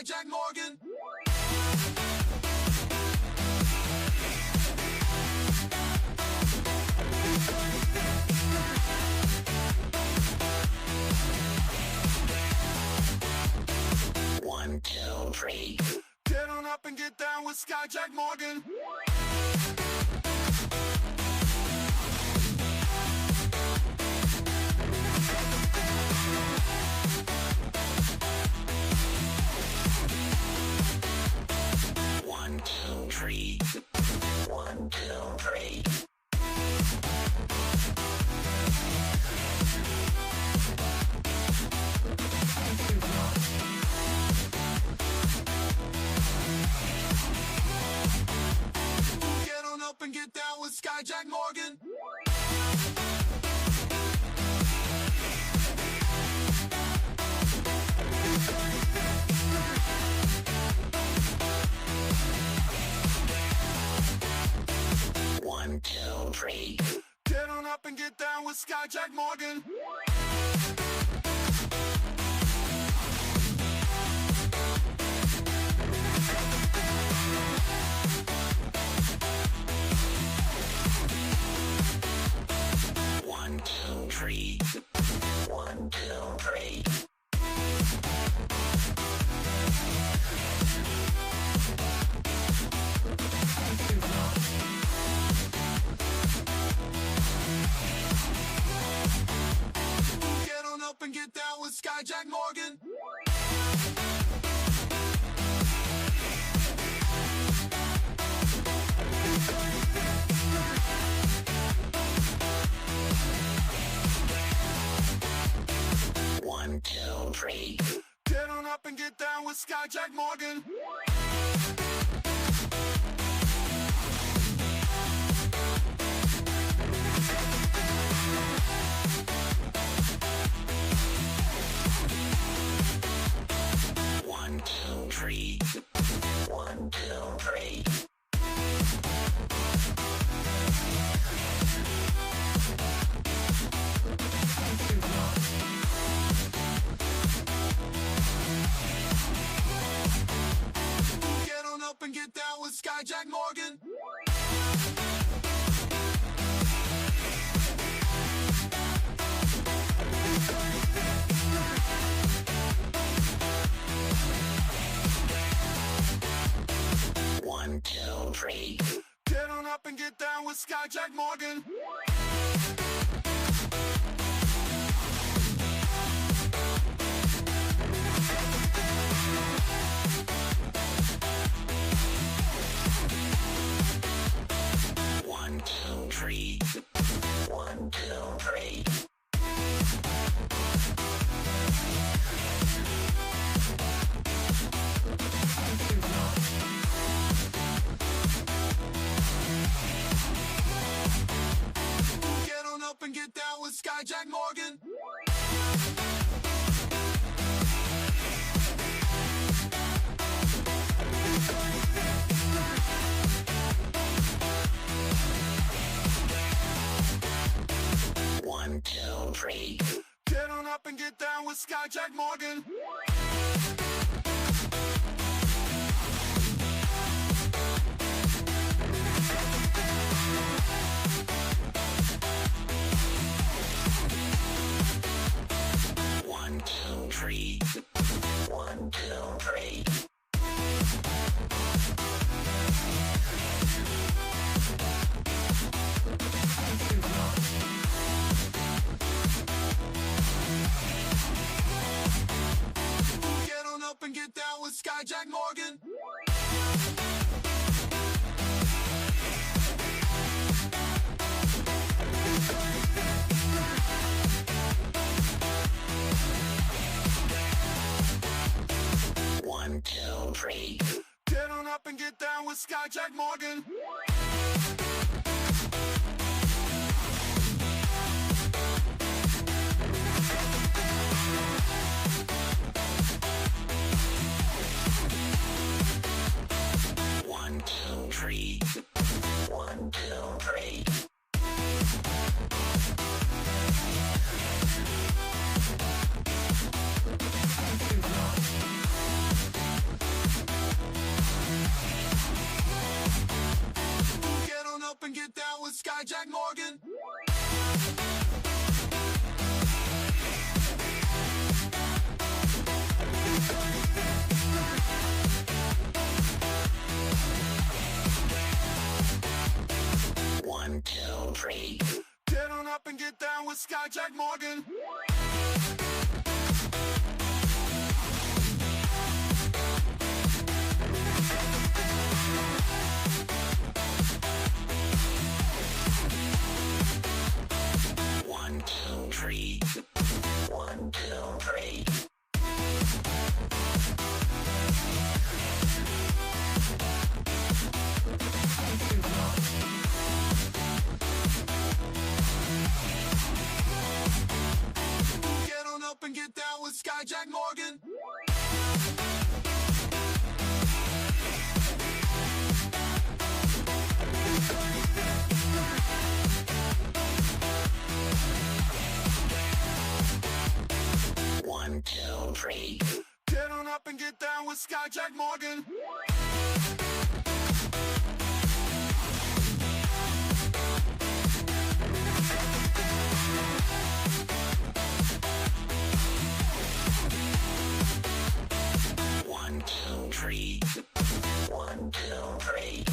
Jack Morgan. One, two, three. One, two, three. And get down with Sky Jack Morgan. One, two, three. Get on up and get down with Sky Jack Morgan. One, two, three. One, two, three. Get on up and get down with Sky Jack Morgan. One, two, three. Get on up and get down with Sky Jack Morgan. One, two, three. One, two, three. Get on up and get down with Sky Jack Morgan. One, two, three. Get on up and get down with Sky Jack Morgan. One, two, three. One, two, three. Get on up and get down with Sky Jack Morgan. One, two, three. Get on up and get down with Sky Jack Morgan. One, two, three. One, two, three. Get on up and get down with Sky Jack Morgan. One, two, three. Get on up and get down with Sky Jack Morgan. 3. 1, 2, 3. Get on up and get down with Skyjack Morgan. One, two, three. Get on up and get down with Skyjack Morgan. One, two, three. 1, 2, 3. Get on up and get down with Skyjack Morgan. One, two, three. Get on up and get down with Skyjack Morgan. One, two, three. 1, 2, 3.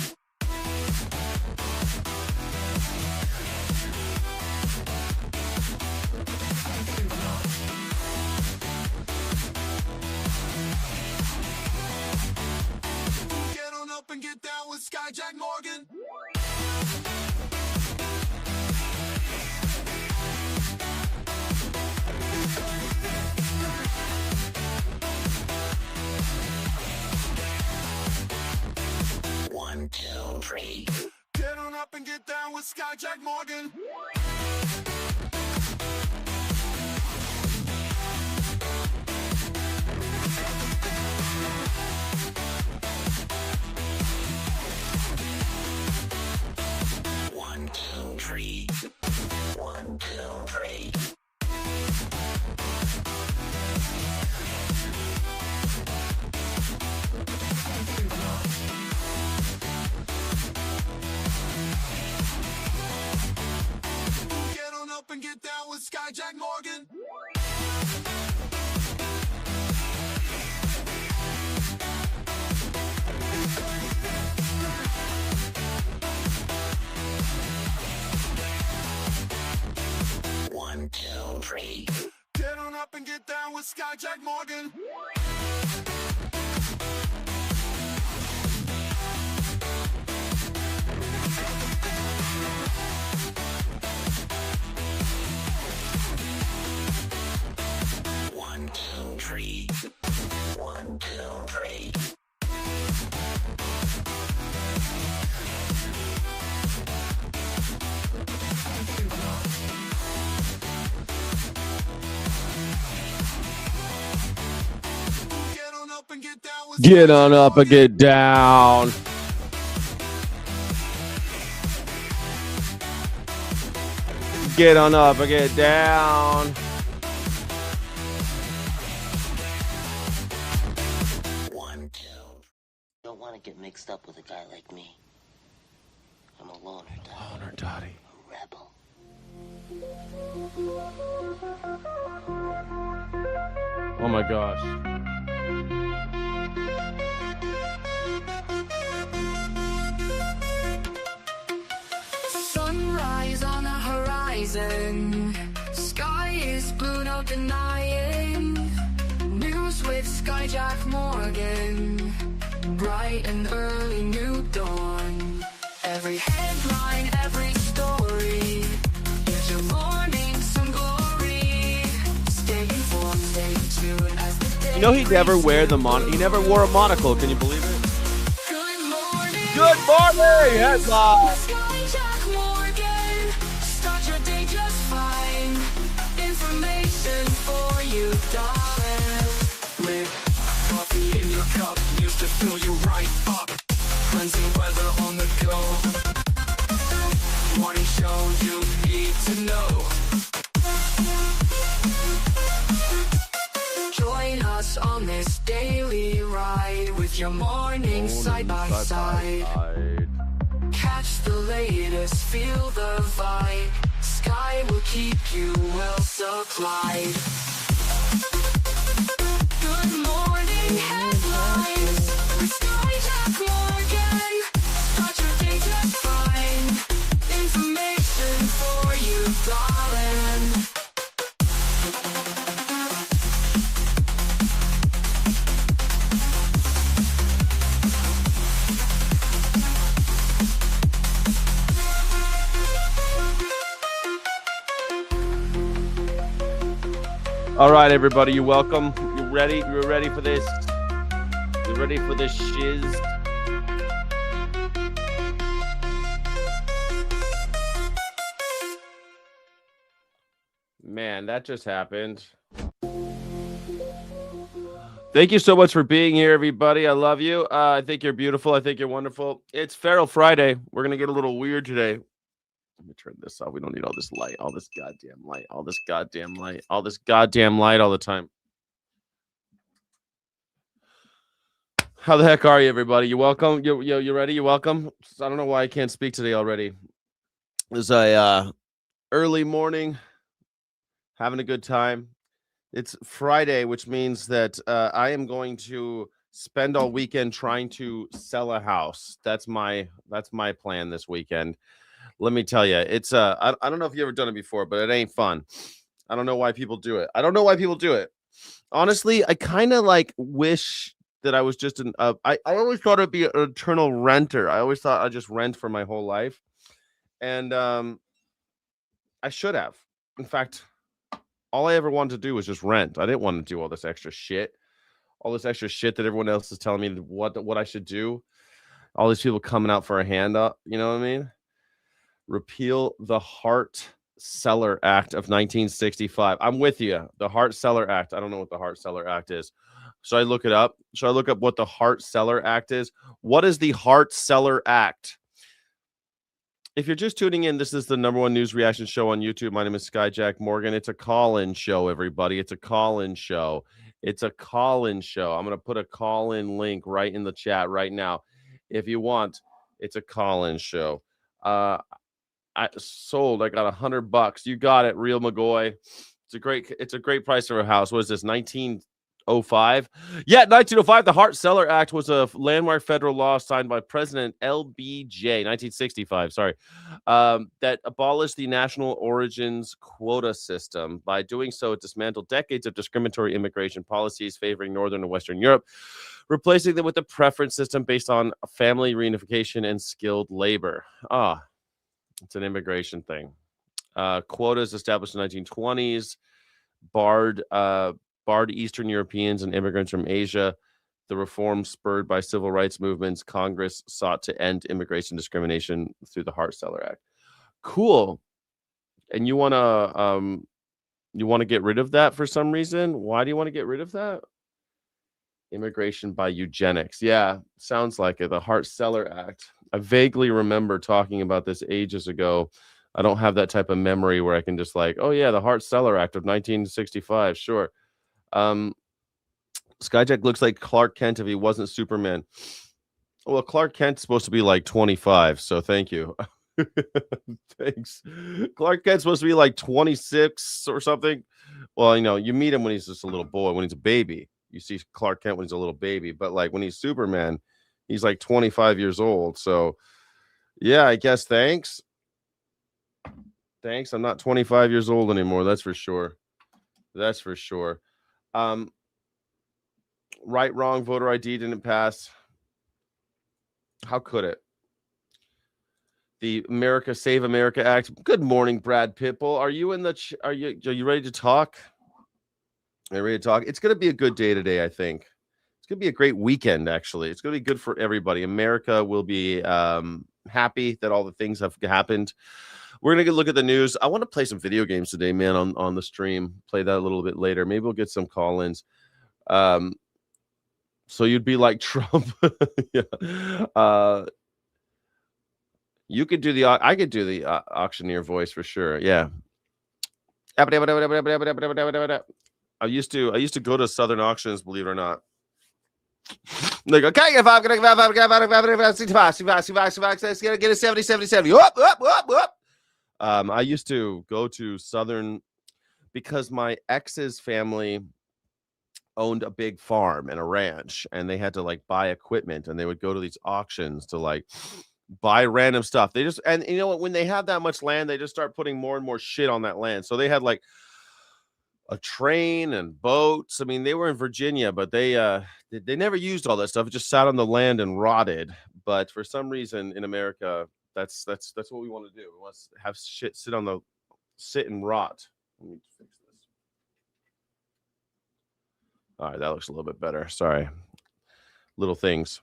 Get on up and get down with Skyjack Morgan. One, two, three. Get on up and get down with Skyjack Morgan. One, two, three. 1, 2, 3. Get on up and get down with Skyjack Morgan. One, two, three. Get on up and get down with Skyjack Morgan. One, two, three. 1, 2, 3. Get on up and get down with Get on up and get down. Get on up and get down. One, two. Don't want to get mixed up with a guy like me. I'm a loner, Dottie. Loner Dottie. A rebel. Oh my gosh. Sunrise on the horizon. Sky is blue, no denying. News with Skyjack Morgan. Bright and early new dawn. Every headline, every story. Gives your morning some glory. Stay informed, stay tuned as the day. You know he never wear the he never wore a monocle. Can you believe it? Good morning. Good morning. Headline. Skyjack Morgan. Start your day just fine. Information for you, darling. With coffee in your cup, used to fill you right up. Cleansing weather on the show. Morning show you need to know. Join us on this daily ride with your morning side by side. Catch the latest, feel the vibe. Sky will keep you well supplied. Good morning headlines with Skyjack Morgan. Start your day just fine. Information for you, darling. All right, everybody, you welcome. You ready? You're ready for this? You ready for this shiz? Man, that just happened. Thank you so much for being here, everybody. I love you. I think you're beautiful. I think you're wonderful. It's Feral Friday. We're going to get a little weird today. Let me turn this off. We don't need all this light, all this goddamn light, all this goddamn light, all this goddamn light all the time. How the heck are you, everybody? You welcome? You ready? You welcome? I don't know why I can't speak today already. It's a early morning, having a good time. It's Friday, which means that I am going to spend all weekend trying to sell a house. That's my plan this weekend. Let me tell you, it's I don't know if you've ever done it before, but it ain't fun. I don't know why people do it. Honestly, I kind of like wish that I was just I always thought it'd be an eternal renter. I always thought I'd just rent for my whole life. And I should have. In fact, all I ever wanted to do was just rent. I didn't want to do all this extra shit. All this extra shit that everyone else is telling me what I should do. All these people coming out for a hand up, you know what I mean? Repeal the Hart-Celler Act of 1965. I'm with you. The Hart-Celler Act. I don't know what the Hart-Celler Act is. Should I look it up? Should I look up what the Hart-Celler Act is? What is the Hart-Celler Act? If you're just tuning in, this is the #1 news reaction show on YouTube. My name is Skyjack Morgan. It's a call-in show, everybody. It's a call-in show. It's a call-in show. I'm going to put a call-in link right in the chat right now. If you want, it's a call-in show. I sold. I got $100. You got it, Real McGoy. It's a great price for a house. What is this? 1905? Yeah, 1905. The Hart-Celler Act was a landmark federal law signed by President LBJ, 1965. Sorry, that abolished the national origins quota system. By doing so, it dismantled decades of discriminatory immigration policies favoring Northern and Western Europe, replacing them with a preference system based on family reunification and skilled labor. It's an immigration thing. Quotas established in the 1920s barred Eastern Europeans and immigrants from Asia. The reforms spurred by civil rights movements. Congress sought to end immigration discrimination through the Hart-Celler Act. Cool. And you want to get rid of that for some reason? Why do you want to get rid of that? Immigration by eugenics. Yeah, sounds like it. The Hart-Celler Act. I vaguely remember talking about this ages ago. I don't have that type of memory where I can just like, oh yeah, the Hart-Celler Act of 1965. Sure. Skyjack looks like Clark Kent if he wasn't Superman. Well, Clark Kent's supposed to be like 25, so thank you. Thanks. Clark Kent's supposed to be like 26 or something. Well, you meet him when he's just a little boy, when he's a baby. You see Clark Kent when he's a little baby, but like when he's Superman, he's like 25 years old. So yeah, I guess thanks. I'm not 25 years old anymore. That's for sure. Right, wrong, voter ID didn't pass. How could it? The America Save America Act. Good morning, Brad Pitbull. Are you are you ready to talk? Are you ready to talk? It's going to be a good day today, I think. It's going to be a great weekend, actually. It's going to be good for everybody. America will be happy that all the things have happened. We're going to look at the news. I want to play some video games today, man, on the stream. Play that a little bit later. Maybe we'll get some call-ins. So you'd be like Trump. Yeah. You could do I could do the auctioneer voice for sure. Yeah. I used to go to Southern auctions, believe it or not. Like, okay, if I'm gonna get a 70, 70, 70. Whoop. I used to go to Southern because my ex's family owned a big farm and a ranch, and they had to like buy equipment, and they would go to these auctions to like buy random stuff. They just, and you know what, when they have that much land, they just start putting more and more shit on that land. So they had like a train and boats. I mean, they were in Virginia, but they never used all that stuff. It just sat on the land and rotted. But for some reason in America, that's what we want to do. We want to have shit sit and rot. Let me fix this. All right, that looks a little bit better. Sorry. Little things.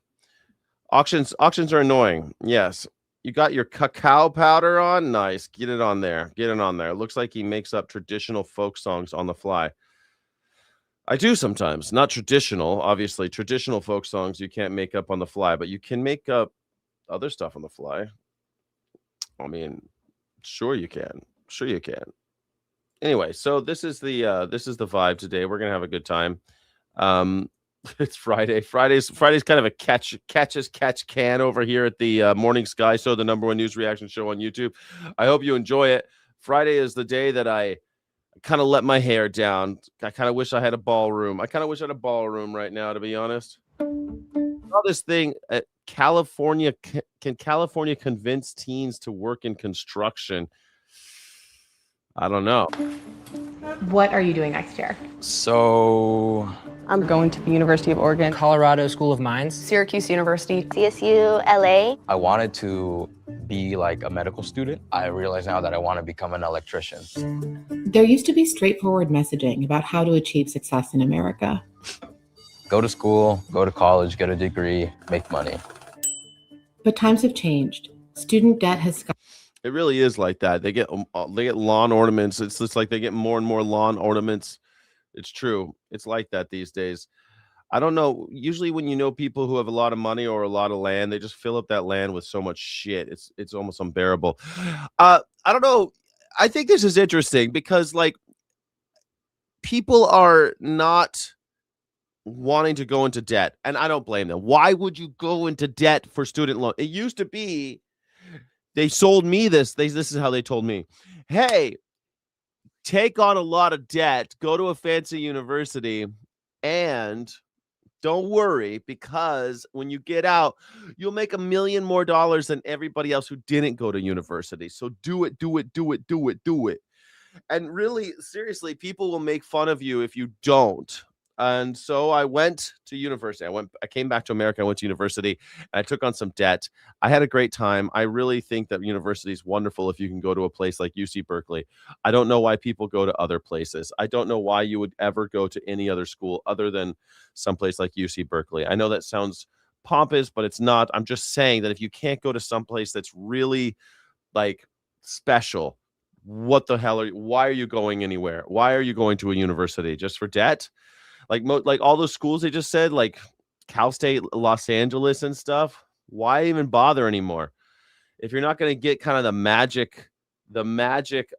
Auctions are annoying. Yes. You got your cacao powder on? Nice. Get it on there. It looks like he makes up traditional folk songs on the fly. I do sometimes. Not traditional, obviously. Traditional folk songs you can't make up on the fly, but you can make up other stuff on the fly. I mean, sure you can. Anyway, so this is the vibe today. We're gonna have a good time. It's Friday. Friday's kind of a catch can over here at the Morning Sky Show, the #1 news reaction show on YouTube. I hope you enjoy it. Friday is the day that I kind of let my hair down. I kind of wish I had a ballroom. Right now, to be honest. All this thing at California. Can California convince teens to work in construction? I don't know. What are you doing next year? So I'm going to the University of Oregon, Colorado School of Mines, Syracuse University, CSU, LA. I wanted to be like a medical student. I realize now that I want to become an electrician. There used to be straightforward messaging about how to achieve success in America. Go to school, go to college, get a degree, make money. But times have changed. Student debt has skyrocketed. It really is like that. They get lawn ornaments. It's just like they get more and more lawn ornaments. It's true. It's like that these days. I don't know. Usually when you know people who have a lot of money or a lot of land, they just fill up that land with so much shit. It's almost unbearable. I don't know. I think this is interesting because like people are not wanting to go into debt, and I don't blame them. Why would you go into debt for student loan? It used to be they sold me this. This is how they told me. Hey, take on a lot of debt, go to a fancy university, and don't worry, because when you get out, you'll make $1 million more than everybody else who didn't go to university. So do it. And really, seriously, people will make fun of you if you don't. And so I went to university. I came back to America. I went to university and I took on some debt. I had a great time. I really think that university is wonderful if you can go to a place like UC Berkeley. I don't know why people go to other places. I don't know why you would ever go to any other school other than someplace like UC Berkeley. I know that sounds pompous, but it's not. I'm just saying that if you can't go to someplace that's really like special, what the hell why are you going anywhere? Why are you going to a university? Just for debt? Like all those schools they just said, like Cal State, Los Angeles and stuff. Why even bother anymore? If you're not going to get kind of the magic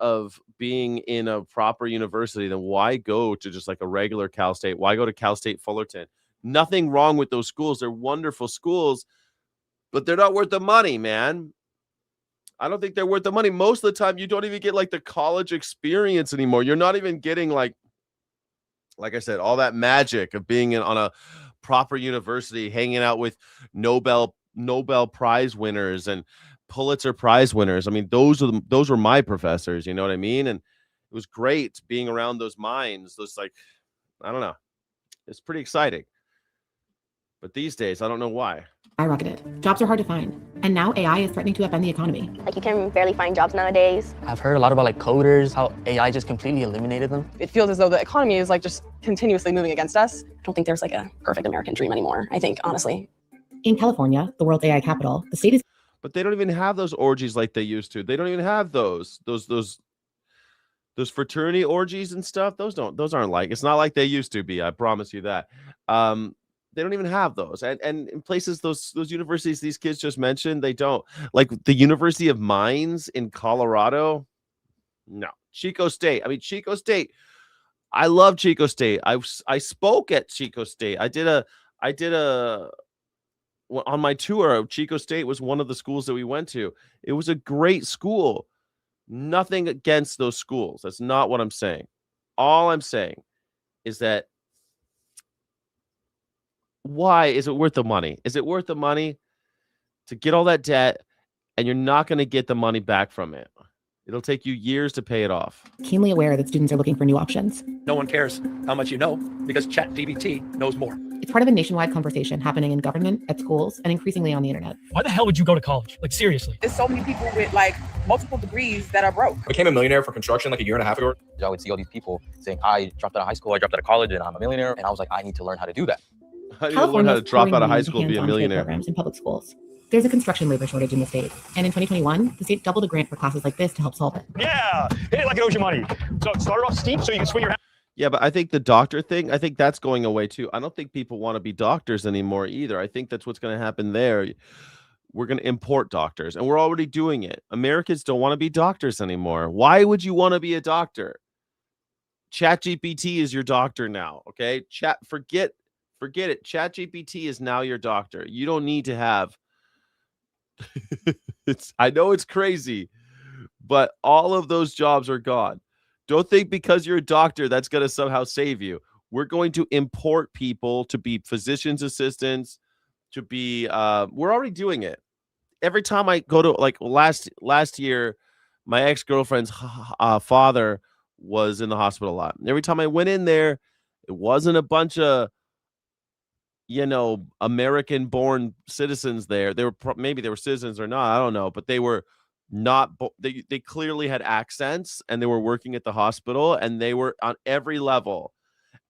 of being in a proper university, then why go to just like a regular Cal State? Why go to Cal State Fullerton? Nothing wrong with those schools. They're wonderful schools, but they're not worth the money, man. I don't think they're worth the money. Most of the time, you don't even get like the college experience anymore. You're not even getting like I said, all that magic of being on a proper university, hanging out with Nobel Prize winners and Pulitzer Prize winners. I mean, those were my professors, you know what I mean? And it was great being around those minds. Those like, I don't know. It's pretty exciting. But these days, I don't know why. Skyrocketed. Jobs are hard to find. And now AI is threatening to upend the economy. Like, you can barely find jobs nowadays. I've heard a lot about like coders, how AI just completely eliminated them. It feels as though the economy is like just continuously moving against us. I don't think there's like a perfect American dream anymore, I think, honestly. In California, the world's AI capital, the state is... But they don't even have those orgies like they used to. They don't even have those fraternity orgies and stuff. Those aren't like, it's not like they used to be. I promise you that. They don't even have those. And in places, those universities these kids just mentioned, they don't. Like the University of Mines in Colorado. No. Chico State. I mean, Chico State. I love Chico State. I spoke at Chico State. I did a on my tour. Chico State was one of the schools that we went to. It was a great school. Nothing against those schools. That's not what I'm saying. All I'm saying is that, why is it worth the money? Is it worth the money to get all that debt and you're not going to get the money back from it? It'll take you years to pay it off. Keenly aware that students are looking for new options. No one cares how much you know because ChatGPT knows more. It's part of a nationwide conversation happening in government, at schools, and increasingly on the internet. Why the hell would you go to college? Like, seriously. There's so many people with like multiple degrees that are broke. I became a millionaire from construction like a year and a half ago. I would see all these people saying, I dropped out of high school, I dropped out of college, and I'm a millionaire. And I was like, I need to learn how to do that. How do you learn how to drop out of high school and be a millionaire? Programs in public schools. There's a construction labor shortage in the state. And in 2021, the state doubled a grant for classes like this to help solve it. Yeah, hit it like it owes you money. So it started off steep so you can swing your hand. Yeah, but I think the doctor thing, I think that's going away too. I don't think people want to be doctors anymore either. I think that's what's going to happen there. We're going to import doctors, and we're already doing it. Americans don't want to be doctors anymore. Why would you want to be a doctor? ChatGPT is your doctor now, okay? Forget it. ChatGPT is now your doctor. You don't need to have I know it's crazy, but all of those jobs are gone. Don't think because you're a doctor that's going to somehow save you. We're going to import people to be physician's assistants, to be we're already doing it. Every time I go to, like, last year, my ex-girlfriend's father was in the hospital a lot. Every time I went in there, it wasn't a bunch of American-born citizens there. They were maybe they were citizens or not, I don't know, but they were not. They clearly had accents, and they were working at the hospital, and they were on every level.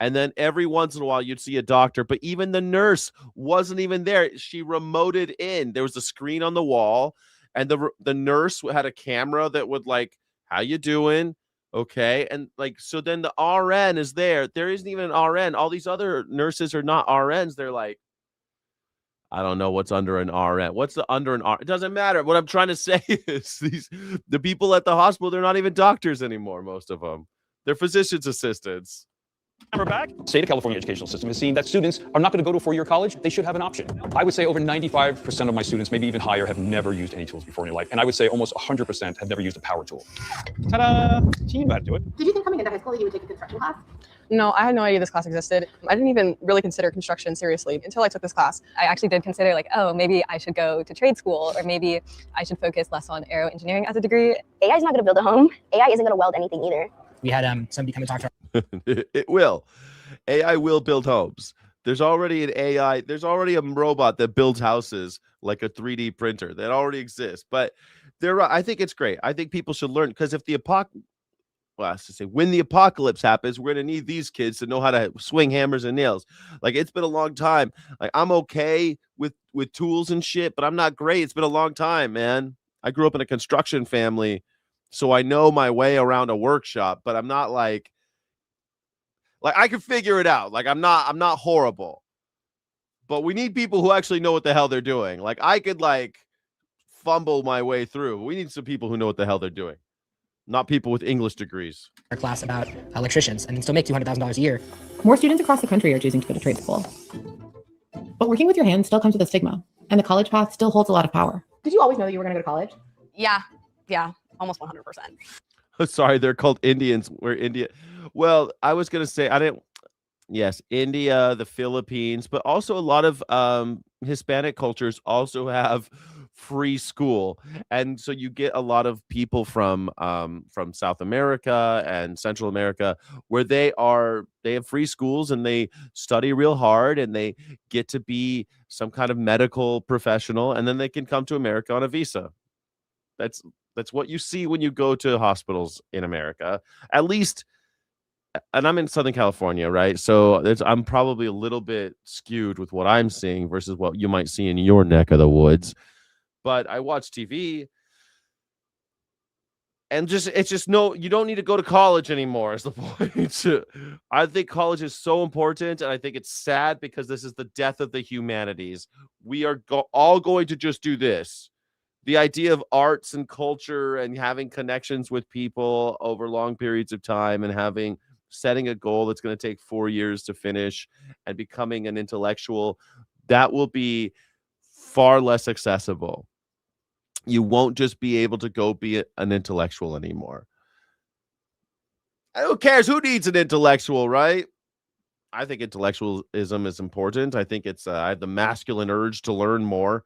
And then every once in a while, you'd see a doctor, but even the nurse wasn't even there. She remoted in. There was a screen on the wall, and the nurse had a camera that would, like, how you doing? Okay. And like, so then the RN is there. There isn't even an RN. All these other nurses are not RNs. They're like, I don't know what's under an RN. What's the under an RN? It doesn't matter. What I'm trying to say is the people at the hospital, they're not even doctors anymore. Most of them, they're physician's assistants. We're back. State of California educational system has seen that students are not going to go to a four-year college. They should have an option. I would say over 95% of my students, maybe even higher, have never used any tools before in their life. And I would say almost 100% have never used a power tool. Ta-da! You know how to do it. Did you think coming into high school that you would take a construction class? No, I had no idea this class existed. I didn't even really consider construction seriously until I took this class. I actually did consider, like, oh, maybe I should go to trade school, or maybe I should focus less on aero engineering as a degree. AI is not going to build a home. AI isn't going to weld anything either. We had somebody come and talk to our It will. AI will build homes. There's already an AI. There's already a robot that builds houses like a 3D printer that already exists. But I think it's great. I think people should learn, because if the when the apocalypse happens, we're going to need these kids to know how to swing hammers and nails. Like, it's been a long time. Like, I'm okay with tools and shit, but I'm not great. It's been a long time, man. I grew up in a construction family, so I know my way around a workshop, but I'm not like I can figure it out. Like, I'm not horrible, but we need people who actually know what the hell they're doing. Like, I could fumble my way through. We need some people who know what the hell they're doing, not people with English degrees. our class about electricians and still make $200,000 a year. More students across the country are choosing to go to trade school. But working with your hands still comes with a stigma, and the college path still holds a lot of power. Did you always know that you were going to go to college? Yeah, almost 100%. Sorry, they're called Indians. We're India. Well, I was going to say, yes, India, the Philippines, but also a lot of Hispanic cultures also have free school. And so you get a lot of people from South America and Central America where they have free schools and they study real hard and they get to be some kind of medical professional, and then they can come to America on a visa. That's what you see when you go to hospitals in America, at least. And I'm in Southern California, right? So I'm probably a little bit skewed with what I'm seeing versus what you might see in your neck of the woods. But I watch TV. And it's just no, you don't need to go to college anymore is the point. I think college is so important, and I think it's sad because this is the death of the humanities. We are all going to just do this. The idea of arts and culture and having connections with people over long periods of time and setting a goal that's going to take 4 years to finish and becoming an intellectual, that will be far less accessible. You won't just be able to go be an intellectual anymore. Who cares? Who needs an intellectual, right? I think intellectualism is important. I think I have the masculine urge to learn more.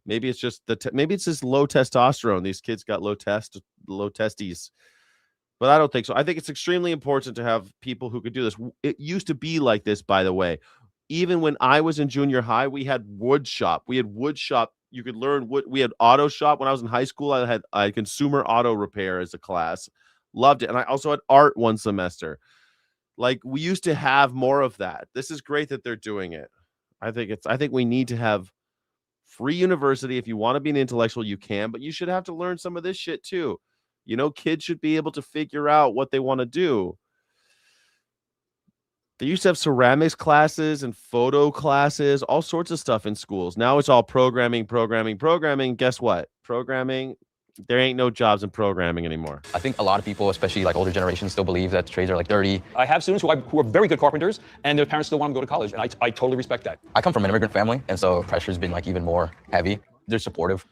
Maybe it's just maybe it's just low testosterone. These kids got low testes. But I don't think so. I think it's extremely important to have people who could do this. It used to be like this, by the way. Even when I was in junior high, we had wood shop. You could learn wood. We had auto shop. When I was in high school, I had consumer auto repair as a class. Loved it. And I also had art one semester. Like, we used to have more of that. This is great that they're doing it. I think we need to have free university. If you want to be an intellectual, you can, but you should have to learn some of this shit too. Kids should be able to figure out what they want to do. They used to have ceramics classes and photo classes, all sorts of stuff in schools. Now it's all programming. Guess what? Programming, there ain't no jobs in programming anymore. I think a lot of people, especially like older generations, still believe that trades are like dirty. I have students who are very good carpenters, and their parents still want them to go to college, and I totally respect that. I come from an immigrant family, and so pressure's been like even more heavy. They're supportive.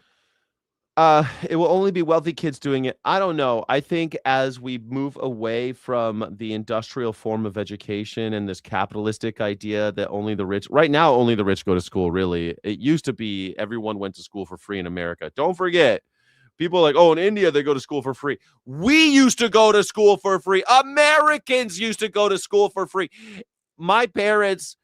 It will only be wealthy kids doing it. I don't know. I think as we move away from the industrial form of education and this capitalistic idea that only the rich go to school, really. It used to be everyone went to school for free in America. Don't forget, people are like, oh, in India, they go to school for free. We used to go to school for free. Americans used to go to school for free. My parents,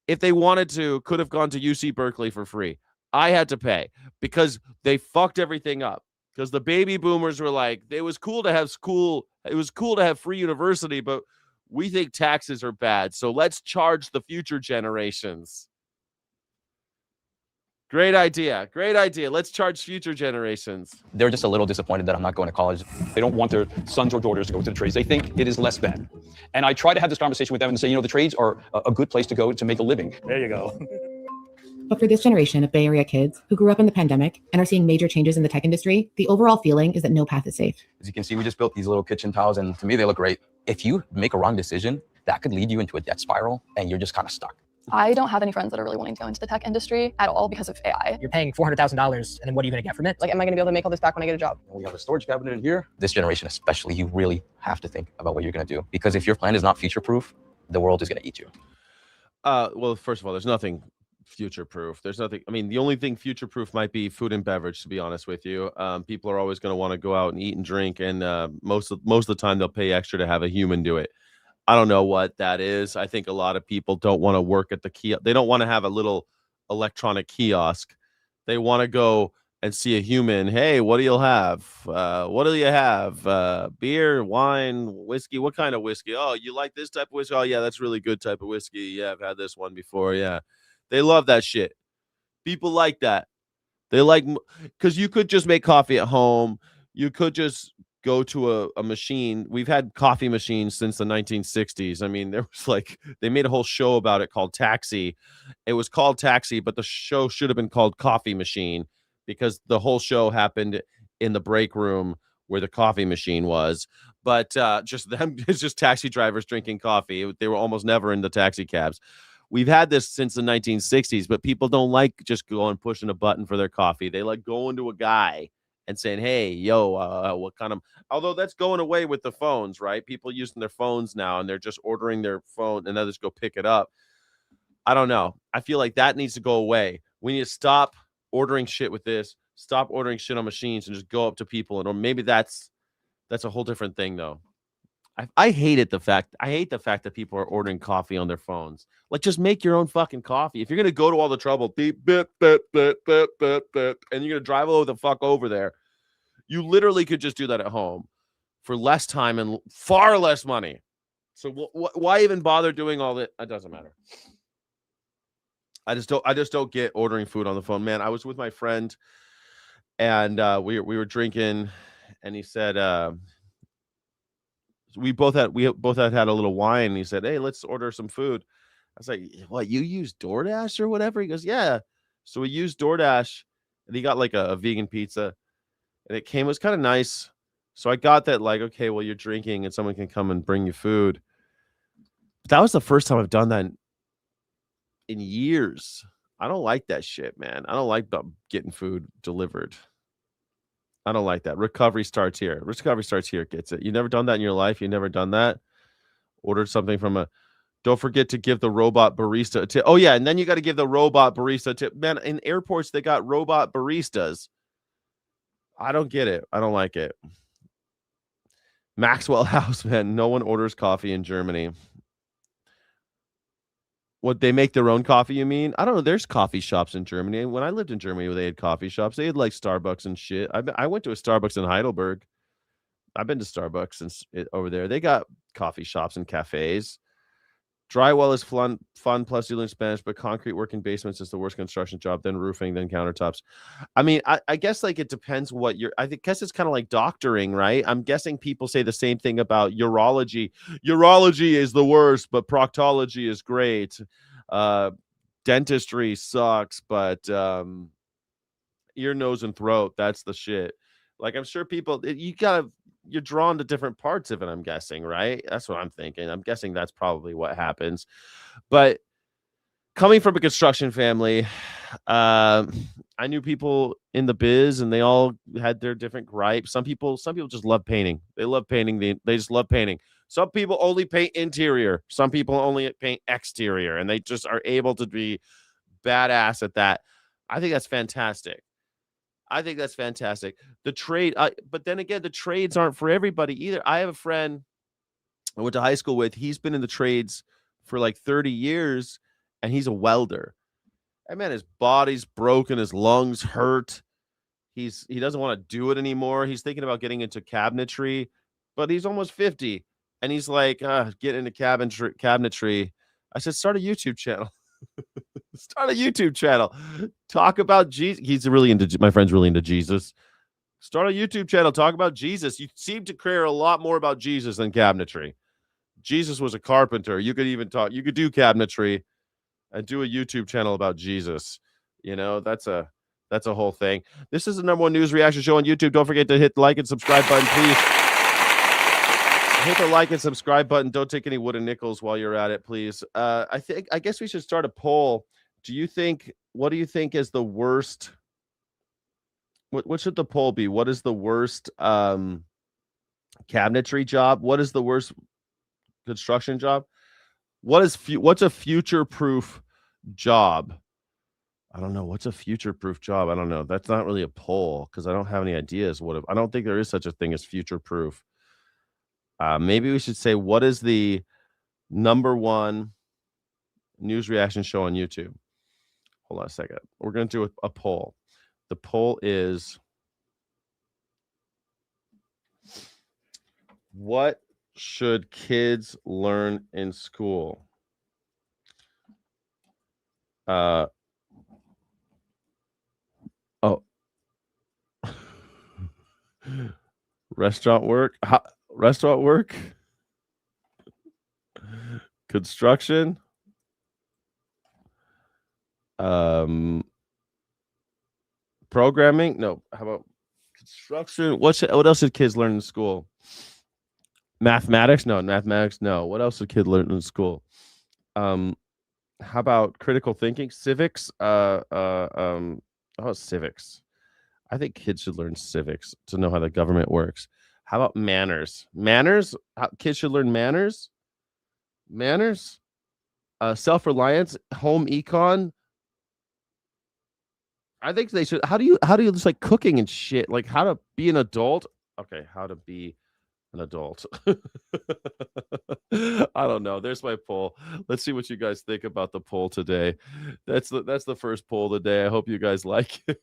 if they wanted to, could have gone to UC Berkeley for free. I had to pay because they fucked everything up. Because the baby boomers were like, it was cool to have school. It was cool to have free university, but we think taxes are bad. So let's charge the future generations. Great idea. Let's charge future generations. They're just a little disappointed that I'm not going to college. They don't want their sons or daughters to go to the trades. They think it is less than. And I try to have this conversation with them and say, the trades are a good place to go to make a living. There you go. But for this generation of Bay Area kids who grew up in the pandemic and are seeing major changes in the tech industry, the overall feeling is that no path is safe. As you can see, we just built these little kitchen tiles, and to me, they look great. If you make a wrong decision, that could lead you into a debt spiral, and you're just kind of stuck. I don't have any friends that are really wanting to go into the tech industry at all because of AI. You're paying $400,000, and then what are you going to get from it? Like, am I going to be able to make all this back when I get a job? We have a storage cabinet in here. This generation especially, you really have to think about what you're going to do. Because if your plan is not future-proof, the world is going to eat you. Well, first of all, there's nothing future-proof. There's nothing. I mean, the only thing future-proof might be food and beverage, to be honest with you. People are always going to want to go out and eat and drink, and most of the time they'll pay extra to have a human do it. I don't know what that is. I think a lot of people don't want to work at the kiosk. They don't want to have a little electronic kiosk. They want to go and see a human. Hey, what do you have? What do you have? Beer, wine, whiskey. What kind of whiskey? Oh, you like this type of whiskey? Oh, yeah, that's really good type of whiskey. Yeah, I've had this one before. Yeah. They love that shit. People like that. They like, because you could just make coffee at home. You could just go to a machine. We've had coffee machines since the 1960s. I mean, there was they made a whole show about it called Taxi. It was called Taxi, but the show should have been called Coffee Machine because the whole show happened in the break room where the coffee machine was. But it's just taxi drivers drinking coffee. They were almost never in the taxi cabs. We've had this since the 1960s, but people don't like just going pushing a button for their coffee. They like going to a guy and saying, hey, yo, what kind of, although that's going away with the phones, right? People using their phones now and they're just ordering their phone and others go pick it up. I don't know. I feel like that needs to go away. We need to stop ordering shit with this, stop ordering shit on machines and just go up to people. And or maybe that's a whole different thing though. I hate the fact that people are ordering coffee on their phones. Like, just make your own fucking coffee. If you're gonna go to all the trouble, beep, beep, beep, beep, beep, beep, beep, and you're gonna drive the fuck over there, you literally could just do that at home for less time and far less money. So why even bother doing all that? It doesn't matter. I just don't get ordering food on the phone, man. I was with my friend, and we were drinking. and he said, we both had had a little wine. And he said, "Hey, let's order some food." I was like, "What? You use DoorDash or whatever?" He goes, "Yeah." So we used DoorDash, and he got like a vegan pizza, and it was kind of nice. So I got that, like, okay, well, you're drinking, and someone can come and bring you food. But that was the first time I've done that in years. I don't like that shit, man. I don't like getting food delivered. I don't like that. Recovery starts here. Recovery starts here. Gets it. You never done that in your life? You never done that? Ordered something from a... Don't forget to give the robot barista a tip. Oh, yeah, and then you got to give the robot barista a tip. Man, in airports, they got robot baristas. I don't get it. I don't like it. Maxwell House, man. No one orders coffee in Germany. What, they make their own coffee, you mean? I don't know. There's coffee shops in Germany. When I lived in Germany, they had coffee shops. They had like Starbucks and shit. I went to a Starbucks in Heidelberg. I've been to Starbucks over there. They got coffee shops and cafes. Drywall is fun, plus you learn Spanish, but concrete work in basements is the worst construction job, then roofing, then countertops. I mean, I guess like it depends what I guess it's kind of like doctoring, right? I'm guessing people say the same thing about urology. Urology is the worst, but proctology is great. Dentistry sucks, but ear, nose, and throat, that's the shit. Like, I'm sure people, you're drawn to different parts of it, I'm guessing, right? That's what I'm thinking. I'm guessing that's probably what happens. But coming from a construction family, I knew people in the biz, and they all had their different gripes. Some people just love painting. They love painting. They just love painting. Some people only paint interior. Some people only paint exterior, and they just are able to be badass at that. I think that's fantastic. The trade, but then again, the trades aren't for everybody either. I have a friend I went to high school with. He's been in the trades for like 30 years, and he's a welder. And man, his body's broken, his lungs hurt. He doesn't want to do it anymore. He's thinking about getting into cabinetry, but he's almost 50, and he's like, get into cabinetry. I said, start a YouTube channel. Start a YouTube channel. Talk about Jesus. My friend's really into Jesus. Start a YouTube channel. Talk about Jesus. You seem to care a lot more about Jesus than cabinetry. Jesus was a carpenter. You could do cabinetry and do a YouTube channel about Jesus. You know, that's a whole thing. This is the #1 news reaction show on YouTube. Don't forget to hit the like and subscribe button, please. Hit the like and subscribe button. Don't take any wooden nickels while you're at it, please. I guess we should start a poll. What do you think is the worst? What should the poll be? What is the worst cabinetry job? What is the worst construction job? What's a future-proof job? I don't know. What's a future-proof job? I don't know. That's not really a poll because I don't have any ideas. I don't think there is such a thing as future-proof. Maybe we should say, what is the #1 news reaction show on YouTube? Hold on a second. We're going to do a poll. The poll is, what should kids learn in school? Restaurant work? Restaurant work? Construction? Programming? No. How about construction? What else should kids learn in school? Mathematics? No. Mathematics? No. What else should kids learn in school? How about critical thinking? Civics? Civics. I think kids should learn civics to know how the government works. How about manners? Manners? Kids should learn manners? Manners? Self-reliance? Home econ? I think they should. How do you just like cooking and shit? Like how to be an adult? Okay, how to be an adult. I don't know. There's my poll. Let's see what you guys think about the poll today. That's the first poll today. I hope you guys like it.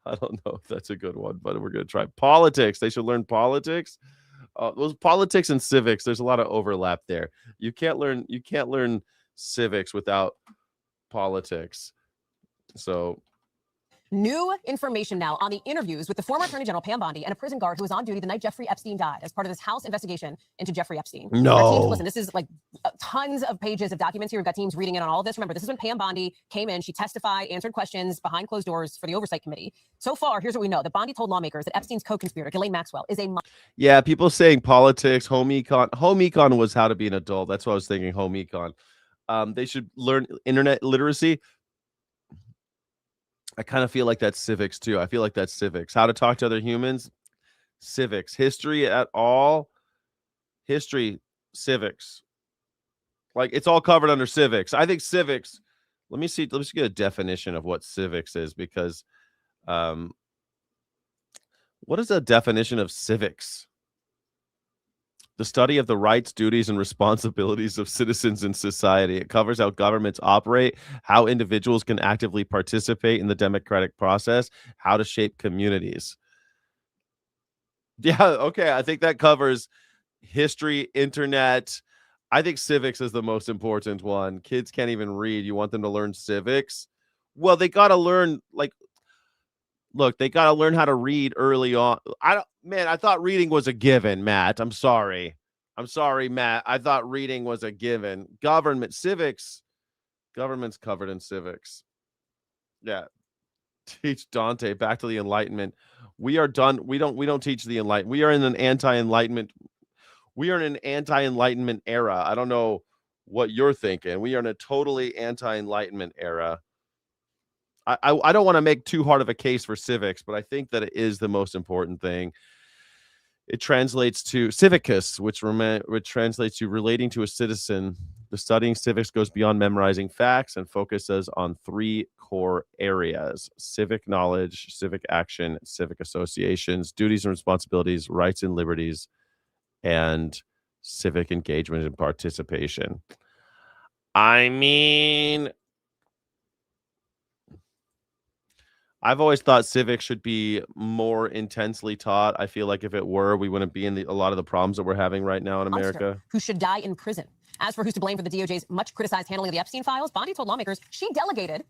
I don't know if that's a good one, but we're gonna try politics. They should learn politics. Those politics and civics. There's a lot of overlap there. You can't learn civics without politics. So New information now on the interviews with the former Attorney General Pam Bondi and a prison guard who was on duty the night Jeffrey Epstein died as part of this House investigation into Jeffrey Epstein. No. Our teams, listen, this is like tons of pages of documents here. We've got teams reading in on all of this. Remember, this is when Pam Bondi came in. She testified, answered questions behind closed doors for the Oversight Committee. So far, here's what we know. That Bondi told lawmakers that Epstein's co-conspirator, Ghislaine Maxwell, is a... Yeah, people saying politics, home econ. Home econ was how to be an adult. That's what I was thinking, home econ. They should learn internet literacy. I kind of feel like that's civics too. I feel like that's civics. How to talk to other humans, civics. History at all, history, civics. Like it's all covered under civics. I think civics. Let me see. Let's get a definition of what civics is, because what is a definition of civics? The study of the rights, duties, and responsibilities of citizens in society. It covers how governments operate, how individuals can actively participate in the democratic process, how to shape communities. Yeah, okay. I think that covers history, internet. I think civics is the most important one. Kids can't even read. You want them to learn civics? Well, they got to learn, like, look, they got to learn how to read early on. I thought reading was a given, Matt. I'm sorry, Matt. I thought reading was a given. Civics, government's covered in civics. Yeah. Teach Dante back to the Enlightenment. We are done. We don't teach the Enlightenment. We are in an anti-Enlightenment. We are in an anti-Enlightenment era. I don't know what you're thinking. We are in a totally anti-Enlightenment era. I don't want to make too hard of a case for civics, but I think that it is the most important thing. It translates to civicus, which translates to relating to a citizen. The studying civics goes beyond memorizing facts and focuses on 3 core areas: civic knowledge, civic action, civic associations, duties and responsibilities, rights and liberties, and civic engagement and participation. I mean, I've always thought civics should be more intensely taught. I feel like if it were, we wouldn't be in a lot of the problems that we're having right now in America. Who should die in prison. As for who's to blame for the DOJ's much criticized handling of the Epstein files, Bondi told lawmakers she delegated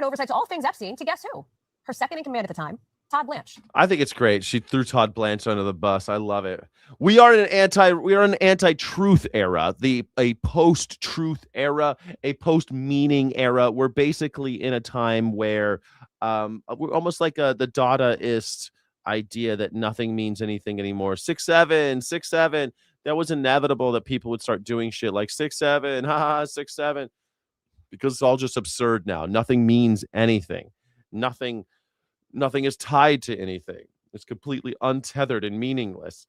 oversight to all things Epstein to guess who? Her second in command at the time, Todd Blanche. I think it's great. She threw Todd Blanche under the bus. I love it. We are in an anti-truth era, a post-truth era, a post-meaning era. We're basically in a time where we're almost like the Dadaist idea that nothing means anything anymore. 6'7". That was inevitable that people would start doing shit like 6'7", 6'7", because it's all just absurd now. Nothing means anything. Nothing is tied to anything. It's completely untethered and meaningless.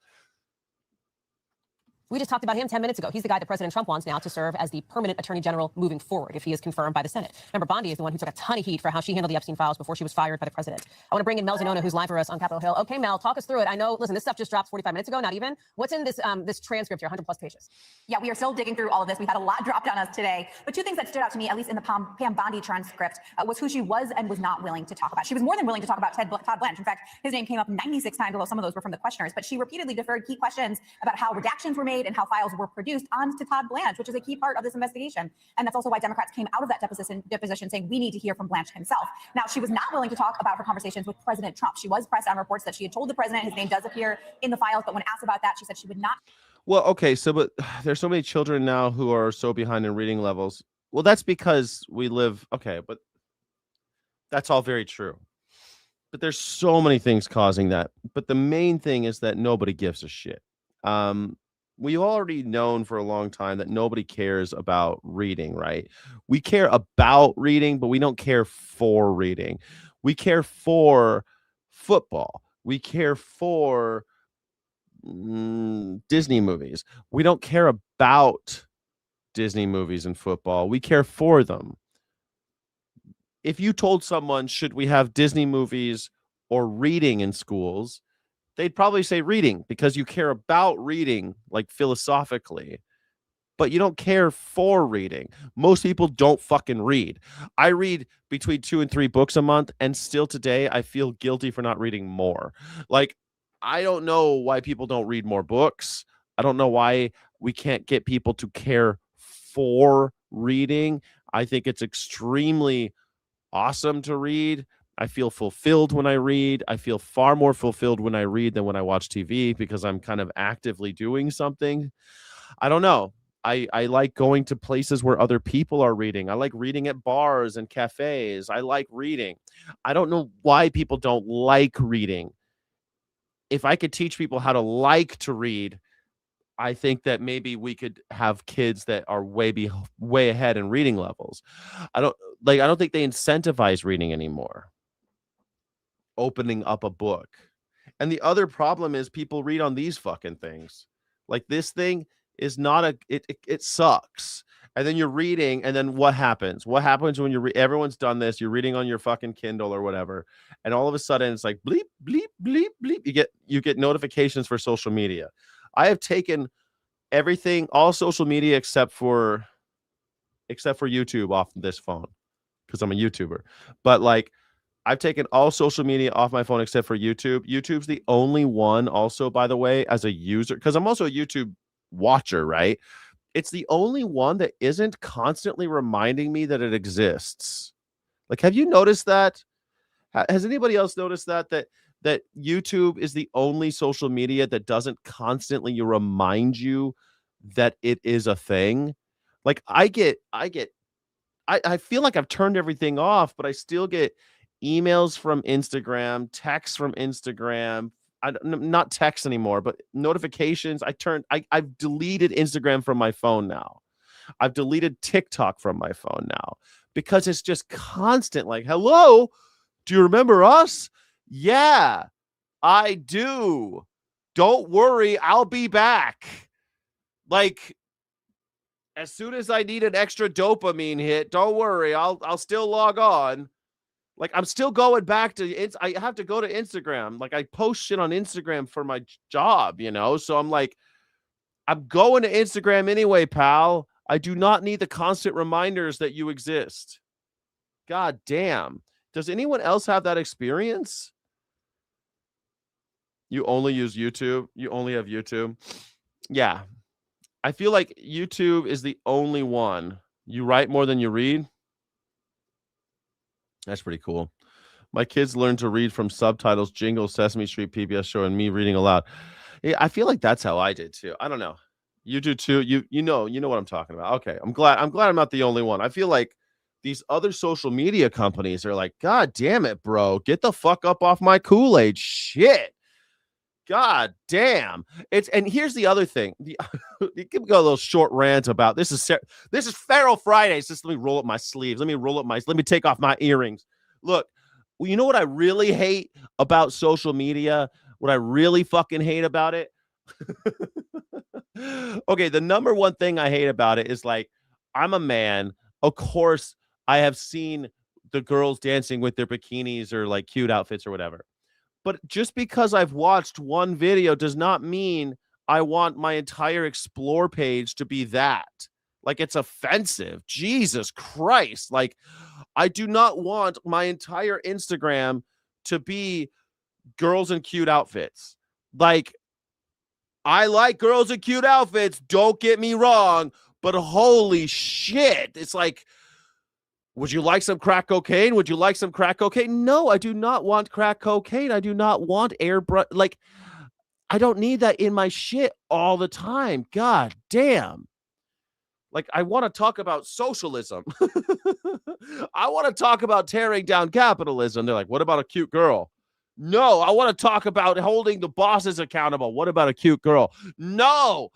We just talked about him 10 minutes ago. He's the guy that President Trump wants now to serve as the permanent attorney general moving forward if he is confirmed by the Senate. Remember, Bondi is the one who took a ton of heat for how she handled the Epstein files before she was fired by the president. I want to bring in Mel Zanona, who's live for us on Capitol Hill. Okay, Mel, talk us through it. I know, listen, this stuff just dropped 45 minutes ago, not even. What's in this this transcript here, 100 plus pages? Yeah, we are still digging through all of this. We've had a lot dropped on us today. But 2 things that stood out to me, at least in the Pam Bondi transcript, was who she was and was not willing to talk about. She was more than willing to talk about Todd Blanche. In fact, his name came up 96 times, although some of those were from the questioners. But she repeatedly deferred key questions about how redactions were made and how files were produced onto Todd Blanche, which is a key part of this investigation. And that's also why Democrats came out of that deposition saying we need to hear from Blanche himself. Now, she was not willing to talk about her conversations with President Trump. She was pressed on reports that she had told the president his name does appear in the files, but when asked about that, she said she would not. Well, okay, but there's so many children now who are so behind in reading levels. Well, that's because we live, okay, but that's all very true. But there's so many things causing that. But the main thing is that nobody gives a shit. We've already known for a long time that nobody cares about reading, right? We care about reading, but we don't care for reading. We care for football. We care for Disney movies. We don't care about Disney movies and football. We care for them. If you told someone, should we have Disney movies or reading in schools, they'd probably say reading, because you care about reading, like philosophically, but you don't care for reading. Most people don't fucking read. I read between 2 and 3 books a month, and still today I feel guilty for not reading more. Like, I don't know why people don't read more books. I don't know why we can't get people to care for reading. I think it's extremely awesome to read, I feel fulfilled when I read. I feel far more fulfilled when I read than when I watch TV because I'm kind of actively doing something. I don't know. I like going to places where other people are reading. I like reading at bars and cafes. I like reading. I don't know why people don't like reading. If I could teach people how to like to read, I think that maybe we could have kids that are way ahead in reading levels. I don't think they incentivize reading anymore. Opening up a book. And the other problem is people read on these fucking things. Like this thing is not it sucks. And then you're reading, and then what happens? What happens when everyone's done this, you're reading on your fucking Kindle or whatever, and all of a sudden it's like bleep, bleep, bleep, bleep. You get notifications for social media. I have taken everything, all social media except for YouTube off this phone because I'm a YouTuber. But like I've taken all social media off my phone except for YouTube. YouTube's the only one also, by the way, as a user, because I'm also a YouTube watcher, right? It's the only one that isn't constantly reminding me that it exists. Like, have you noticed that? Has anybody else noticed that YouTube is the only social media that doesn't constantly remind you that it is a thing? Like I feel like I've turned everything off, but I still get emails from Instagram, texts from Instagram. Not text anymore, but notifications. I've deleted Instagram from my phone now. I've deleted TikTok from my phone now because it's just constant. Like, hello, do you remember us? Yeah, I do. Don't worry, I'll be back. Like, as soon as I need an extra dopamine hit, don't worry, I'll still log on. Like, I'm still going back to I have to go to Instagram. Like, I post shit on Instagram for my job, you know? So I'm like, I'm going to Instagram anyway, pal. I do not need the constant reminders that you exist. God damn. Does anyone else have that experience? You only use YouTube? You only have YouTube? Yeah. I feel like YouTube is the only one. You write more than you read? That's pretty cool. My kids learn to read from subtitles, jingles, Sesame Street, PBS show, and me reading aloud. Yeah, I feel like that's how I did too. I don't know. You do too. You know what I'm talking about. Okay. I'm glad I'm not the only one. I feel like these other social media companies are like, God damn it, bro. Get the fuck up off my Kool-Aid. Shit. God damn. And here's the other thing. You can go a little short rant about this is Feral Fridays. Just let me roll up my sleeves. Let me take off my earrings. Look, you know what I really hate about social media? What I really fucking hate about it? Okay, the number one thing I hate about it is like, I'm a man. Of course, I have seen the girls dancing with their bikinis or like cute outfits or whatever. But just because I've watched one video does not mean I want my entire explore page to be that. Like, it's offensive. Jesus Christ. Like, I do not want my entire Instagram to be girls in cute outfits. Like, I like girls in cute outfits. Don't get me wrong. But holy shit. It's like, would you like some crack cocaine? Would you like some crack cocaine? No, I do not want crack cocaine. I do not want airbrush. Like, I don't need that in my shit all the time. God damn. Like, I want to talk about socialism. I want to talk about tearing down capitalism. They're like, what about a cute girl? No, I want to talk about holding the bosses accountable. What about a cute girl? No,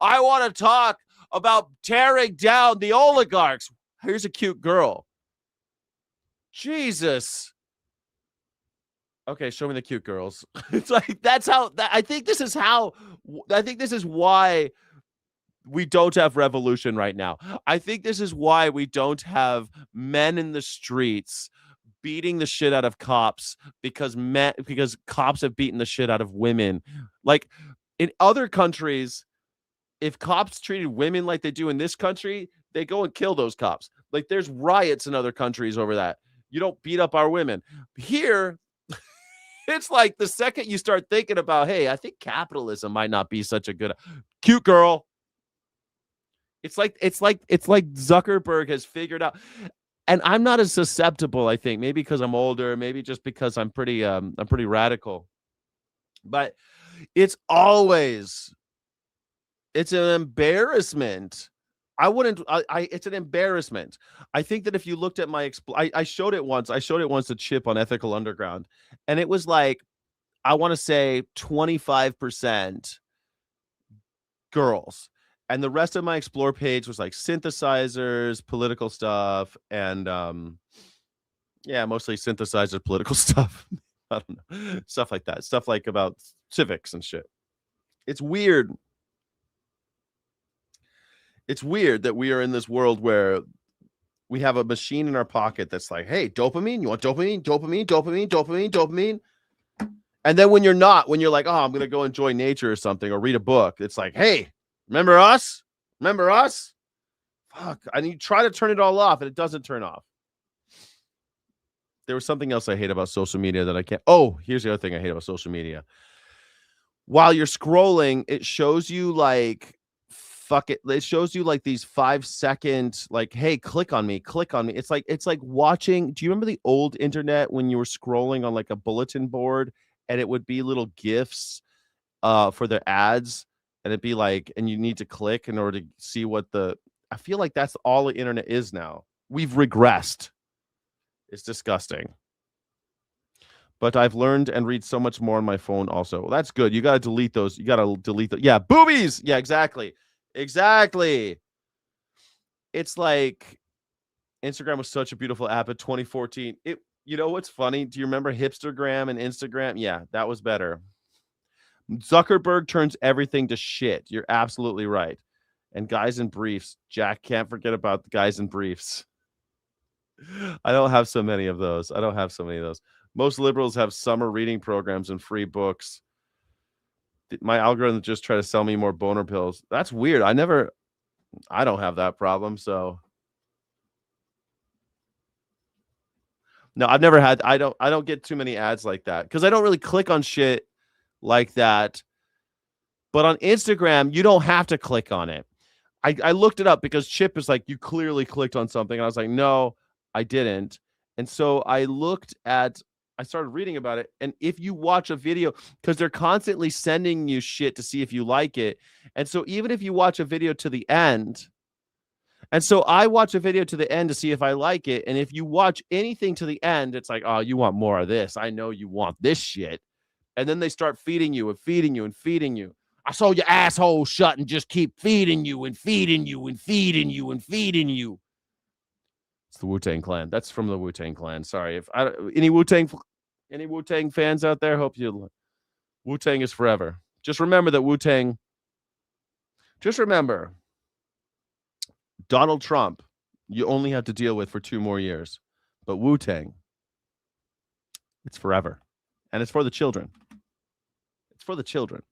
I want to talk about tearing down the oligarchs. Here's a cute girl. Jesus. Okay, show me the cute girls. It's like, that's how, I think this is why we don't have revolution right now. I think this is why we don't have men in the streets beating the shit out of cops because cops have beaten the shit out of women. Like, in other countries, if cops treated women like they do in this country, they go and kill those cops. Like, there's riots in other countries over that. You don't beat up our women. Here, it's like the second you start thinking about, hey, I think capitalism might not be such a good cute girl. It's like Zuckerberg has figured out. And I'm not as susceptible, I think, maybe because I'm older, maybe just because I'm pretty radical. But it's an embarrassment. It's an embarrassment. I think that if you looked at my, I showed it once to Chip on Ethical Underground, and it was like, I want to say 25% girls. And the rest of my explore page was like synthesizers, political stuff, and mostly synthesizer political stuff. I don't know. Stuff like that. Stuff like about civics and shit. It's weird. It's weird that we are in this world where we have a machine in our pocket that's like, hey, dopamine, you want dopamine, dopamine, dopamine, dopamine, dopamine. And then when you're like, oh, I'm going to go enjoy nature or something or read a book, it's like, hey, remember us? Remember us? Fuck. And you try to turn it all off and it doesn't turn off. There was something else I hate about social media that I can't. Oh, here's the other thing I hate about social media. While you're scrolling, it shows you like, it shows you like these 5-second, like, hey, click on me. It's like watching. Do you remember the old internet when you were scrolling on like a bulletin board and it would be little GIFs for their ads? And it'd be like, and you need to click in order to see I feel like that's all the internet is now. We've regressed. It's disgusting. But I've learned and read so much more on my phone also. Well, that's good. You got to delete those. Yeah, boobies. Yeah, exactly. It's like Instagram was such a beautiful app in 2014. You know what's funny? Do you remember Hipstergram and Instagram? Yeah, that was better. Zuckerberg turns everything to shit. You're absolutely right. And guys in briefs. Jack, can't forget about the guys in briefs. I don't have so many of those. Most liberals have summer reading programs and free books. My algorithm just try to sell me more boner pills. That's weird. I don't have that problem. So no, I've never had, I don't get too many ads like that because I don't really click on shit like that. But on Instagram, you don't have to click on it. I looked it up because Chip is like, you clearly clicked on something. And I was like, no, I didn't. And so I started reading about it. And if you watch a video, because they're constantly sending you shit to see if you like it. And so even if you watch a video to the end, and so I watch a video to the end to see if I like it. And if you watch anything to the end, it's like, oh, you want more of this. I know you want this shit. And then they start feeding you and feeding you and feeding you. I saw your asshole shut and just keep feeding you and feeding you and feeding you and feeding you. It's the Wu-Tang Clan. That's from the Wu-Tang Clan. Sorry. If any Wu-Tang fans out there, hope you Wu-Tang is forever. Just remember that Wu-Tang. Just remember Donald Trump, you only have to deal with for 2 more years. But Wu-Tang, it's forever. And it's for the children. It's for the children.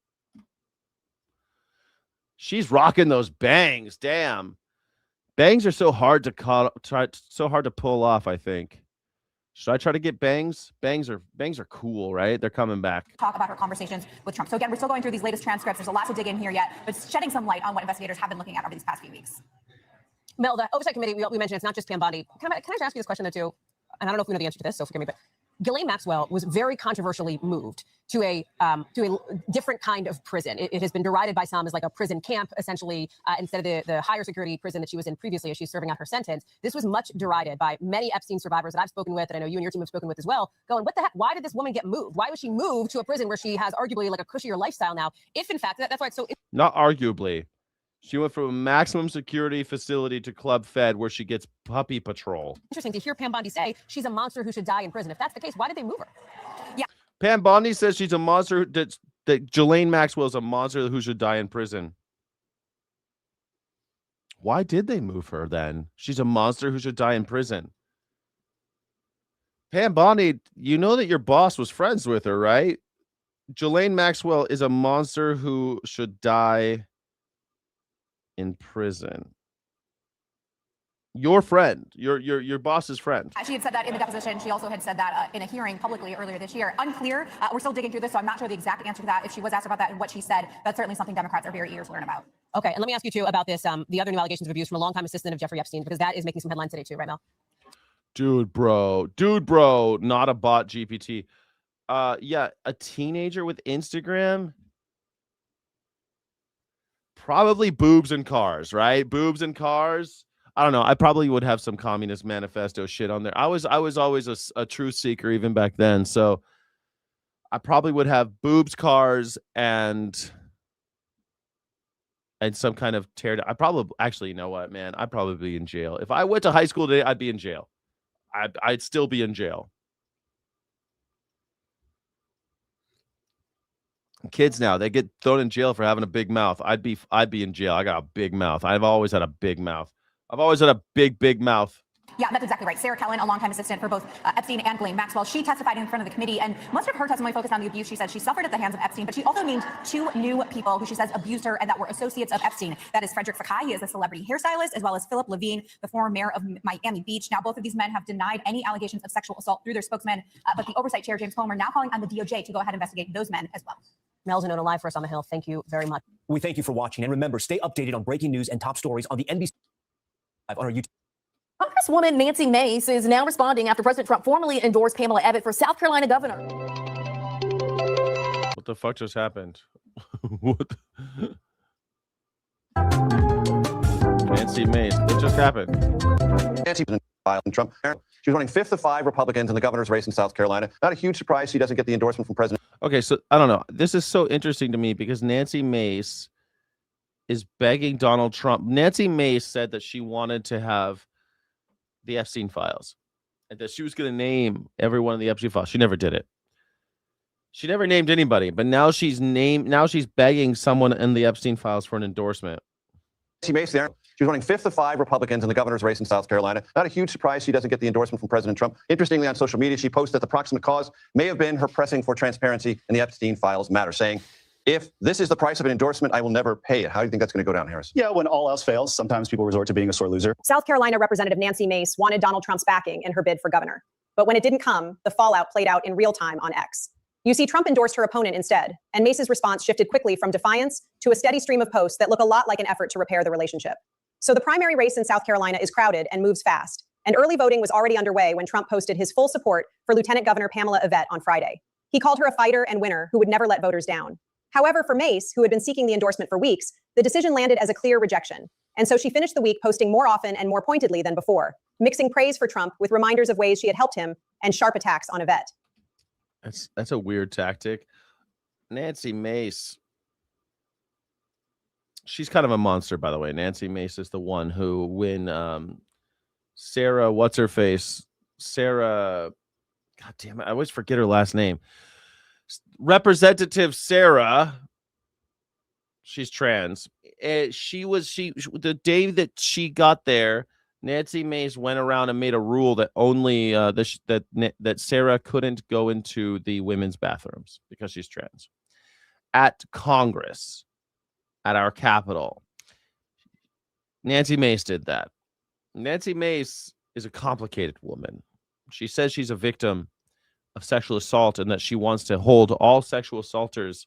She's rocking those bangs. Damn. Bangs are so hard to pull off, I think. Should I try to get bangs? Bangs are cool, right? They're coming back. Talk about her conversations with Trump. So again, we're still going through these latest transcripts. There's a lot to dig in here yet, but shedding some light on what investigators have been looking at over these past few weeks. Mel, the Oversight Committee, we mentioned it's not just Pam Bondi. Can I just ask you this question, though, too? And I don't know if you know the answer to this, so forgive me, but Ghislaine Maxwell was very controversially moved to a different kind of prison. It has been derided by some as like a prison camp, essentially, instead of the higher security prison that she was in previously as she's serving out her sentence. This was much derided by many Epstein survivors that I've spoken with, and I know you and your team have spoken with as well, going, what the heck? Why did this woman get moved? Why was she moved to a prison where she has arguably like a cushier lifestyle now? If in fact, that's why it's so... Not arguably. She went from a maximum security facility to Club Fed where she gets puppy patrol. Interesting to hear Pam Bondi say she's a monster who should die in prison. If that's the case, why did they move her? Yeah. Pam Bondi says she's a monster, that Ghislaine Maxwell is a monster who should die in prison. Why did they move her then? She's a monster who should die in prison. Pam Bondi, you know that your boss was friends with her, right? Ghislaine Maxwell is a monster who should die in prison. Your friend, your boss's friend. She had said that in the deposition. She also had said that in a hearing publicly earlier this year. Unclear. We're still digging through this, so I'm not sure the exact answer to that. If she was asked about that and what she said, that's certainly something Democrats are very eager to learn about. Okay, and let me ask you too about this, the other new allegations of abuse from a longtime assistant of Jeffrey Epstein, because that is making some headlines today too, right, Mel? Dude, bro, not a bot GPT. Yeah, a teenager with Instagram. Probably boobs and cars, right? Boobs and cars. I don't know. I probably would have some Communist Manifesto shit on there. I was always a truth seeker even back then. So I probably would have boobs, cars, and some kind of tear down. I probably actually, you know what, man? I'd probably be in jail. If I went to high school today, I'd be in jail. I'd still be in jail. Kids now, they get thrown in jail for having a big mouth. I'd be in jail. I got a big mouth. I've always had a big mouth. I've always had a big mouth. Yeah, that's exactly right. Sarah Kellen, a longtime assistant for both Epstein and Ghislaine Maxwell, she testified in front of the committee, and most of her testimony focused on the abuse she said she suffered at the hands of Epstein, but she also named 2 new people who she says abused her and that were associates of Epstein. That is Frederick Fekkai, he is a celebrity hairstylist, as well as Philip Levine, the former mayor of Miami Beach. Now, both of these men have denied any allegations of sexual assault through their spokesman, but the oversight chair, James Comer, now calling on the DOJ to go ahead and investigate those men as well. Mel's and Ona live for us on the Hill. Thank you very much. We thank you for watching, and remember, stay updated on breaking news and top stories on the NBC Live on our YouTube. Congresswoman Nancy Mace is now responding after President Trump formally endorsed Pamela Abbott for South Carolina governor. What the fuck just happened? What? Nancy Mace. What just happened? Nancy Trump. She was running 5th of 5 Republicans in the governor's race in South Carolina. Not a huge surprise she doesn't get the endorsement from President. Okay, so I don't know. This is so interesting to me because Nancy Mace is begging Donald Trump. Nancy Mace said that she wanted to have the Epstein files and that she was going to name everyone in the Epstein files. She never did it. She never named anybody, but now she's begging someone in the Epstein files for an endorsement. Nancy Mace there. She was running 5th of 5 Republicans in the governor's race in South Carolina. Not a huge surprise she doesn't get the endorsement from President Trump. Interestingly, on social media, she posted that the proximate cause may have been her pressing for transparency in the Epstein files matter, saying, if this is the price of an endorsement, I will never pay it. How do you think that's going to go down, Harris? Yeah, when all else fails, sometimes people resort to being a sore loser. South Carolina Representative Nancy Mace wanted Donald Trump's backing in her bid for governor. But when it didn't come, the fallout played out in real time on X. You see, Trump endorsed her opponent instead, and Mace's response shifted quickly from defiance to a steady stream of posts that look a lot like an effort to repair the relationship. So the primary race in South Carolina is crowded and moves fast, and early voting was already underway when Trump posted his full support for Lieutenant Governor Pamela Yvette on Friday. He called her a fighter and winner who would never let voters down. However, for Mace, who had been seeking the endorsement for weeks, the decision landed as a clear rejection. And so she finished the week posting more often and more pointedly than before, mixing praise for Trump with reminders of ways she had helped him and sharp attacks on Yvette. That's a weird tactic. Nancy Mace. She's kind of a monster, by the way. Nancy Mace is the one who, when Sarah, what's her face? Sarah, God damn it, I always forget her last name. Representative Sarah, she's trans. The day that she got there, Nancy Mace went around and made a rule that only that Sarah couldn't go into the women's bathrooms because she's trans. At Congress, at our Capitol, Nancy Mace did that. Nancy Mace is a complicated woman. She says she's a victim of sexual assault and that she wants to hold all sexual assaulters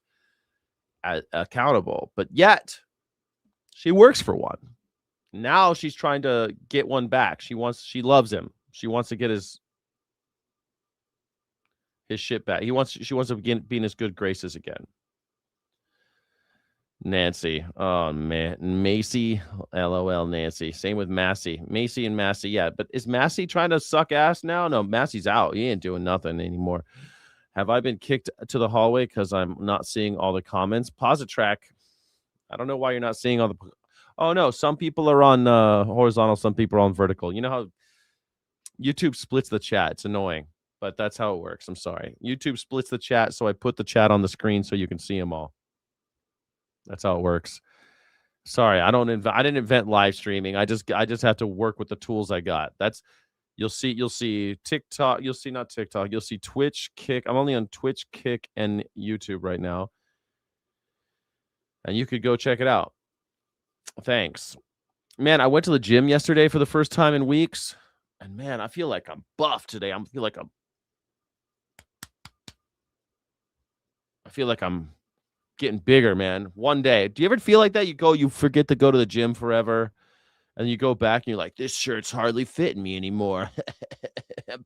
accountable, but yet she works for one. Now she's trying to get one back. She loves him. She wants to get his shit back. She wants to be in his good graces again. Nancy. Oh man. Macy. LOL Nancy. Same with Massey. Macy and Massey. Yeah. But is Massey trying to suck ass now? No, Massey's out. He ain't doing nothing anymore. Have I been kicked to the hallway because I'm not seeing all the comments? Pause a track. I don't know why you're not seeing all the... Oh, no. Some people are on horizontal. Some people are on vertical. You know how YouTube splits the chat. It's annoying, but that's how it works. I'm sorry. YouTube splits the chat, so I put the chat on the screen so you can see them all. That's how it works. Sorry, I didn't invent live streaming. I just have to work with the tools I got. You'll see TikTok, you'll see not TikTok, you'll see Twitch, Kick. I'm only on Twitch, Kick, and YouTube right now. And you could go check it out. Thanks. Man, I went to the gym yesterday for the first time in weeks. And man, I feel like I'm buff today. I feel like I'm getting bigger, man. One day. Do you ever feel like that? You forget to go to the gym forever. And you go back and you're like, this shirt's hardly fitting me anymore. I'm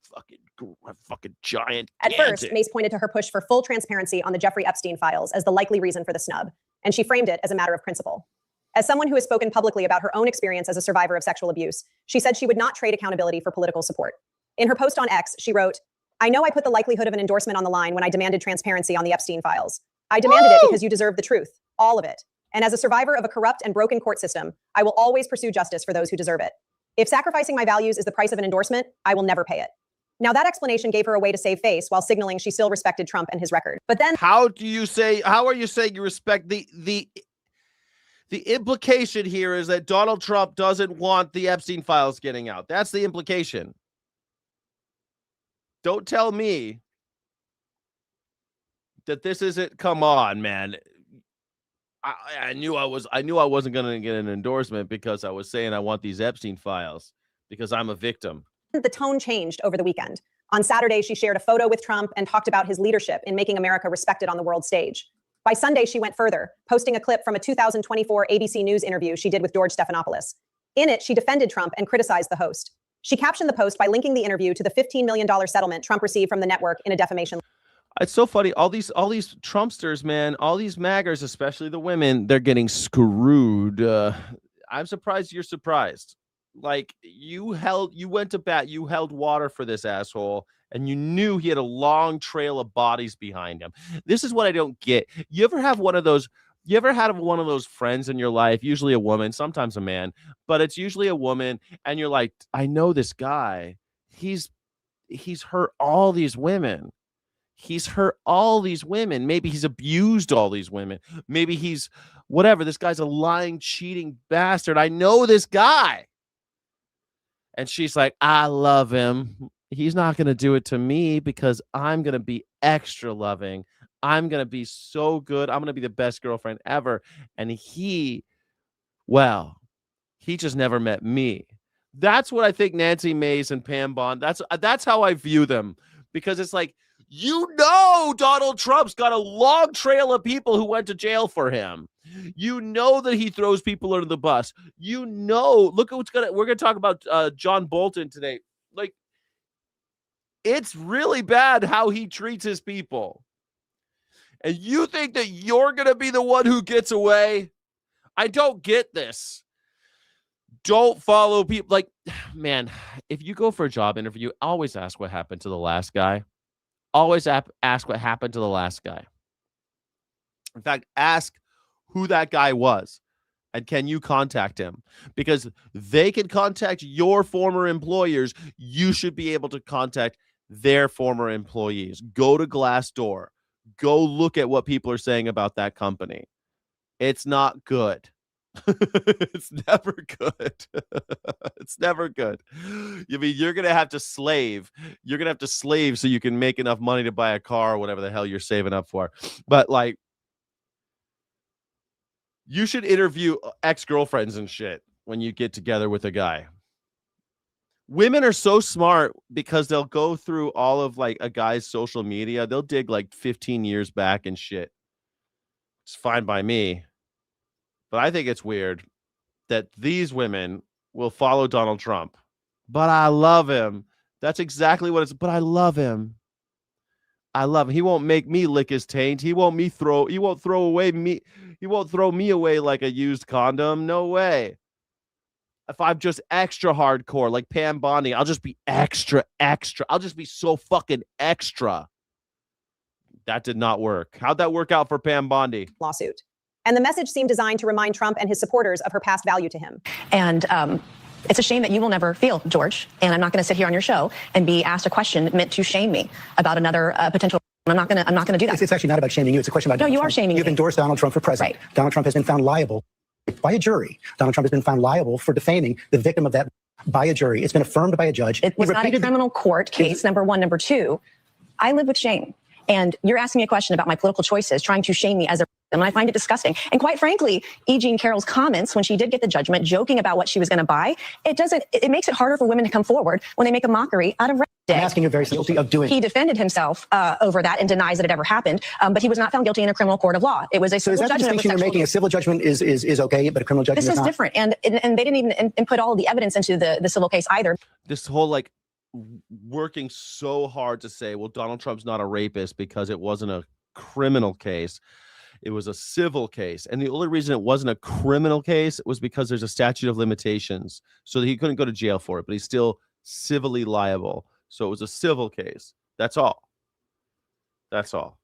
fucking giant. At first, Mace pointed to her push for full transparency on the Jeffrey Epstein files as the likely reason for the snub, and she framed it as a matter of principle. As someone who has spoken publicly about her own experience as a survivor of sexual abuse, she said she would not trade accountability for political support. In her post on X, she wrote, "I know I put the likelihood of an endorsement on the line when I demanded transparency on the Epstein files. I demanded it because you deserve the truth, all of it. And as a survivor of a corrupt and broken court system, I will always pursue justice for those who deserve it. If sacrificing my values is the price of an endorsement, I will never pay it." Now that explanation gave her a way to save face while signaling she still respected Trump and his record. But then how are you saying you respect the implication here is that Donald Trump doesn't want the Epstein files getting out. That's the implication. Don't tell me that this isn't, come on, man. I knew I wasn't going to get an endorsement because I was saying I want these Epstein files because I'm a victim. the tone changed over the weekend. On Saturday, she shared a photo with Trump and talked about his leadership in making America respected on the world stage. By Sunday, she went further, posting a clip from a 2024 ABC News interview she did with George Stephanopoulos. In it, she defended Trump and criticized the host. She captioned the post by linking the interview to the $15 million settlement Trump received from the network in a defamation. It's so funny. All these Trumpsters, man, all these MAGAs, especially the women, they're getting screwed. I'm surprised you're surprised. Like, you went to bat, you held water for this asshole, and you knew he had a long trail of bodies behind him. This is what I don't get. You ever had one of those friends in your life, usually a woman, sometimes a man, but it's usually a woman, and you're like, I know this guy. He's hurt all these women. He's hurt all these women. Maybe he's abused all these women. Maybe he's whatever. This guy's a lying, cheating bastard. I know this guy. And she's like, I love him. He's not going to do it to me because I'm going to be extra loving. I'm going to be so good. I'm going to be the best girlfriend ever. And he just never met me. That's what I think Nancy Mace and Pam Bondi, that's how I view them. Because it's like, Donald Trump's got a long trail of people who went to jail for him. You know that he throws people under the bus. Look at we're going to talk about John Bolton today. Like, it's really bad how he treats his people. And you think that you're going to be the one who gets away? I don't get this. Don't follow people. Like, man, if you go for a job interview, always ask what happened to the last guy. Always ask what happened to the last guy. In fact, ask who that guy was and can you contact him? Because they can contact your former employers. You should be able to contact their former employees. Go to Glassdoor. Go look at what people are saying about that company. It's not good. It's never good. It's never good. I mean, you're going to have to slave. You're going to have to slave so you can make enough money to buy a car or whatever the hell you're saving up for. But, like, you should interview ex-girlfriends and shit when you get together with a guy. Women are so smart because they'll go through all of, like, a guy's social media. They'll dig, like, 15 years back and shit. It's fine by me. But I think it's weird that these women will follow Donald Trump. But I love him. That's exactly what it's. But I love him. I love him. He won't make me lick his taint. He won't throw me away like a used condom. No way. If I'm just extra hardcore like Pam Bondi, I'll just be extra. I'll just be so fucking extra. That did not work. How'd that work out for Pam Bondi? Lawsuit. And the message seemed designed to remind Trump and his supporters of her past value to him. And it's a shame that you will never feel, George. And I'm not going to sit here on your show and be asked a question meant to shame me about another potential. I'm not going to do that. It's actually not about shaming you. It's a question about no, Donald you Trump. are shaming You've me. endorsed Donald Trump for president. Right. Donald Trump has been found liable by a jury. Donald Trump has been found liable for defaming the victim of that by a jury. It's been affirmed by a judge. It was not a criminal court case, number one. Number two, I live with shame. And you're asking me a question about my political choices, trying to shame me as a and I find it disgusting. And quite frankly, E. Jean Carroll's comments when she did get the judgment, joking about what she was going to buy, it makes it harder for women to come forward when they make a mockery out of I'm asking you very guilty of doing. He defended himself over that and denies that it ever happened, but he was not found guilty in a criminal court of law. It was a So civil is that the judgment. distinction you're making? A civil judgment is okay, but a criminal judgment This is is not? different, and they didn't even input all of the evidence into the civil case either. This whole like working so hard to say, well, Donald Trump's not a rapist because it wasn't a criminal case. It was a civil case. And the only reason it wasn't a criminal case was because there's a statute of limitations. So that he couldn't go to jail for it, but he's still civilly liable. So it was a civil case. That's all. That's all.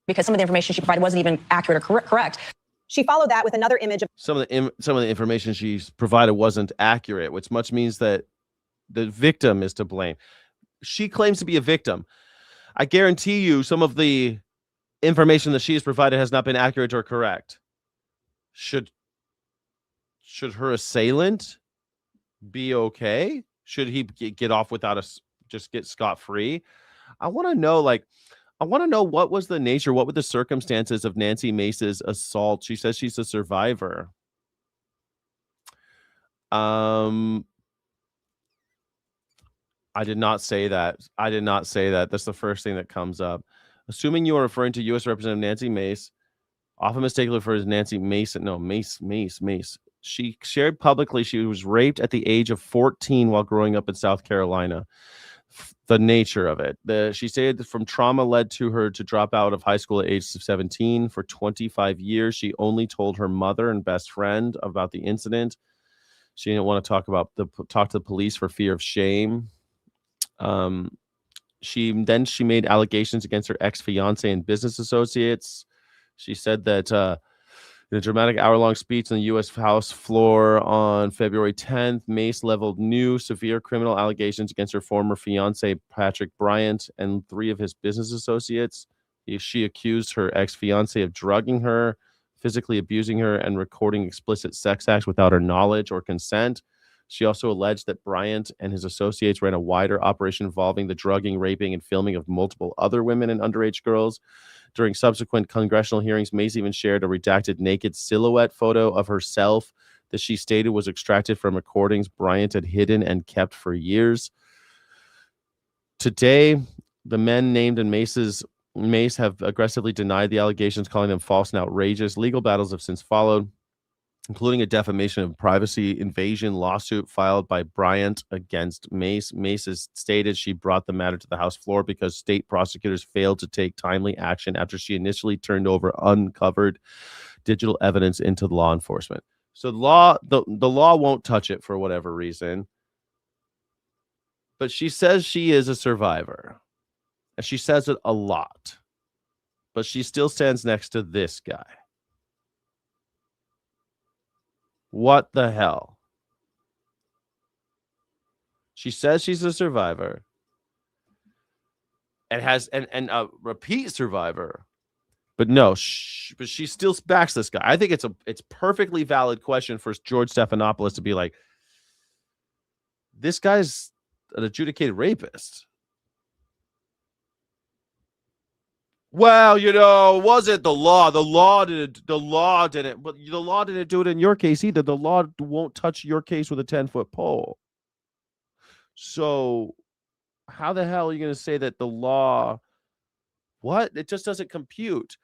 Because some of the information she provided wasn't even accurate or correct. She followed that with another image of Some of the information she's provided wasn't accurate, which much means that the victim is to blame. She claims to be a victim. I guarantee you some of the information that she has provided has not been accurate or correct. Should her assailant be okay? Should he get off without just get scot-free? I want to know, what was the nature, what were the circumstances of Nancy Mace's assault? She says she's a survivor. I did not say that. That's the first thing that comes up. Assuming you are referring to U.S. Representative Nancy Mace, often mistakenly referred as Nancy Mason. No, Mace. She shared publicly she was raped at the age of 14 while growing up in South Carolina. The nature of it. She stated that from trauma led to her to drop out of high school at age 17. For 25 years, she only told her mother and best friend about the incident. She didn't want to talk to the police for fear of shame. She made allegations against her ex-fiance and business associates. She said that in a dramatic hour-long speech on the U.S. House floor on February 10th, Mace leveled new severe criminal allegations against her former fiance, Patrick Bryant, and 3 of his business associates. She accused her ex-fiance of drugging her, physically abusing her, and recording explicit sex acts without her knowledge or consent. She also alleged that Bryant and his associates ran a wider operation involving the drugging, raping, and filming of multiple other women and underage girls. During subsequent congressional hearings, Mace even shared a redacted naked silhouette photo of herself that she stated was extracted from recordings Bryant had hidden and kept for years. Today, the men named in Mace have aggressively denied the allegations, calling them false and outrageous. Legal battles have since followed, including a defamation of privacy invasion lawsuit filed by Bryant against Mace. Mace has stated she brought the matter to the House floor because state prosecutors failed to take timely action after she initially turned over uncovered digital evidence into law enforcement. So the law won't touch it for whatever reason. But she says she is a survivor. And she says it a lot. But she still stands next to this guy. What the hell? She says she's a survivor and a repeat survivor, but no, but she still backs this guy. I think it's perfectly valid question for George Stephanopoulos to be like, this guy's an adjudicated rapist. Well, was it the law? The law didn't, but the law didn't do it in your case either. The law won't touch your case with a 10-foot pole. So how the hell are you going to say that the law, what? It just doesn't compute.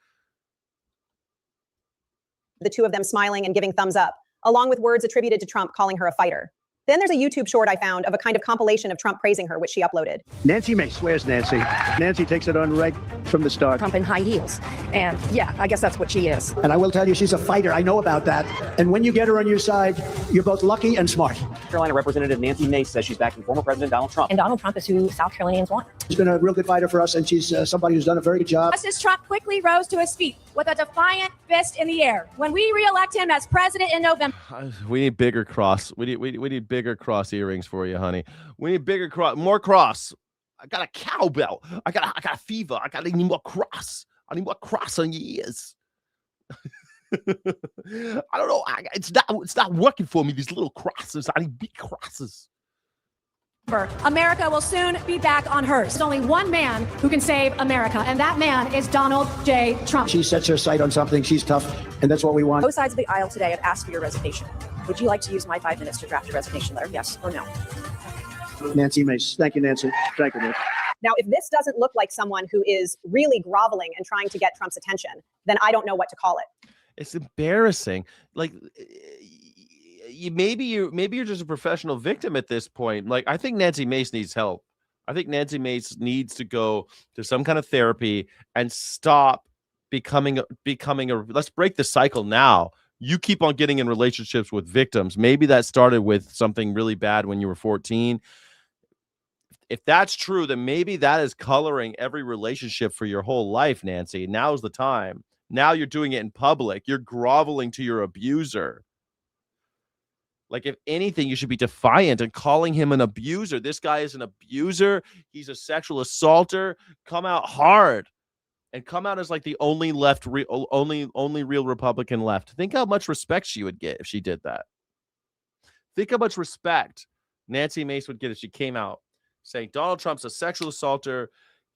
the 2 of them smiling and giving thumbs up, along with words attributed to Trump calling her a fighter. Then there's a YouTube short I found of a kind of compilation of Trump praising her, which she uploaded. Nancy Mace, where's Nancy? Nancy takes it on right from the start. Trump in high heels. And yeah, I guess that's what she is. And I will tell you, she's a fighter. I know about that. And when you get her on your side, you're both lucky and smart. Carolina Representative Nancy Mace says she's backing former President Donald Trump. And Donald Trump is who South Carolinians want. She's been a real good fighter for us, and she's somebody who's done a very good job. Justice Trump quickly rose to his feet with a defiant fist in the air when we reelect him as president in November. We need bigger cross. We need bigger cross earrings for you, honey. We need bigger cross, more cross. I got a cowbell. I got a fever. I need more cross. I need more cross on your ears. I don't know. It's not working for me. These little crosses. I need big crosses. America will soon be back on hers. There's only one man who can save America, and that man is Donald J. Trump. She sets her sight on something. She's tough, and that's what we want. Both sides of the aisle today have asked for your resignation. Would you like to use my 5 minutes to draft a resignation letter? Yes or no? Nancy Mace. Thank you, Nancy. Thank you, Nancy. Now, if this doesn't look like someone who is really groveling and trying to get Trump's attention, then I don't know what to call it. It's embarrassing. Like maybe you're just a professional victim at this point. Like I think Nancy Mace needs help. I think Nancy Mace needs to go to some kind of therapy and stop becoming a let's break the cycle now. You keep on getting in relationships with victims. Maybe that started with something really bad when you were 14. If that's true, then maybe that is coloring every relationship for your whole life, Nancy. Now's the time. Now you're doing it in public. You're groveling to your abuser. Like, if anything, you should be defiant and calling him an abuser. This guy is an abuser. He's a sexual assaulter. Come out hard. And come out as like the only only real Republican left. Think how much respect she would get if she did that. Think how much respect Nancy Mace would get if she came out saying Donald Trump's a sexual assaulter.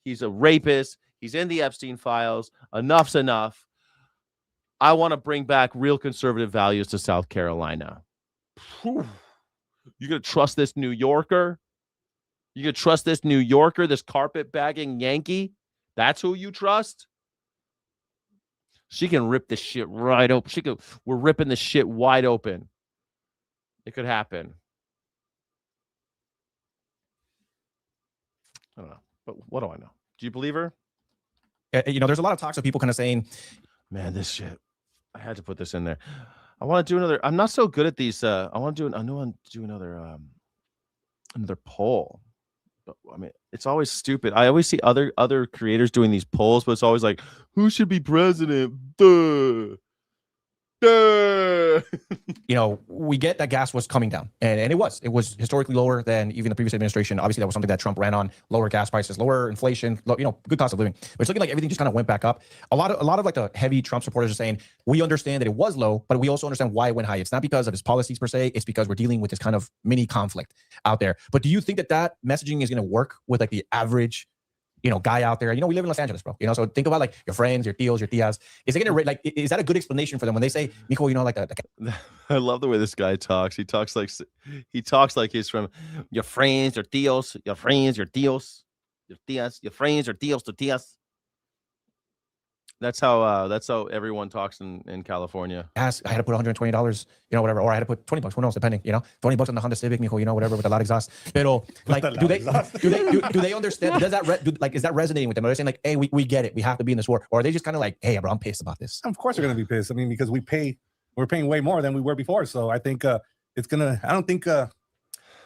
He's a rapist. He's in the Epstein files. Enough's enough. I want to bring back real conservative values to South Carolina. Whew. You going to trust this New Yorker? You going to trust this New Yorker, this carpet-bagging Yankee? That's who you trust? She can rip this shit right open. We're ripping this shit wide open. It could happen. I don't know. But what do I know? Do you believe her? There's a lot of talks of people kind of saying, man, this shit. I had to put this in there. I want to do another. I'm not so good at these. I want to do another poll. But, I mean, it's always stupid. I always see other creators doing these polls, but it's always like, who should be president? Duh. We get that gas was coming down, and it was historically lower than even the previous administration. Obviously, that was something that Trump ran on: lower gas prices, lower inflation, good cost of living. But it's looking like everything just kind of went back up. A lot of like the heavy Trump supporters are saying, we understand that it was low, but we also understand why it went high. It's not because of his policies per se; it's because we're dealing with this kind of mini conflict out there. But do you think that messaging is going to work with like the average guy out there? We live in Los Angeles, bro. So think about like your friends, your tios, your tias. Is it gonna is that a good explanation for them when they say, Mijo, I love the way this guy talks. He talks like he's from your friends, your tios, your friends, your tios, your tias, your friends, your tios, to tias. That's how everyone talks in California. I had to put $120, whatever, or I had to put $20, who knows, depending, $20 on the Honda Civic, mijo, whatever, with a loud exhaust. Pero like, do they understand? Is that resonating with them? Are they saying like, hey, we get it, we have to be in this war, or are they just kind of like, hey, bro, I'm pissed about this? Of course, they're gonna be pissed. I mean, because we're paying way more than we were before. So I think I don't think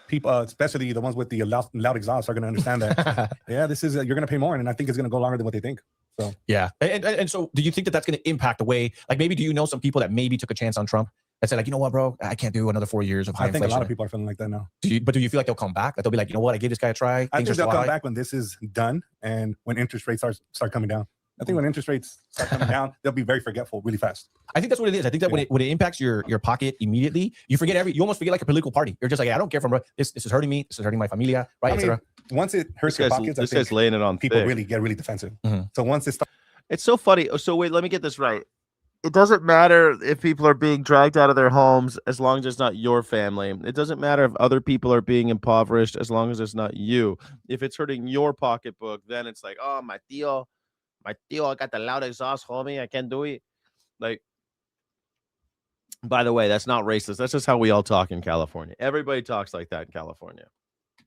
people, especially the ones with the loud exhaust, are gonna understand that. Yeah, this is you're gonna pay more, and I think it's gonna go longer than what they think. So yeah, and so do you think that's going to impact the way, like maybe do you know some people that maybe took a chance on Trump and said like, you know what, bro, I can't do another 4 years of high inflation? I think a lot of people are feeling like that now. But do you feel like they'll come back? Like they'll be like, you know what, I gave this guy a try. I think they'll come back when this is done and when interest rates start coming down. I think when interest rates start coming down, they'll be very forgetful really fast. I think that's what it is. I think that when it impacts your pocket immediately, you almost forget like a political party. You're just like, I don't care from this is hurting me. This is hurting my familia, right? I mean, once it hurts your pockets, this guy's laying it on people thick. get really defensive. Mm-hmm. So once it starts. It's so funny. So wait, let me get this right. It doesn't matter if people are being dragged out of their homes as long as it's not your family. It doesn't matter if other people are being impoverished as long as it's not you. If it's hurting your pocketbook, then it's like, oh, my tío, I got the loud exhaust, homie. I can't do it. Like, by the way, that's not racist. That's just how we all talk in California. Everybody talks like that in California.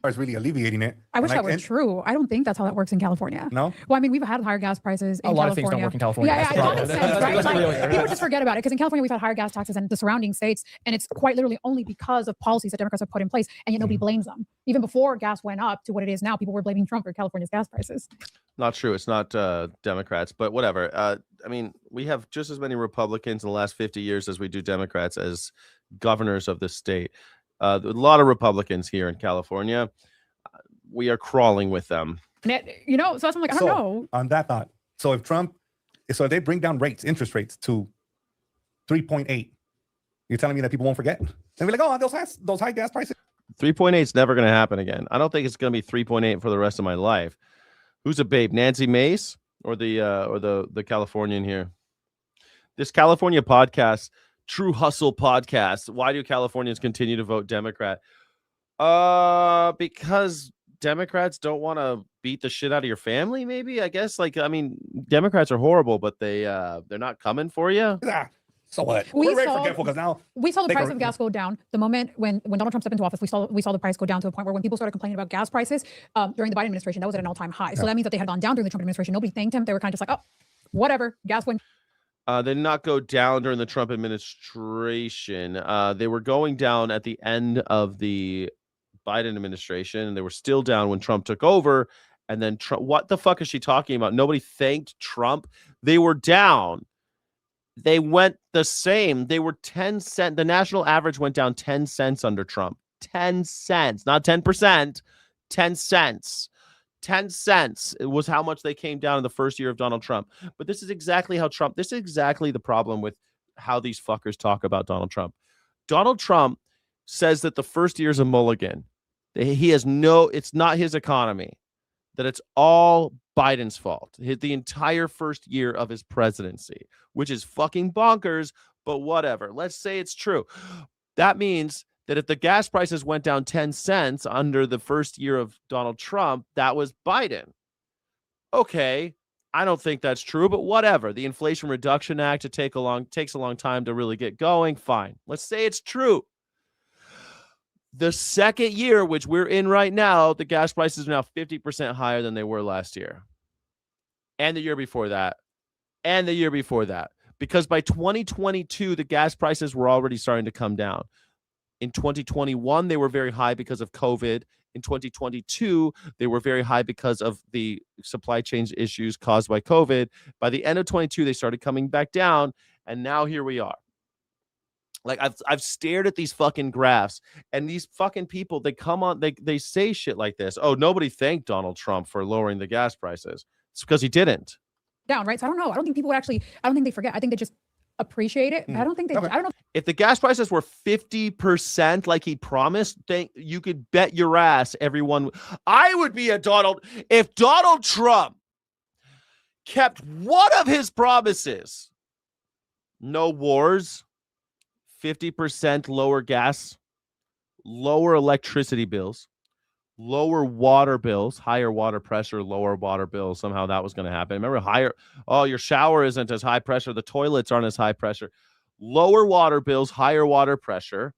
Is really alleviating it. I wish that were true. I don't think that's how that works in California. No. Well, I mean, we've had higher gas prices in California. A lot of things don't work in California. Yeah, common sense, right? Like, people just forget about it because in California we've had higher gas taxes than the surrounding states, and it's quite literally only because of policies that Democrats have put in place, and yet nobody blames them. Even before gas went up to what it is now, people were blaming Trump for California's gas prices. Not true. It's not Democrats, but whatever. I mean, we have just as many Republicans in the last 50 years as we do Democrats as governors of this state. A lot of Republicans here in California. We are crawling with them. So that's like, I don't know. On that thought, so if they bring down interest rates to 3.8, you're telling me that people won't forget? They'll be like, oh, those high gas prices. 3.8 is never going to happen again. I don't think it's going to be 3.8 for the rest of my life. Who's a babe, Nancy Mace or the Californian here? This California podcast, True Hustle podcast. Why do Californians continue to vote Democrat? Because Democrats don't want to beat the shit out of your family. Maybe, I guess. Like, I mean, Democrats are horrible, but they're not coming for you. So what? We We're very saw- forgetful because now We saw the they price go- of gas go down the moment when Donald Trump stepped into office. We saw the price go down to a point where when people started complaining about gas prices during the Biden administration, that was at an all-time high. So Yeah. that means that they had gone down during the Trump administration. Nobody thanked him. They were kind of just like, oh, whatever, gas went. They did not go down during the Trump administration. They were going down at the end of the Biden administration, and they were still down when Trump took over. And then Trump, what the fuck is she talking about? Nobody thanked Trump. They were down. They went the same. They were 10 cents. The national average went down 10 cents under Trump. 10 cents, not 10%, 10 cents. 10 cents was how much they came down in the first year of Donald Trump. But this is exactly the problem with how these fuckers talk about Donald Trump. Donald Trump says that the first year is a mulligan. It's not his economy, that it's all Biden's fault. The entire first year of his presidency, which is fucking bonkers, but whatever. Let's say it's true. That means that if the gas prices went down 10 cents under the first year of Donald Trump, that was Biden. Okay, I don't think that's true, but whatever. The Inflation Reduction Act takes a long time to really get going. Fine. Let's say it's true. The second year, which we're in right now, the gas prices are now 50% higher than they were last year. And the year before that. And the year before that. Because by 2022, the gas prices were already starting to come down. In 2021, they were very high because of COVID. In 2022, they were very high because of the supply chain issues caused by COVID. By the end of 22, they started coming back down. And now here we are. Like, I've stared at these fucking graphs, and these fucking people, they come on, they say shit like this. Oh, nobody thanked Donald Trump for lowering the gas prices. It's because he didn't. Down, right? So I don't know. I don't think people would actually, I don't think they forget. I think they just appreciate it. But I don't think they, I don't know. If the gas prices were 50% like he promised, you could bet your ass everyone. I would be if Donald Trump kept one of his promises. No wars, 50% lower gas, lower electricity bills, lower water bills, higher water pressure, lower water bills. Somehow that was going to happen. Remember, your shower isn't as high pressure. The toilets aren't as high pressure. Lower water bills, higher water pressure.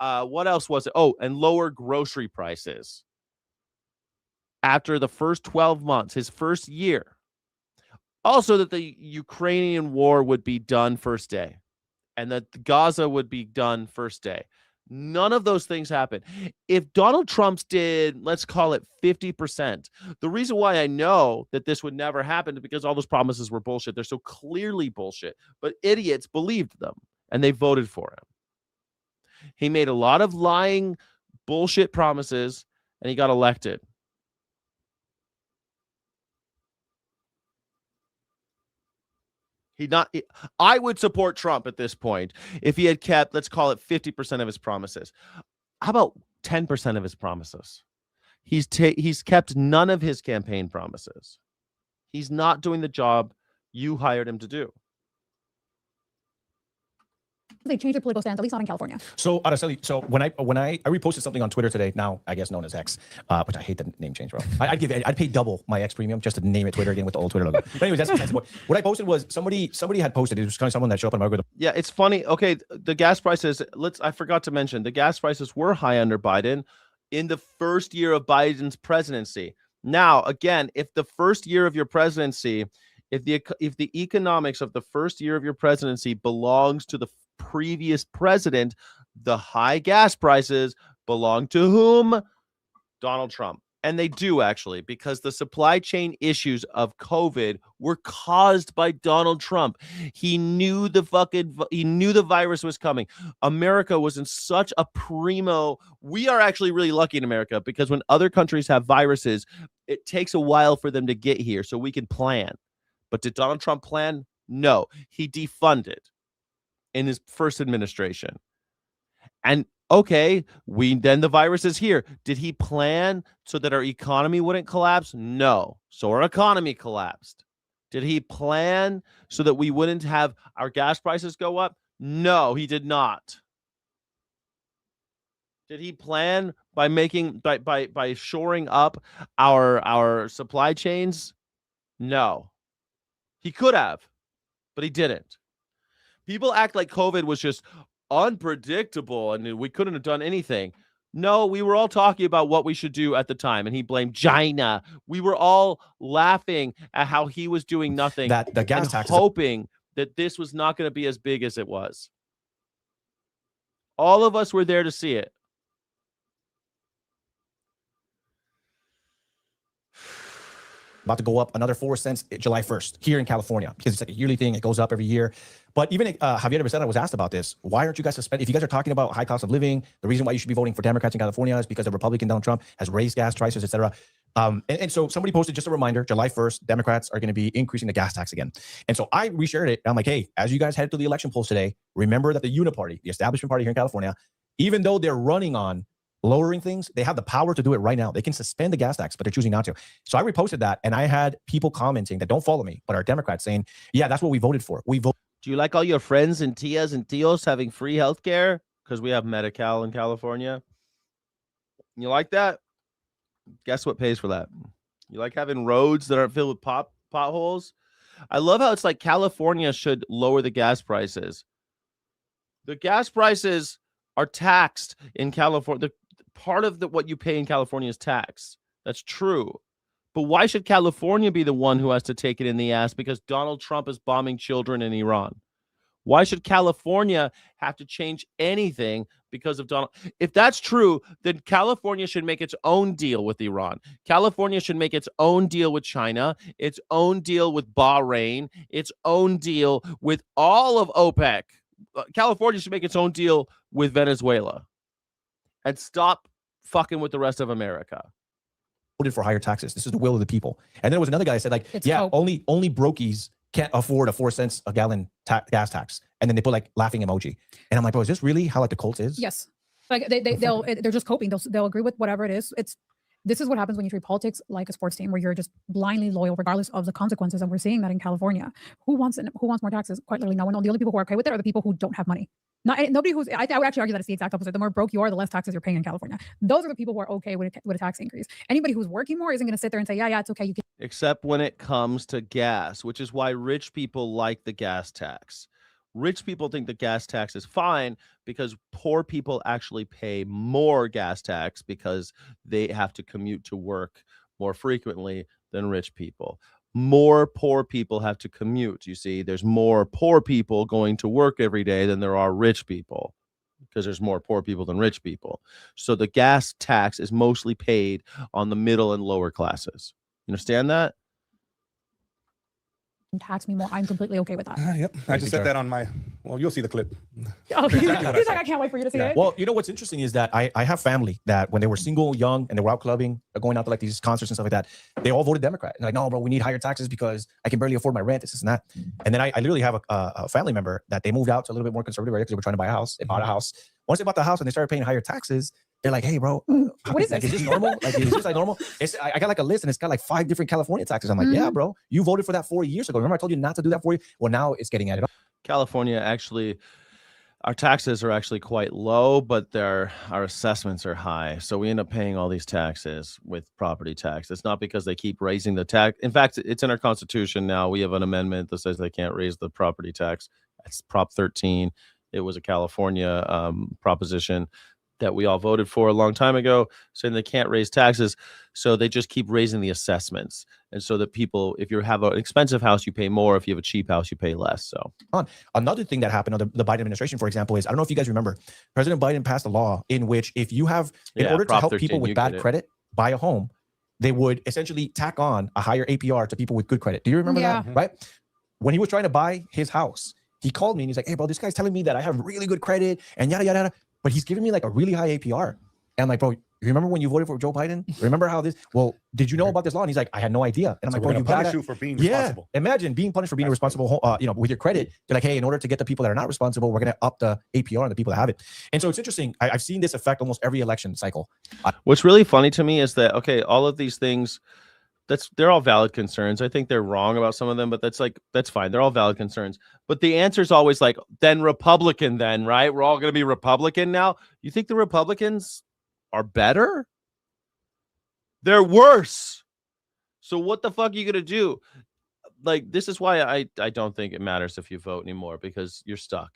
What else was it? Oh, and lower grocery prices. After the first 12 months, his first year. Also that the Ukrainian war would be done first day. And that Gaza would be done first day. None of those things happened. If Donald Trump's did, let's call it 50%, the reason why I know that this would never happen is because all those promises were bullshit. They're so clearly bullshit. But idiots believed them, and they voted for him. He made a lot of lying bullshit promises, and he got elected. I would support Trump at this point if he had kept, let's call it 50% of his promises. How about 10% of his promises? He's kept none of his campaign promises. He's not doing the job you hired him to do. They changed their political stance, at least not in California. So, Araceli, when I reposted something on Twitter today, now I guess known as X, which I hate the name change, bro. I'd pay double my X premium just to name it Twitter again with the old Twitter logo. But anyways, that's the point. What I posted was somebody had posted. It was kind of someone that showed up on my algorithm. Yeah, it's funny. Okay, the gas prices. I forgot to mention the gas prices were high under Biden in the first year of Biden's presidency. Now, again, if the first year of your presidency, if the economics of the first year of your presidency belongs to the previous president, the high gas prices belong to whom? Donald Trump. And they do, actually, because the supply chain issues of COVID were caused by Donald Trump. He knew the virus was coming. America was in such a primo. We are actually really lucky in America because when other countries have viruses, it takes a while for them to get here so we can plan. But did Donald Trump plan? No, he defunded in his first administration. And Okay, then the virus is here. Did he plan so that our economy wouldn't collapse? No. So our economy collapsed. Did he plan so that we wouldn't have our gas prices go up? No, he did not. Did he plan by making by shoring up our supply chains? No. He could have, but he didn't. People act like COVID was just unpredictable and we couldn't have done anything. No, we were all talking about what we should do at the time, and he blamed China. We were all laughing at how he was doing nothing, That the gas tax, hoping that this was not going to be as big as it was. All of us were there to see it. about to go up another 4 cents July 1st here in California, because it's like a yearly thing. It goes up every year. But even Javier Becerra was asked about this. Why aren't you guys suspended? If you guys are talking about high cost of living, the reason why you should be voting for Democrats in California is because the Republican Donald Trump has raised gas prices, et cetera. And so somebody posted just a reminder, July 1st, Democrats are going to be increasing the gas tax again. And so I reshared it. I'm like, hey, as you guys head to the election polls today, remember that the Uniparty, the establishment party here in California, even though they're running on lowering things, they have the power to do it right now. They can suspend the gas tax, but they're choosing not to. So I reposted that, and I had people commenting that don't follow me, but are Democrats saying, yeah, that's what we voted for. We voted. Do you like all your friends and tias and tios having free health care? Because we have Medi-Cal in California. You like that? Guess what pays for that? You like having roads that aren't filled with potholes? I love how it's like California should lower the gas prices. The gas prices are taxed in California. Part of what you pay in California is tax. That's true. But why should California be the one who has to take it in the ass because Donald Trump is bombing children in Iran? Why should California have to change anything because of Donald? If that's true, then California should make its own deal with Iran. California should make its own deal with China, its own deal with Bahrain, its own deal with all of OPEC. California should make its own deal with Venezuela and stop fucking with the rest of America. Voted for higher taxes. This is the will of the people. And then there was another guy that said, like, only brokies can't afford a 4 cents a gallon gas tax. And then they put like laughing emoji. And I'm like, bro, is this really how like the cult is? Yes. Like they're just coping. They'll agree with whatever it is. This is what happens when you treat politics like a sports team, where you're just blindly loyal regardless of the consequences. And we're seeing that in California. Who wants more taxes? Quite literally no one. The only people who are okay with it are the people who don't have money. Nobody who's. I would actually argue that it's the exact opposite. The more broke you are, the less taxes you're paying in California. Those are the people who are okay with a tax increase. Anybody who's working more isn't going to sit there and say, yeah, it's okay. You can. Except when it comes to gas, which is why rich people like the gas tax. Rich people think the gas tax is fine because poor people actually pay more gas tax because they have to commute to work more frequently than rich people. More poor people have to commute. You see, there's more poor people going to work every day than there are rich people because there's more poor people than rich people. So the gas tax is mostly paid on the middle and lower classes. You understand that? Tax me more. I'm completely okay with that. Yep. I just said that on my. Well, you'll see the clip. Oh, he's like, I can't wait for you to see it. Well, you know what's interesting is that I have family that when they were single, young, and they were out clubbing, going out to like these concerts and stuff like that, they all voted Democrat. And like, no, bro, we need higher taxes because I can barely afford my rent, this and that. And then I literally have a family member that they moved out to a little bit more conservative area because they were trying to buy a house. They bought a house. Once they bought the house and they started paying higher taxes, they're like, hey, bro, what is like, this? Is this normal? Like, is this like normal? I got like a list and it's got like 5 different California taxes. I'm like, yeah, bro, you voted for that 4 years ago. Remember I told you not to do that for you? Well, now it's getting added up. California, actually, our taxes are actually quite low, but our assessments are high. So we end up paying all these taxes with property tax. It's not because they keep raising the tax. In fact, it's in our Constitution now. We have an amendment that says they can't raise the property tax. That's Prop 13. It was a California proposition that we all voted for a long time ago, saying they can't raise taxes. So they just keep raising the assessments. And so that people, if you have an expensive house, you pay more. If you have a cheap house, you pay less. So another thing that happened under the Biden administration, for example, is, I don't know if you guys remember, President Biden passed a law in which if you have, in order to help 13, people with bad credit buy a home, they would essentially tack on a higher APR to people with good credit. Do you remember that? Right? When he was trying to buy his house, he called me and he's like, hey, bro, this guy's telling me that I have really good credit and yada, yada, yada. But he's giving me like a really high APR. And I'm like, bro, You remember when you voted for Joe Biden? Remember how this? Well, did you know about this law? And he's like, I had no idea. And I'm So like, we're well, gonna you punish gotta you for being responsible. Imagine being punished for being irresponsible. With your credit, they're like, hey, in order to get the people that are not responsible, we're gonna up the APR on the people that have it. And so it's interesting. I've seen this affect almost every election cycle. What's really funny to me is that, okay, all of these things, they're all valid concerns. I think they're wrong about some of them, but that's fine. They're all valid concerns. But the answer is always like, then Republican, then, right? We're all going to be Republican now. You think the Republicans are better? They're worse. So what the fuck are you going to do? Like, this is why I don't think it matters if you vote anymore, because you're stuck.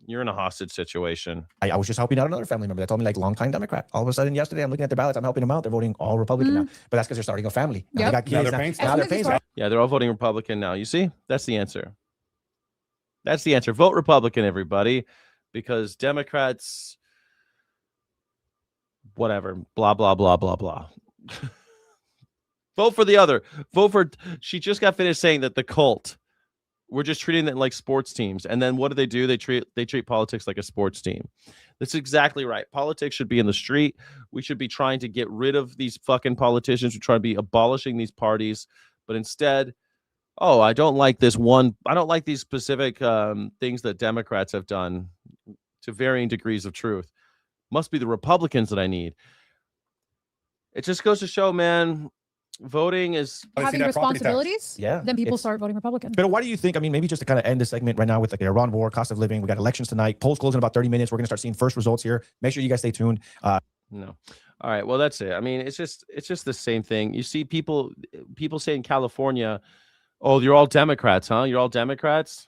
You're in a hostage situation. I was just helping out another family member that told me, like, longtime Democrat. All of a sudden yesterday, I'm looking at their ballots. I'm helping them out. They're voting all Republican now. But that's because they're starting a family. Now they got kids. Now they're paying stuff. Yeah, they're all voting Republican now. You see? That's the answer. That's the answer. Vote Republican, everybody, because Democrats, whatever, blah, blah, blah, blah, blah. Vote for the other. Vote for, she just got finished saying that the cult, we're just treating them like sports teams. And then what do? They treat politics like a sports team. That's exactly right. Politics should be in the street. We should be trying to get rid of these fucking politicians who try to be abolishing these parties. But instead, I don't like this one. I don't like these specific things that Democrats have done to varying degrees of truth. Must be the Republicans that I need. It just goes to show, man, voting is having responsibilities. Yeah, then people start voting Republican. But why do you think? I mean, maybe just to kind of end this segment right now with like the Iran war, cost of living. We got elections tonight. Polls close in about 30 minutes. We're gonna start seeing first results here. Make sure you guys stay tuned. No. All right. Well, that's it. I mean, it's just the same thing. You see people say in California, oh, you're all Democrats, huh? You're all Democrats.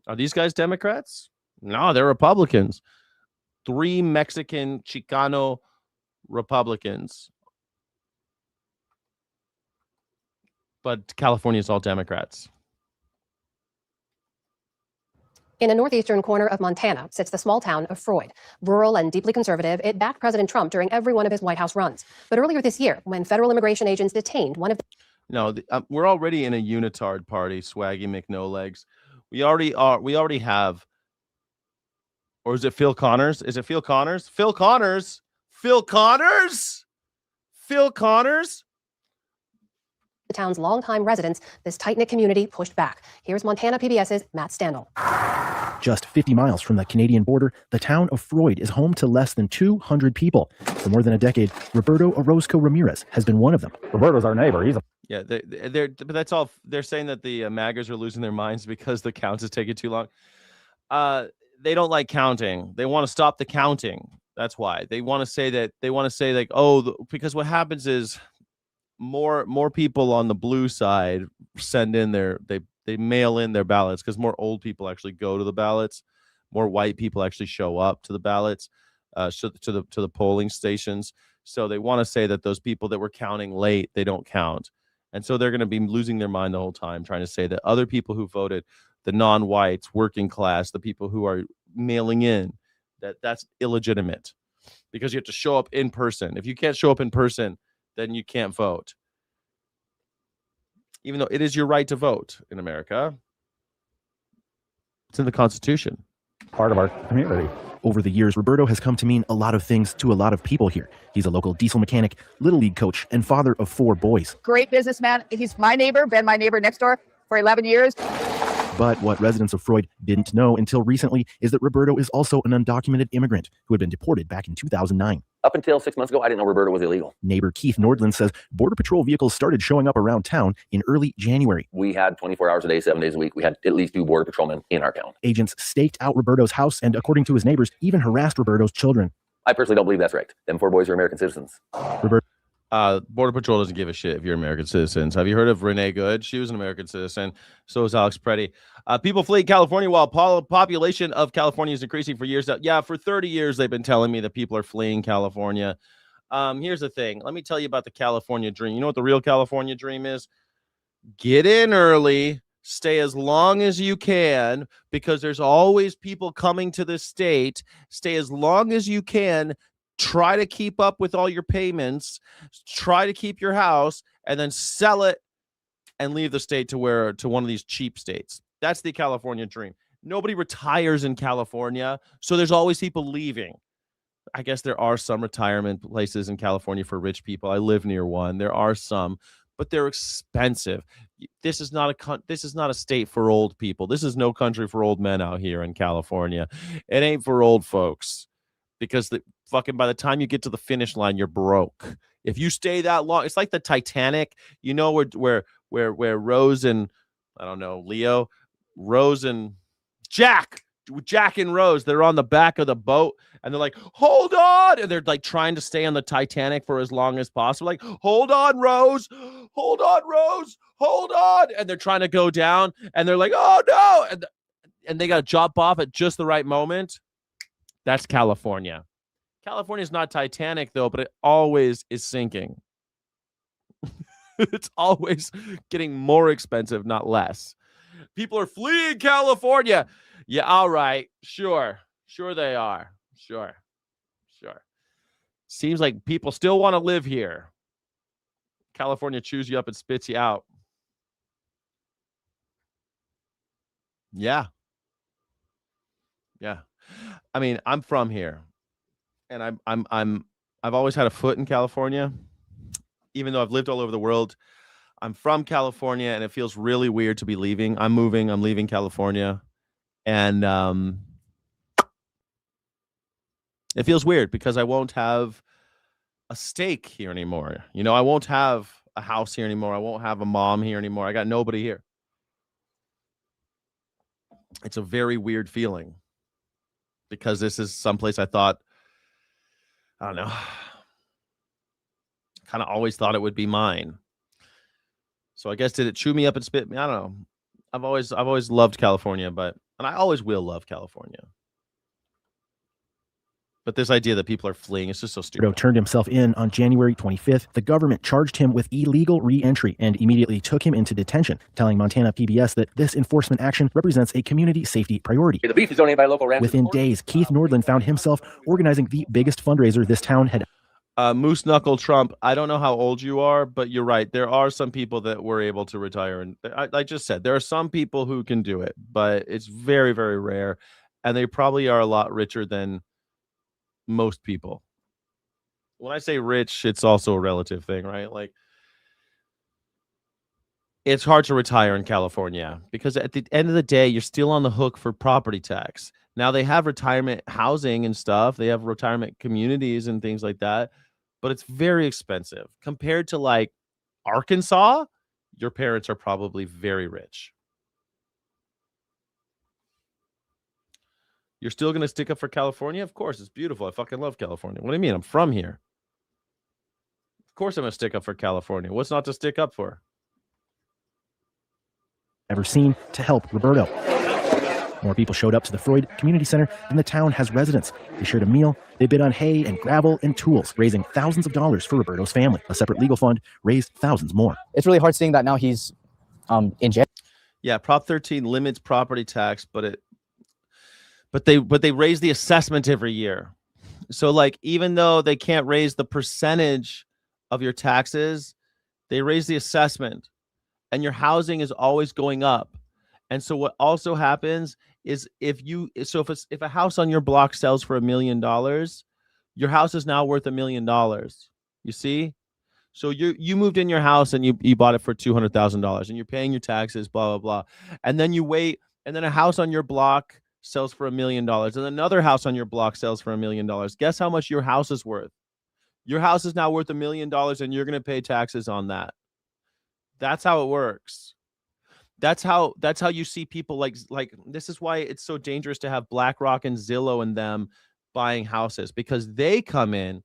Are these guys Democrats? No, they're Republicans. 3 Mexican Chicano Republicans. But California is all Democrats. In a northeastern corner of Montana sits the small town of Freud. Rural and deeply conservative, it backed President Trump during every one of his White House runs. But earlier this year, when federal immigration agents detained one of the... No, we're already in a unitard party, Swaggy McNolegs. We already have... Or is it Phil Connors? Is it Phil Connors? Phil Connors? Phil Connors? Phil Connors? The town's longtime residents, this tight-knit community pushed back. Here's Montana PBS's Matt Standel. Just 50 miles from the Canadian border, the town of Freud is home to less than 200 people. For more than a decade, Roberto Orozco Ramirez has been one of them. Roberto's our neighbor. He's a... Yeah, but that's all. They're saying that the MAGAs are losing their minds because the counts is taking too long. They don't like counting. They want to stop the counting. That's why. They want to say that. They want to say like, because what happens is more people on the blue side send in they mail in their ballots because more old people actually go to the ballots. More white people actually show up to the ballots, to the polling stations. So they want to say that those people that were counting late, they don't count. And so they're going to be losing their mind the whole time, trying to say that other people who voted, the non-whites, working class, the people who are mailing in, that's illegitimate because you have to show up in person. If you can't show up in person, then you can't vote. Even though it is your right to vote in America. It's in the Constitution. Part of our community. Over the years, Roberto has come to mean a lot of things to a lot of people here. He's a local diesel mechanic, little league coach, and father of 4 boys. Great businessman. He's my neighbor, been my neighbor next door for 11 years. But what residents of Freud didn't know until recently is that Roberto is also an undocumented immigrant who had been deported back in 2009. Up until 6 months ago, I didn't know Roberto was illegal. Neighbor Keith Nordland says Border Patrol vehicles started showing up around town in early January. We had 24 hours a day, 7 days a week. We had at least 2 Border Patrolmen in our town. Agents staked out Roberto's house and, according to his neighbors, even harassed Roberto's children. I personally don't believe that's right. Them 4 boys are American citizens. Border Patrol doesn't give a shit if you're American citizens. Have you heard of Renee Good? She was an American citizen. So is Alex Preddy. People flee California while population of California is increasing for years. Yeah, for 30 years, they've been telling me that people are fleeing California. Here's the thing. Let me tell you about the California dream. You know what the real California dream is? Get in early, stay as long as you can, because there's always people coming to the state. Stay as long as you can. Try to keep up with all your payments. Try to keep your house, and then sell it and leave the state to one of these cheap states. That's the California dream. Nobody retires in California, so there's always people leaving. I guess there are some retirement places in California for rich people. I live near one. There are some, but they're expensive. This is not a state for old people. This is no country for old men out here in California. It ain't for old folks, because by the time you get to the finish line, you're broke. If you stay that long, it's like the Titanic. You know where Rose and I don't know, Leo, Rose and Jack and Rose, they're on the back of the boat and they're like, hold on. And they're like trying to stay on the Titanic for as long as possible. Like, hold on, Rose. Hold on, Rose. Hold on. And they're trying to go down and they're like, oh no. And they got to jump off at just the right moment. That's California. California's not Titanic though, but it always is sinking. It's always getting more expensive, not less. People are fleeing California. Yeah, all right. Sure they are. Sure. Seems like people still want to live here. California chews you up and spits you out. Yeah. I mean, I'm from here. And I've always had a foot in California. Even though I've lived all over the world, I'm from California and it feels really weird to be leaving. I'm leaving California. And it feels weird because I won't have a stake here anymore. You know, I won't have a house here anymore. I won't have a mom here anymore. I got nobody here. It's a very weird feeling because this is someplace I thought, I don't know, kind of always thought it would be mine. So I guess, did it chew me up and spit me? I don't know. I've always loved California, and I always will love California. But this idea that people are fleeing, it's just so stupid. Roberto turned himself in on January 25th. The government charged him with illegal re-entry and immediately took him into detention, telling Montana PBS that this enforcement action represents a community safety priority. The beef is donated by local ranchers. Within days, Keith Nordland found himself organizing the biggest fundraiser this town had. Moose Knuckle Trump, I don't know how old you are, but you're right. There are some people that were able to retire. And I just said, there are some people who can do it, but it's very, very rare. And they probably are a lot richer than most people. When I say rich, it's also a relative thing, right? Like, it's hard to retire in California because at the end of the day, you're still on the hook for property tax. Now they have retirement housing and stuff. They have retirement communities and things like that, but it's very expensive compared to like Arkansas. Your parents are probably very rich. You're still going to stick up for California? Of course, it's beautiful. I fucking love California. What do you mean? I'm from here. Of course I'm going to stick up for California. What's not to stick up for? Ever seen to help Roberto. More people showed up to the Freud Community Center than the town has residents. They shared a meal, they bid on hay and gravel and tools, raising thousands of dollars for Roberto's family. A separate legal fund raised thousands more. It's really hard seeing that now he's in jail. Yeah, Prop 13 limits property tax, but they raise the assessment every year. So like, even though they can't raise the percentage of your taxes, they raise the assessment, and your housing is always going up. And so what also happens is if a house on your block sells for $1 million, your house is now worth $1 million. You see? So you moved in your house and you bought it for $200,000 and you're paying your taxes, blah, blah, blah. And then you wait, and then a house on your block sells for $1 million, and another house on your block sells for $1 million. Guess how much your house is worth? Your house is now worth $1 million, and you're going to pay taxes on that. That's how it works. That's how you see people like this is why it's so dangerous to have BlackRock and Zillow and them buying houses, because they come in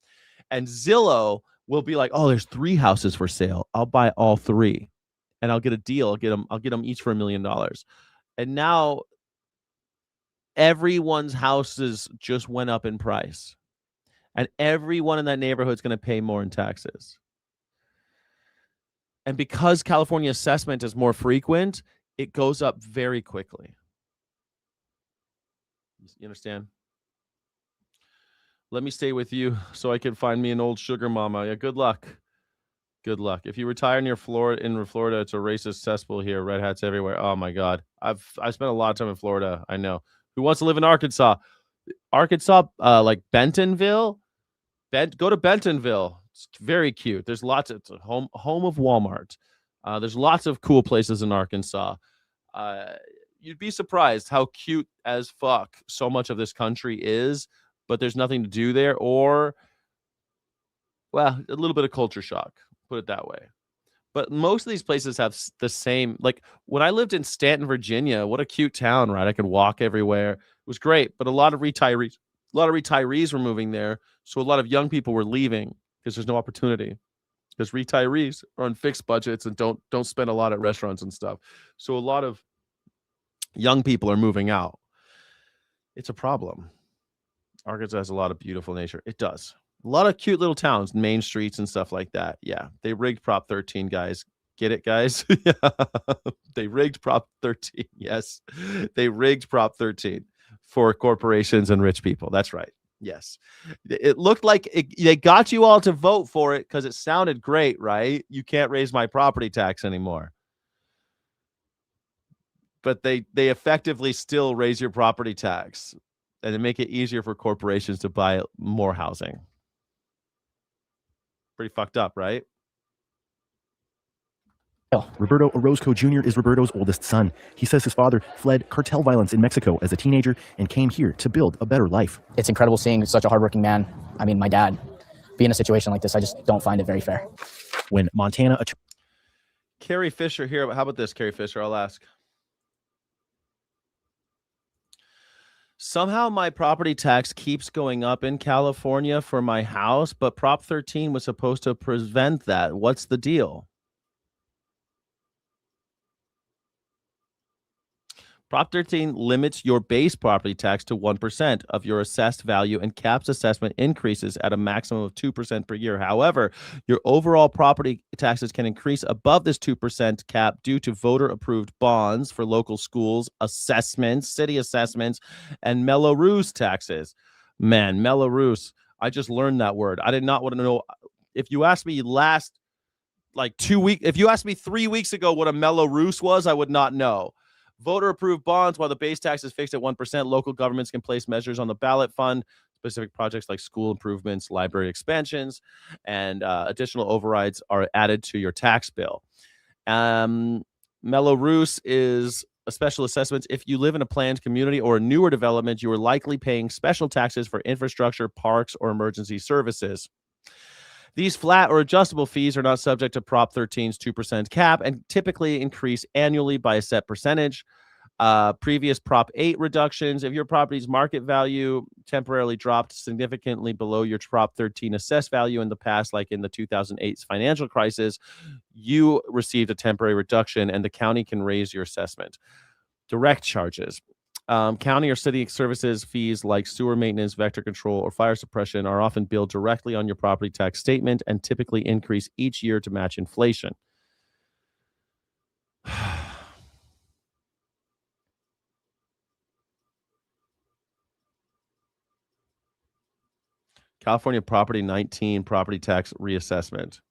and Zillow will be like, oh, there's 3 houses for sale. I'll buy all 3 and I'll get a deal. I'll get them each for $1 million. And now everyone's houses just went up in price, and everyone in that neighborhood is going to pay more in taxes. And because California assessment is more frequent, it goes up very quickly. You understand? Let me stay with you so I can find me an old sugar mama. Yeah, good luck. Good luck. If you retire near Florida, it's a racist cesspool here. Red hats everywhere. Oh my God. I've spent a lot of time in Florida. I know. Who wants to live in Arkansas? Arkansas, like Bentonville. Go to Bentonville. It's very cute. There's lots of it's a home of Walmart. There's lots of cool places in Arkansas. You'd be surprised how cute as fuck so much of this country is, but there's nothing to do there, or well, a little bit of culture shock, put it that way. But most of these places have the same, like when I lived in Stanton, Virginia, what a cute town, right? I could walk everywhere. It was great, but a lot of retirees were moving there. So a lot of young people were leaving because there's no opportunity, because retirees are on fixed budgets and don't spend a lot at restaurants and stuff. So a lot of young people are moving out. It's a problem. Arkansas has a lot of beautiful nature. It does. A lot of cute little towns, main streets and stuff like that. Yeah, they rigged Prop 13, guys. Get it, guys? They rigged Prop 13. Yes, they rigged Prop 13 for corporations and rich people. That's right. Yes. It looked like they got you all to vote for it because it sounded great, right? You can't raise my property tax anymore. But they effectively still raise your property tax, and they make it easier for corporations to buy more housing. Pretty fucked up, right? Roberto Orozco Jr. is Roberto's oldest son. He says his father fled cartel violence in Mexico as a teenager and came here to build a better life. It's incredible seeing such a hardworking man. I mean, my dad be in a situation like this. I just don't find it very fair. When Montana... Carrie Fisher here. How about this, Carrie Fisher? I'll ask. Somehow my property tax keeps going up in California for my house, but Prop 13 was supposed to prevent that. What's the deal? Prop 13 limits your base property tax to 1% of your assessed value and caps assessment increases at a maximum of 2% per year. However, your overall property taxes can increase above this 2% cap due to voter-approved bonds for local schools, assessments, city assessments, and Melrose taxes. Man, Melrose. I just learned that word. I did not want to know. If you asked me if you asked me 3 weeks ago what a Melrose was, I would not know. Voter-approved bonds, while the base tax is fixed at 1%, local governments can place measures on the ballot fund, specific projects like school improvements, library expansions, and additional overrides are added to your tax bill. Melrose is a special assessment. If you live in a planned community or a newer development, you are likely paying special taxes for infrastructure, parks, or emergency services. These flat or adjustable fees are not subject to Prop 13's 2% cap and typically increase annually by a set percentage. Previous Prop 8 reductions, if your property's market value temporarily dropped significantly below your Prop 13 assessed value in the past, like in the 2008 financial crisis, you received a temporary reduction and the county can raise your assessment. Direct charges. County or city services fees like sewer maintenance, vector control, or fire suppression are often billed directly on your property tax statement and typically increase each year to match inflation. California Property 19 property tax reassessment.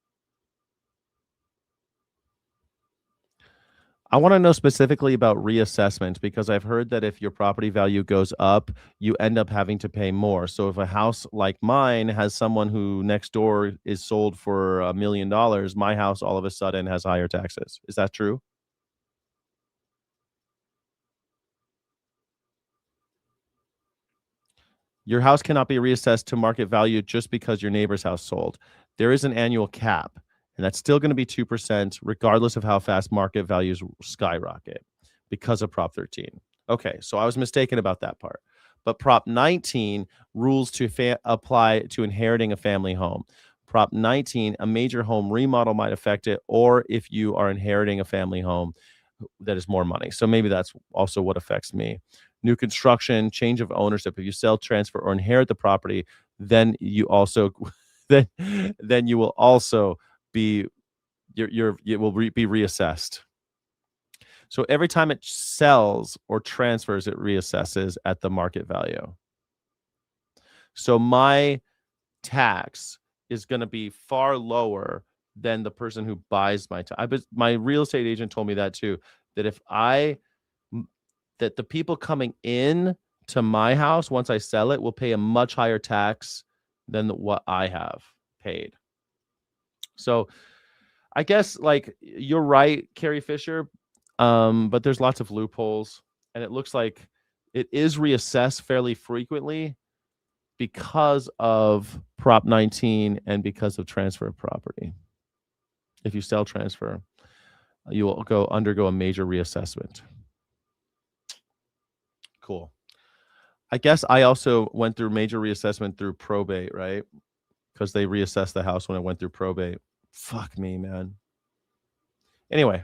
I want to know specifically about reassessment because I've heard that if your property value goes up, you end up having to pay more. So if a house like mine has someone who next door is sold for $1 million, my house all of a sudden has higher taxes. Is that true? Your house cannot be reassessed to market value just because your neighbor's house sold. There is an annual cap. And that's still going to be 2%, regardless of how fast market values skyrocket because of Prop 13. Okay, so I was mistaken about that part. But Prop 19 rules to apply to inheriting a family home. Prop 19, a major home remodel might affect it, or if you are inheriting a family home, that is more money. So maybe that's also what affects me. New construction, change of ownership. If you sell, transfer, or inherit the property, then you also then you will also be it will be reassessed. So every time it sells or transfers, it reassesses at the market value. So my tax is going to be far lower than the person who buys my real estate agent told me that too, that the people coming in to my house, once I sell it, will pay a much higher tax than what I have paid. So I guess like you're right, Carrie Fisher, but there's lots of loopholes, and it looks like it is reassessed fairly frequently because of Prop 19 and because of transfer of property. If you sell transfer, you will undergo a major reassessment. Cool. I guess I also went through major reassessment through probate, right? Because they reassessed the house when it went through probate. Fuck me, man. Anyway,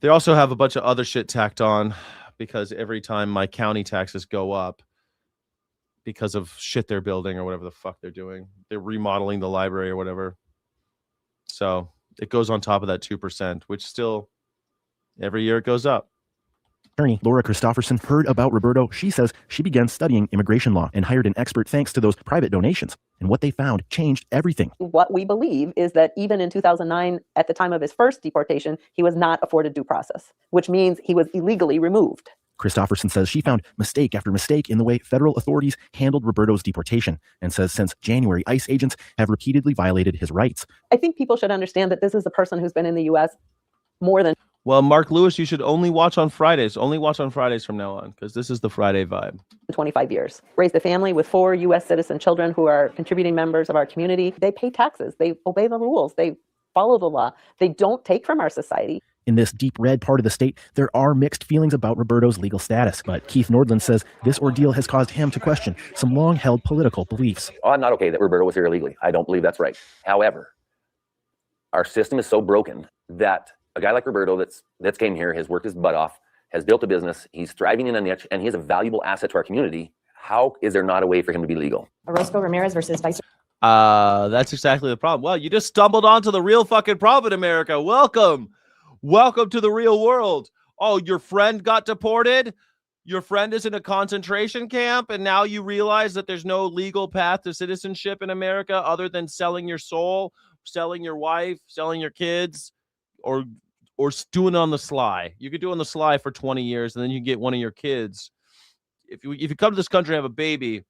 they also have a bunch of other shit tacked on because every time my county taxes go up because of shit they're building or whatever the fuck they're doing, they're remodeling the library or whatever. So it goes on top of that 2%, which still every year it goes up. Attorney Laura Christopherson heard about Roberto. She says she began studying immigration law and hired an expert thanks to those private donations. And what they found changed everything. What we believe is that even in 2009, at the time of his first deportation, he was not afforded due process, which means he was illegally removed. Christopherson says she found mistake after mistake in the way federal authorities handled Roberto's deportation, and says since January, ICE agents have repeatedly violated his rights. I think people should understand that this is a person who's been in the U.S. more than... Well, Mark Lewis, you should only watch on Fridays. Only watch on Fridays from now on, because this is the Friday vibe. 25 years. Raised a family with 4 U.S. citizen children who are contributing members of our community. They pay taxes. They obey the rules. They follow the law. They don't take from our society. In this deep red part of the state, there are mixed feelings about Roberto's legal status, but Keith Nordland says this ordeal has caused him to question some long-held political beliefs. Oh, I'm not okay that Roberto was here illegally. I don't believe that's right. However, our system is so broken that a guy like Roberto that's came here, has worked his butt off, has built a business, he's thriving in a niche, and he is a valuable asset to our community. How is there not a way for him to be legal? Orozco Ramirez versus Vice. That's exactly the problem. Well, you just stumbled onto the real fucking problem in America. Welcome to the real world. Oh, your friend got deported? Your friend is in a concentration camp, and now you realize that there's no legal path to citizenship in America other than selling your soul, selling your wife, selling your kids, or doing it on the sly. You could do it on the sly for 20 years, and then you get one of your kids. If you come to this country and have a baby,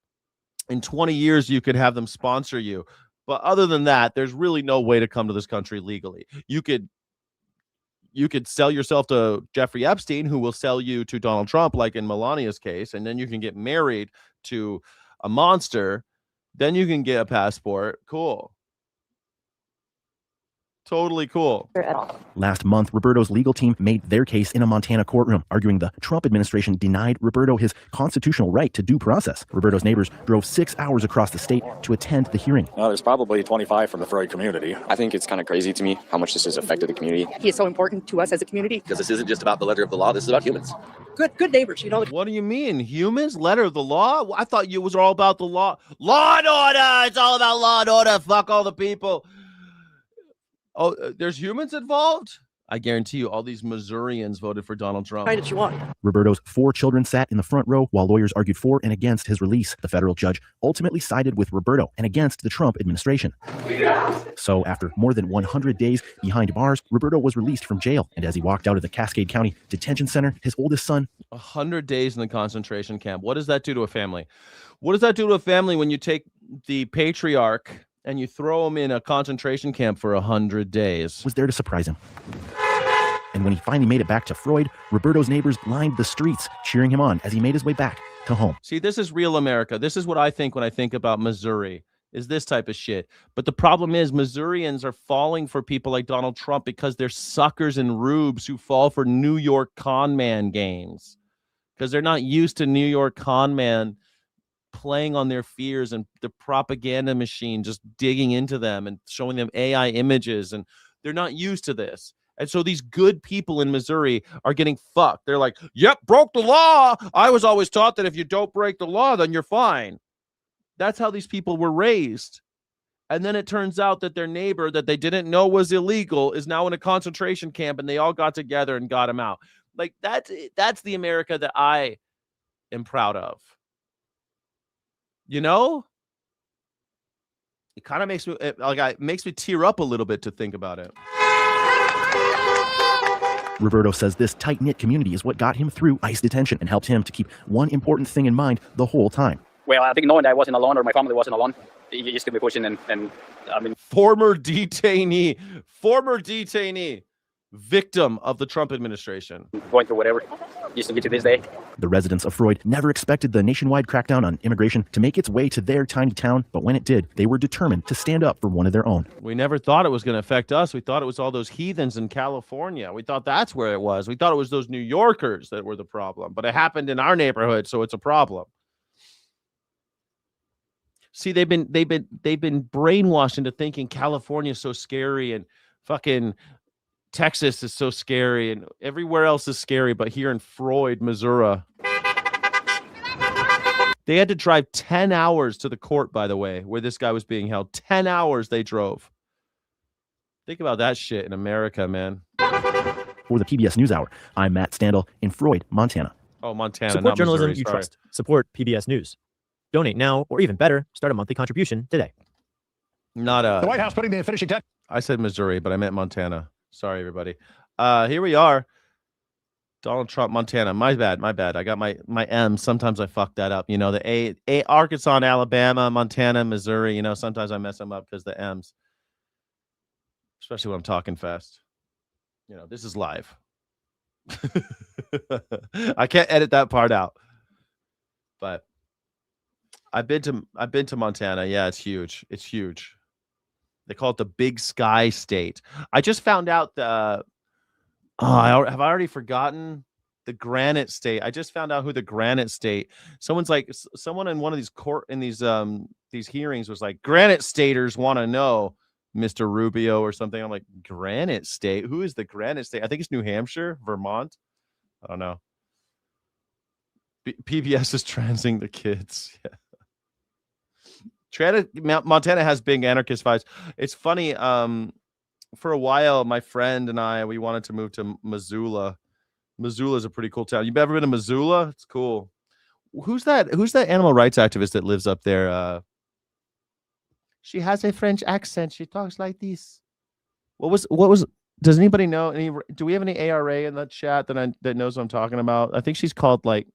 in 20 years, you could have them sponsor you. But other than that, there's really no way to come to this country legally. You could sell yourself to Jeffrey Epstein, who will sell you to Donald Trump, like in Melania's case, and then you can get married to a monster. Then you can get a passport. Cool. Totally cool. Last month, Roberto's legal team made their case in a Montana courtroom, arguing the Trump administration denied Roberto his constitutional right to due process. Roberto's neighbors drove 6 hours across the state to attend the hearing. There's probably 25 from the Freud community. I think it's kind of crazy to me how much this has affected the community. He is so important to us as a community. Because this isn't just about the letter of the law, this is about humans. Good neighbors, you know. What do you mean, humans? Letter of the law? I thought it was all about the law. Law and order! It's all about law and order. Fuck all the people. Oh, there's humans involved? I guarantee you all these Missourians voted for Donald Trump. Why did you want? Roberto's 4 children sat in the front row while lawyers argued for and against his release. The federal judge ultimately sided with Roberto and against the Trump administration. So after more than 100 days behind bars, Roberto was released from jail. And as he walked out of the Cascade County Detention Center, his oldest son... 100 days in the concentration camp. What does that do to a family? What does that do to a family when you take the patriarch and you throw him in a concentration camp for 100 days? Was there to surprise him. And when he finally made it back to Freud, Roberto's neighbors lined the streets, cheering him on as he made his way back to home. See, this is real America. This is what I think when I think about Missouri, is this type of shit. But the problem is Missourians are falling for people like Donald Trump because they're suckers and rubes who fall for New York con man games. Because they're not used to New York con man playing on their fears and the propaganda machine just digging into them and showing them AI images, and they're not used to this. And so these good people in Missouri are getting fucked. They're like, yep, broke the law. I was always taught that if you don't break the law, then you're fine. That's how these people were raised. And then it turns out that their neighbor that they didn't know was illegal is now in a concentration camp, and they all got together and got him out. Like that's the America that I am proud of. You know, it kind of makes me tear up a little bit to think about it. Roberto says this tight-knit community is what got him through ICE detention and helped him to keep one important thing in mind the whole time. Well, I think knowing that I wasn't alone or my family wasn't alone, you just keep me pushing. And I mean, former detainee, victim of the Trump administration. Going through whatever, just to get to this day. The residents of Freud never expected the nationwide crackdown on immigration to make its way to their tiny town, but when it did, they were determined to stand up for one of their own. We never thought it was going to affect us. We thought it was all those heathens in California. We thought that's where it was. We thought it was those New Yorkers that were the problem, but it happened in our neighborhood, so it's a problem. See, they've been brainwashed into thinking California is so scary and fucking Texas is so scary and everywhere else is scary, but here in Freud, Missouri, they had to drive 10 hours to the court, by the way, where this guy was being held. 10 hours they drove. Think about that shit in America, man. For the PBS NewsHour, I'm Matt Standel in Freud, Montana. Oh, Montana. Support not journalism Missouri, you sorry. trust. Support PBS News. Donate now, or even better, start a monthly contribution today. Not The White House putting the finishing touch. I said Missouri, but I meant Montana. Sorry, everybody. Here we are. Donald Trump, Montana. My bad. I got my M. Sometimes I fuck that up. You know, the A, Arkansas, Alabama, Montana, Missouri. You know, sometimes I mess them up because the M's. Especially when I'm talking fast. You know, this is live. I can't edit that part out. But I've been to Montana. Yeah, it's huge. It's huge. They call it the Big Sky State. I just found out have I already forgotten the Granite State? I just found out who the Granite State. Someone in one of these these hearings was like, Granite Staters want to know, Mr. Rubio or something. I'm like, Granite State? Who is the Granite State? I think it's New Hampshire, Vermont. I don't know. PBS is transing the kids. Yeah. Montana has big anarchist vibes. It's funny. For a while, my friend and I, we wanted to move to Missoula. Missoula is a pretty cool town. You've ever been to Missoula? It's cool. Who's that animal rights activist that lives up there? She has a French accent. She talks like this. What was? Does anybody know? Do we have any ARA in the chat that knows what I'm talking about? I think she's called like.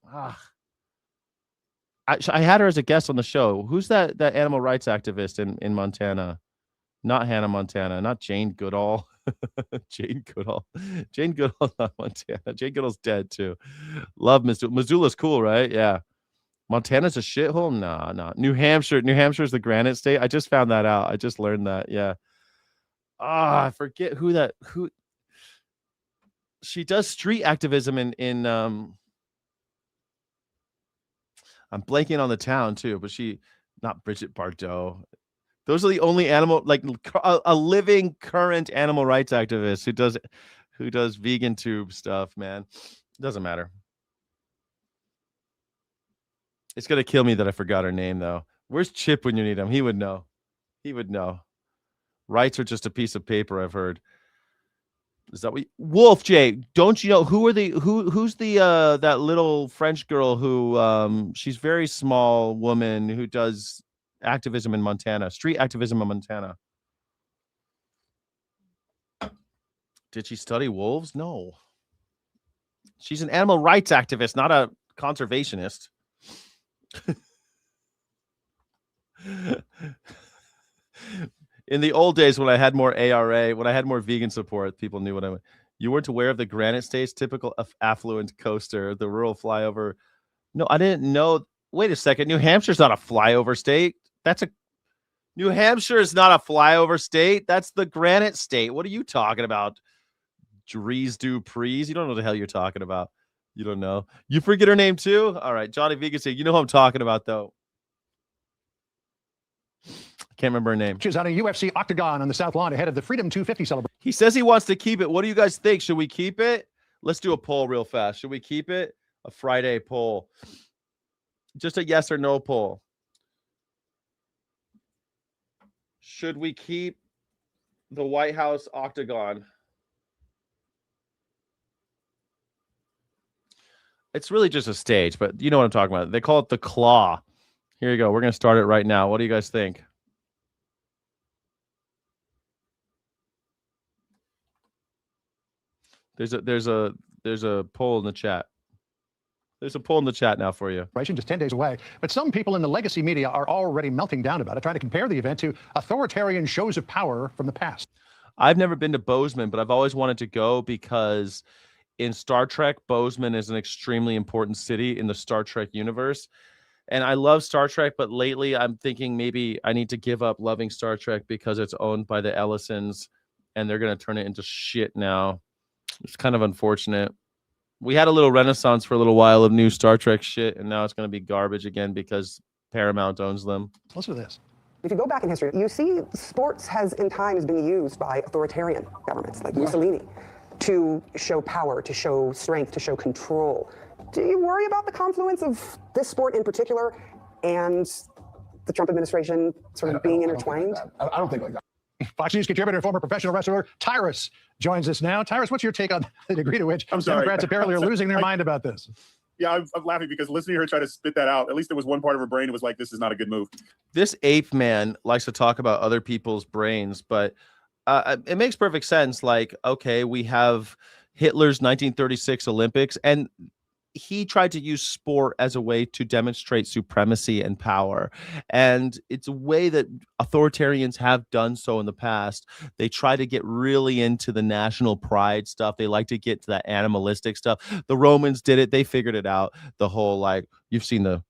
I had her as a guest on the show. Who's that animal rights activist in Montana? Not Hannah Montana. Not Jane Goodall. Jane Goodall. Jane Goodall, not Montana. Jane Goodall's dead too. Love Missoula. Missoula's cool, right? Yeah. Montana's a shithole? Nah. New Hampshire. New Hampshire's the Granite State. I just found that out. I just learned that. Yeah. I forget who. She does street activism in I'm blanking on the town too, but not Bridget Bardot. Those are the only a living current animal rights activist who does vegan tube stuff, man. It doesn't matter. It's going to kill me that I forgot her name though. Where's Chip when you need him? He would know. Rights are just a piece of paper, I've heard. Is that what Wolf J? Don't you know who's the that little French girl who she's very small woman who does activism in Montana, street activism in Montana? Did she study wolves? No. She's an animal rights activist, not a conservationist. In the old days when I had more ARA, when I had more vegan support, people knew what I meant. You weren't aware of the Granite State's typical affluent coaster, the rural flyover. No, I didn't know. Wait a second. New Hampshire's not a flyover state. New Hampshire is not a flyover state. That's the Granite State. What are you talking about? Dries Dupreez? You don't know what the hell you're talking about. You don't know. You forget her name too? All right. Johnny Vegan say, you know who I'm talking about though. Can't remember her name. She's on a UFC octagon on the South Lawn ahead of the Freedom 250 celebration. He says he wants to keep it. What do you guys think? Should we keep it? Let's do a poll real fast. Should we keep it? A Friday poll. Just a yes or no poll. Should we keep the White House octagon? It's really just a stage, but you know what I'm talking about. They call it the Claw. Here you go. We're going to start it right now. What do you guys think? There's a poll in the chat. There's a poll in the chat now for you. Just 10 days away. But some people in the legacy media are already melting down about it, trying to compare the event to authoritarian shows of power from the past. I've never been to Bozeman, but I've always wanted to go because in Star Trek, Bozeman is an extremely important city in the Star Trek universe. And I love Star Trek, but lately I'm thinking maybe I need to give up loving Star Trek because it's owned by the Ellisons and they're going to turn it into shit now. It's kind of unfortunate. We had a little renaissance for a little while of new Star Trek shit, and now it's going to be garbage again because Paramount owns them. Listen to this. If you go back in history, you see sports has in times been used by authoritarian governments like Mussolini to show power, to show strength, to show control. Do you worry about the confluence of this sport in particular and the Trump administration sort of being intertwined? I don't think like that. Fox News contributor, former professional wrestler Tyrus joins us now. Tyrus, what's your take on the degree to which Democrats apparently are losing their mind about this? Yeah, I'm laughing because listening to her try to spit that out, at least there was one part of her brain that was like, this is not a good move. This ape man likes to talk about other people's brains, but it makes perfect sense. Like, okay, we have Hitler's 1936 Olympics, and he tried to use sport as a way to demonstrate supremacy and power. And it's a way that authoritarians have done so in the past. They try to get really into the national pride stuff. They like to get to that animalistic stuff. The Romans did it. They figured it out. The whole, like, you've seen the,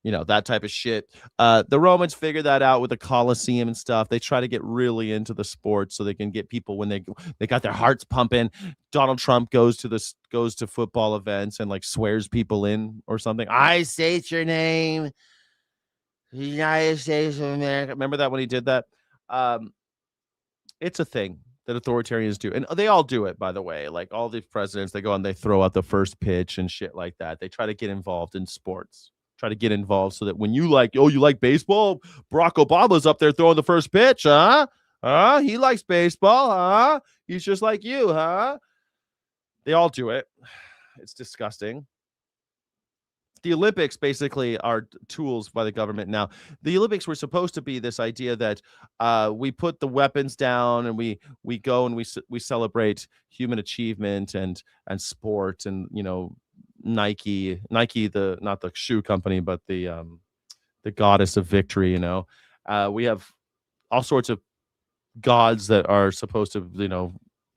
you know, that type of shit. The Romans figured that out with the Colosseum and stuff. They try to get really into the sport so they can get people when they got their hearts pumping. Donald Trump goes to football events and like swears people in or something. I state your name, the United States of America. Remember that when he did that? It's a thing that authoritarians do, and they all do it, by the way. Like all these presidents, they go and they throw out the first pitch and shit like that. They try to get involved in sports. Try to get involved so that when you like, oh, you like baseball? Barack Obama's up there throwing the first pitch, huh? He likes baseball, huh? He's just like you, huh? They all do it. It's disgusting. The Olympics basically are tools by the government now. The Olympics were supposed to be this idea that we put the weapons down and we go and we celebrate human achievement and sport and, you know, Nike, the not the shoe company, but the goddess of victory. You know, we have all sorts of gods that are supposed to, you know,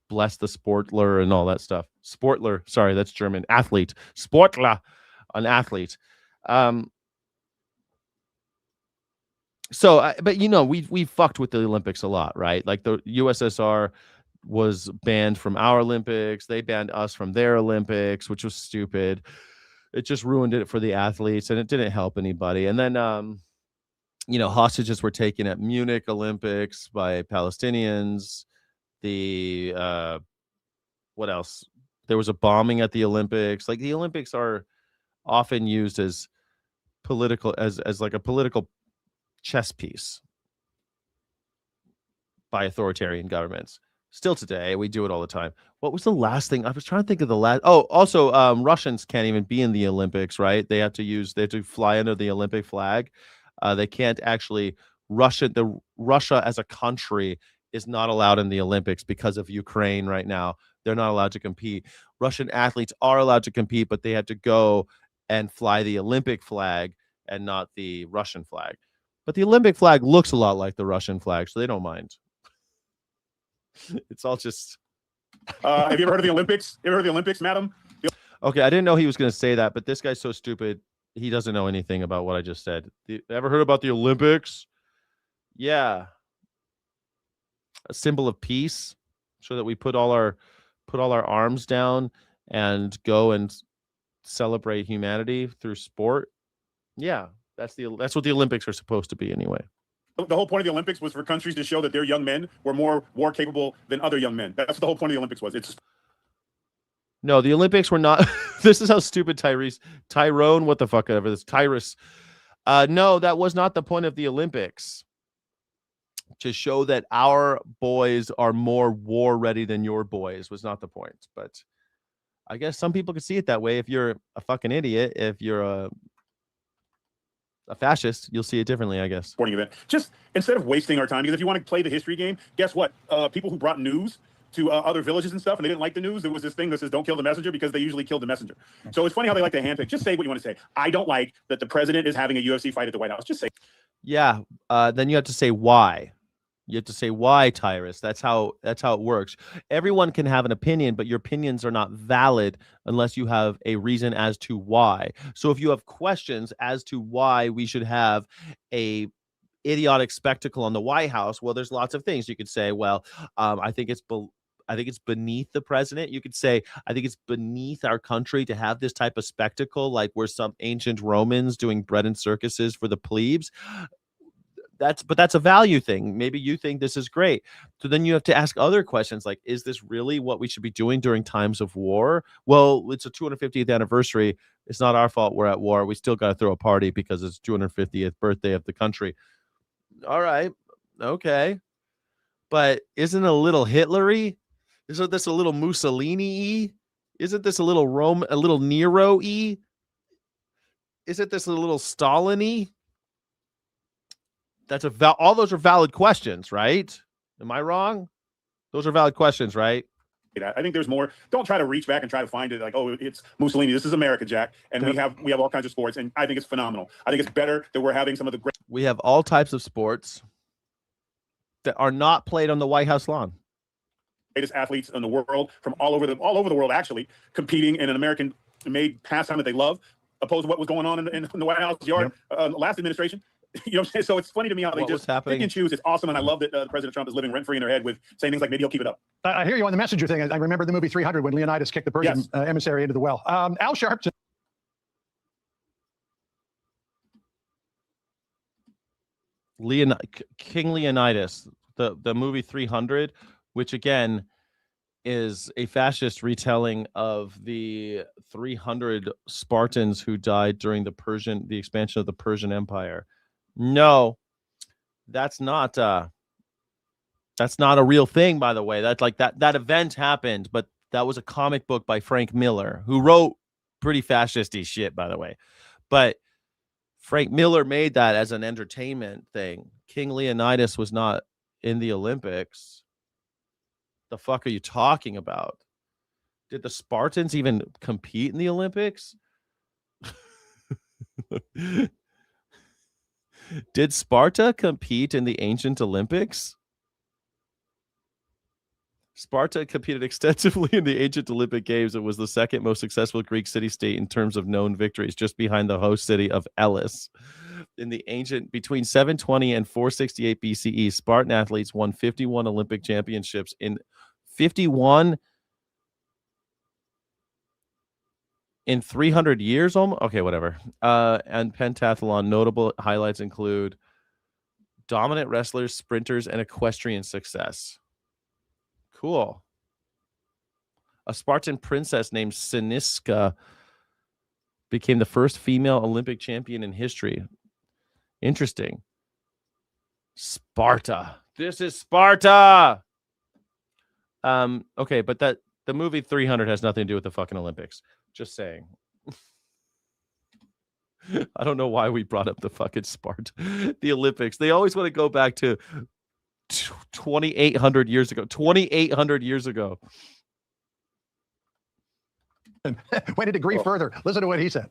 bless the sportler and all that stuff. Sportler, sorry, that's German. Athlete, Sportler, an athlete. So, but you know, we fucked with the Olympics a lot, right? Like the USSR was banned from our Olympics. They banned us from their Olympics, which was stupid. It just ruined it for the athletes and it didn't help anybody. And then, you know, hostages were taken at Munich Olympics by Palestinians. What else? There was a bombing at the Olympics. Like the Olympics are often used as political, as like a political chess piece by authoritarian governments. Still today, we do it all the time. What was the last thing? I was trying to think of the last. Oh, also, Russians can't even be in the Olympics, right? They have to fly under the Olympic flag. They can't actually. Russia as a country is not allowed in the Olympics because of Ukraine right now. They're not allowed to compete. Russian athletes are allowed to compete, but they have to go and fly the Olympic flag and not the Russian flag. But the Olympic flag looks a lot like the Russian flag, so they don't mind. It's all just. Have you ever heard of the Olympics? You ever heard of the Olympics, madam? Okay, I didn't know he was going to say that, but this guy's so stupid. He doesn't know anything about what I just said. Ever heard about the Olympics? Yeah. A symbol of peace, so that we put all our arms down and go and celebrate humanity through sport. Yeah, that's what the Olympics are supposed to be anyway. The whole point of the Olympics was for countries to show that their young men were more war capable than other young men. That's what the whole point of the Olympics was. No, the Olympics were not. This is how stupid Tyrone, what the fuck ever this Tyrus. No, that was not the point of the Olympics. To show that our boys are more war ready than your boys was not the point. But I guess some people could see it that way. If you're a fucking idiot, if you're a fascist, you'll see it differently, I guess. Sporting event. Just instead of wasting our time, because if you want to play the history game, guess what? People who brought news to other villages and stuff, and they didn't like the news. There was this thing that says "Don't kill the messenger" because they usually kill the messenger. So it's funny how they like to handpick. Just say what you want to say. I don't like that the president is having a UFC fight at the White House. Just say. Yeah. Then you have to say why. You have to say why, Tyrus. That's how it works. Everyone can have an opinion, but your opinions are not valid unless you have a reason as to why. So if you have questions as to why we should have a idiotic spectacle on the White House, well, there's lots of things you could say. Well, I think it's beneath the president. You could say, I think it's beneath our country to have this type of spectacle, like we're some ancient Romans doing bread and circuses for the plebes. But that's a value thing. Maybe you think this is great. So then you have to ask other questions like, is this really what we should be doing during times of war? Well, it's a 250th anniversary. It's not our fault we're at war. We still got to throw a party because it's 250th birthday of the country. All right. Okay. But isn't it a little Hitler-y? Isn't this a little Mussolini-y? Isn't this a little a little Nero-y? Isn't this a little Stalin-y? All those are valid questions, right? Am I wrong? Those are valid questions, right? I think there's more. Don't try to reach back and try to find it like, oh, it's Mussolini. This is America, Jack. And we have all kinds of sports, and I think it's phenomenal. I think it's better that we're having some of the great. We have all types of sports that are not played on the White House lawn. Greatest athletes in the world from all over the world, actually competing in an American-made pastime that they love, opposed to what was going on in the White House yard last administration. You know what I'm saying? So it's funny to me how they just pick and choose. It's awesome, and I love that President Trump is living rent-free in their head with saying things like, maybe he'll keep it up. I hear you on the messenger thing. I remember the movie 300 when Leonidas kicked the Persian emissary into the well. Al Sharpton. King Leonidas, the movie 300, which again is a fascist retelling of the 300 Spartans who died during the expansion of the Persian Empire. No, that's not a real thing, by the way. That's like that event happened, but that was a comic book by Frank Miller, who wrote pretty fascisty shit, by the way. But Frank Miller made that as an entertainment thing. King Leonidas was not in the Olympics. The fuck are you talking about? Did the Spartans even compete in the Olympics? Did Sparta compete in the ancient Olympics? Sparta competed extensively in the ancient Olympic Games. It was the second most successful Greek city-state in terms of known victories, just behind the host city of Elis. In the ancient, between 720 and 468 BCE, Spartan athletes won 51 Olympic championships in 51 in 300 years. Okay, whatever. And pentathlon notable highlights include dominant wrestlers, sprinters, and equestrian success. Cool. A Spartan princess named Siniska became the first female Olympic champion in history. Interesting. Sparta. This is Sparta. Okay, but the movie 300 has nothing to do with the fucking Olympics. Just saying. I don't know why we brought up the fucking Sparta, the Olympics. They always want to go back to 2,800 years ago. 2,800 years ago. Went a degree further. Listen to what he said.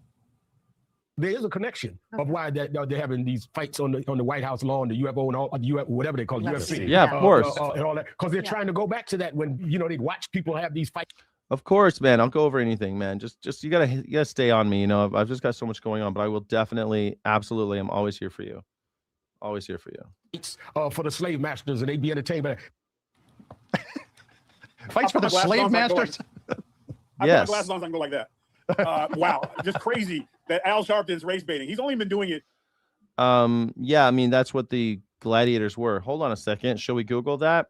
There is a connection of why they're having these fights on the White House lawn, the UFO and all, whatever they call it, UFC. Yeah, of course. And all that, because they're trying to go back to that when they'd watch people have these fights. Of course, man. I'll go over anything, man. Just you gotta stay on me. I've just got so much going on, but I will definitely, absolutely, I'm always here for you. Always here for you. For the slave masters, and they'd be entertained by fights for the slave masters. I put my glasses on so I can go like that. Wow, just crazy that Al Sharpton's race baiting. He's only been doing it. Yeah, I mean that's what the gladiators were. Hold on a second. Shall we Google that?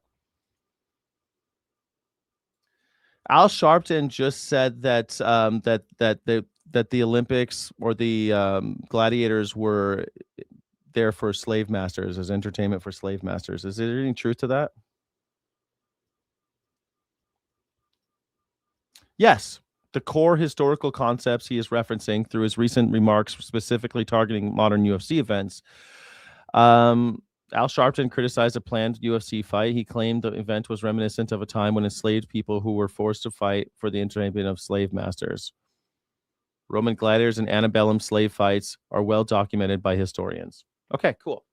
Al Sharpton just said that that the Olympics or the gladiators were there for slave masters, as entertainment for slave masters. Is there any truth to that? Yes. The core historical concepts he is referencing through his recent remarks, specifically targeting modern UFC events, Al Sharpton criticized a planned UFC fight. He claimed the event was reminiscent of a time when enslaved people who were forced to fight for the entertainment of slave masters. Roman gladiators and antebellum slave fights are well documented by historians. Okay, cool.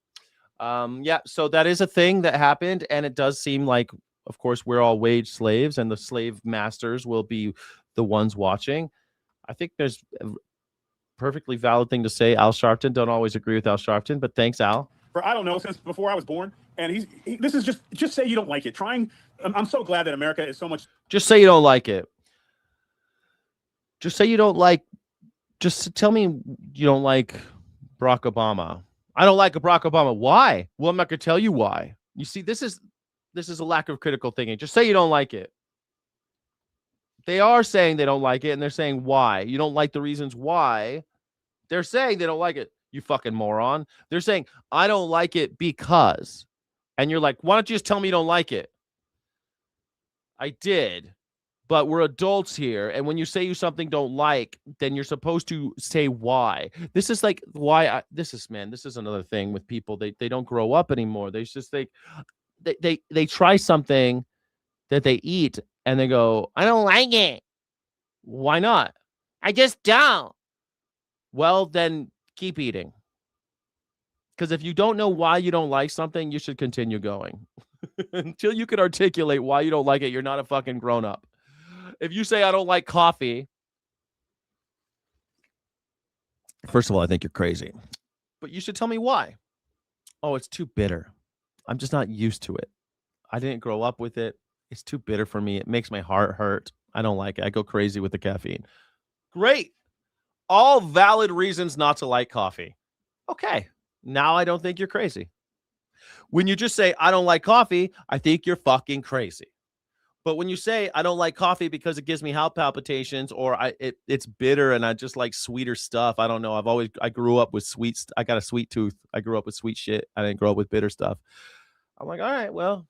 Yeah, so that is a thing that happened, and it does seem like, of course, we're all wage slaves, and the slave masters will be the ones watching. I think there's a perfectly valid thing to say. Al Sharpton, don't always agree with Al Sharpton, but thanks, Al. For I don't know, since before I was born, and this is just say you don't like it. I'm so glad that America is so much. Just say you don't like it. Just say you don't like. Just tell me you don't like Barack Obama. I don't like Barack Obama. Why? Well, I'm not going to tell you why. You see, this is a lack of critical thinking. Just say you don't like it. They are saying they don't like it, and they're saying why. You don't like the reasons why. They're saying they don't like it. You fucking moron. They're saying, I don't like it because. And you're like, why don't you just tell me you don't like it? I did. But we're adults here, and when you say you something don't like, then you're supposed to say why. This is like why this is another thing with people. They don't grow up anymore. They just they try something that they eat and they go, I don't like it. Why not? I just don't. Well, then keep eating. Because if you don't know why you don't like something, you should continue going. Until you can articulate why you don't like it, you're not a fucking grown-up. If you say I don't like coffee, first of all, I think you're crazy. But you should tell me why. Oh, it's too bitter. I'm just not used to it. I didn't grow up with it. It's too bitter for me. It makes my heart hurt. I don't like it. I go crazy with the caffeine. Great. All valid reasons not to like coffee. Okay. Now I don't think you're crazy. When you just say, I don't like coffee, I think you're fucking crazy. But when you say, I don't like coffee because it gives me heart palpitations, or it's bitter and I just like sweeter stuff. I don't know. I grew up with sweets. I got a sweet tooth. I grew up with sweet shit. I didn't grow up with bitter stuff. I'm like, all right, well,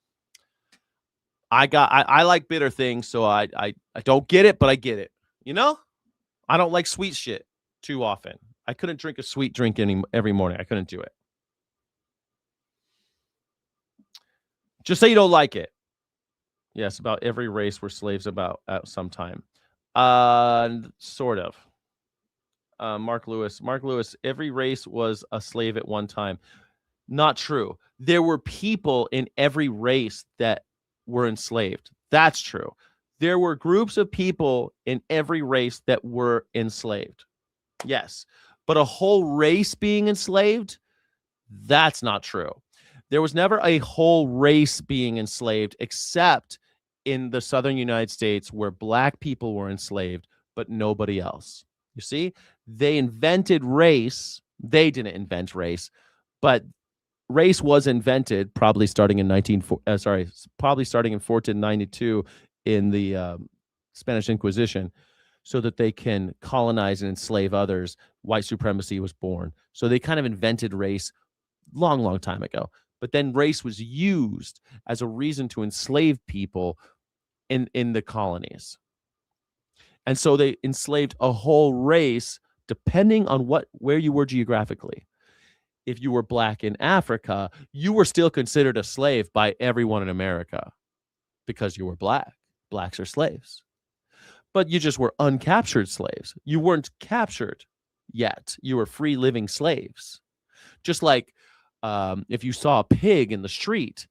I like bitter things. So I don't get it, but I get it. You know, I don't like sweet shit too often. I couldn't drink a sweet drink every morning. I couldn't do it. Just say you don't like it. Yes, about every race were slaves at some time. Sort of. Mark Lewis, every race was a slave at one time. Not true. There were people in every race that were enslaved. That's true. There were groups of people in every race that were enslaved. Yes. But a whole race being enslaved, that's not true. There was never a whole race being enslaved except in the southern United States where black people were enslaved, but nobody else. You see, they invented race. They didn't invent race, but race was invented probably starting in 1492 in the Spanish Inquisition, so that they can colonize and enslave others. White supremacy was born. So they kind of invented race long time ago. But then race was used as a reason to enslave people in the colonies. And so they enslaved a whole race depending on where you were geographically. If you were black in Africa, you were still considered a slave by everyone in America because you were black. Blacks are slaves. But you just were uncaptured slaves. You weren't captured yet. You were free living slaves. Just like if you saw a pig in the street,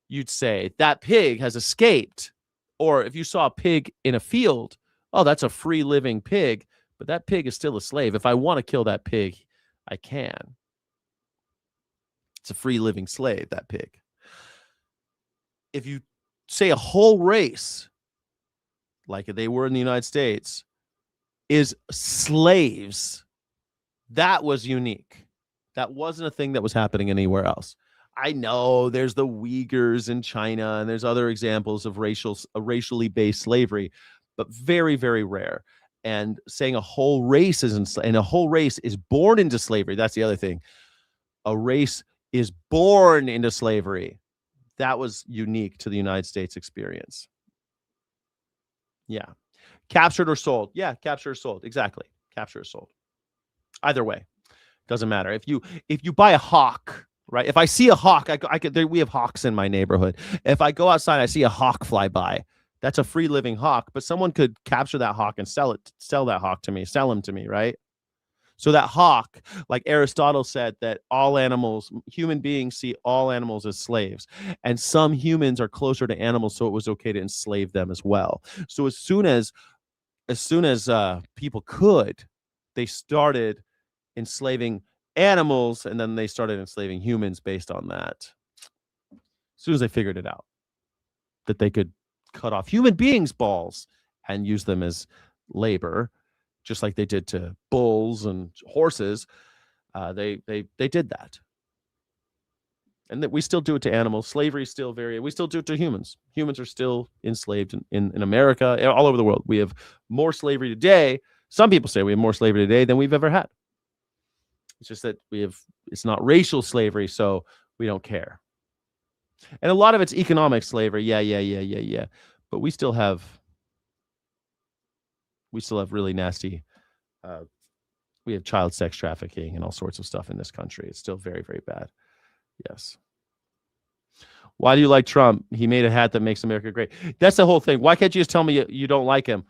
you'd say that pig has escaped. Or if you saw a pig in a field, oh, that's a free living pig, but that pig is still a slave. If I want to kill that pig, I can. It's a free living slave, that pig. If you say a whole race, like they were in the United States, is slaves, that was unique. That wasn't a thing that was happening anywhere else. I know there's the Uyghurs in China, and there's other examples of racially based slavery, but very, very rare. And saying a whole race and a whole race is born into slavery. That's the other thing. A race is born into slavery. That was unique to the United States experience. Yeah. Captured or sold. Yeah, captured or sold. Exactly. Captured or sold. Either way. Doesn't matter. If you buy a hawk, right? If I see a hawk, we have hawks in my neighborhood. If I go outside, I see a hawk fly by. That's a free living hawk, but someone could capture that hawk and sell that hawk to me, sell him to me, right? So that hawk, like Aristotle said, that all animals, human beings see all animals as slaves, and some humans are closer to animals, so it was okay to enslave them as well. So as soon as people could, they started enslaving animals, and then they started enslaving humans based on that. As soon as they figured it out, that they could cut off human beings' balls and use them as labor, just like they did to bulls and horses, they did that. And that we still do it to animals. Slavery is still we still do it to humans. Humans are still enslaved in America, all over the world. We have more slavery today. Some people say we have more slavery today than we've ever had. It's just that it's not racial slavery, so we don't care. And a lot of it's economic slavery. Yeah. But we still have really nasty, we have child sex trafficking and all sorts of stuff in this country. It's still very, very bad. Yes. Why do you like Trump? He made a hat that makes America great. That's the whole thing. Why can't you just tell me you don't like him?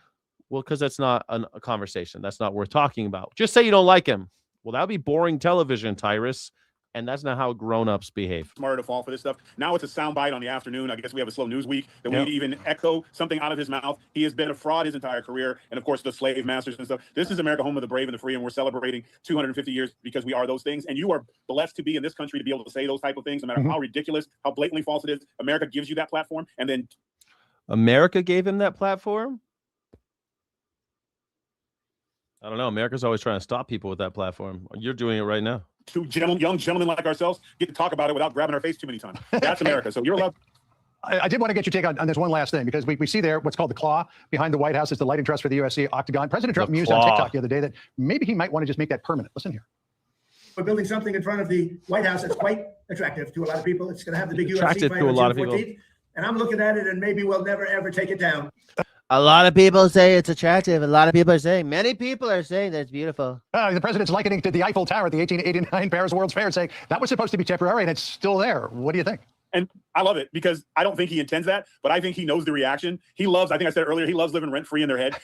Well, because that's not a conversation. That's not worth talking about. Just say you don't like him. Well, that would be boring television, Tyrus. And that's not how grown-ups behave. Smarter to fall for this stuff. Now it's a soundbite on the afternoon. I guess we have a slow news week that we need to even echo something out of his mouth. He has been a fraud his entire career. And of course, the slave masters and stuff. This is America, home of the brave and the free. And we're celebrating 250 years because we are those things. And you are blessed to be in this country to be able to say those type of things, no matter how ridiculous, how blatantly false it is. America gives you that platform. And then America gave him that platform? I don't know. America's always trying to stop people with that platform. You're doing it right now. Two young gentlemen like ourselves get to talk about it without grabbing our face too many times. That's America. So you're allowed. I did want to get your take on this one last thing, because we see there what's called the claw behind the White House. Is the lighting truss for the USC octagon. President Trump mused on TikTok the other day that maybe he might want to just make that permanent. Listen here. We're building something in front of the White House that's quite attractive to a lot of people. It's going to have the big UFC Attractive fight to a on lot of June people. 14th. And I'm looking at it, and maybe we'll never, ever take it down. A lot of people say it's attractive. A lot of people are saying, many people are saying that it's beautiful. The president's likening to the Eiffel Tower at the 1889 Paris World's Fair, saying that was supposed to be temporary and it's still there. What do you think? And I love it because I don't think he intends that, but I think he knows the reaction. He loves, I think I said earlier, he loves living rent-free in their head.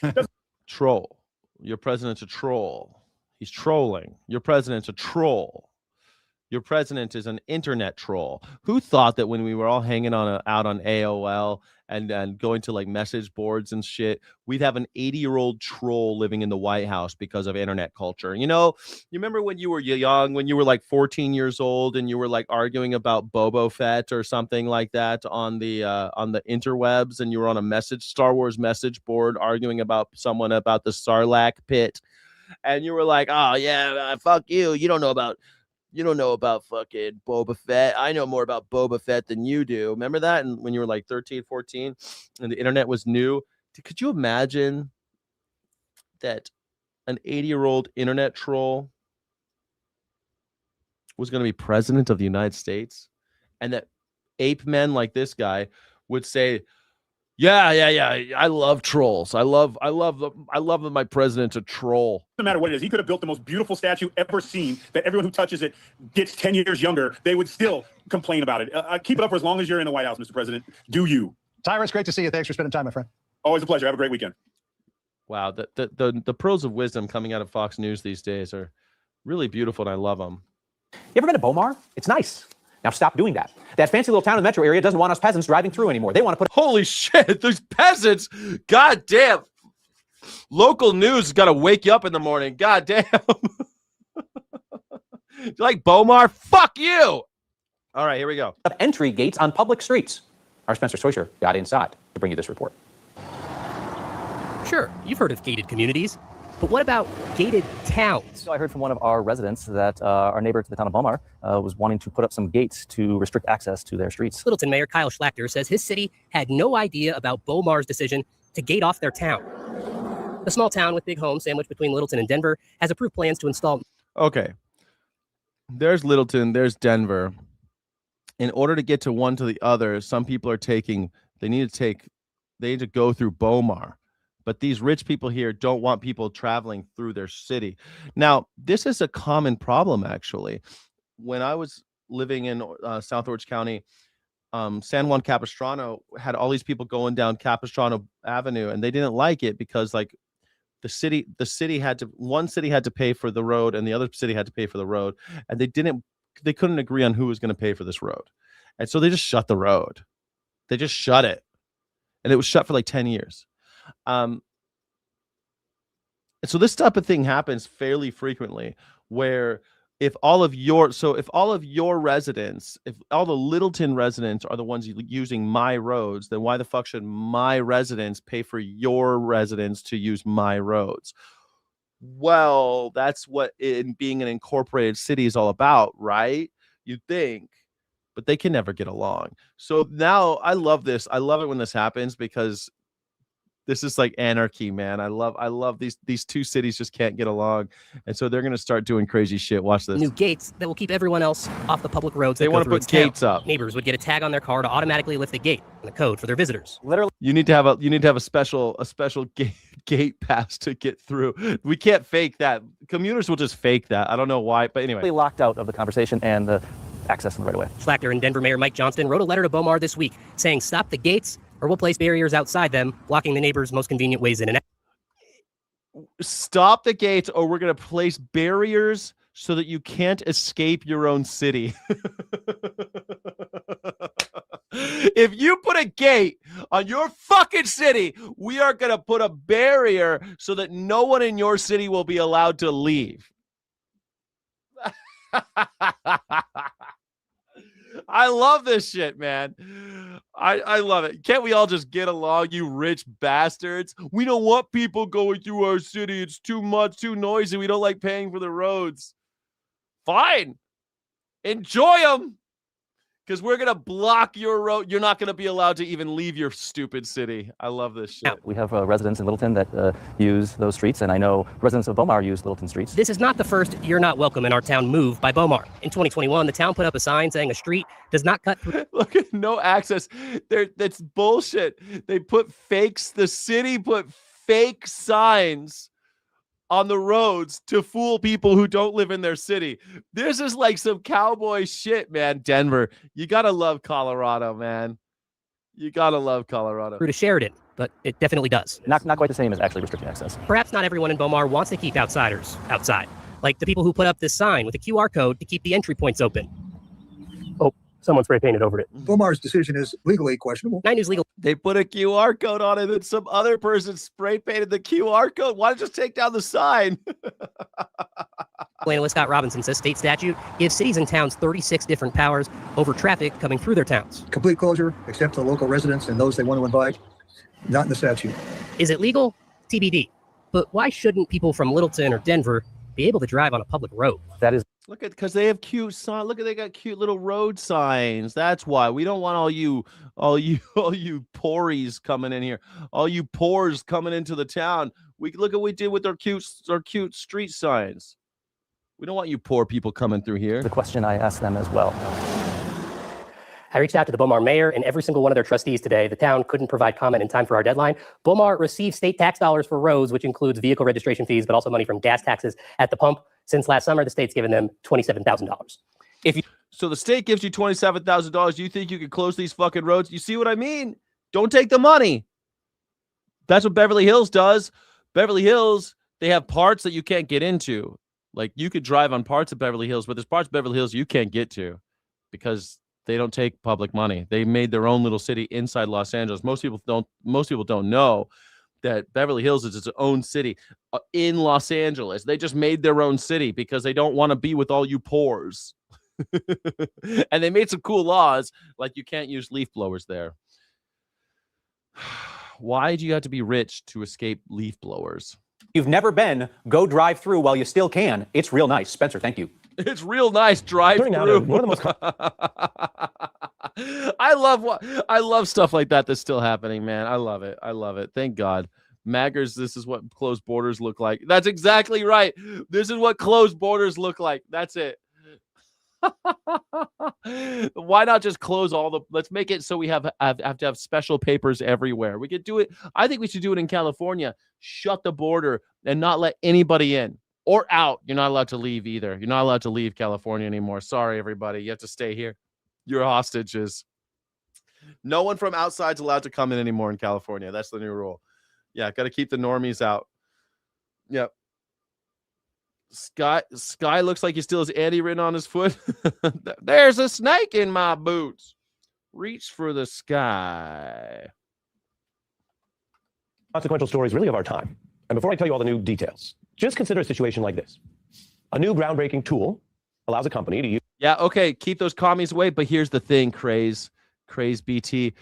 Troll. Your president's a troll. He's trolling. Your president's a troll. Your president is an internet troll. Who thought that when we were all hanging out on AOL and going to like message boards and shit, we'd have an 80-year-old troll living in the White House because of internet culture? You know, you remember when you were young, when you were like 14 years old and you were like arguing about Boba Fett or something like that on the interwebs, and you were on a Star Wars message board arguing about someone about the Sarlacc pit, and you were like, oh yeah, fuck you. You don't know about fucking Boba Fett. I know more about Boba Fett than you do. Remember that? And when you were like 13, 14 and the internet was new, could you imagine that an 80-year-old internet troll was going to be president of the United States, and that ape men like this guy would say, yeah, I love trolls. I love that my president's a troll. No matter what it is, he could have built the most beautiful statue ever seen that everyone who touches it gets 10 years younger. They would still complain about it. Keep it up for as long as you're in the White House, Mr. President. Do you? Tyrus, great to see you. Thanks for spending time, my friend. Always a pleasure. Have a great weekend. Wow, the pearls of wisdom coming out of Fox News these days are really beautiful, and I love them. You ever been to Bomar? It's nice. Now stop doing that. That fancy little town in the metro area doesn't want us peasants driving through anymore. They want to put... Holy shit, those peasants! God damn! Local news has got to wake you up in the morning. God damn! You like Bomar? Fuck you! All right, here we go. Entry gates on public streets. Our Spencer Swisher got inside to bring you this report. Sure, you've heard of gated communities. But what about gated towns? So I heard from one of our residents that our neighbor to the town of Bomar was wanting to put up some gates to restrict access to their streets. Littleton Mayor Kyle Schlachter says his city had no idea about Bomar's decision to gate off their town. The small town with big homes sandwiched between Littleton and Denver has approved plans to install... Okay. There's Littleton, there's Denver. In order to get to one to the other, some people are they need to go through Bomar. But these rich people here don't want people traveling through their city. Now, this is a common problem, actually. When I was living in South Orange County, San Juan Capistrano had all these people going down Capistrano Avenue, and they didn't like it because like the city had to, one city had to pay for the road and the other city had to pay for the road, and they couldn't agree on who was going to pay for this road. And so they just shut the road. They just shut it. And it was shut for like 10 years. And so this type of thing happens fairly frequently, where if all of your residents, if all the Littleton residents are the ones using my roads, then why the fuck should my residents pay for your residents to use my roads? Well, that's what being an incorporated city is all about, right? You'd think, but they can never get along. So now I love this. I love it when this happens because this is like anarchy, man. I love these two cities just can't get along, and so they're gonna start doing crazy shit. Watch this. New gates that will keep everyone else off the public roads. They want to put gates up. Neighbors would get a tag on their car to automatically lift the gate and a code for their visitors. Literally, you need to have a special gate pass to get through. We can't fake that. Commuters will just fake that. I don't know why, but anyway. Locked out of the conversation and the access in the right away. Schlachter and Denver Mayor Mike Johnston wrote a letter to Bomar this week saying, "Stop the gates, or we'll place barriers outside them, blocking the neighbors' most convenient ways in and out." Stop the gates, or we're going to place barriers so that you can't escape your own city. If you put a gate on your fucking city, we are going to put a barrier so that no one in your city will be allowed to leave. I love this shit, man. I love it. Can't we all just get along, you rich bastards? We don't want people going through our city. It's too much, too noisy. We don't like paying for the roads. Fine. Enjoy them. Because we're going to block your road. You're not going to be allowed to even leave your stupid city. I love this shit. We have residents in Littleton that use those streets, and I know residents of Bomar use Littleton streets. This is not the first "You're not welcome in our town" move by Bomar. In 2021, the town put up a sign saying a street does not cut through. Look at no access. That's bullshit. They put fakes. The city put fake signs on the roads to fool people who don't live in their city. This is like some cowboy shit, man. Denver, you gotta love Colorado, man. You gotta love Colorado. Through to Sheridan, but it definitely does. Not quite the same as actually restricting access. Perhaps not everyone in Bomar wants to keep outsiders outside, like the people who put up this sign with a QR code to keep the entry points open. Oh, someone spray painted over it. Bomar's decision is legally questionable. 9 News legal. They put a QR code on it and some other person spray painted the QR code. Why don't you just take down the sign? Analyst Scott Robinson says state statute gives cities and towns 36 different powers over traffic coming through their towns. Complete closure, except for the local residents and those they want to invite. Not in the statute. Is it legal? TBD. But why shouldn't people from Littleton or Denver be able to drive on a public road? That is. Look at, because they have cute signs. Look at, they got cute little road signs. That's why we don't want all you pories coming in here. All you pores coming into the town. Look at what we did with our cute street signs. We don't want you poor people coming through here. The question I asked them as well. I reached out to the Bomar mayor and every single one of their trustees today. The town couldn't provide comment in time for our deadline. Bomar receives state tax dollars for roads, which includes vehicle registration fees, but also money from gas taxes at the pump. Since last summer, the state's given them $27,000. So the state gives you $27,000. You think you could close these fucking roads? You see what I mean? Don't take the money. That's what Beverly Hills does. Beverly Hills, they have parts that you can't get into. Like, you could drive on parts of Beverly Hills, but there's parts of Beverly Hills you can't get to because they don't take public money. They made their own little city inside Los Angeles. Most people don't know that Beverly Hills is its own city in Los Angeles. They just made their own city because they don't want to be with all you pores. And they made some cool laws, like you can't use leaf blowers there. Why do you have to be rich to escape leaf blowers? You've never been, go drive through while you still can. It's real nice. Spencer, thank you. It's real nice drive through. One of the most I love stuff like that that's still happening, man. I love it. I love it. Thank God. Maggers, this is what closed borders look like. That's exactly right. This is what closed borders look like. That's it. Why not just close let's make it so we have to have special papers everywhere. We could do it. I think we should do it in California. Shut the border and not let anybody in. or out. You're not allowed to leave either. You're not allowed to leave California anymore. Sorry, everybody. You have to stay here. You're hostages. No one from outside's allowed to come in anymore in California. That's the new rule. Yeah, got to keep the normies out. Yep. Sky looks like he still has Andy written on his foot. There's a snake in my boots. Reach for the sky. Consequential stories really of our time. And before I tell you all the new details, just consider a situation like this. A new groundbreaking tool allows a company to use. Yeah, okay, keep those commies away. But here's the thing, Craze BT.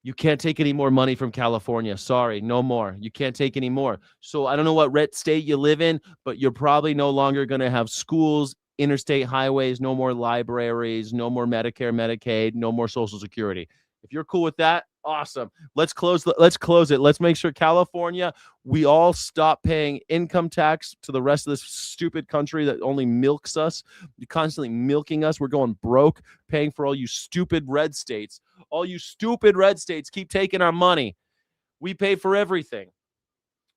You can't take any more money from California. Sorry, no more. You can't take any more. So I don't know what red state you live in, but you're probably no longer going to have schools, interstate highways, no more libraries, no more Medicare, Medicaid, no more Social Security. If you're cool with that, awesome. Let's close it. Let's make sure California, we all stop paying income tax to the rest of this stupid country that only milks us. You're constantly milking us. We're going broke, paying for all you stupid red states. All you stupid red states keep taking our money. We pay for everything.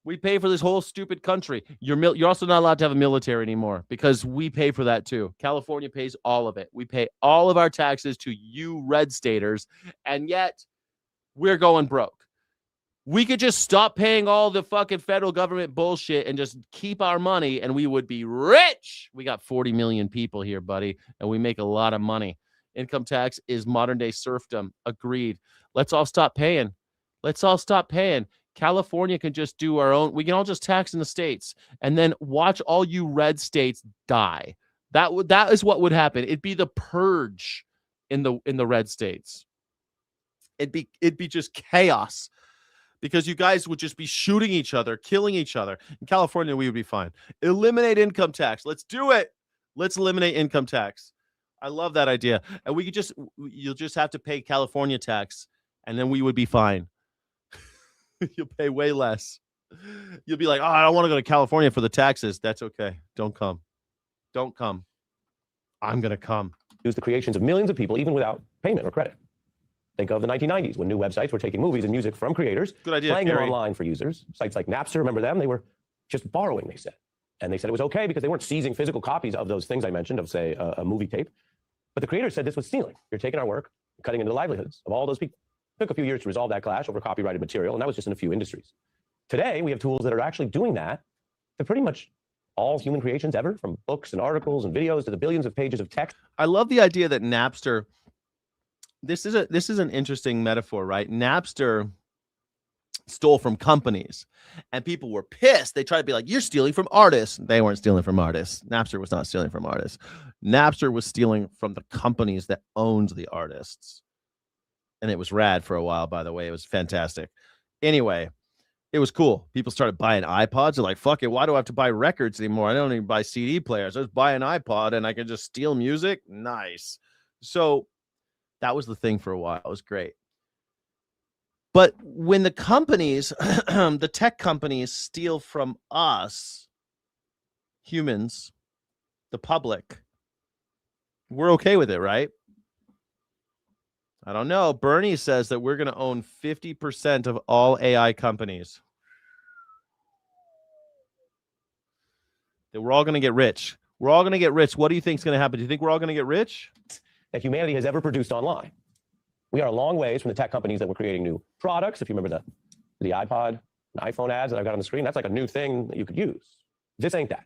We pay for this whole stupid country. You're also not allowed to have a military anymore because we pay for that too. California pays all of it. We pay all of our taxes to you red staters, and yet we're going broke. We could just stop paying all the fucking federal government bullshit and just keep our money, and we would be rich. We got 40 million people here, buddy, and we make a lot of money. Income tax is modern day serfdom. Agreed. Let's all stop paying. California can just do our own. We can all just tax in the states and then watch all you red states die. That is what would happen. It'd be the purge in the red states. It'd be just chaos because you guys would just be shooting each other, killing each other. In California, we would be fine. Eliminate income tax. Let's do it. Let's eliminate income tax. I love that idea. And you'll just have to pay California tax, and then we would be fine. You'll pay way less. You'll be like, oh, I don't want to go to California for the taxes. That's okay. Don't come. I'm going to come. Use the creations of millions of people, even without payment or credit. Think of the 1990s when new websites were taking movies and music from creators, Good idea, playing them Gary. online for users. Sites like Napster, remember them? They were just borrowing, they said. And they said it was okay because they weren't seizing physical copies of those things I mentioned, of, say, a movie tape. But the creators said this was stealing. You're taking our work, cutting into the livelihoods of all those people. It took a few years to resolve that clash over copyrighted material, and that was just in a few industries. Today, we have tools that are actually doing that to pretty much all human creations ever, from books and articles and videos to the billions of pages of text. I love the idea that Napster, this is an interesting metaphor, right? Napster stole from companies and people were pissed. They tried to be like, you're stealing from artists. They weren't stealing from artists. Napster was not stealing from artists. Napster was stealing from the companies that owned the artists. And it was rad for a while, by the way. It was fantastic. Anyway, it was cool. People started buying iPods. They're like, fuck it. Why do I have to buy records anymore? I don't even buy CD players. I just buy an iPod and I can just steal music. Nice. So that was the thing for a while. It was great. But when the companies, the tech companies steal from us, humans, the public, we're okay with it, right? I don't know. Bernie says that we're going to own 50% of all AI companies. That we're all going to get rich. We're all going to get rich. What do you think is going to happen? Do you think we're all going to get rich? That humanity has ever produced online. We are a long ways from the tech companies that were creating new products. If you remember the iPod and iPhone ads that I've got on the screen, that's like a new thing that you could use. This ain't that.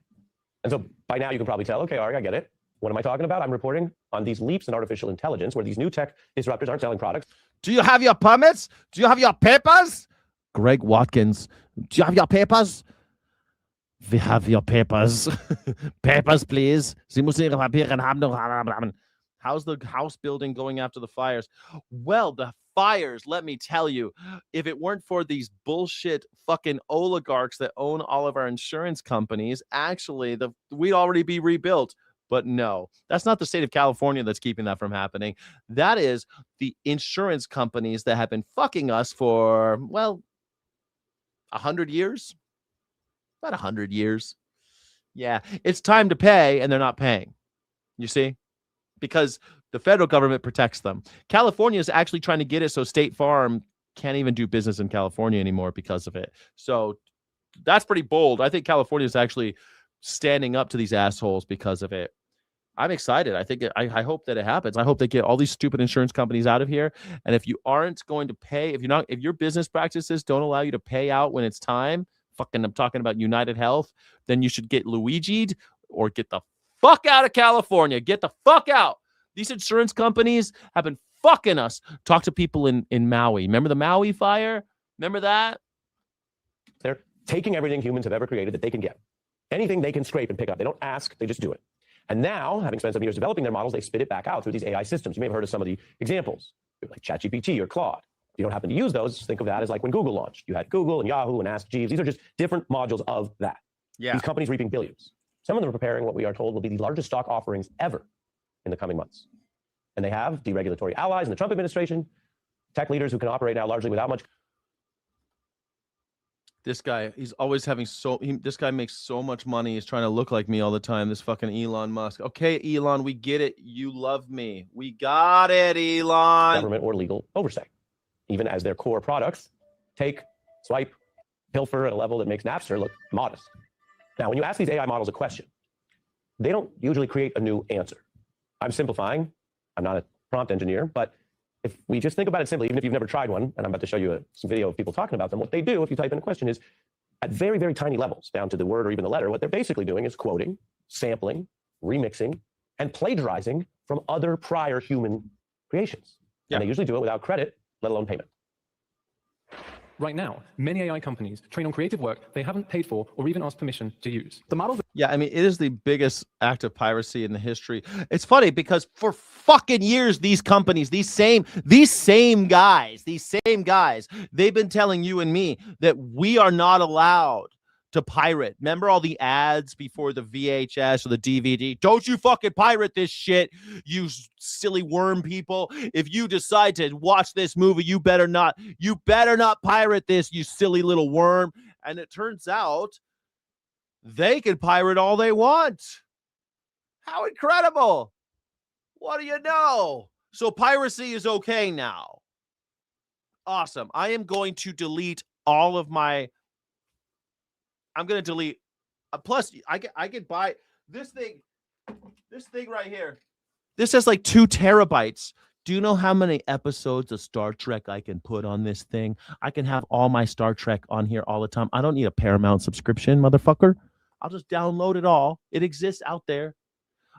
And so by now you can probably tell, okay, Ari, I get it. What am I talking about? I'm reporting on these leaps in artificial intelligence where these new tech disruptors aren't selling products. Do you have your permits? Do you have your papers? Greg Watkins, do you have your papers? We have your papers. Papers, please. Sie müssen Ihre Papiere haben. How's the house building going after the fires? Well, the fires, let me tell you, if it weren't for these bullshit fucking oligarchs that own all of our insurance companies, actually, we'd already be rebuilt. But no, that's not the state of California that's keeping that from happening. That is the insurance companies that have been fucking us for, well, 100 years? About 100 years. Yeah, it's time to pay, and they're not paying. You see? Because the federal government protects them. California is actually trying to get it so State Farm can't even do business in California anymore because of it. So that's pretty bold. I think California is actually standing up to these assholes because of it. I'm excited. I hope that it happens. I hope they get all these stupid insurance companies out of here. And if you aren't going to pay, if your business practices don't allow you to pay out when it's time, I'm talking about United Health, then you should get Luigi'd or get the fuck out of California. Get the fuck out. These insurance companies have been fucking us. Talk to people in Maui. Remember the Maui fire? Remember that? They're taking everything humans have ever created that they can get. Anything they can scrape and pick up. They don't ask, they just do it. And now, having spent some years developing their models, they spit it back out through these AI systems. You may have heard of some of the examples, like ChatGPT or Claude. If you don't happen to use those, think of that as like when Google launched. You had Google and Yahoo and Ask Jeeves. These are just different modules of that. Yeah. These companies reaping billions. Some of them are preparing what we are told will be the largest stock offerings ever in the coming months. And they have deregulatory allies in the Trump administration, tech leaders who can operate now largely without much. This guy, he's always having this guy makes so much money. He's trying to look like me all the time. This fucking Elon Musk. Okay, Elon, we get it. You love me. We got it, Elon. Government or legal oversight, even as their core products take, swipe, pilfer at a level that makes Napster look modest. Now, when you ask these AI models a question, they don't usually create a new answer. I'm simplifying. I'm not a prompt engineer, but if we just think about it simply, even if you've never tried one, and I'm about to show you some video of people talking about them, what they do if you type in a question is at very, very tiny levels, down to the word or even the letter, what they're basically doing is quoting, sampling, remixing, and plagiarizing from other prior human creations. And they usually do it without credit, let alone payment. Right now, many AI companies train on creative work they haven't paid for or even asked permission to use. The models. Yeah, I mean, it is the biggest act of piracy in the history. It's funny because for fucking years, these companies, these same guys, they've been telling you and me that we are not allowed to pirate. Remember all the ads before the VHS or the DVD? Don't you fucking pirate this shit, you silly worm people. If you decide to watch this movie, you better not pirate this, you silly little worm. And it turns out they can pirate all they want. How incredible. What do you know? So piracy is okay now. Awesome. I am going to delete all of my I'm going to delete. Plus, I could buy this thing right here. This has like 2 terabytes. Do you know how many episodes of Star Trek I can put on this thing? I can have all my Star Trek on here all the time. I don't need a Paramount subscription, motherfucker. I'll just download it all. It exists out there.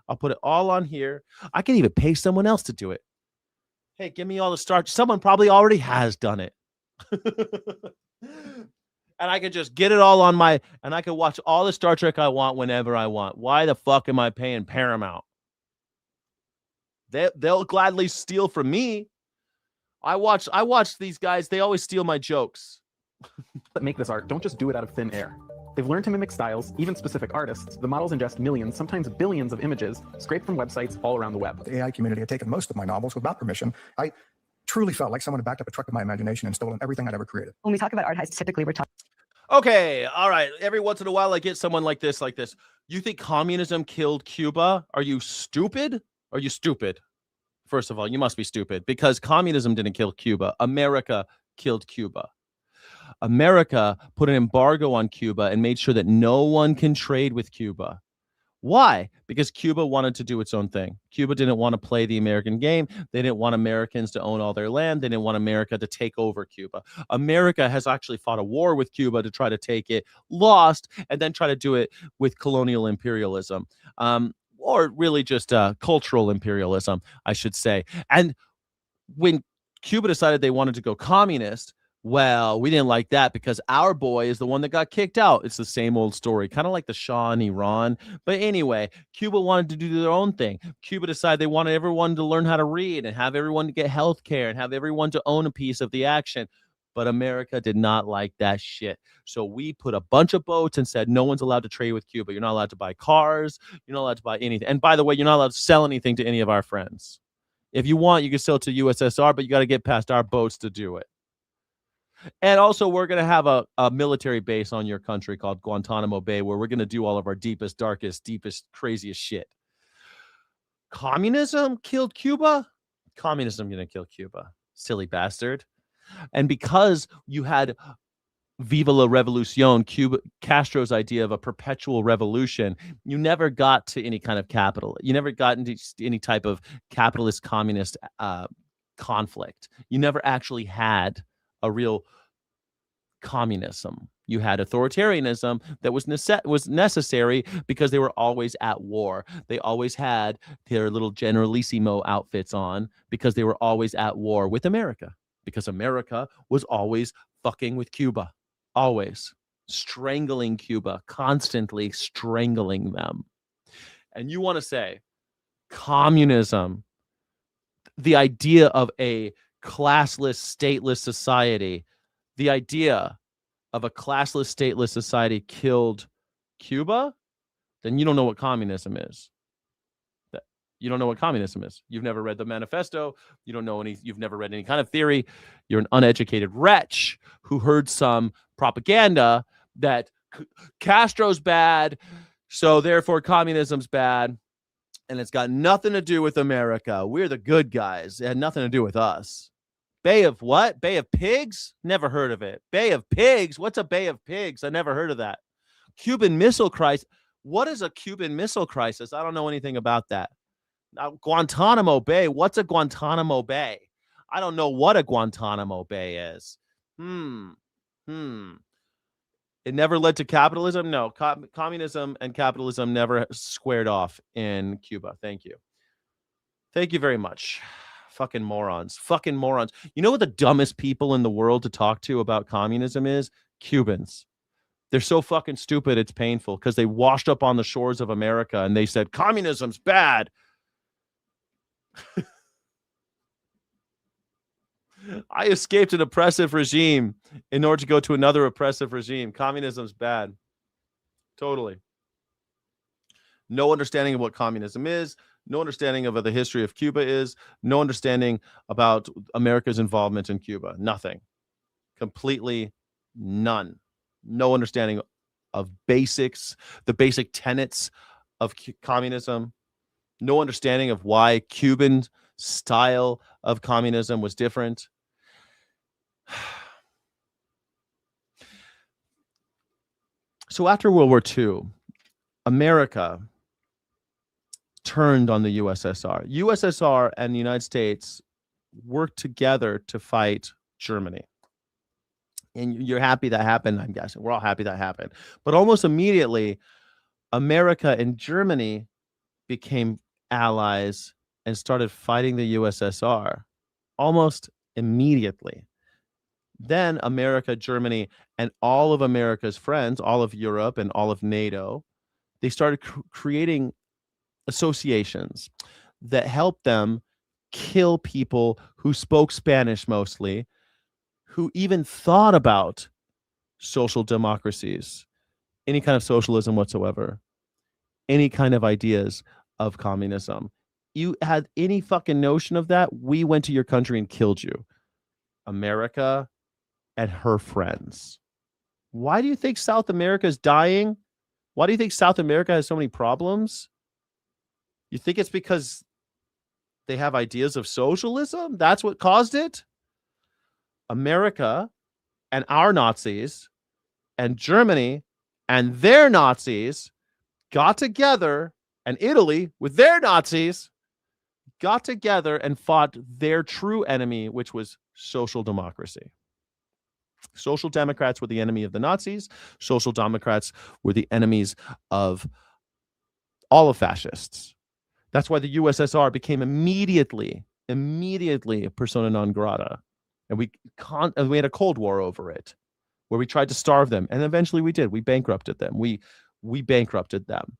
I'll put it all on here. I can even pay someone else to do it. Hey, give me all the Star. Someone probably already has done it. And I can just get it all on and I can watch all the Star Trek I want whenever I want. Why the fuck am I paying Paramount? They'll gladly steal from me. I watch these guys. They always steal my jokes. That make this art don't just do it out of thin air. They've learned to mimic styles, even specific artists. The models ingest millions, sometimes billions of images, scraped from websites all around the web. The AI community had taken most of my novels without permission. I truly felt like someone had backed up a truck of my imagination and stolen everything I'd ever created. When we talk about art heists, typically we're talking. Okay, all right. Every once in a while, I get someone like this. You think communism killed Cuba? Are you stupid? Are you stupid? First of all, you must be stupid because communism didn't kill Cuba. America killed Cuba. America put an embargo on Cuba and made sure that no one can trade with Cuba. Why? Because Cuba wanted to do its own thing. Cuba didn't want to play the American game. They didn't want Americans to own all their land. They didn't want America to take over Cuba. America has actually fought a war with Cuba to try to take it, lost, and then try to do it with colonial imperialism. Or really just cultural imperialism, I should say. And when Cuba decided they wanted to go communist, well, we didn't like that because our boy is the one that got kicked out. It's the same old story, kind of like the Shah in Iran. But anyway, Cuba wanted to do their own thing. Cuba decided they wanted everyone to learn how to read and have everyone to get health care and have everyone to own a piece of the action. But America did not like that shit. So we put a bunch of boats and said, no one's allowed to trade with Cuba. You're not allowed to buy cars. You're not allowed to buy anything. And by the way, you're not allowed to sell anything to any of our friends. If you want, you can sell to USSR, but you got to get past our boats to do it. And also, we're going to have a military base on your country called Guantanamo Bay, where we're going to do all of our deepest, darkest, craziest shit. Communism killed Cuba? Communism going to kill Cuba. Silly bastard. And because you had Viva la Revolucion, Castro's idea of a perpetual revolution, you never got to any kind of capital. You never got into any type of capitalist communist conflict. You never actually had a real communism. You had authoritarianism that was necessary because they were always at war. They always had their little generalissimo outfits on because they were always at war with America, because America was always fucking with Cuba. Always strangling Cuba, constantly strangling them. And you want to say communism, the idea of a classless, stateless society, the idea of a classless, stateless society killed Cuba, then you don't know what communism is. You don't know what communism is. You've never read the manifesto. You don't know you've never read any kind of theory. You're an uneducated wretch who heard some propaganda that Castro's bad, so therefore communism's bad, and it's got nothing to do with America. We're the good guys. It had nothing to do with us. Bay of what? Bay of Pigs? Never heard of it. Bay of Pigs? What's a Bay of Pigs? I never heard of that. Cuban Missile Crisis. What is a Cuban Missile Crisis? I don't know anything about that. Guantanamo Bay. What's a Guantanamo Bay? I don't know what a Guantanamo Bay is. It never led to capitalism? No. Communism and capitalism never squared off in Cuba. Thank you. Thank you very much. Fucking morons. Fucking morons. You know what the dumbest people in the world to talk to about communism is? Cubans. They're so fucking stupid, it's painful, because they washed up on the shores of America and they said, communism's bad. I escaped an oppressive regime in order to go to another oppressive regime. Communism's bad. Totally. No understanding of what communism is. No understanding of what the history of Cuba is. No understanding about America's involvement in Cuba. Nothing. Completely none. No understanding of basics, the basic tenets of communism. No understanding of why Cuban style of communism was different. So after World War II, America turned on the USSR. USSR and the United States worked together to fight Germany. And you're happy that happened, I'm guessing. We're all happy that happened. But almost immediately, America and Germany became allies and started fighting the USSR almost immediately. Then America, Germany, and all of America's friends, all of Europe and all of NATO, they started creating associations that helped them kill people who spoke Spanish mostly, who even thought about social democracies, any kind of socialism whatsoever, any kind of ideas of communism. You had any fucking notion of that, we went to your country and killed you. America and her friends. Why do you think South America is dying? Why do you think South America has so many problems? You think it's because they have ideas of socialism? That's what caused it? America and our Nazis and Germany and their Nazis got together, and Italy with their Nazis got together and fought their true enemy, which was social democracy. Social Democrats were the enemy of the Nazis. Social Democrats were the enemies of all of fascists. That's why the USSR became immediately a persona non grata. And we had a Cold War over it, where we tried to starve them. And eventually we did. We bankrupted them. We bankrupted them.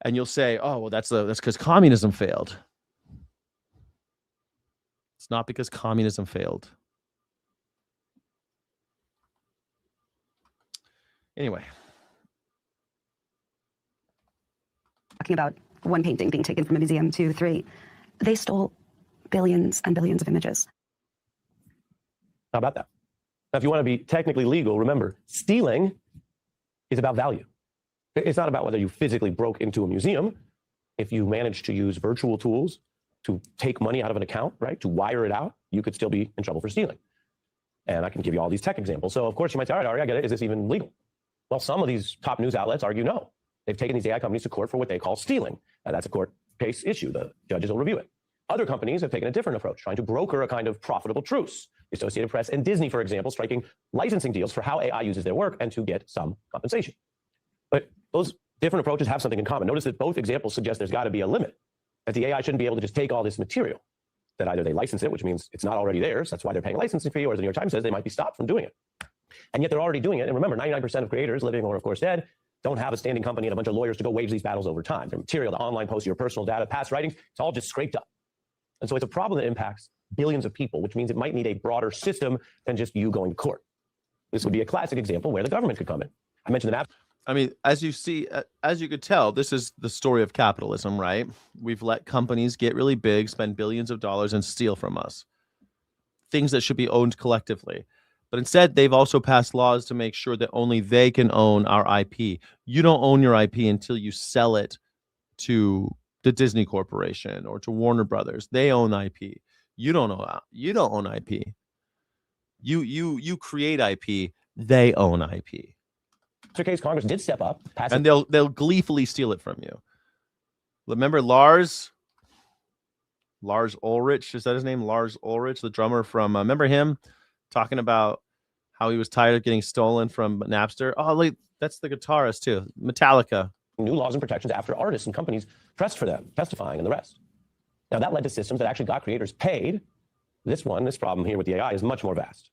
And you'll say, oh, well, that's because communism failed. It's not because communism failed. Anyway. Talking about one painting being taken from a museum to 3. They stole billions and billions of images. How about that? Now, if you want to be technically legal, remember, stealing is about value. It's not about whether you physically broke into a museum. If you managed to use virtual tools to take money out of an account, right, to wire it out, you could still be in trouble for stealing. And I can give you all these tech examples. So of course you might say, all right, Ari, I get it. Is this even legal? Well, some of these top news outlets argue no. They've taken these AI companies to court for what they call stealing. And that's a court case issue. The judges will review it. Other companies have taken a different approach, trying to broker a kind of profitable truce. The Associated Press and Disney, for example, striking licensing deals for how AI uses their work and to get some compensation. But those different approaches have something in common. Notice that both examples suggest there's got to be a limit, that the AI shouldn't be able to just take all this material, that either they license it, which means it's not already theirs, that's why they're paying a licensing fee, or as the New York Times says, they might be stopped from doing it. And yet they're already doing it. And remember, 99% of creators, living or of course dead, don't have a standing company and a bunch of lawyers to go wage these battles over time. Their material, the online posts, your personal data, past writings, it's all just scraped up. And so it's a problem that impacts billions of people, which means it might need a broader system than just you going to court. This would be a classic example where the government could come in. I mentioned the I mean, as you see, as you could tell, this is the story of capitalism, right? We've let companies get really big, spend billions of dollars, and steal from us. Things that should be owned collectively. But instead, they've also passed laws to make sure that only they can own our IP. You don't own your IP until you sell it to the Disney Corporation or to Warner Brothers. They own IP. You don't own IP. You create IP. They own IP. case, Congress did step up. And they'll gleefully steal it from you. Remember Lars Ulrich? Is that his name? Lars Ulrich, the drummer from, remember him talking about how he was tired of getting stolen from Napster? Oh, wait, that's the guitarist too. Metallica. New laws and protections after artists and companies pressed for them, testifying and the rest. Now that led to systems that actually got creators paid. This problem here with the AI is much more vast.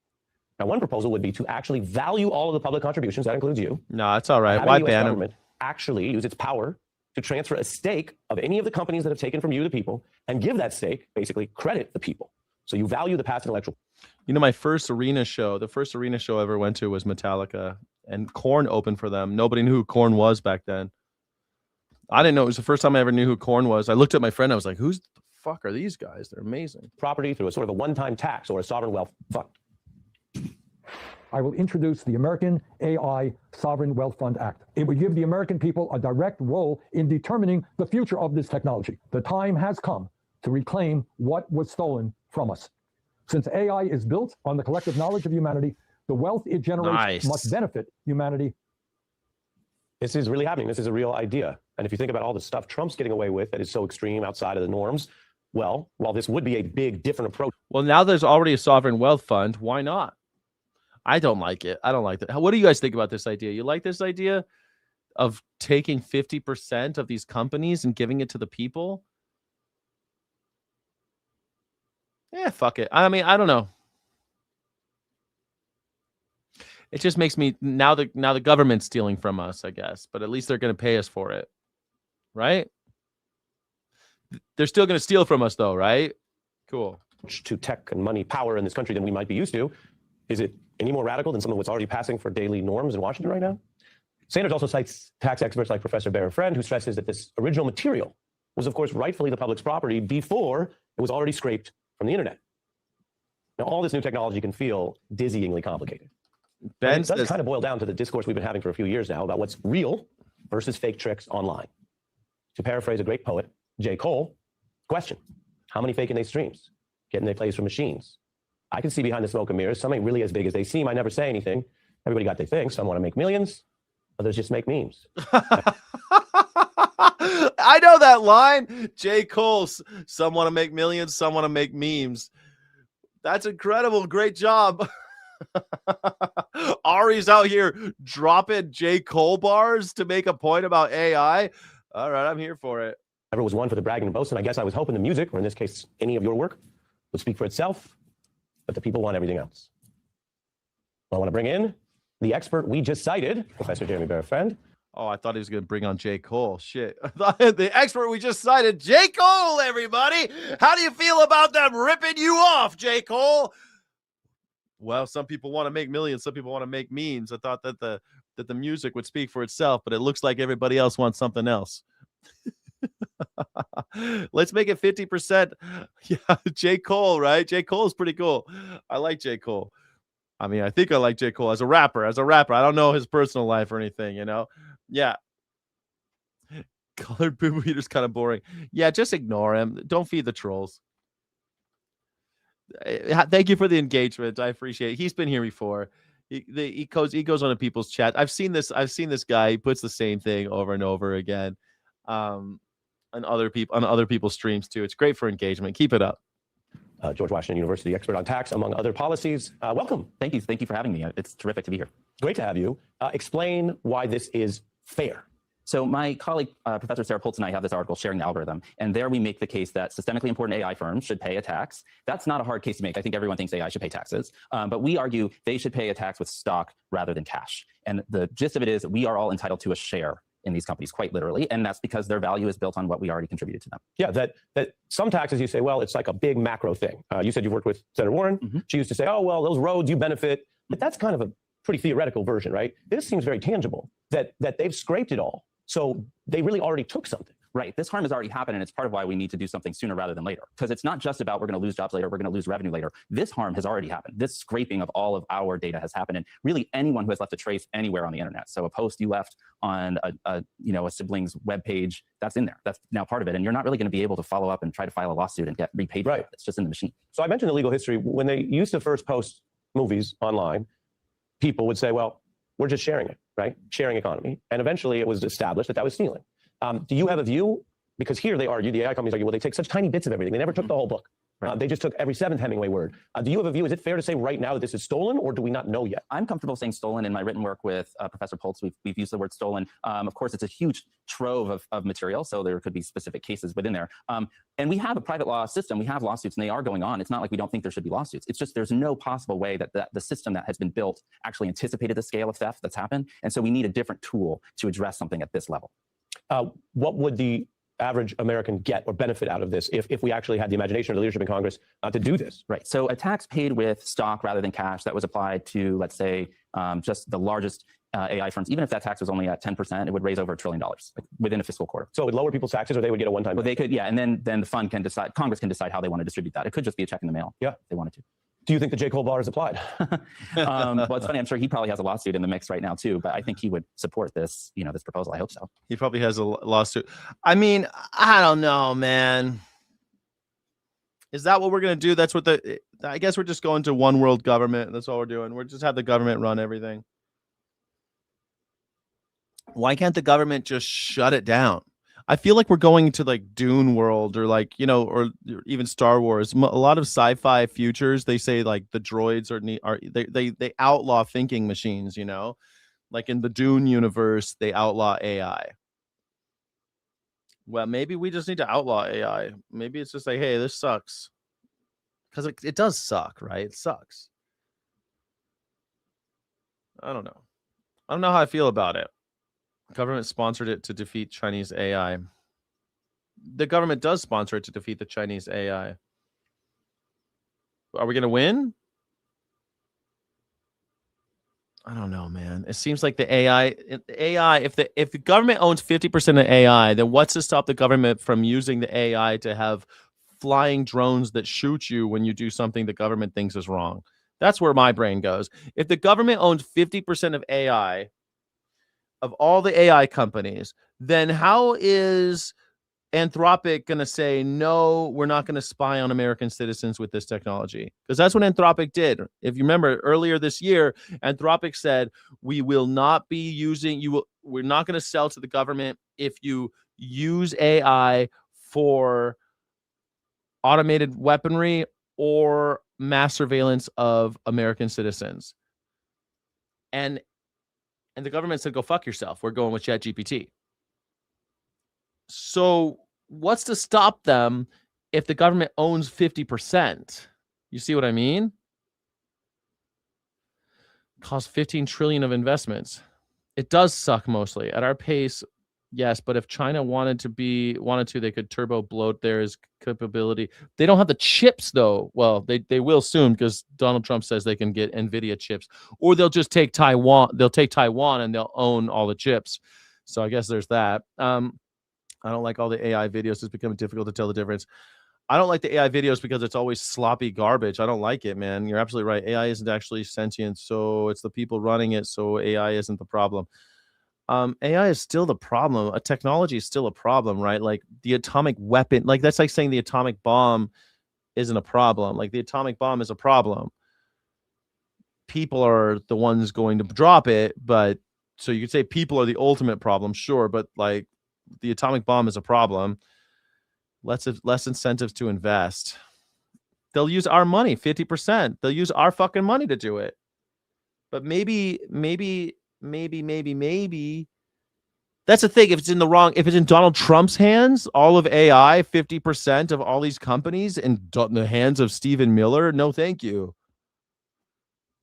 Now, one proposal would be to actually value all of the public contributions. That includes you. No, that's all right. Why ban them? Actually use its power to transfer a stake of any of the companies that have taken from you, the people, and give that stake, basically credit the people. So you value the past intellectual. You know, my first arena show, the first arena show I ever went to was Metallica, and Korn opened for them. Nobody knew who Korn was back then. I didn't know. It was the first time I ever knew who Korn was. I looked at my friend. I was like, who's the fuck are these guys? They're amazing. Property through a sort of a one-time tax or a sovereign wealth fund. I will introduce the American AI Sovereign Wealth Fund Act. It would give the American people a direct role in determining the future of this technology. The time has come to reclaim what was stolen from us. Since AI is built on the collective knowledge of humanity, the wealth it generates must benefit humanity. This is really happening. This is a real idea. And if you think about all the stuff Trump's getting away with that is so extreme outside of the norms, well, while this would be a big, different approach. Well, now there's already a sovereign wealth fund. Why not? I don't like it. I don't like that. What do you guys think about this idea? You like this idea of taking 50% of these companies and giving it to the people? Yeah, fuck it. I mean, I don't know. It just makes me now the government's stealing from us, I guess, but at least they're going to pay us for it. Right? They're still going to steal from us though, right? Cool. To tech and money power in this country than we might be used to. Is it any more radical than some of what's already passing for daily norms in Washington right now? Sanders also cites tax experts like Professor Bear Friend, who stresses that this original material was, of course, rightfully the public's property before it was already scraped from the internet. Now, all this new technology can feel dizzyingly complicated. Ben it does kind of boil down to the discourse we've been having for a few years now about what's real versus fake tricks online. To paraphrase a great poet, J. Cole, question, how many fake and they streams? Getting their plays from machines? I can see behind the smoke and mirrors, some ain't really as big as they seem. I never say anything. Everybody got their thing. Some want to make millions, others just make memes. I know that line. J. Cole, some want to make millions, some want to make memes. That's incredible. Great job. Ari's out here dropping J. Cole bars to make a point about AI. All right, I'm here for it. Never was one for the bragging and boasting. I guess I was hoping the music, or in this case, any of your work, would speak for itself, but the people want everything else. I want to bring in the expert we just cited, Professor Jeremy Bear Friend. Oh, I thought he was going to bring on J. Cole. Shit. I thought the expert we just cited, J. Cole, everybody. How do you feel about them ripping you off, J. Cole? Well, some people want to make millions. Some people want to make memes. I thought that the music would speak for itself, but it looks like everybody else wants something else. Let's make it 50%. Yeah, J. Cole, right? J. Cole is pretty cool. I like J. Cole. I mean, I think I like J. Cole as a rapper. I don't know his personal life or anything, you know? Yeah. Colored Boo Boo Eater's kind of boring. Yeah, just ignore him. Don't feed the trolls. Thank you for the engagement. I appreciate it. He's been here before. He goes on to people's chat. I've seen this guy. He puts the same thing over and over again, on other people's streams too. It's great for engagement. Keep it up. George Washington University expert on tax, among other policies. Welcome. Thank you for having me. It's terrific to be here. Great to have you. Explain why this is fair. So my colleague, Professor Sarah Poltz, and I have this article, Sharing the Algorithm, and there we make the case that systemically important AI firms should pay a tax. That's not a hard case to make. I think everyone thinks AI should pay taxes, but we argue they should pay a tax with stock rather than cash. And the gist of it is that we are all entitled to a share in these companies, quite literally, and that's because their value is built on what we already contributed to them. Yeah, that some taxes you say, well, it's like a big macro thing. You said you've worked with Senator Warren. Mm-hmm. She used to say, oh, well, those roads, you benefit. But that's kind of a pretty theoretical version, right? This seems very tangible, that they've scraped it all. So they really already took something. Right. This harm has already happened, and it's part of why we need to do something sooner rather than later. Because it's not just about we're going to lose jobs later, we're going to lose revenue later. This harm has already happened. This scraping of all of our data has happened, and really anyone who has left a trace anywhere on the internet. So a post you left on a sibling's webpage, that's in there. That's now part of it, and you're not really going to be able to follow up and try to file a lawsuit and get repaid for it. It's just in the machine. So I mentioned the legal history. When they used to first post movies online, people would say, well, we're just sharing it, right? Sharing economy. And eventually it was established that was stealing. Do you have a view? Because here they argue, the AI companies argue, well, they take such tiny bits of everything. They never took the whole book. They just took every seventh Hemingway word. Do you have a view? Is it fair to say right now that this is stolen, or do we not know yet? I'm comfortable saying stolen. In my written work with Professor Poltz, we've used the word stolen. Of course, it's a huge trove of material, so there could be specific cases within there. And we have a private law system. We have lawsuits, and they are going on. It's not like we don't think there should be lawsuits. It's just there's no possible way that the system that has been built actually anticipated the scale of theft that's happened. And so we need a different tool to address something at this level. What would the average American get or benefit out of this if we actually had the imagination or the leadership in Congress to do this? Right. So a tax paid with stock rather than cash that was applied to, let's say, just the largest AI firms, even if that tax was only at 10%, it would raise over $1 trillion within a fiscal quarter. So it would lower people's taxes, or they would get a one-time? Well, they could, yeah. And then the fund can decide, Congress can decide how they want to distribute that. It could just be a check in the mail. Yeah. If they wanted to. Do you think the J. Cole bar is applied? Well, it's funny. I'm sure he probably has a lawsuit in the mix right now too, but I think he would support this, this proposal. I hope so. He probably has a lawsuit. I mean, I don't know, man. Is that what we're going to do? That's what I guess we're just going to one world government. That's all we're doing. We're just have the government run everything. Why can't the government just shut it down? I feel like we're going to like Dune World or like, or even Star Wars. A lot of sci-fi futures, they say like the droids they outlaw thinking machines, like in the Dune universe, they outlaw AI. Well, maybe we just need to outlaw AI. Maybe it's just like, hey, this sucks. Because it does suck, right? It sucks. I don't know. I don't know how I feel about it. Government sponsored it to defeat Chinese AI. The government does sponsor it to defeat the Chinese AI. Are we going to win? I don't know, man. It seems like the AI, if the government owns 50% of AI, then what's to stop the government from using the AI to have flying drones that shoot you when you do something the government thinks is wrong? That's where my brain goes. If the government owns 50% of AI, of all the AI companies, then how is Anthropic going to say, no, we're not going to spy on American citizens with this technology? Because that's what Anthropic did. If you remember earlier this year, Anthropic said, we will not be using we're not going to sell to the government if you use AI for automated weaponry or mass surveillance of American citizens. And the government said, go fuck yourself. We're going with ChatGPT. So what's to stop them if the government owns 50%? You see what I mean? Cost 15 trillion of investments. It does suck mostly. At our pace, yes, but if China wanted to, they could turbo bloat their capability. They don't have the chips though. Well, they will soon, because Donald Trump says they can get NVIDIA chips, or they'll just take Taiwan. They'll take Taiwan and they'll own all the chips. So I guess there's that. I don't like all the AI videos. It's becoming difficult to tell the difference. I don't like the AI videos because it's always sloppy garbage. I don't like it, man. You're absolutely right. AI isn't actually sentient, so it's the people running it. So AI isn't the problem. AI is still the problem. A technology is still a problem, right? Like the atomic weapon, like that's like saying the atomic bomb isn't a problem. Like the atomic bomb is a problem. People are the ones going to drop it, but so you could say people are the ultimate problem, sure, but like the atomic bomb is a problem. Less incentives to invest. They'll use our money, 50%. They'll use our fucking money to do it. But maybe that's the thing. If it's in Donald Trump's hands, all of AI, 50% of all these companies in the hands of Stephen Miller, no thank you.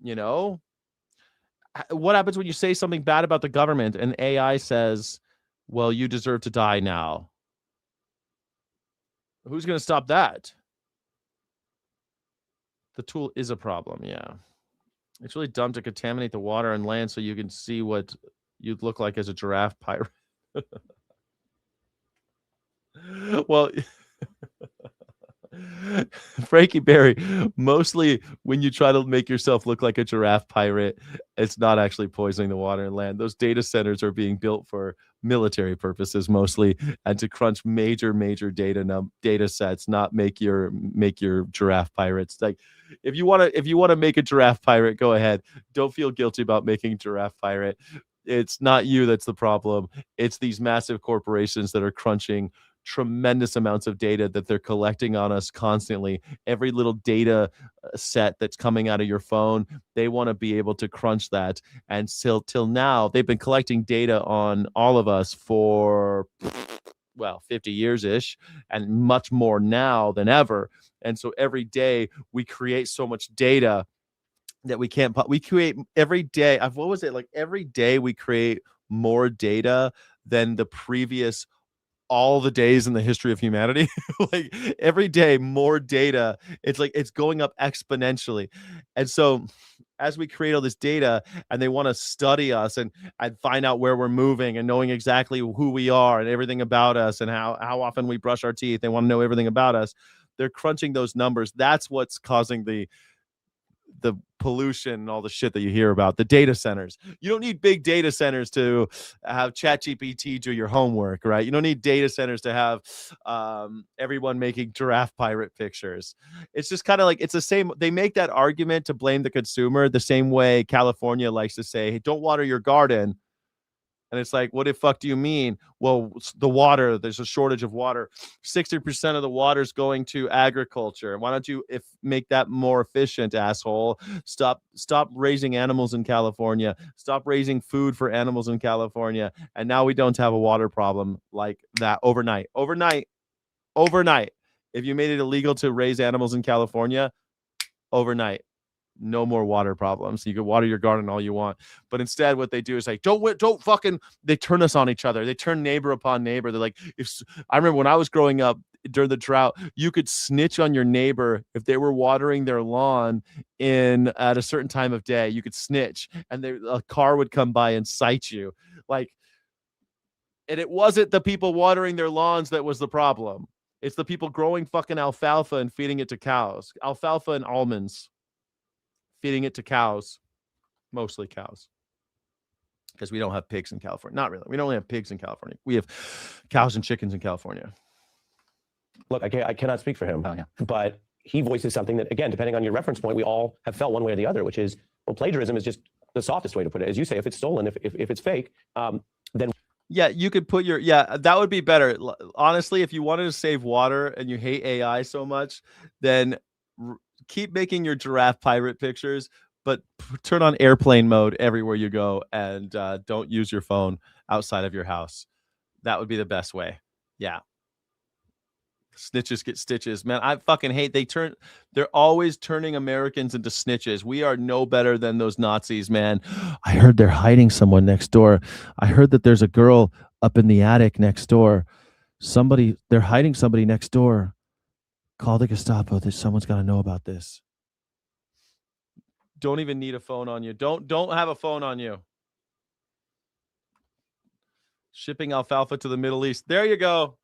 You know? What happens when you say something bad about the government and AI says, well, you deserve to die now? Who's going to stop that? The tool is a problem, yeah. It's really dumb to contaminate the water and land so you can see what you'd look like as a giraffe pirate. Well, Frankie Berry, mostly when you try to make yourself look like a giraffe pirate, it's not actually poisoning the water and land. Those data centers are being built for military purposes mostly, and to crunch major data sets, not make your giraffe pirates. Like if you want to make a giraffe pirate, go ahead. Don't feel guilty about making giraffe pirate. It's not you that's the problem. It's these massive corporations that are crunching tremendous amounts of data that they're collecting on us constantly. Every little data set that's coming out of your phone, they want to be able to crunch that. And till now, they've been collecting data on all of us for 50 years ish, and much more now than ever. And so every day we create so much data that we create every day. Every day we create more data than the previous all the days in the history of humanity. Like every day more data. It's like it's going up exponentially. And so as we create all this data and they want to study us and find out where we're moving and knowing exactly who we are and everything about us and how often we brush our teeth, they want to know everything about us. They're crunching those numbers. That's what's causing the pollution and all the shit that you hear about. The data centers. You don't need big data centers to have ChatGPT do your homework, right? You don't need data centers to have everyone making giraffe pirate pictures. It's just kind of like, it's the same. They make that argument to blame the consumer the same way California likes to say, hey, don't water your garden. And it's like, what the fuck do you mean? Well, the water, there's a shortage of water. 60% of the water is going to agriculture. Why don't you make that more efficient, asshole? Stop raising animals in California. Stop raising food for animals in California. And now we don't have a water problem like that overnight. If you made it illegal to raise animals in California, overnight, no more water problems. You can water your garden all you want, but instead what they do is like, don't fucking, they turn us on each other. They turn neighbor upon neighbor. They're like, I remember when I was growing up during the drought, you could snitch on your neighbor if they were watering their lawn at a certain time of day. You could snitch and a car would come by and cite you. Like, and it wasn't the people watering their lawns that was the problem. It's the people growing fucking alfalfa and feeding it to cows. Alfalfa and almonds. Feeding it to cows, mostly cows, because we don't have pigs in California. Not really. We don't have pigs in California. We have cows and chickens in California. Look, I cannot speak for him, but he voices something that, again, depending on your reference point, we all have felt one way or the other, which is, well, plagiarism is just the softest way to put it. As you say, if it's stolen, if it's fake, then... Yeah, you could put that would be better. Honestly, if you wanted to save water and you hate AI so much, then... keep making your giraffe pirate pictures, but turn on airplane mode everywhere you go, and don't use your phone outside of your house. That would be the best way. Yeah. Snitches get stitches, man. I fucking hate they're always turning Americans into snitches. We are no better than those Nazis, man. I heard they're hiding someone next door. I heard that there's a girl up in the attic next door. They're hiding somebody next door. Call the Gestapo. Someone's got to know about this. Don't even need a phone on you. Don't have a phone on you. Shipping alfalfa to the Middle East. There you go.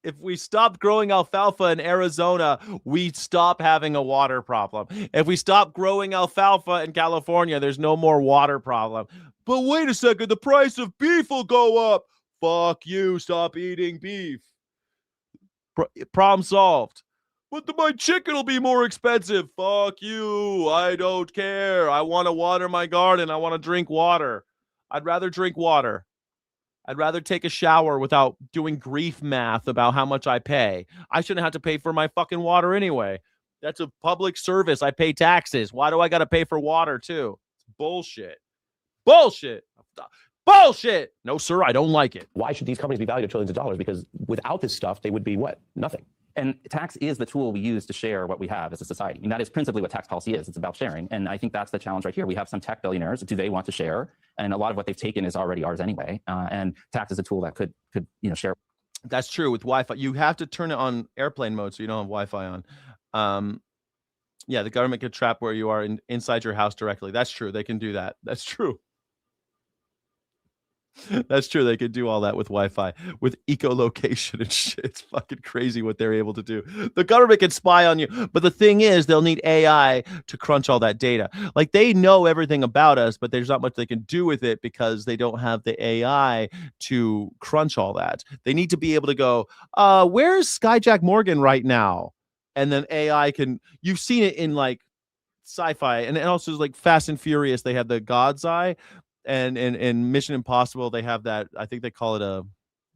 If we stop growing alfalfa in Arizona, we stop having a water problem. If we stop growing alfalfa in California, there's no more water problem. But wait a second, the price of beef will go up. Fuck you. Stop eating beef. Problem solved. But my chicken will be more expensive. Fuck you. I don't care. I want to water my garden. I want to drink water. I'd rather drink water. I'd rather take a shower without doing grief math about how much I pay. I shouldn't have to pay for my fucking water anyway. That's a public service. I pay taxes. Why do I got to pay for water too? It's bullshit. Bullshit. Bullshit. No, sir, I don't like it. Why should these companies be valued at trillions of dollars? Because without this stuff, they would be what? Nothing. And tax is the tool we use to share what we have as a society. And that is principally what tax policy is. It's about sharing. And I think that's the challenge right here. We have some tech billionaires. Do they want to share? And a lot of what they've taken is already ours anyway. And tax is a tool that could share. That's true with Wi-Fi. You have to turn it on airplane mode so you don't have Wi-Fi on. Yeah, the government could trap where you are inside your house directly. That's true. They can do that. That's true. That's true. They could do all that with Wi-Fi, with echolocation and shit. It's fucking crazy what they're able to do. The government can spy on you. But the thing is, they'll need AI to crunch all that data. Like, they know everything about us, but there's not much they can do with it because they don't have the AI to crunch all that. They need to be able to go, where's Skyjack Morgan right now? And then AI can, you've seen it in like sci-fi and also like Fast and Furious. They have the God's Eye. And in Mission Impossible, they have that. I think they call it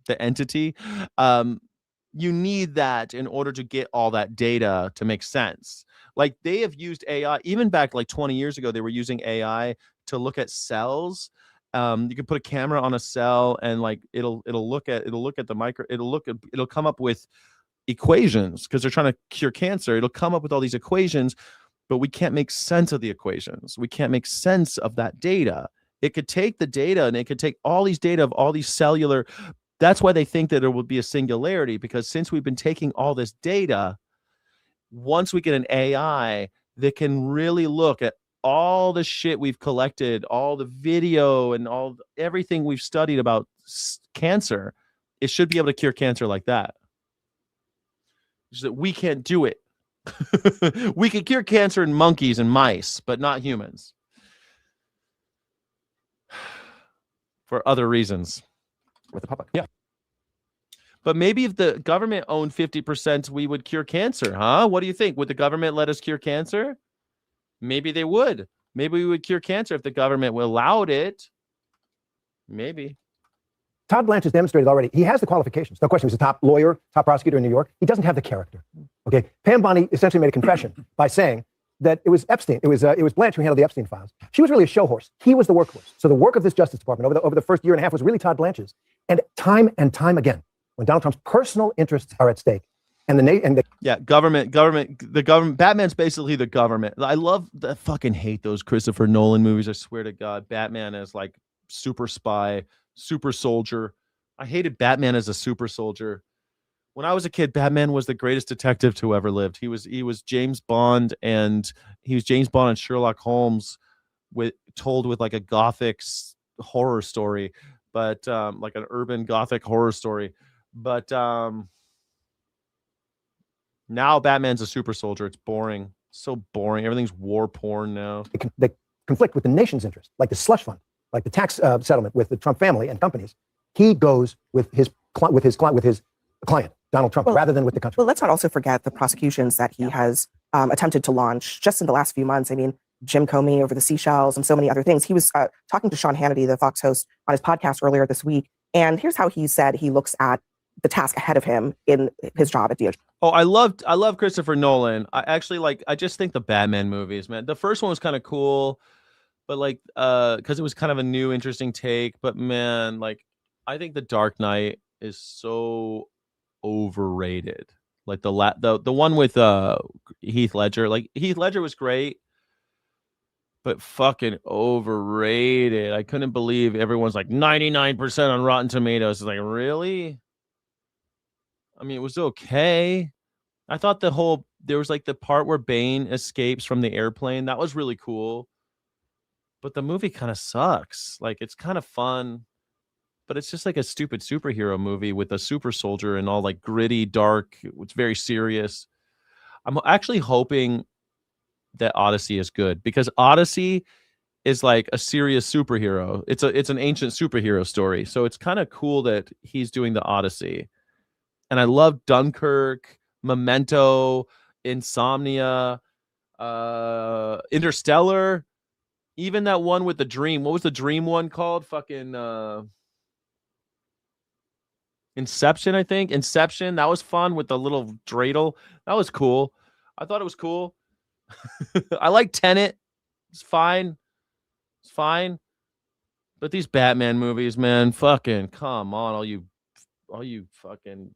the entity. You need that in order to get all that data to make sense. Like, they have used AI even back like 20 years ago. They were using AI to look at cells. You can put a camera on a cell and like it'll look at the micro. It'll come up with equations because they're trying to cure cancer. It'll come up with all these equations, but we can't make sense of the equations. We can't make sense of that data. It could take the data and it could take all these data of all these cellular. That's why they think that there will be a singularity, because since we've been taking all this data, once we get an AI that can really look at all the shit we've collected, all the video and everything we've studied about cancer, it should be able to cure cancer like that. Just that we can't do it. We can cure cancer in monkeys and mice, but not humans. For other reasons. With the public. Yeah. But maybe if the government owned 50%, we would cure cancer, huh? What do you think? Would the government let us cure cancer? Maybe they would. Maybe we would cure cancer if the government allowed it. Maybe. Todd Blanche has demonstrated already. He has the qualifications. No question. He's a top lawyer, top prosecutor in New York. He doesn't have the character. Okay. Pam Bondi essentially made a confession by saying that it was Epstein. It was Blanche who handled the Epstein files. She was really a show horse. He was the workhorse. So the work of this Justice Department over the first year and a half was really Todd Blanche's. And time again, when Donald Trump's personal interests are at stake, and government. Batman's basically the government. I fucking hate those Christopher Nolan movies. I swear to God, Batman is like super spy, super soldier. I hated Batman as a super soldier. When I was a kid, Batman was the greatest detective to ever lived. He was James Bond, and he was James Bond and Sherlock Holmes told with like a gothic horror story, but like an urban gothic horror story. But now Batman's a super soldier. It's boring. So boring. Everything's war porn now. They conflict with the nation's interest, like the slush fund, like the tax settlement with the Trump family and companies. He goes with his client, Donald Trump, rather than with the country. Well, let's not also forget the prosecutions that he has attempted to launch just in the last few months. I mean, Jim Comey over the Seychelles and so many other things. He was talking to Sean Hannity, the Fox host, on his podcast earlier this week. And here's how he said he looks at the task ahead of him in his job at DOJ. Oh, I love Christopher Nolan. I just think the Batman movies, man. The first one was kind of cool, but like, because it was kind of a new, interesting take. But man, like, I think The Dark Knight is so overrated. Like the one with Heath Ledger. Like, Heath Ledger was great, but fucking overrated. I couldn't believe everyone's like 99% on Rotten Tomatoes. It's like, really? I mean, it was okay. I thought there was like the part where Bane escapes from the airplane. That was really cool. But the movie kind of sucks. Like, it's kind of fun, but it's just like a stupid superhero movie with a super soldier and all like gritty, dark. It's very serious. I'm actually hoping that Odyssey is good, because Odyssey is like a serious superhero. It's an ancient superhero story. So it's kind of cool that he's doing the Odyssey. And I love Dunkirk, Memento, Insomnia, Interstellar, even that one with the dream. What was the dream one called? Fucking Inception, I think. Inception. That was fun with the little dreidel. That was cool. I thought it was cool. I like Tenet. It's fine. It's fine. But these Batman movies, man, fucking come on, all you fucking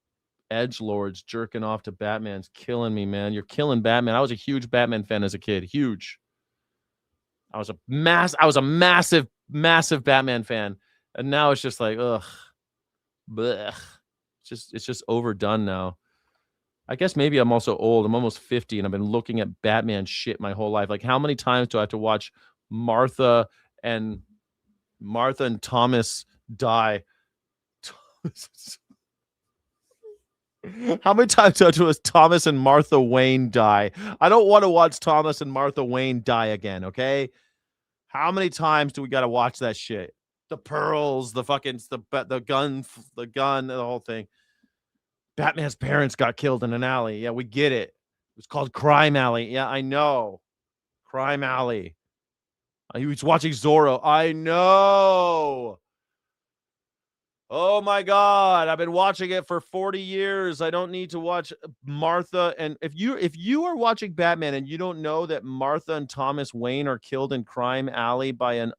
edgelords jerking off to Batman's killing me, man. You're killing Batman. I was a huge Batman fan as a kid. Huge. I was a massive Batman fan. And now it's just like, ugh. Blech. It's just overdone now. I guess maybe I'm also old. I'm almost 50 and I've been looking at Batman shit my whole life. Like, how many times do I have to watch Martha and Thomas die? How many times do I have to watch Thomas and Martha Wayne die? I don't want to watch Thomas and Martha Wayne die again, okay? How many times do we got to watch that shit? The pearls, the fucking the gun, the whole thing. Batman's parents got killed in an alley. Yeah, we get it. It was called Crime Alley. Yeah, I know. Crime Alley. He was watching Zorro. I know. Oh my God. I've been watching it for 40 years. I don't need to watch Martha. And if you are watching Batman and you don't know that Martha and Thomas Wayne are killed in Crime Alley by an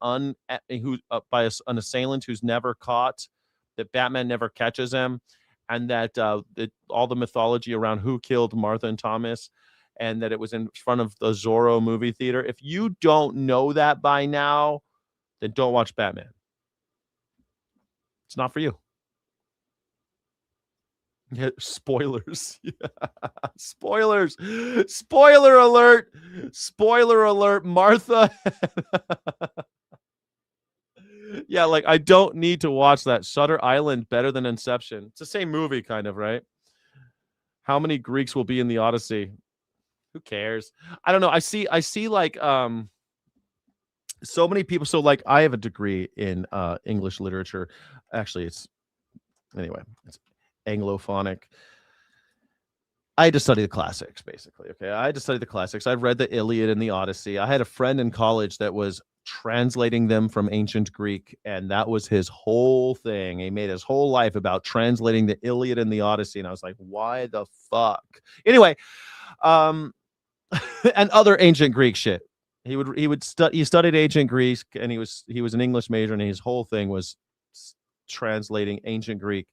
assailant who's never caught, that Batman never catches him, and that all the mythology around who killed Martha and Thomas, and that it was in front of the Zorro movie theater. If you don't know that by now, then don't watch Batman. It's not for you. Yeah, spoilers. Yeah. Spoilers. Spoiler alert. Spoiler alert. Martha. Yeah, like, I don't need to watch that. Shutter Island better than Inception. It's the same movie, kind of, right? How many Greeks will be in the Odyssey? Who cares? I don't know. I see like so many people. So, like, I have a degree in English literature. Actually, it's Anglophonic. I had to study the classics, basically. Okay, I had to study the classics. I've read the Iliad and the Odyssey. I had a friend in college that was translating them from ancient Greek, and that was his whole thing. He made his whole life about translating the Iliad and the Odyssey, and I was like, why the fuck? Anyway, and other ancient Greek shit. He studied ancient Greek, and he was an English major, and his whole thing was translating ancient Greek.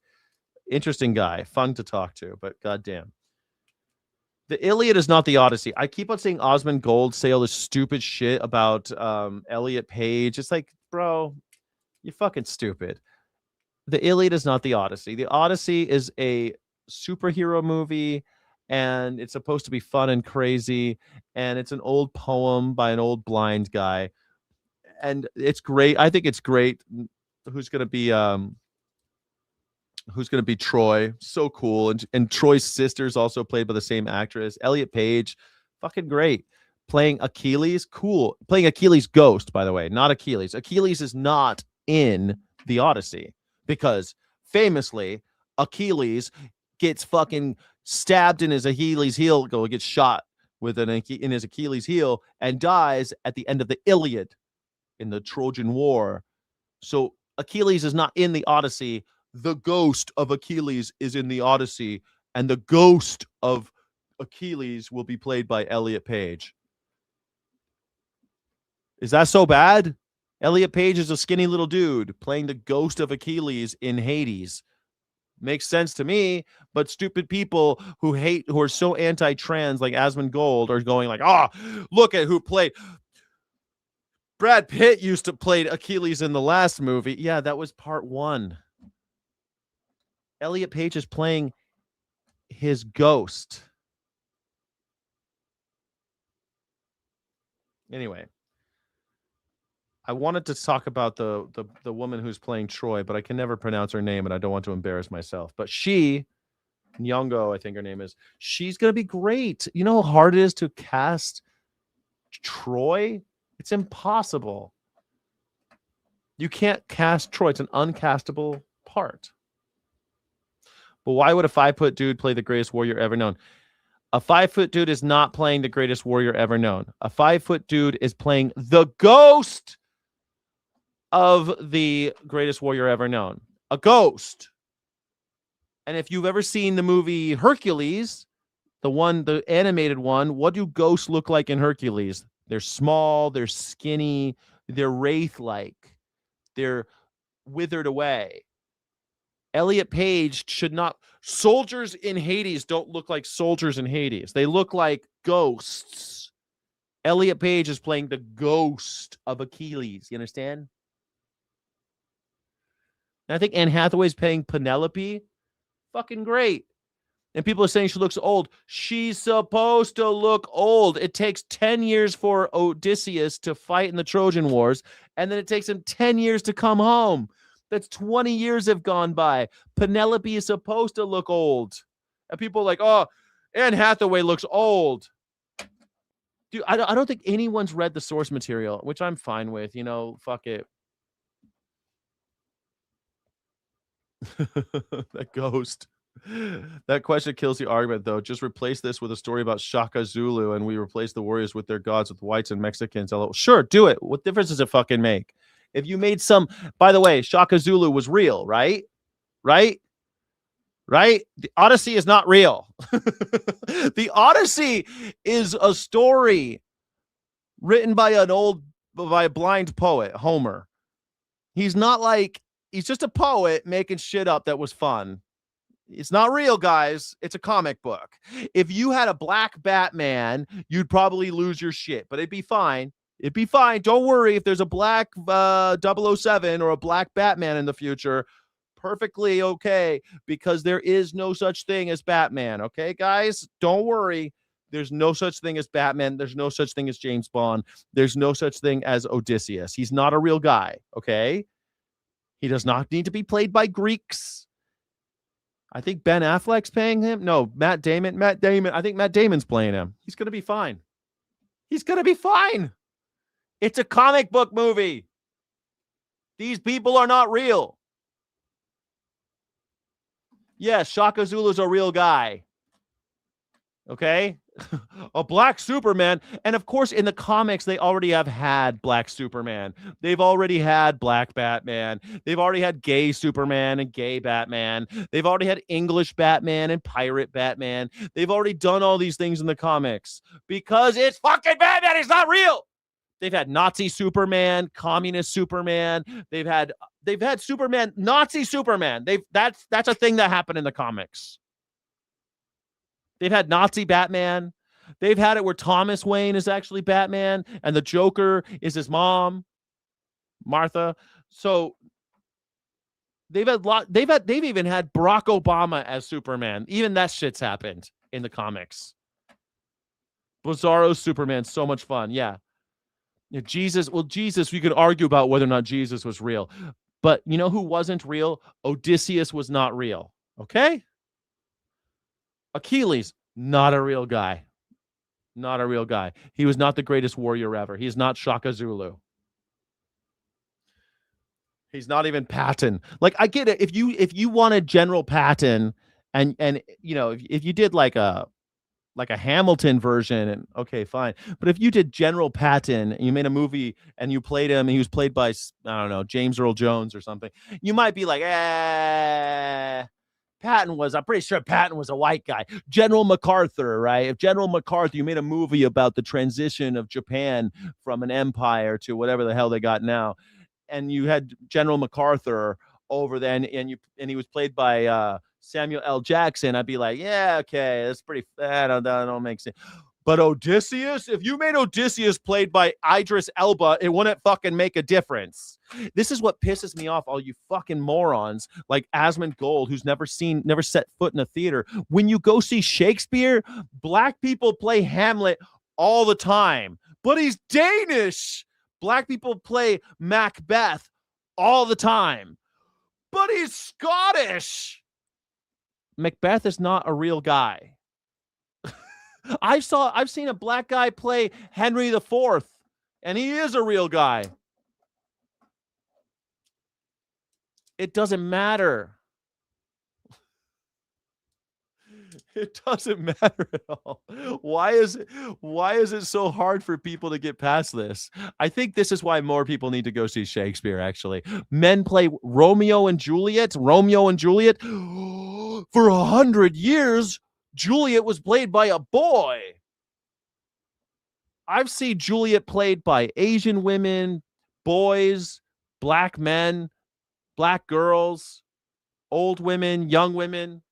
Interesting guy, fun to talk to, but goddamn. The Iliad is not the Odyssey. I keep on seeing Osmond Gold say all this stupid shit about Elliot Page. It's like, bro, you're fucking stupid. The Iliad is not the Odyssey. The Odyssey is a superhero movie, and it's supposed to be fun and crazy, and it's an old poem by an old blind guy, and it's great. I think it's great. Who's gonna be Troy? So cool. And Troy's sister's also played by the same actress. Elliot Page, fucking great. Playing Achilles, cool. Playing Achilles' ghost, by the way, not Achilles. Achilles is not in the Odyssey because famously Achilles gets fucking stabbed in his Achilles heel, gets shot with in his Achilles heel and dies at the end of the Iliad in the Trojan War. So Achilles is not in the Odyssey. The ghost of Achilles is in the Odyssey, and the ghost of Achilles will be played by Elliot Page. Is that so bad? Elliot Page is a skinny little dude playing the ghost of Achilles in Hades. Makes sense to me, but stupid people who are so anti-trans, like Osmond Gold, are going like, look at who played. Brad Pitt used to play Achilles in the last movie. Yeah, that was part 1. Elliot Page is playing his ghost. Anyway, I wanted to talk about the woman who's playing Troy, but I can never pronounce her name, and I don't want to embarrass myself. But she, Nyong'o, I think her name is, she's going to be great. You know how hard it is to cast Troy? It's impossible. You can't cast Troy. It's an uncastable part. But why would a 5-foot dude play the greatest warrior ever known? A 5-foot dude is not playing the greatest warrior ever known. A 5-foot dude is playing the ghost of the greatest warrior ever known. A ghost. And if you've ever seen the movie Hercules, the animated one, what do ghosts look like in Hercules? They're small, they're skinny, they're wraith-like. They're withered away. Elliot Page should not... Soldiers in Hades don't look like soldiers in Hades. They look like ghosts. Elliot Page is playing the ghost of Achilles. You understand? And I think Anne Hathaway's playing Penelope. Fucking great. And people are saying she looks old. She's supposed to look old. It takes 10 years for Odysseus to fight in the Trojan Wars, and then it takes him 10 years to come home. That's 20 years have gone by. Penelope is supposed to look old. And people are like, oh, Anne Hathaway looks old. Dude, I don't think anyone's read the source material, which I'm fine with. You know, fuck it. That ghost. That question kills the argument, though. Just replace this with a story about Shaka Zulu, and we replace the warriors with their gods with whites and Mexicans. Sure, do it. What difference does it fucking make? If you made some... By the way, Shaka Zulu was real, right? Right? The Odyssey is not real. The Odyssey is a story written by a blind poet, Homer. He's not like... He's just a poet making shit up that was fun. It's not real, guys. It's a comic book. If you had a black Batman, you'd probably lose your shit, but it'd be fine. It'd be fine. Don't worry. If there's a black 007 or a black Batman in the future, perfectly okay, because there is no such thing as Batman. Okay, guys? Don't worry. There's no such thing as Batman. There's no such thing as James Bond. There's no such thing as Odysseus. He's not a real guy, okay? He does not need to be played by Greeks. I think Ben Affleck's paying him. No, Matt Damon. I think Matt Damon's playing him. He's going to be fine. He's going to be fine. It's a comic book movie. These people are not real. Yes, Shaka Zulu's a real guy. Okay? A black Superman. And of course, in the comics, they already have had black Superman. They've already had black Batman. They've already had gay Superman and gay Batman. They've already had English Batman and pirate Batman. They've already done all these things in the comics because it's fucking Batman. It's not real. They've had Nazi Superman, communist Superman. They've had Superman, Nazi Superman. That's a thing that happened in the comics. They've had Nazi Batman. They've had it where Thomas Wayne is actually Batman and the Joker is his mom, Martha. So they've even had Barack Obama as Superman. Even that shit's happened in the comics. Bizarro Superman, so much fun. Yeah. Jesus, we could argue about whether or not Jesus was real. But you know who wasn't real? Odysseus was not real. Okay? Achilles, not a real guy. Not a real guy. He was not the greatest warrior ever. He's not Shaka Zulu. He's not even Patton. Like, I get it. If you wanted General Patton and you know, if you did like a Hamilton version, and okay, fine. But if you did General Patton and you made a movie and you played him and he was played by, I don't know, James Earl Jones or something, you might be like, I'm pretty sure Patton was a white guy. General MacArthur, right? If General MacArthur, you made a movie about the transition of Japan from an empire to whatever the hell they got now, and you had General MacArthur over there, and he was played by Samuel L. Jackson, I'd be like, yeah, okay, that's pretty. That don't make sense. But Odysseus, if you made Odysseus played by Idris Elba, it wouldn't fucking make a difference. This is what pisses me off, all you fucking morons like Asmund Gold, who's never set foot in a theater. When you go see Shakespeare, black people play Hamlet all the time, but he's Danish. Black people play Macbeth all the time, but he's Scottish. Macbeth is not a real guy. I've seen a black guy play Henry IV, and he is a real guy. It doesn't matter. It doesn't matter at all. Why is it so hard for people to get past this? I think this is why more people need to go see Shakespeare, actually. Men play Romeo and Juliet. For 100 years, Juliet was played by a boy. I've seen Juliet played by Asian women, boys, black men, black girls, old women, young women.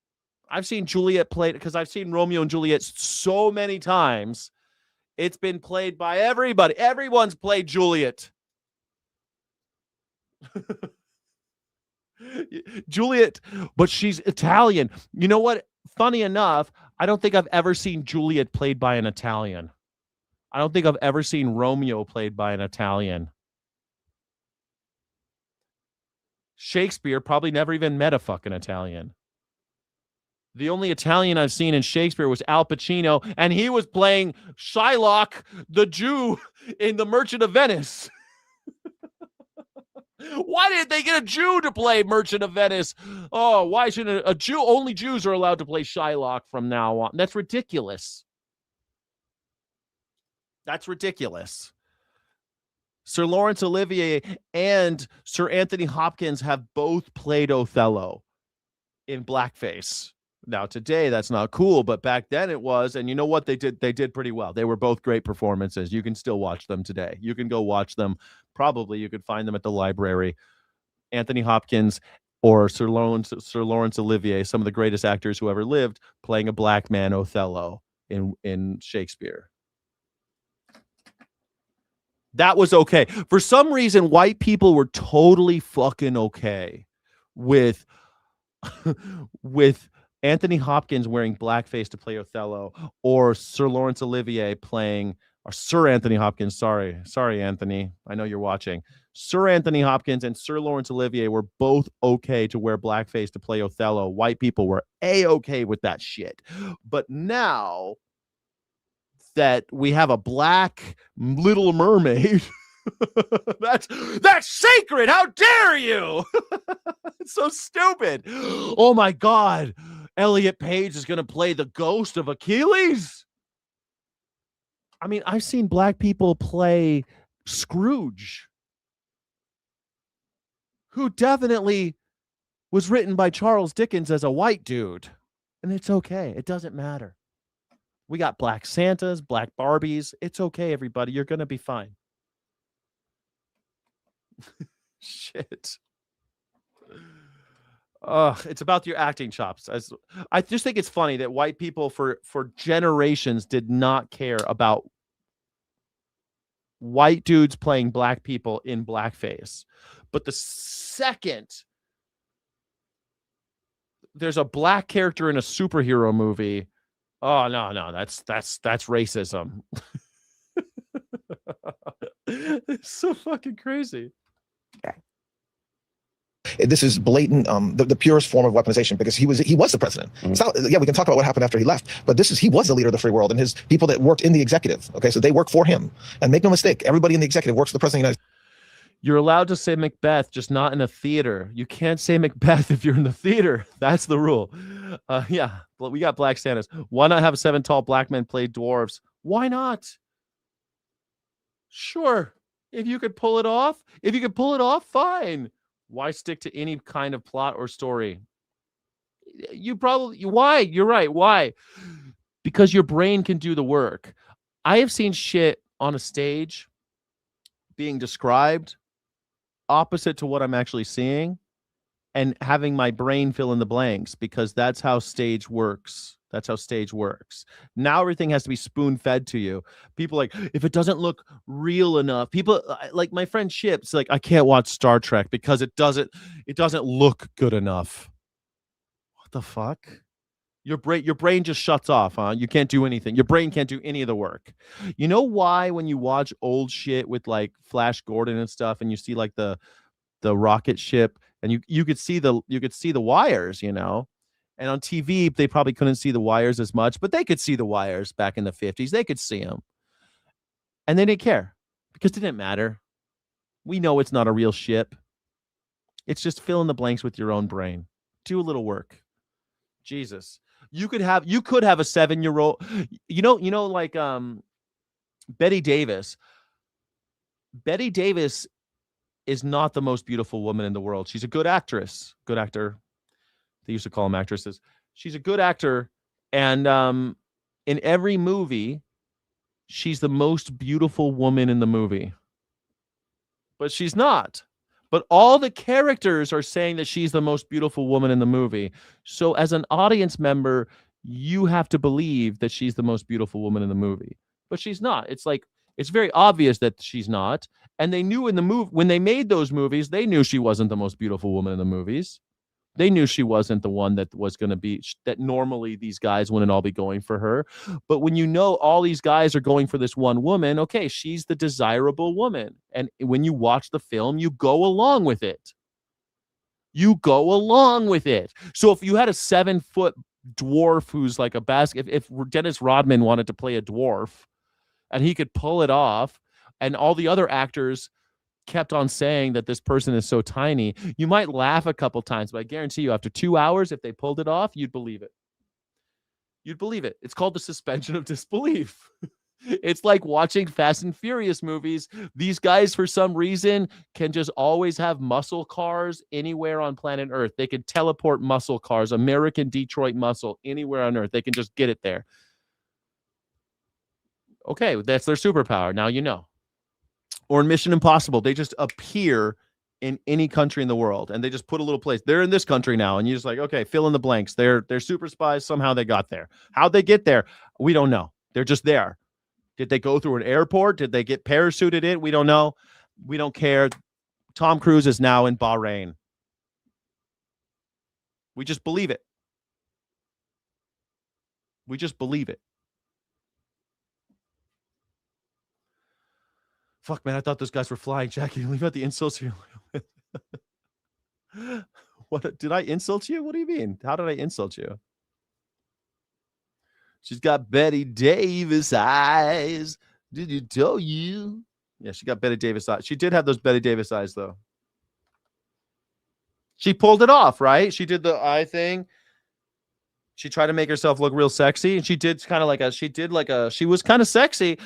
I've seen Juliet played because I've seen Romeo and Juliet so many times. It's been played by everybody. Everyone's played Juliet. Juliet, but she's Italian. You know what? Funny enough, I don't think I've ever seen Juliet played by an Italian. I don't think I've ever seen Romeo played by an Italian. Shakespeare probably never even met a fucking Italian. The only Italian I've seen in Shakespeare was Al Pacino, and he was playing Shylock, the Jew, in The Merchant of Venice. Why didn't they get a Jew to play Merchant of Venice? Oh, why shouldn't a Jew? Only Jews are allowed to play Shylock from now on. That's ridiculous. That's ridiculous. Sir Laurence Olivier and Sir Anthony Hopkins have both played Othello in blackface. Now, today, that's not cool, but back then it was. And you know what? They did pretty well. They were both great performances. You can still watch them today. You can go watch them. Probably you could find them at the library. Anthony Hopkins or Sir Laurence Olivier, some of the greatest actors who ever lived, playing a black man Othello in Shakespeare. That was okay. For some reason, white people were totally fucking okay with Anthony Hopkins wearing blackface to play Othello, or Sir Laurence Olivier playing, or Sir Anthony Hopkins, sorry, Anthony, I know you're watching. Sir Anthony Hopkins and Sir Laurence Olivier were both okay to wear blackface to play Othello. White people were A-okay with that shit. But now that we have a black Little Mermaid, that's sacred. How dare you? It's so stupid. Oh my God. Elliot Page is going to play the ghost of Achilles. I mean, I've seen black people play Scrooge, who definitely was written by Charles Dickens as a white dude. And it's okay. It doesn't matter. We got black Santas, black Barbies. It's okay, everybody. You're going to be fine. Shit. It's about your acting chops. I just think it's funny that white people for generations did not care about white dudes playing black people in blackface. But the second there's a black character in a superhero movie, oh no, that's racism. It's so fucking crazy. Okay. This is blatant, the purest form of weaponization, because he was the president. It's not, yeah, we can talk about what happened after he left, but he was the leader of the free world, and his people that worked in the executive. Okay, so they work for him, and make no mistake, everybody in the executive works for the president of the United States. You're allowed to say Macbeth, just not in a theater. You can't say Macbeth if you're in the theater. That's the rule. Yeah, we got black Santas. Why not have 7 tall black men play dwarves? Why not? Sure. If you could pull it off, fine. Why stick to any kind of plot or story? Why? You're right. Why? Because your brain can do the work. I have seen shit on a stage being described opposite to what I'm actually seeing, and having my brain fill in the blanks, because that's how stage works. Now everything has to be spoon-fed to you. People like, if it doesn't look real enough, people like my friend Chip's like, I can't watch Star Trek because it doesn't look good enough. What the fuck? Your brain just shuts off, huh? You can't do anything. Your brain can't do any of the work. You know why when you watch old shit with like Flash Gordon and stuff, and you see like the rocket ship, and you could see the wires, you know? And on TV, they probably couldn't see the wires as much, but they could see the wires back in the 50s. They could see them. And they didn't care because it didn't matter. We know it's not a real ship. It's just fill in the blanks with your own brain. Do a little work. Jesus. You could have a 7-year-old. Like Betty Davis. Betty Davis is not the most beautiful woman in the world. She's a good actress, good actor. They used to call them actresses. She's a good actor, and in every movie, she's the most beautiful woman in the movie. But she's not. But all the characters are saying that she's the most beautiful woman in the movie. So as an audience member, you have to believe that she's the most beautiful woman in the movie. But she's not. It's very obvious that she's not. And they knew in the movie, when they made those movies, they knew she wasn't the most beautiful woman in the movies. They knew she wasn't the one that was going to be, that normally these guys wouldn't all be going for her. But when you know all these guys are going for this one woman, okay, she's the desirable woman. And when you watch the film, you go along with it. You go along with it. So if you had a 7-foot dwarf who's like a basket, if Dennis Rodman wanted to play a dwarf and he could pull it off, and all the other actors kept on saying that this person is so tiny, you might laugh a couple times, but I guarantee you after 2 hours, if they pulled it off, you'd believe it. You'd believe it. It's called the suspension of disbelief. It's like watching Fast and Furious movies. These guys, for some reason, can just always have muscle cars anywhere on planet Earth. They can teleport muscle cars, American Detroit muscle, anywhere on Earth. They can just get it there. Okay, that's their superpower. Now you know. Or in Mission Impossible, they just appear in any country in the world, and they just put a little place. They're in this country now, and you're just like, okay, fill in the blanks. They're super spies. Somehow they got there. How'd they get there? We don't know. They're just there. Did they go through an airport? Did they get parachuted in? We don't know. We don't care. Tom Cruise is now in Bahrain. We just believe it. We just believe it. Fuck, man, I thought those guys were flying. Jackie, leave out the insults here. What did I insult you? What do you mean? How did I insult you? She's got Betty Davis eyes. Did you tell you? Yeah, she got Betty Davis eyes. She did have those Betty Davis eyes, though. She pulled it off, right? She did the eye thing. She tried to make herself look real sexy, and she did kind of like she was kind of sexy.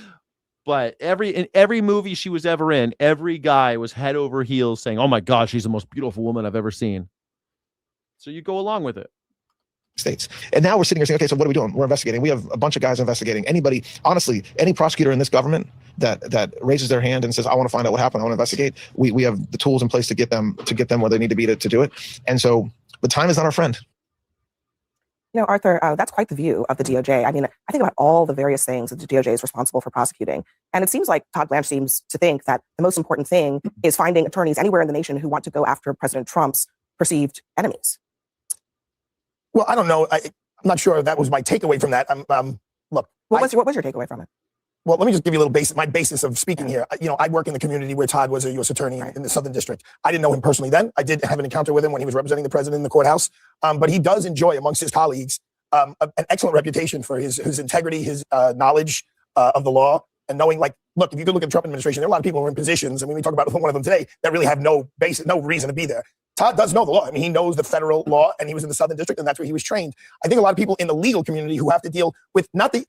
But in every movie she was ever in, every guy was head over heels saying, oh my God, she's the most beautiful woman I've ever seen. So you go along with it. States. And now we're sitting here saying, okay, so what are we doing? We're investigating. We have a bunch of guys investigating. Anybody, honestly, any prosecutor in this government that raises their hand and says, I want to find out what happened, I want to investigate, we have the tools in place to get them where they need to be to do it. And so the time is not our friend. You know, Arthur, that's quite the view of the DOJ. I mean, I think about all the various things that the DOJ is responsible for prosecuting. And it seems like Todd Blanche seems to think that the most important thing is finding attorneys anywhere in the nation who want to go after President Trump's perceived enemies. Well, I don't know. I'm not sure if that was my takeaway from that. Look, what was your takeaway from it? Well, let me just give you a little my basis of speaking here. You know, I work in the community where Todd was a U.S. attorney in the Southern District. I didn't know him personally then. I did have an encounter with him when he was representing the president in the courthouse. But he does enjoy amongst his colleagues an excellent reputation for his integrity, his knowledge of the law, and knowing, like, look, if you could look at the Trump administration, there are a lot of people who are in positions, and when we talk about one of them today, that really have no reason to be there. Todd does know the law. I mean, he knows the federal law, and he was in the Southern District, and that's where he was trained. I think a lot of people in the legal community who have to deal with not the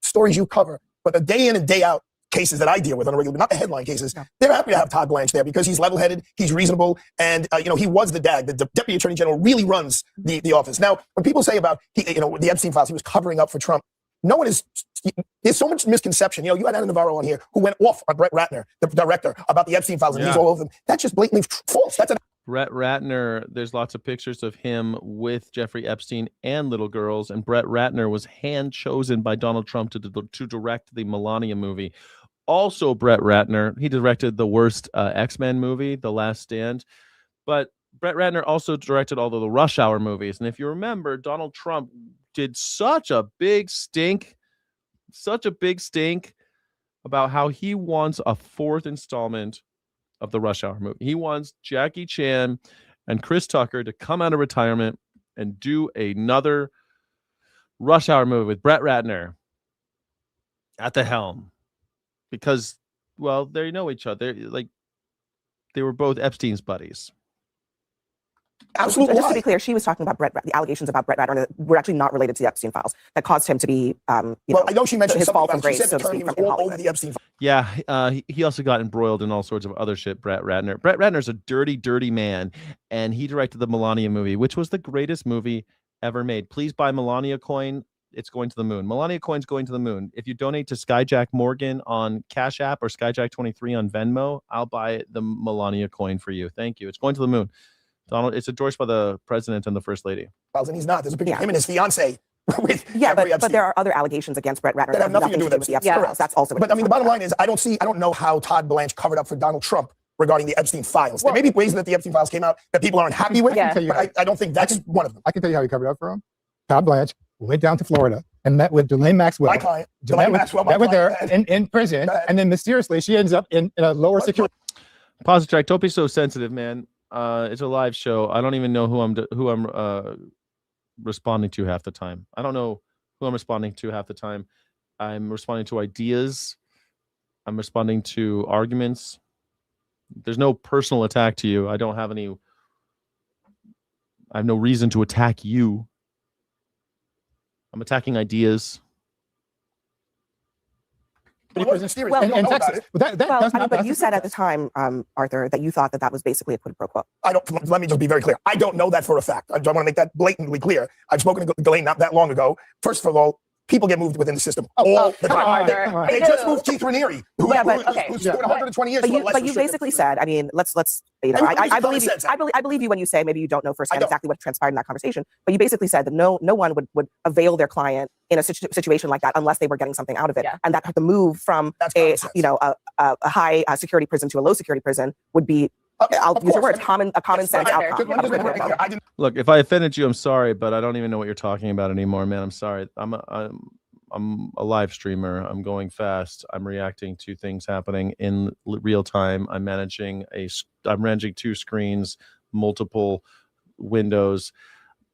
stories you cover, but the day in and day out cases that I deal with on a regular, not the headline cases, they're happy to have Todd Blanche there because he's level-headed, he's reasonable, and he was the DAG. The Deputy Attorney General really runs the office. Now, when people say about the Epstein files, he was covering up for Trump. No one is. There's so much misconception. You had Ana Navarro on here who went off on Brett Ratner, the director, about the Epstein files, and he's all over them. That's just blatantly false. Brett Ratner, there's lots of pictures of him with Jeffrey Epstein and little girls, and Brett Ratner was hand-chosen by Donald Trump to direct the Melania movie. Also, Brett Ratner, he directed the worst X-Men movie, The Last Stand, but Brett Ratner also directed all of the Rush Hour movies. And if you remember, Donald Trump did such a big stink about how he wants a fourth installment of the Rush Hour movie. He wants Jackie Chan and Chris Tucker to come out of retirement and do another Rush Hour movie with Brett Ratner at the helm. Because, well, they know each other. They were both Epstein's buddies. Absolutely. Just to be clear, she was talking about the allegations about Brett Ratner that were actually not related to the Epstein files that caused him to be, I know she mentioned his something fall from about it. She grace, said so the to attorney speak, was from all over Hollywood. the Epstein. Yeah, he also got embroiled in all sorts of other shit, Brett Ratner. Brett Ratner's a dirty, dirty man, and he directed the Melania movie, which was the greatest movie ever made. Please buy Melania coin. It's going to the moon. Melania coin's going to the moon. If you donate to Skyjack Morgan on Cash App or Skyjack23 on Venmo, I'll buy the Melania coin for you. Thank you. It's going to the moon. Donald, it's endorsed by the president and the first lady. And he's not. There's a picture of him and his fiance. But there are other allegations against Brett Ratner that have nothing to do with the Epstein files. That's also. But I mean, the bottom line is, I don't know how Todd Blanche covered up for Donald Trump regarding the Epstein files. There may be ways that the Epstein files came out that people aren't happy with, but I don't think that's one of them. I can tell you how he covered up for him. Todd Blanche went down to Florida and met with Ghislaine Maxwell. My client, Ghislaine Maxwell, met with her in prison, and then mysteriously she ends up in a lower security. Pause the track. Don't be so sensitive, man. It's a live show. I don't even know who I'm responding to half the time. I don't know who I'm responding to half the time. I'm responding to ideas. I'm responding to arguments. There's no personal attack to you. I have no reason to attack you. I'm attacking ideas. But you said at the time, Arthur, that you thought that was basically a quid pro quo. Let me just be very clear. I don't know that for a fact. I want to make that blatantly clear. I've spoken to Ghislaine not that long ago. First of all, people get moved within the system all the time. They just moved Keith Raniere, who's doing 120 years. But you basically said, I mean, let's I believe you when you say maybe you don't know firsthand exactly what transpired in that conversation. But you basically said that no one would avail their client in a situation like that unless they were getting something out of it, and that the move from a high security prison to a low security prison would be. I'll use your words, a common sense outcome. Look, if I offended you, I'm sorry, but I don't even know what you're talking about anymore, man. I'm sorry. I'm a live streamer. I'm going fast. I'm reacting to things happening in real time. I'm managing 2 screens, multiple windows.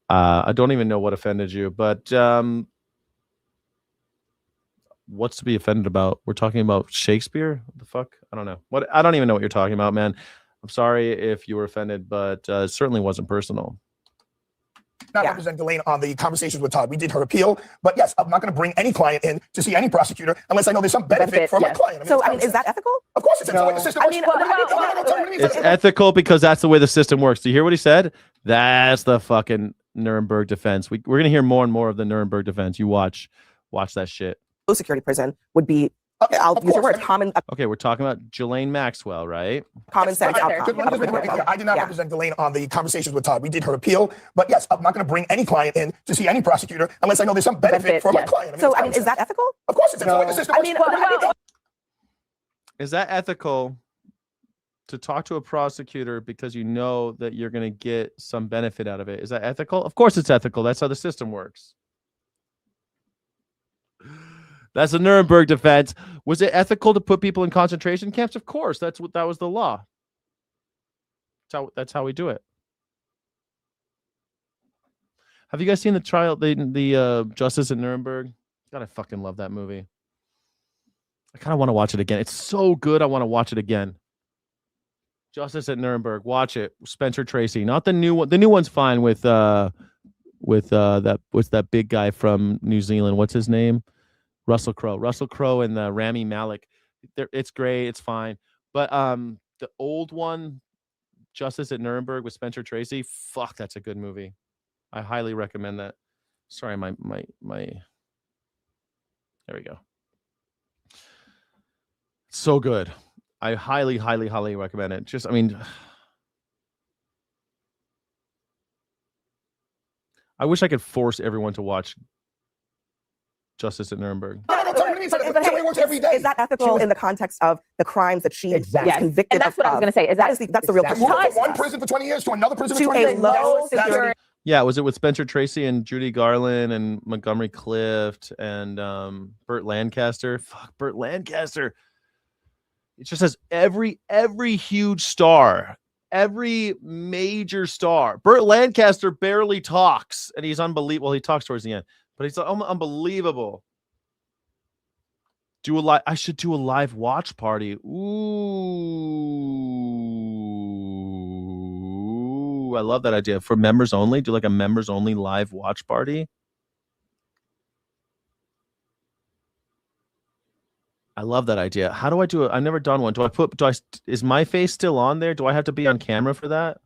I don't even know what offended you, but what's to be offended about? We're talking about Shakespeare? What the fuck? I don't know. I don't even know what you're talking about, man. I'm sorry if you were offended, but it certainly wasn't personal. Not represent Ghislaine on the conversations with Todd. We did her appeal, but yes, I'm not going to bring any client in to see any prosecutor unless I know there's some benefit for my client. Is that ethical? Of course it's ethical. The system It's ethical because that's the way the system works. Do you hear what he said? That's the fucking Nuremberg defense. We're going to hear more and more of the Nuremberg defense. You watch that shit. Low security prison would be. I'll use your words. Common. Okay, we're talking about Ghislaine Maxwell, right? Common sense outcome. I did not represent Ghislaine on the conversations with Todd. We did her appeal, but yes, I'm not going to bring any client in to see any prosecutor unless I know there's some benefit for my client. Is that ethical? Of course it's ethical. Is that ethical to talk to a prosecutor because you know that you're going to get some benefit out of it? Is that ethical? Of course it's ethical. That's how the system works. That's the Nuremberg defense. Was it ethical to put people in concentration camps? Of course. That was the law. That's how we do it. Have you guys seen the trial, the Justice at Nuremberg? God, I fucking love that movie. I kind of want to watch it again. It's so good. I want to watch it again. Justice at Nuremberg. Watch it. Spencer Tracy. Not the new one. The new one's fine with that. What's that big guy from New Zealand? What's his name? Russell Crowe and Rami Malek. It's great. It's fine. But the old one, Justice at Nuremberg with Spencer Tracy, fuck, that's a good movie. I highly recommend that. Sorry, my there we go. It's so good. I highly recommend it. I wish I could force everyone to watch Justice at Nuremberg. Is that ethical in the context of the crimes that she was convicted and that's of? what I was going to say. That's the real question. From one prison for 20 years to another prison for 20 years. Low security. Yeah, was it with Spencer Tracy and Judy Garland and Montgomery Clift and Burt Lancaster? Fuck, Burt Lancaster. It just says every huge star, every major star. Burt Lancaster barely talks, and he's unbelievable. Well, he talks towards the end, but he's unbelievable. I should do a live watch party. Ooh, I love that idea. For members only, do like a members only live watch party. I love that idea. How do I do it? I've never done one. Is my face still on there? Do I have to be on camera for that?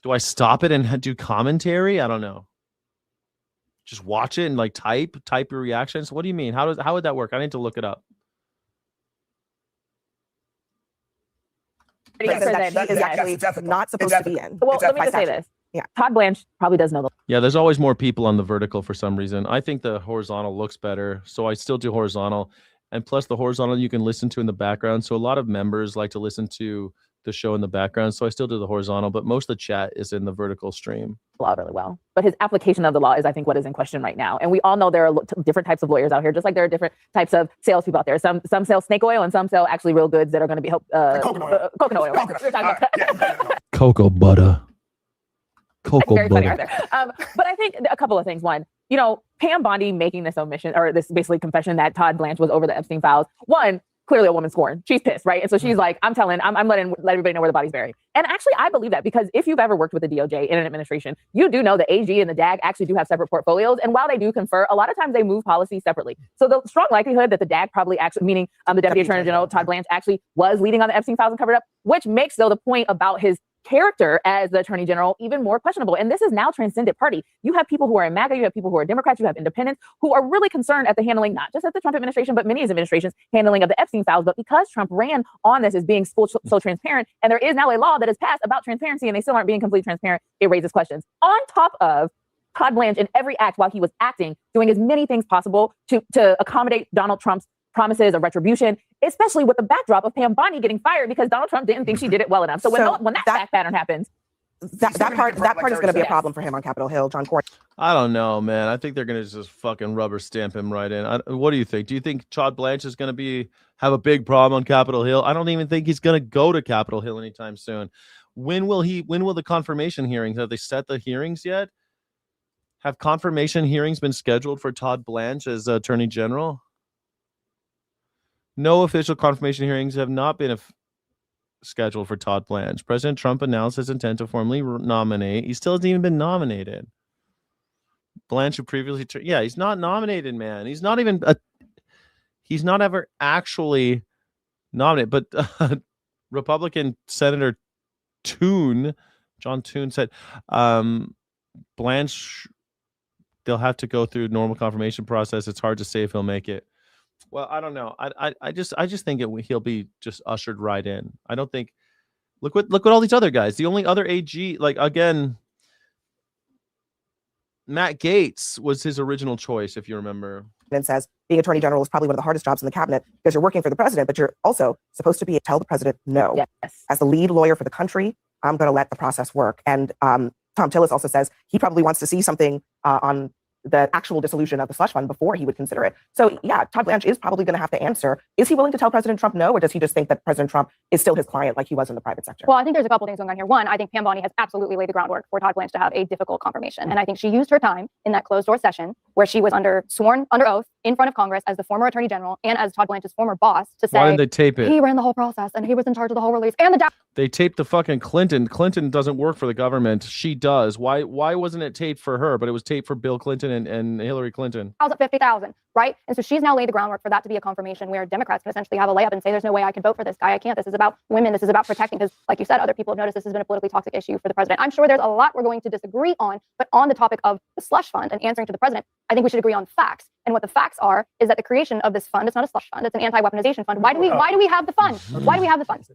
Do I stop it and do commentary? I don't know. Just watch it and like type your reactions. What do you mean? How would that work? I need to look it up. That is actually not supposed to be in. Well, let me just say this. Yeah. Todd Blanche probably does know the. Yeah, there's always more people on the vertical for some reason. I think the horizontal looks better, so I still do horizontal. And plus the horizontal you can listen to in the background. So a lot of members like to listen to the show in the background. So I still do the horizontal, but most of the chat is in the vertical stream. Law really well, but his application of the law is, I think, what is in question right now. And we all know there are different types of lawyers out here, just like there are different types of salespeople out there. Some sell snake oil, and some sell actually real goods that are going to be coconut oil. Right? We were talking about Cocoa butter. Cocoa very funny, butter. Arthur. But I think a couple of things. One, Pam Bondi making this omission or this basically confession that Todd Blanche was over the Epstein files. One, clearly a woman scorned. She's pissed, right? And so she's like, I'm letting everybody know where the body's buried. And actually, I believe that because if you've ever worked with the DOJ in an administration, you do know the AG and the DAG actually do have separate portfolios. And while they do confer, a lot of times they move policies separately. So the strong likelihood that the DAG probably actually, meaning the Deputy Attorney General, Todd Blanche, actually was leading on the Epstein files and covered up, which makes, though, the point about his character as the Attorney General even more questionable. And this is now transcended party. You have people who are in MAGA, you have people who are Democrats, you have independents who are really concerned at the handling, not just at the Trump administration, but many of his administrations handling of the Epstein files. But because Trump ran on this as being so transparent, and there is now a law that is passed about transparency and they still aren't being completely transparent, it raises questions. On top of Todd Blanche in every act while he was acting, doing as many things possible to accommodate Donald Trump's promises of retribution, especially with the backdrop of Pam Bondi getting fired because Donald Trump didn't think she did it well enough. So when that fact pattern happens, that part is going to be a problem for him on Capitol Hill, John Cornyn. I don't know, man. I think they're going to just fucking rubber stamp him right in. What do you think? Do you think Todd Blanche is going to have a big problem on Capitol Hill? I don't even think he's going to go to Capitol Hill anytime soon. When will the confirmation hearings? Have they set the hearings yet? Have confirmation hearings been scheduled for Todd Blanche as Attorney General? No official confirmation hearings have not been scheduled for Todd Blanche. President Trump announced his intent to formally nominate. He still hasn't even been nominated. Blanche, who previously... he's not nominated, man. He's not even... he's not ever actually nominated. But Republican Senator John Toon said, Blanche, they'll have to go through normal confirmation process. It's hard to say if he'll make it. Well, I don't know. I just think he'll be just ushered right in. I don't think. Look what all these other guys. The only other AG, like again, Matt Gaetz was his original choice, if you remember. And says being Attorney General is probably one of the hardest jobs in the cabinet because you're working for the president, but you're also supposed to tell the president no. Yes. As the lead lawyer for the country, I'm going to let the process work. And Tom Tillis also says he probably wants to see something on the actual dissolution of the slush fund before he would consider it. So yeah, Todd Blanche is probably going to have to answer. Is he willing to tell President Trump no, or does he just think that President Trump is still his client like he was in the private sector? Well, I think there's a couple things going on here. One, I think Pam Bondi has absolutely laid the groundwork for Todd Blanche to have a difficult confirmation. And I think she used her time in that closed door session where she was sworn under oath in front of Congress as the former Attorney General and as Todd Blanche's former boss to say, why didn't they tape it? He ran the whole process and he was in charge of the whole release and the They taped the fucking Clinton. Clinton doesn't work for the government. She does. Why wasn't it taped for her, but it was taped for Bill Clinton and Hillary Clinton? I was at 50,000, right? And so she's now laid the groundwork for that to be a confirmation where Democrats can essentially have a layup and say, there's no way I can vote for this guy. I can't. This is about women. This is about protecting, because like you said, other people have noticed this has been a politically toxic issue for the president. I'm sure there's a lot we're going to disagree on, but on the topic of the slush fund and answering to the president, I think we should agree on facts. And what the facts are is that the creation of this fund, it's not a slush fund, it's an anti-weaponization fund. Why do we have the fund? Why do we have the fund?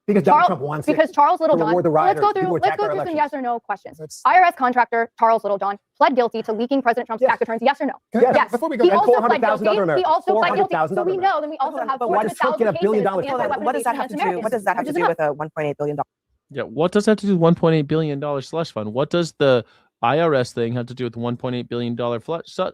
Because Donald Trump wants because it. Charles Littlejohn. Let's go through some yes or no questions. IRS contractor Charles Littlejohn pled guilty to leaking President Trump's tax returns. Yes or no? Yes. Before we go, he also pled guilty. guilty. He also pled guilty. So we know. Then we also have 400,000 cases. What does that have to do? What does that have to do with a $1.8 billion? Yeah. What does that have to do with $1.8 billion slush fund? What does the IRS thing have to do with the $1.8 billion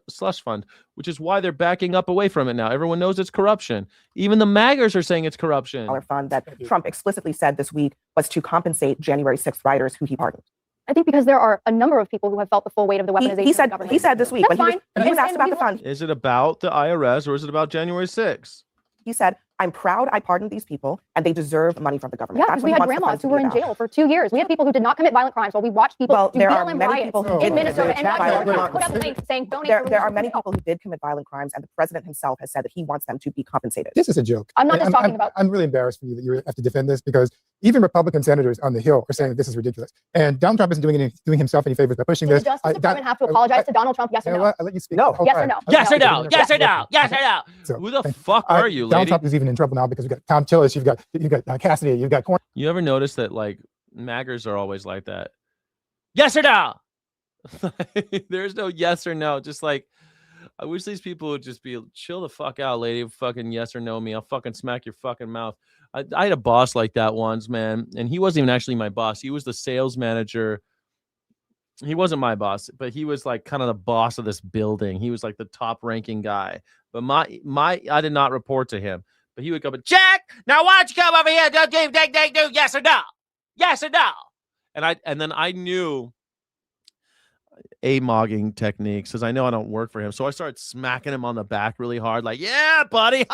slush fund, which is why they're backing up away from it now. Everyone knows it's corruption. Even the MAGAs are saying it's corruption. Fund that Trump explicitly said this week was to compensate January 6th rioters who he pardoned. I think because there are a number of people who have felt the full weight of the weaponization. He said this week when he was asked about the fund. Is it about the IRS or is it about January 6th? He said, I'm proud I pardoned these people, and they deserve money from the government. Yeah, because we had grandmas who were in jail for 2 years. We have people who did not commit violent crimes while we watched people do BLM riots in Minnesota. And now put up a link saying donate. There are many people who did commit violent crimes, and the president himself has said that he wants them to be compensated. This is a joke. I'm not just talking about. I'm really embarrassed for you that you have to defend this, because even Republican senators on the Hill are saying that this is ridiculous. And Donald Trump isn't doing himself any favors by pushing Does this. the Justice Department have to apologize to Donald Trump? Yes or no? I'll let you speak. No. Yes or no? Yes or no? Yes or no? Yes or no? So, Who the fuck are you, Donald lady? Trump is even in trouble now because you've got Tom Tillis, you've got Cassidy, you've got Corn. You ever notice that like maggers are always like that? Yes or no? There's no yes or no. Just like, I wish these people would just be chill the fuck out, lady. Fucking yes or no me. I'll fucking smack your fucking mouth. I had a boss like that once, man, and he wasn't even actually my boss. He was the sales manager. He wasn't my boss, but he was like kind of the boss of this building. He was like the top ranking guy. But I did not report to him. But he would come and Jack, now why don't you come over here? Do yes or no? Yes or no? And then I knew mogging techniques because I know I don't work for him. So I started smacking him on the back really hard, like, yeah, buddy.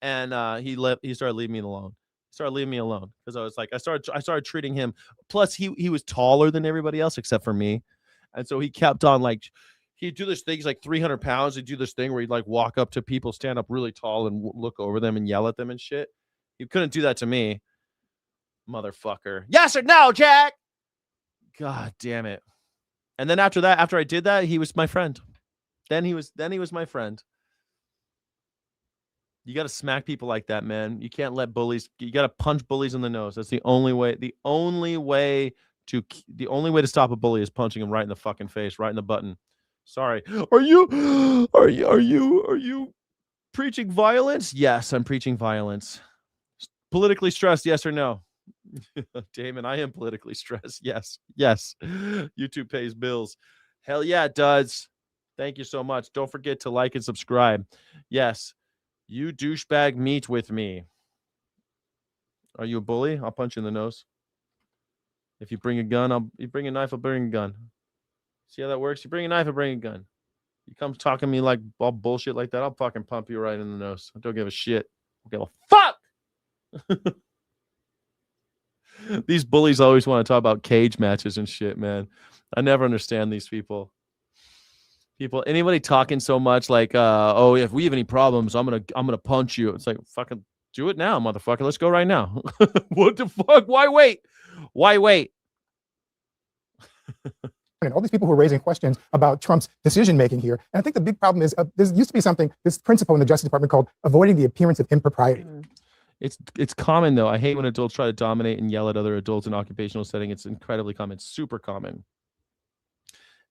And he started leaving me alone. Because I was like, I started treating him. Plus, he was taller than everybody else except for me. And so he kept on like, he'd do this thing. He's like 300 pounds. He'd do this thing where he'd like walk up to people, stand up really tall and look over them and yell at them and shit. He couldn't do that to me. Motherfucker. Yes or no, Jack? God damn it. And then after I did that, he was my friend. Then he was my friend. You got to smack people like that, man. You can't let bullies, you got to punch bullies in the nose. That's the only way. The only way to stop a bully is punching him right in the fucking face, right in the button. Sorry. Are you preaching violence? Yes, I'm preaching violence. Politically stressed, yes or no? Damon, I am politically stressed. Yes. YouTube pays bills. Hell yeah, it does. Thank you so much. Don't forget to like and subscribe. Yes. You douchebag meet with me. Are you a bully? I'll punch you in the nose. If you bring a gun, you bring a knife, I'll bring a gun. See how that works? You bring a knife, I'll bring a gun. You come talking to me like all bullshit like that, I'll fucking pump you right in the nose. I don't give a shit. I don't give a fuck. These bullies always want to talk about cage matches and shit, man. I never understand these people. Anybody talking so much like, oh, if we have any problems, I'm gonna punch you. It's like, fucking do it now, motherfucker. Let's go right now. What the fuck? Why wait? And all these people who are raising questions about Trump's decision making here. And I think the big problem is there used to be this principle in the Justice Department called avoiding the appearance of impropriety. It's common though. I hate when adults try to dominate and yell at other adults in occupational setting. It's incredibly common. It's super common.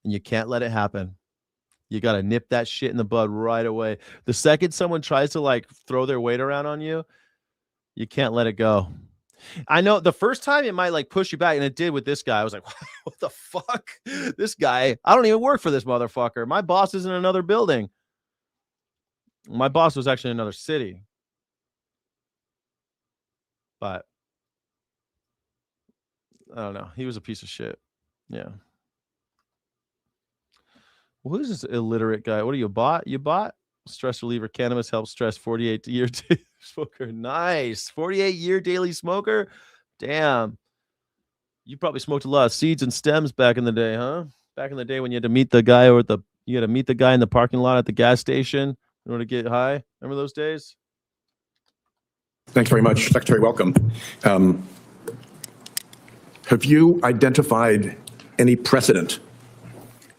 And you can't let it happen. You got to nip that shit in the bud right away. The second someone tries to like throw their weight around on you, you can't let it go. I know the first time it might like push you back, and it did with this guy. I was like, what the fuck? This guy, I don't even work for this motherfucker. My boss is in another building. My boss was actually in another city. But I don't know. He was a piece of shit. Yeah. Who is this illiterate guy? What are you, a bot? You bot? Stress reliever. Cannabis helps stress. 48-year daily smoker. Nice. 48-year daily smoker. Damn. You probably smoked a lot of seeds and stems back in the day, huh? Back in the day when you had to meet the guy in the parking lot at the gas station in order to get high. Remember those days? Thanks very much, Secretary. Welcome. Have you identified any precedent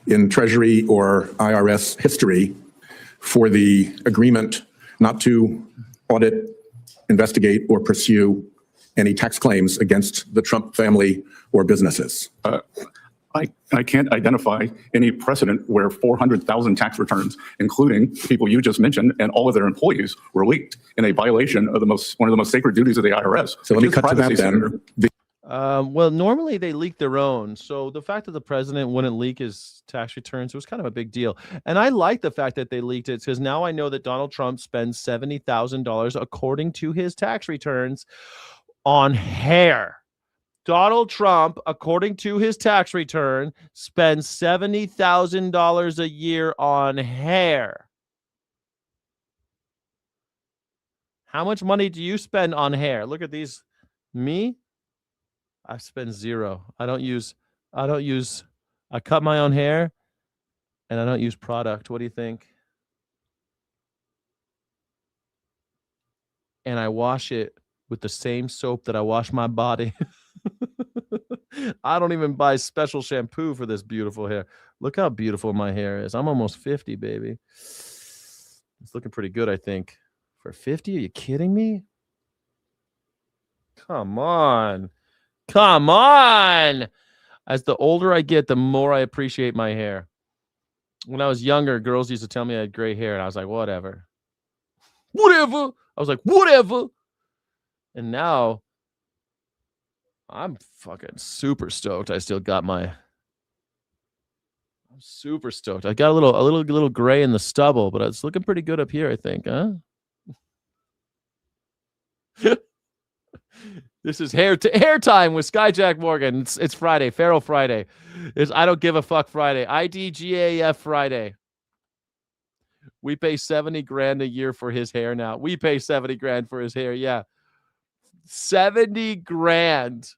in Treasury or IRS history for the agreement not to audit, investigate, or pursue any tax claims against the Trump family or businesses? I can't identify any precedent where 400,000 tax returns, including people you just mentioned, and all of their employees were leaked in a violation of one of the most sacred duties of the IRS. So let me cut to that then. Well, normally they leak their own. So the fact that the president wouldn't leak his tax returns was kind of a big deal. And I like the fact that they leaked it because now I know that Donald Trump spends $70,000 according to his tax returns on hair. Donald Trump, according to his tax return, spends $70,000 a year on hair. How much money do you spend on hair? Look at these. Me? I spend zero. I cut my own hair and I don't use product. What do you think? And I wash it with the same soap that I wash my body. I don't even buy special shampoo for this beautiful hair. Look how beautiful my hair is. I'm almost 50, baby. It's looking pretty good, I think. For 50? Are you kidding me? Come on. Come on. As the older I get, the more I appreciate my hair. When I was younger, girls used to tell me I had gray hair, and I was like, whatever. Whatever. I was like, whatever. And now I'm fucking super stoked. I still got I'm super stoked. I got a little gray in the stubble, but it's looking pretty good up here, I think, huh? This is hair time with Skyjack Morgan. It's Friday, Pharaoh Friday. It's I don't give a fuck Friday. IDGAF Friday. We pay 70 grand a year for his hair now. We pay 70 grand for his hair. Yeah. 70 grand.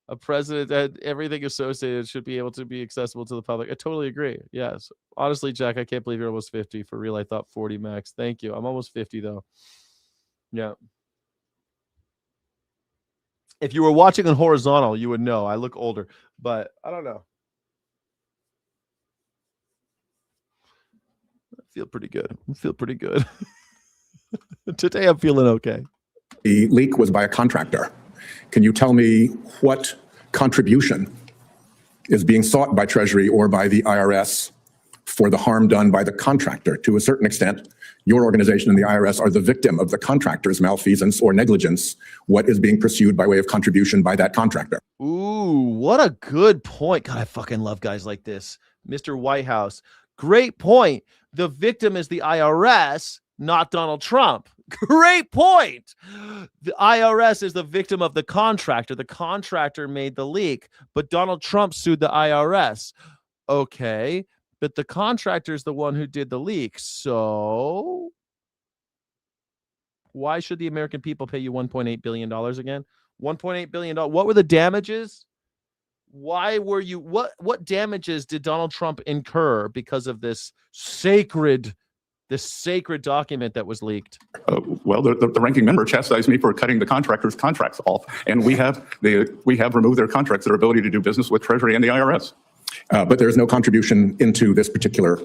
A president that everything associated should be able to be accessible to the public. I totally agree. Yes. Honestly, Jack, I can't believe you're almost 50. For real, I thought 40 max. Thank you. I'm almost 50 though. Yeah. If you were watching on horizontal, you would know I look older, but I don't know. I feel pretty good. Today I'm feeling okay. The leak was by a contractor. Can you tell me what contribution is being sought by Treasury or by the IRS for the harm done by the contractor? To a certain extent, your organization and the IRS are the victim of the contractor's malfeasance or negligence. What is being pursued by way of contribution by that contractor? Ooh, what a good point. God, I fucking love guys like this. Mr. Whitehouse. Great point. The victim is the IRS, not Donald Trump. Great point. The IRS is the victim of the contractor. The contractor made the leak, but Donald Trump sued the IRS. Okay, but the contractor is the one who did the leak. So why should the American people pay you $1.8 billion again? $1.8 billion. What were the damages? Why were you, what damages did Donald Trump incur because of this sacred document that was leaked? Well, the ranking member chastised me for cutting the contractors' contracts off, and we have removed their contracts, their ability to do business with Treasury and the IRS. But there's no contribution into this particular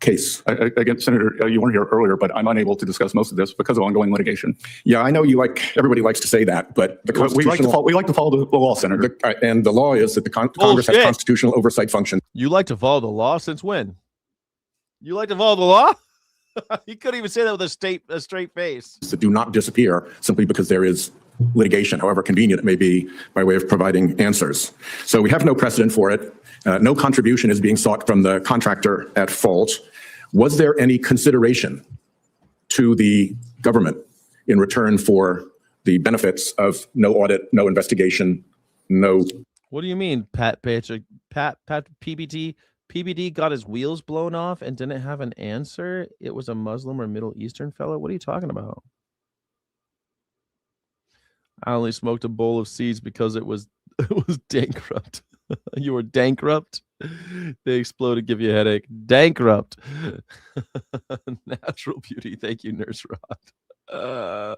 case. Again, Senator, you weren't here earlier, but I'm unable to discuss most of this because of ongoing litigation. Yeah, I know everybody likes to say that, but the constitutional... we like to follow the law, Senator. And the law is that the Congress has constitutional oversight function. You like to follow the law? Since when? You like to follow the law? You couldn't even say that with a straight face. That do not disappear simply because there is litigation, however convenient it may be, by way of providing answers. So we have no precedent for it. No contribution is being sought from the contractor at fault. Was there any consideration to the government in return for the benefits of no audit, no investigation, no... What do you mean, Pat PBD? PBD got his wheels blown off and didn't have an answer? It was a Muslim or Middle Eastern fellow? What are you talking about? I only smoked a bowl of seeds because it was bankrupt. You were bankrupt? They explode to give you a headache. Bankrupt. Natural beauty. Thank you, Nurse Rod.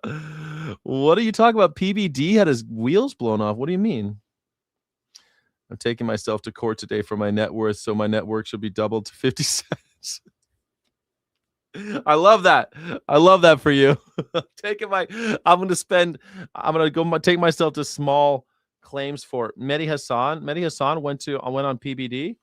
What are you talking about? PBD had his wheels blown off. What do you mean? I'm taking myself to court today for my net worth, so my net worth should be doubled to 50 cents. I love that. I love that for you. I'm going to go take myself to small claims for Mehdi Hassan. Mehdi Hassan went on PBD.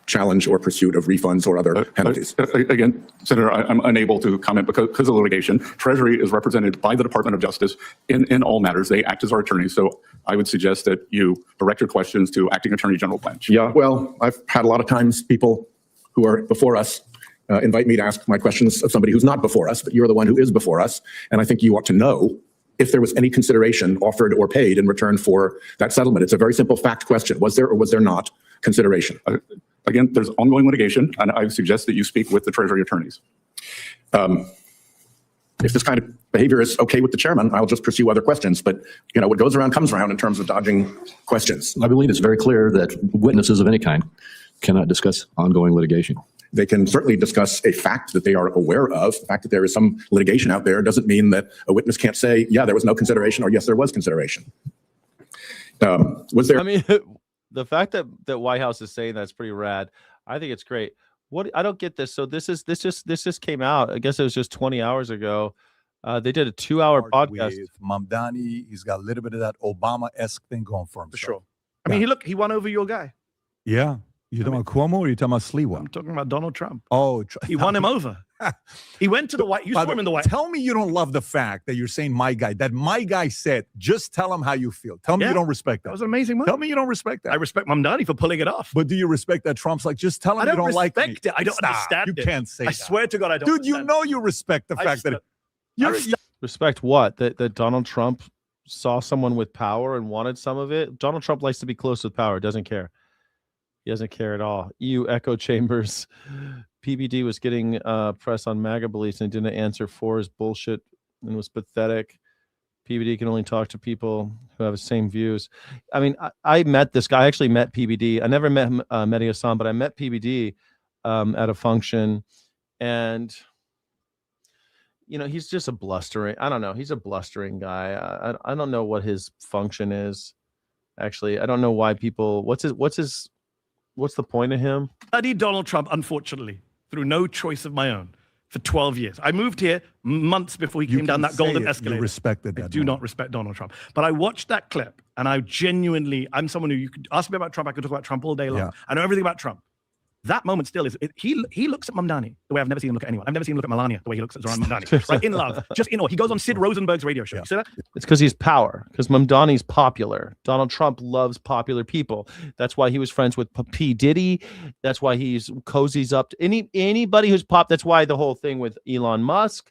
Challenge or pursuit of refunds or other penalties. Again, Senator, I'm unable to comment because of litigation. Treasury is represented by the Department of Justice in all matters. They act as our attorneys. So I would suggest that you direct your questions to Acting Attorney General Blanche. Yeah, well, I've had a lot of times people who are before us invite me to ask my questions of somebody who's not before us, but you're the one who is before us. And I think you ought to know if there was any consideration offered or paid in return for that settlement. It's a very simple fact question. Was there or was there not consideration? Again, there's ongoing litigation, and I suggest that you speak with the Treasury attorneys. if this kind of behavior is okay with the chairman, I'll just pursue other questions. But, what goes around comes around in terms of dodging questions. I believe it's very clear that witnesses of any kind cannot discuss ongoing litigation. They can certainly discuss a fact that they are aware of. The fact that there is some litigation out there doesn't mean that a witness can't say, yeah, there was no consideration, or yes, there was consideration. Was there? I mean, the fact that White House is saying that's pretty rad. I think it's great. What I don't get this. So this just came out. I guess it was just 20 hours ago. They did a 2-hour podcast. With Mamdani, he's got a little bit of that Obama-esque thing going for him. For sure. I mean, he won over your guy. Yeah. You talking about Cuomo or you talking about Sliwa? I'm talking about Donald Trump. Oh, he won him over. He went to the White. You saw him in the White. Tell me you don't love the fact that you're saying my guy. That my guy said. Just tell him how you feel. Tell me you don't respect that. That was an amazing move. Tell me you don't respect that. I respect Mamdani for pulling it off. But do you respect that Trump's like, just tell him you don't like me? It. I don't understand You it. can't say I that. swear to God, I don't. Dude, you know you respect the fact that you're. Respect what? That Donald Trump saw someone with power and wanted some of it. Donald Trump likes to be close with power. Doesn't care. He doesn't care at all. EU echo chambers. PBD was getting press on MAGA beliefs and didn't answer for his bullshit and was pathetic. PBD can only talk to people who have the same views. I mean, I met this guy. I actually met PBD. I never met Mehdi Hasan, but I met PBD at a function. And, he's just a blustering. I don't know. He's a blustering guy. I don't know what his function is. Actually, I don't know why people. What's the point of him? I studied Donald Trump, unfortunately, through no choice of my own, for 12 years. I moved here months before he came down that golden escalator. You respected that. I do not respect Donald Trump. But I watched that clip, and I'm someone who, you could ask me about Trump, I could talk about Trump all day long. Yeah. I know everything about Trump. That moment still is, he looks at Mamdani the way I've never seen him look at anyone. I've never seen him look at Melania the way he looks at Zoran Mamdani. Right? In love. Just in awe. He goes on Sid Rosenberg's radio show. You see that? It's because he's power. Because Mamdani's popular. Donald Trump loves popular people. That's why he was friends with P. Diddy. That's why he's cozies up to anybody who's pop. That's why the whole thing with Elon Musk.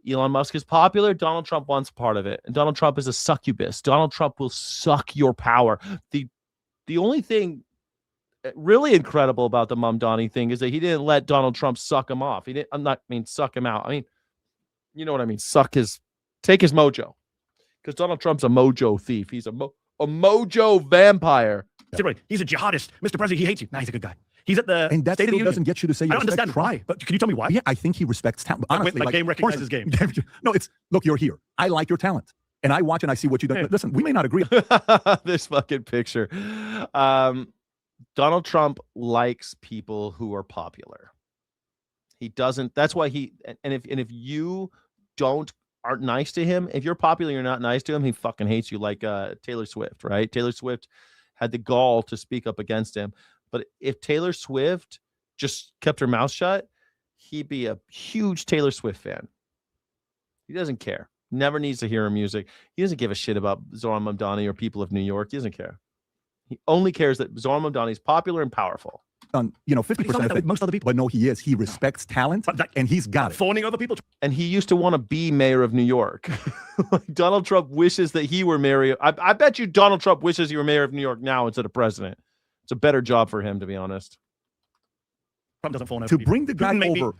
Elon Musk is popular. Donald Trump wants part of it. And Donald Trump is a succubus. Donald Trump will suck your power. The only thing really incredible about the Mamdani thing is that he didn't let Donald Trump suck him off. He didn't suck him out. I mean, you know what I mean? Take his mojo. Because Donald Trump's a mojo thief. He's a mojo vampire. He's a jihadist. Mr. President, he hates you. Nah, he's a good guy. He's at the and that State of the still Union. doesn't get you to say you I don't respect understand Trump. why, but can you tell me why? Yeah, I think he respects talent. Honestly, game recognizes game. No, look, you're here. I like your talent. And I watch and I see what you do. Yeah. Listen, we may not agree. This fucking picture. Donald Trump likes people who are popular. He doesn't. That's why if you aren't nice to him, if you're popular, you're not nice to him, he fucking hates you, like Taylor Swift, right? Taylor Swift had the gall to speak up against him. But if Taylor Swift just kept her mouth shut, he'd be a huge Taylor Swift fan. He doesn't care. Never needs to hear her music. He doesn't give a shit about Zoran Mamdani or people of New York. He doesn't care. He only cares that Zoran Mamdani is popular and powerful. On 50% of it, most other people. But no, he is. He respects talent, and he's got it. Fawning over people. And he used to want to be mayor of New York. Donald Trump wishes that he were mayor. I bet you Donald Trump wishes he were mayor of New York now instead of president. It's a better job for him, to be honest. Trump doesn't fawn over To people. bring the guy over.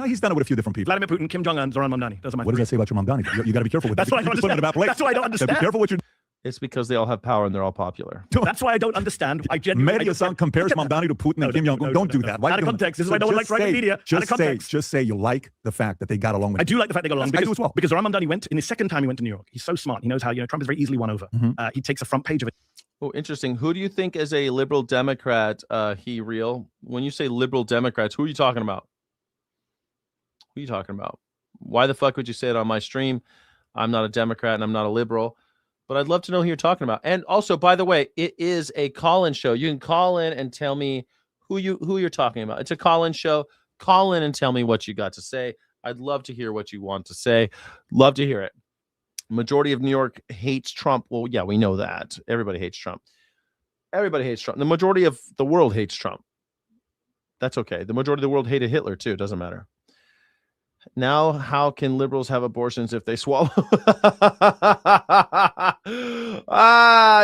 He's done it with a few different people. Vladimir Putin, Kim Jong-un, Zoran Mamdani. Those are my What does that say about your Mamdani? You got to be careful with that. That's what I don't understand. That's what I don't understand. Be careful what you're. It's because they all have power and they're all popular. That's why I don't understand. Mehdi Hasan compares Mamdani to Putin and Kim Jong-un. Don't do that. Why Out of context. This is why no one likes right media. Out of context. Just say you like the fact that they got along with I do like the fact they got along. I do as well. Because Zoran Mamdani went, in his second time he went to New York. He's so smart. He knows how, Trump is very easily won over. He takes a front page of it. Oh, interesting. Who do you think is a liberal Democrat, real? When you say liberal Democrats, who are you talking about? Who are you talking about? Why the fuck would you say it on my stream? I'm not a Democrat and I'm not a liberal. But I'd love to know who you're talking about. And also, by the way, it is a call-in show. You can call in and tell me who you're talking about. It's a call-in show. Call in and tell me what you got to say. I'd love to hear what you want to say. Love to hear it. Majority of New York hates Trump. Well, yeah, we know that. Everybody hates Trump. Everybody hates Trump. The majority of the world hates Trump. That's okay. The majority of the world hated Hitler too. It doesn't matter. Now, how can liberals have abortions if they swallow?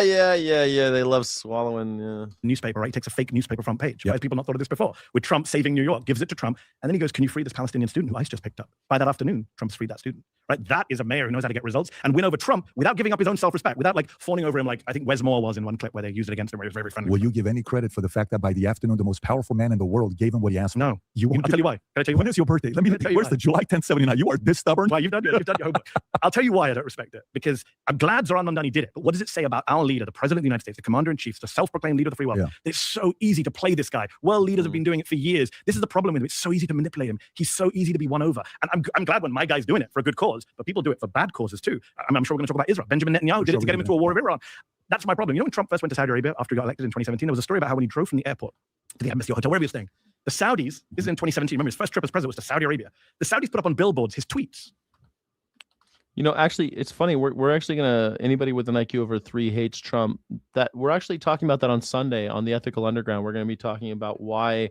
Yeah. They love swallowing. Yeah. Newspaper, right? He takes a fake newspaper front page. Why has people not thought of this before? With Trump saving New York, gives it to Trump, and then he goes, "Can you free this Palestinian student who ICE just picked up?" By that afternoon, Trump's freed that student. Right? That is a mayor who knows how to get results and win over Trump without giving up his own self-respect, without like fawning over him, like I think Wes Moore was in one clip where they used it against him, where he was very friendly. Will you give any credit for the fact that by the afternoon, the most powerful man in the world gave him what he asked for? No. I'll tell you why. Can I tell you when why? is your birthday? Where's the July 1079? You are this stubborn? Well, you've done your homework. I'll tell you why I don't respect it. Because I'm glad Zoran Mamdani did it. But what does it say about our leader, the president of the United States, the commander-in-chief, the self-proclaimed leader of the free world? Yeah. It's so easy to play this guy. World leaders have been doing it for years. This is the problem with him. It's so easy to manipulate him. He's so easy to be won over. And I'm glad when my guy's doing it for a good cause, but people do it for bad causes too. I'm sure we're going to talk about Israel. Benjamin Netanyahu did it to get him into a war with Iran. That's my problem. You know, when Trump first went to Saudi Arabia after he got elected in 2017, there was a story about how when he drove from the airport to the embassy or hotel, wherever he was staying, the Saudis, this is in 2017, remember his first trip as president was to Saudi Arabia. The Saudis put up on billboards his tweets. You know, actually, it's funny. We're actually gonna, anybody with an IQ over 3 hates Trump. That we're actually talking about that on Sunday on the Ethical Underground. We're going to be talking about why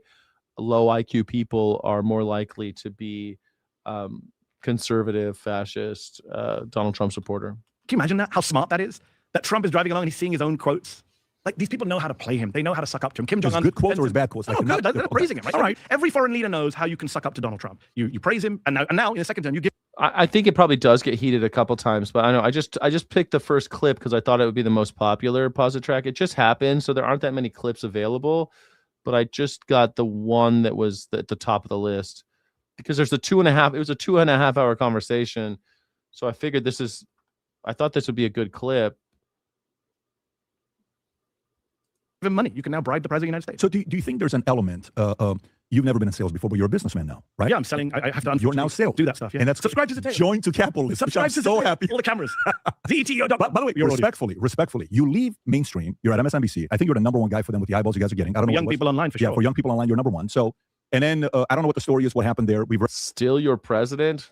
low IQ people are more likely to be conservative, fascist, Donald Trump supporter. Can you imagine that? How smart that is? That Trump is driving along and he's seeing his own quotes. Like, these people know how to play him. They know how to suck up to him. Kim Jong-un. Good quotes or his bad quotes? Oh, good. They're praising him, right? All right. Every foreign leader knows how you can suck up to Donald Trump. You praise him, and now in the second term, you give. I think it probably does get heated a couple times, but I know I just picked the first clip because I thought it would be the most popular posit track. It just happened, so there aren't that many clips available. But I just got the one that was at the top of the list because there's a 2.5. It was a 2.5 hour conversation, so I figured I thought this would be a good clip. Give him money. You can now bribe the president of the United States. So do you think there's an element? You've never been in sales before, but you're a businessman now, right? Yeah, I'm selling. I have to. You're now sales. Do that stuff. Yeah. And that's subscribe to the tape. Join to capitalism. Subscribe to so the happy. All the cameras. By the way, respectfully, you leave mainstream. You're at MSNBC. I think you're the number one guy for them with the eyeballs you guys are getting. I don't know. Young people online for sure. Yeah, for young people online, you're number one. So, and then I don't know what the story is. What happened there? Still your president.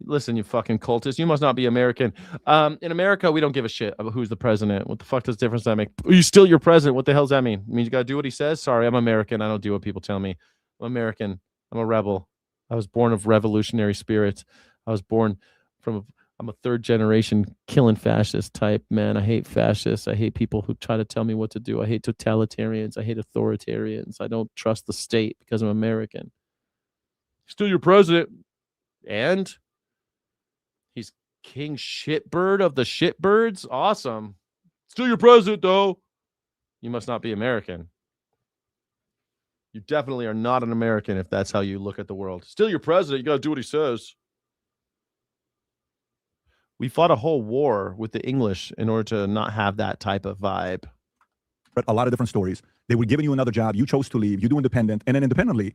Listen, you fucking cultist. You must not be American. In America, we don't give a shit about who's the president. What the fuck does difference that make? You still your president. What the hell does that mean? It means you got to do what he says? Sorry, I'm American. I don't do what people tell me. I'm American. I'm a rebel. I was born of revolutionary spirit. I was born from, I'm a third generation killing fascist type, man. I hate fascists. I hate people who try to tell me what to do. I hate totalitarians. I hate authoritarians. I don't trust the state because I'm American. Still your president. And he's King Shitbird of the Shitbirds. Awesome. Still your president, though. You must not be American. You definitely are not an American if that's how you look at the world. Still your president. You got to do what he says. We fought a whole war with the English in order to not have that type of vibe. But a lot of different stories. They were giving you another job. You chose to leave. You do independent. And then independently,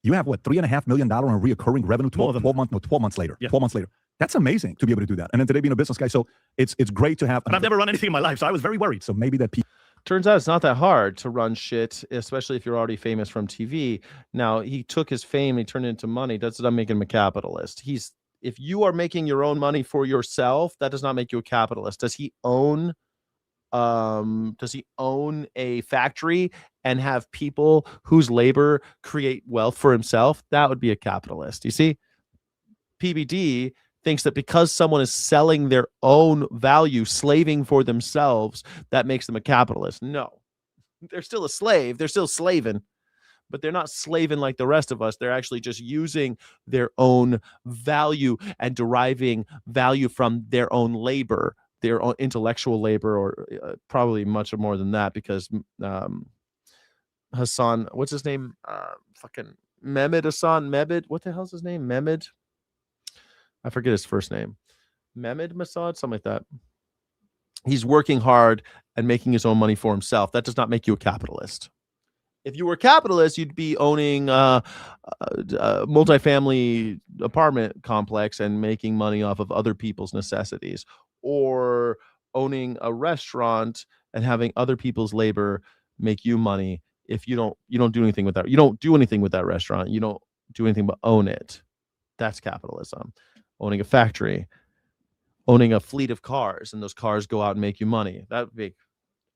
you have what, $3.5 million in reoccurring revenue 12 months later. Yeah. 12 months later. That's amazing to be able to do that. And then today being a business guy. So it's great to have. But I've never run anything in my life, so I was very worried. So maybe that people. Turns out it's not that hard to run shit, especially if you're already famous from TV. Now, he took his fame and he turned it into money. That does not make him a capitalist. If you are making your own money for yourself, that does not make you a capitalist. Does he own a factory and have people whose labor create wealth for himself? That would be a capitalist. You see, PBD thinks that because someone is selling their own value, slaving for themselves, that makes them a capitalist. No, they're still a slave. They're still slaving, but they're not slaving like the rest of us. They're actually just using their own value and deriving value from their own labor, their own intellectual labor, or probably much more than that, because Hassan, what's his name? Fucking Mehmed Hassan, Mehmed. What the hell's his name? Mehmed. I forget his first name. Mehmed Masad, something like that. He's working hard and making his own money for himself. That does not make you a capitalist. If you were a capitalist, you'd be owning a multifamily apartment complex and making money off of other people's necessities, or owning a restaurant and having other people's labor make you money. If you don't do anything with that, you don't do anything with that restaurant. You don't do anything but own it. That's capitalism. Owning a factory, owning a fleet of cars, and those cars go out and make you money. That would be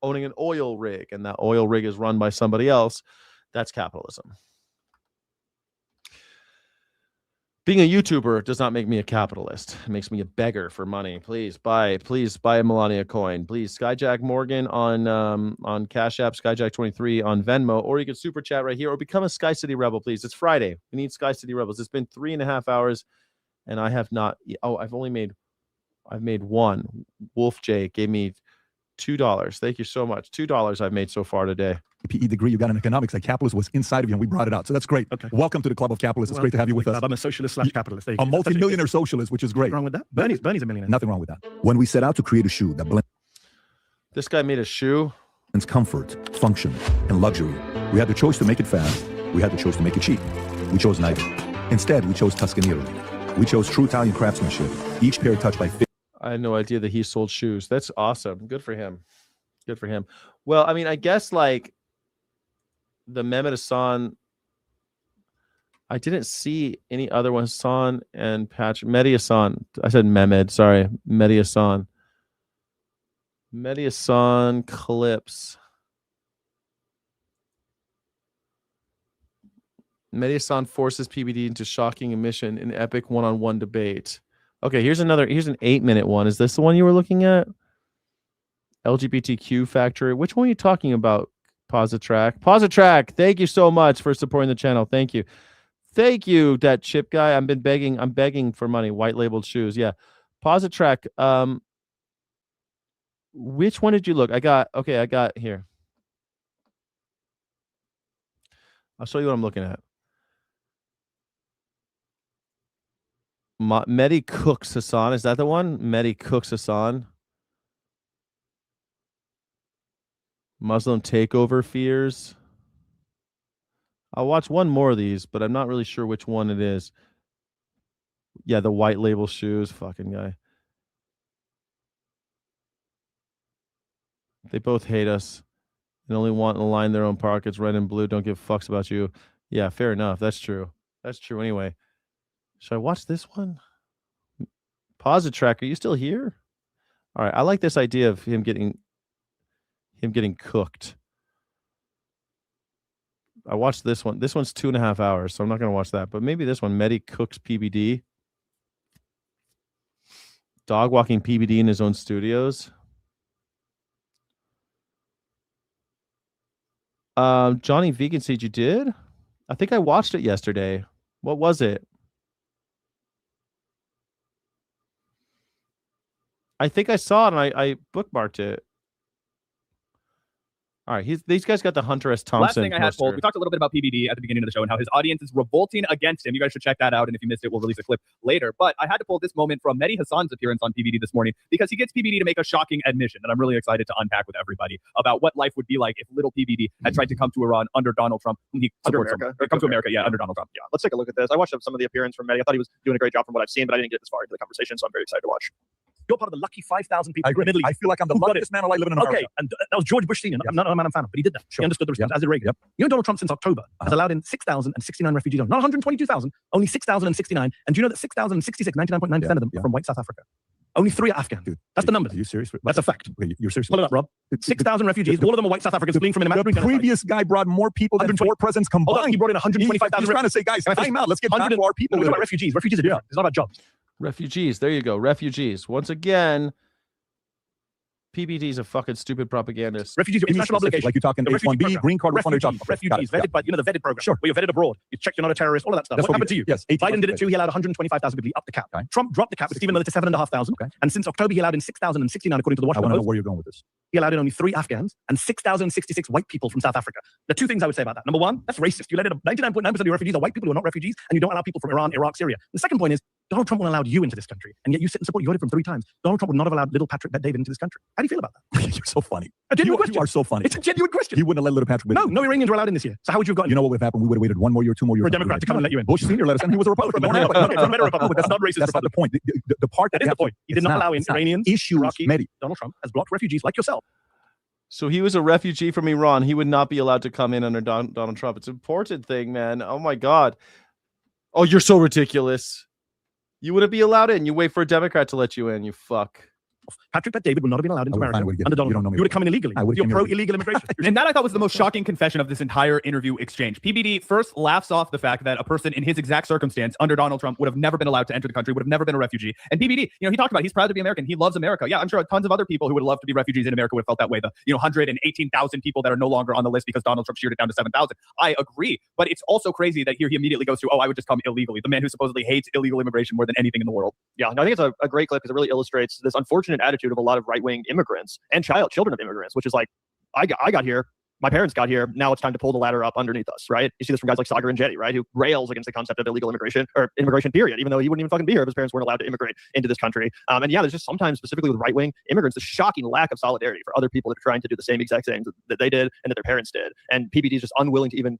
owning an oil rig, and that oil rig is run by somebody else. That's capitalism. Being a YouTuber does not make me a capitalist. It makes me a beggar for money. Please buy a Melania coin. Please, Skyjack Morgan on Cash App, Skyjack23 on Venmo, or you can super chat right here, or become a Sky City Rebel, please. It's Friday. We need Sky City Rebels. It's been 3.5 hours, and I have not. Oh, I've made one. Wolf J gave me $2. Thank you so much. $2 I've made so far today. PE degree you got in economics, like capitalism was inside of you, and we brought it out. So that's great. Okay. Welcome to the Club of Capitalists. It's great to have you with us. I'm a socialist / capitalist. A multi-millionaire socialist, which is great. What's wrong with that? Bernie's a millionaire. Nothing wrong with that. When we set out to create a shoe that blends This guy made a shoe. comfort, function, and luxury, we had the choice to make it fast. We had the choice to make it cheap. We chose neither. Instead, we chose Tuscany. We chose true Italian craftsmanship. Each pair touched by I had no idea that he sold shoes. That's awesome. Good for him. Good for him. Well, I mean, I guess like the Mehmet Hassan, I didn't see any other one. Hassan and Patrick. Mehdi Hassan. I said Mehmed. Sorry. Mehdi Hassan. Mehdi Hassan clips. Mehdi Hassan forces PBD into shocking admission in epic one-on-one debate. Okay, here's an 8-minute one. Is this the one you were looking at? LGBTQ Factory. Which one are you talking about? Positrack. Thank you so much for supporting the channel. Thank you. Thank you, that chip guy. I'm begging for money. White labeled shoes. Yeah. Positrack. Which one did you look? I got here. I'll show you what I'm looking at. Mehdi Cooks Hassan. Is that the one? Mehdi Cooks Hassan. Muslim takeover fears. I'll watch one more of these, but I'm not really sure which one it is. Yeah, the white label shoes. Fucking guy. They both hate us and only want to line their own pockets. Red and blue don't give fucks about you. Yeah, fair enough. That's true. That's true anyway. Should I watch this one? Positrack, are you still here? All right. I like this idea of him getting cooked. I watched this one. This one's 2.5 hours, so I'm not going to watch that. But maybe this one, Mehdi cooks PBD. Dog walking PBD in his own studios. Johnny Vegan Seed, you did? I think I watched it yesterday. What was it? I think I saw it and I bookmarked it. All right, these guys got the Hunter S. Thompson. Last thing I had, Paul, we talked a little bit about PBD at the beginning of the show and how his audience is revolting against him. You guys should check that out, and if you missed it, we'll release a clip later. But I had to pull this moment from Mehdi Hassan's appearance on PBD this morning because he gets PBD to make a shocking admission that I'm really excited to unpack with everybody about what life would be like if little PBD had tried to come to Iran under Donald Trump. Under America, yeah, under Donald Trump. Yeah, let's take a look at this. I watched some of the appearance from Mehdi. I thought he was doing a great job from what I've seen, but I didn't get this far into the conversation, so I'm very excited to watch. You're part of the lucky 5,000 people I agree. in the Middle East. I feel like I'm the luckiest man alive living in America. Okay, and that was George Bush Sr. I'm not a man I'm fan of, but he did that. He understood the response, as did Reagan. You know, Donald Trump since October has allowed in 6,069 refugees. Not 122,000, only 6,069. And do you know that 6,066, 99.9% of them are from white South Africa? Only 3 are Afghan. Dude, that's the number. Are you serious? That's a fact. Okay, you're serious. Pull it up, Rob. 6,000 refugees. All of them are white South Africans fleeing from an American The previous guy brought more people than 4 presidents combined. Hold on, he brought in 125,000. He's trying to say, guys, time out. Let's get back to our people. We're talking about refugees. Refugees are different. It's not about jobs. Refugees. There you go. Refugees. Once again, PBD is a fucking stupid propagandist. Refugees are international obligation. Like you're talking H-1B, green card, refugees vetted by, you know, the vetted program. Sure. Where you're vetted abroad. You check you're not a terrorist, all of that stuff. That's What happened to you? Yes. Biden did it too. He allowed 125,000 people. He upped the cap. Okay. Trump dropped the cap with Stephen Miller to 7,500. Okay. And since October, he allowed in 6,069, according to the Washington Post. I want to know Post. where you're going with this. He allowed in only 3 Afghans and 6,066 white people from South Africa. There are 2 things I would say about that. Number one, that's racist. You let in 99.9% of your refugees are white people who are not refugees, and you don't allow people from Iran, Iraq, Syria. The second point is Donald Trump wouldn't allow you into this country, and yet you sit and support. You voted for him 3 times. Donald Trump would not have allowed little Patrick Bet David into this country. How do you feel about that? You're so funny. A genuine question. You are so funny. It's a genuine question. He wouldn't have let little Patrick. No Iranians were allowed in this year. So how would you have gotten? You know what would have happened? We would have waited 1 more year, 2 more years for a Democrat to come and let you in. Bush Senior let us in. He was a Republican. From a Republican. That's not racist. That's not the point. The part that is the point. He did not allow in Iranians, Iraqis. Donald Trump has blocked refugees like yourself. So he was a refugee from Iran. He would not be allowed to come in under Donald Trump. It's an important thing, man. Oh, my God. Oh, you're so ridiculous. You wouldn't be allowed in. You wait for a Democrat to let you in, you fuck. Patrick Bet David would not have been allowed into I would find a America way to get under it. Donald You don't Trump. know me You would have well. come in illegally. I would You're come here pro-illegal immigration. And that I thought was the most shocking confession of this entire interview exchange. PBD first laughs off the fact that a person in his exact circumstance under Donald Trump would have never been allowed to enter the country, would have never been a refugee. And PBD, he talked about he's proud to be American. He loves America. Yeah, I'm sure tons of other people who would love to be refugees in America would have felt that way. The 118,000 people that are no longer on the list because Donald Trump sheared it down to 7,000. I agree, but it's also crazy that here he immediately goes to, I would just come illegally. The man who supposedly hates illegal immigration more than anything in the world. Yeah, no, I think it's a great clip because it really illustrates this unfortunate attitude of a lot of right-wing immigrants and children of immigrants, which is like, I got here, my parents got here, now it's time to pull the ladder up underneath us, right? You see this from guys like Sagar and Jetty, right, who rails against the concept of illegal immigration, or immigration period, even though he wouldn't even fucking be here if his parents weren't allowed to immigrate into this country. And yeah, there's just sometimes, specifically with right-wing immigrants, a shocking lack of solidarity for other people that are trying to do the same exact things that they did and that their parents did. And PBD is just unwilling to even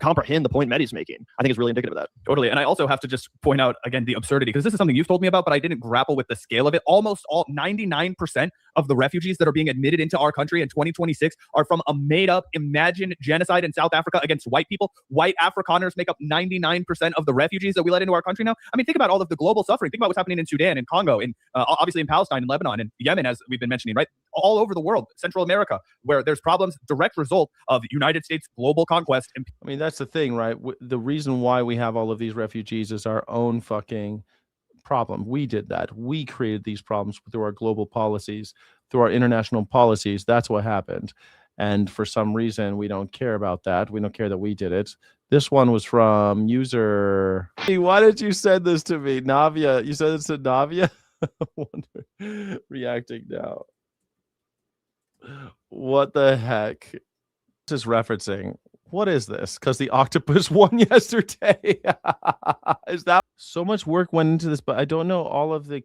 comprehend the point Mehdi's making. I think it's really indicative of that. Totally. And I also have to just point out again the absurdity, because this is something you've told me about, but I didn't grapple with the scale of it. Almost all 99% of the refugees that are being admitted into our country in 2026 are from a made-up, imagined genocide in South Africa against white people. White Afrikaners make up 99% of the refugees that we let into our country now. I mean, think about all of the global suffering. Think about what's happening in Sudan, in Congo, in obviously in Palestine, in Lebanon, and Yemen, as we've been mentioning, right? All over the world, Central America, where there's problems, direct result of United States global conquest. And I mean, that's the thing, right? The reason why we have all of these refugees is our own fucking problem. We did that. We created these problems through our global policies, through our international policies. That's what happened. And for some reason, we don't care about that. We don't care that we did it. This one was from user. Hey, why did you send this to me? Navia. You said it's to Navia? Reacting now. What the heck? This is referencing. What is this? Because the octopus won yesterday. Is that so much work went into this? But I don't know all of the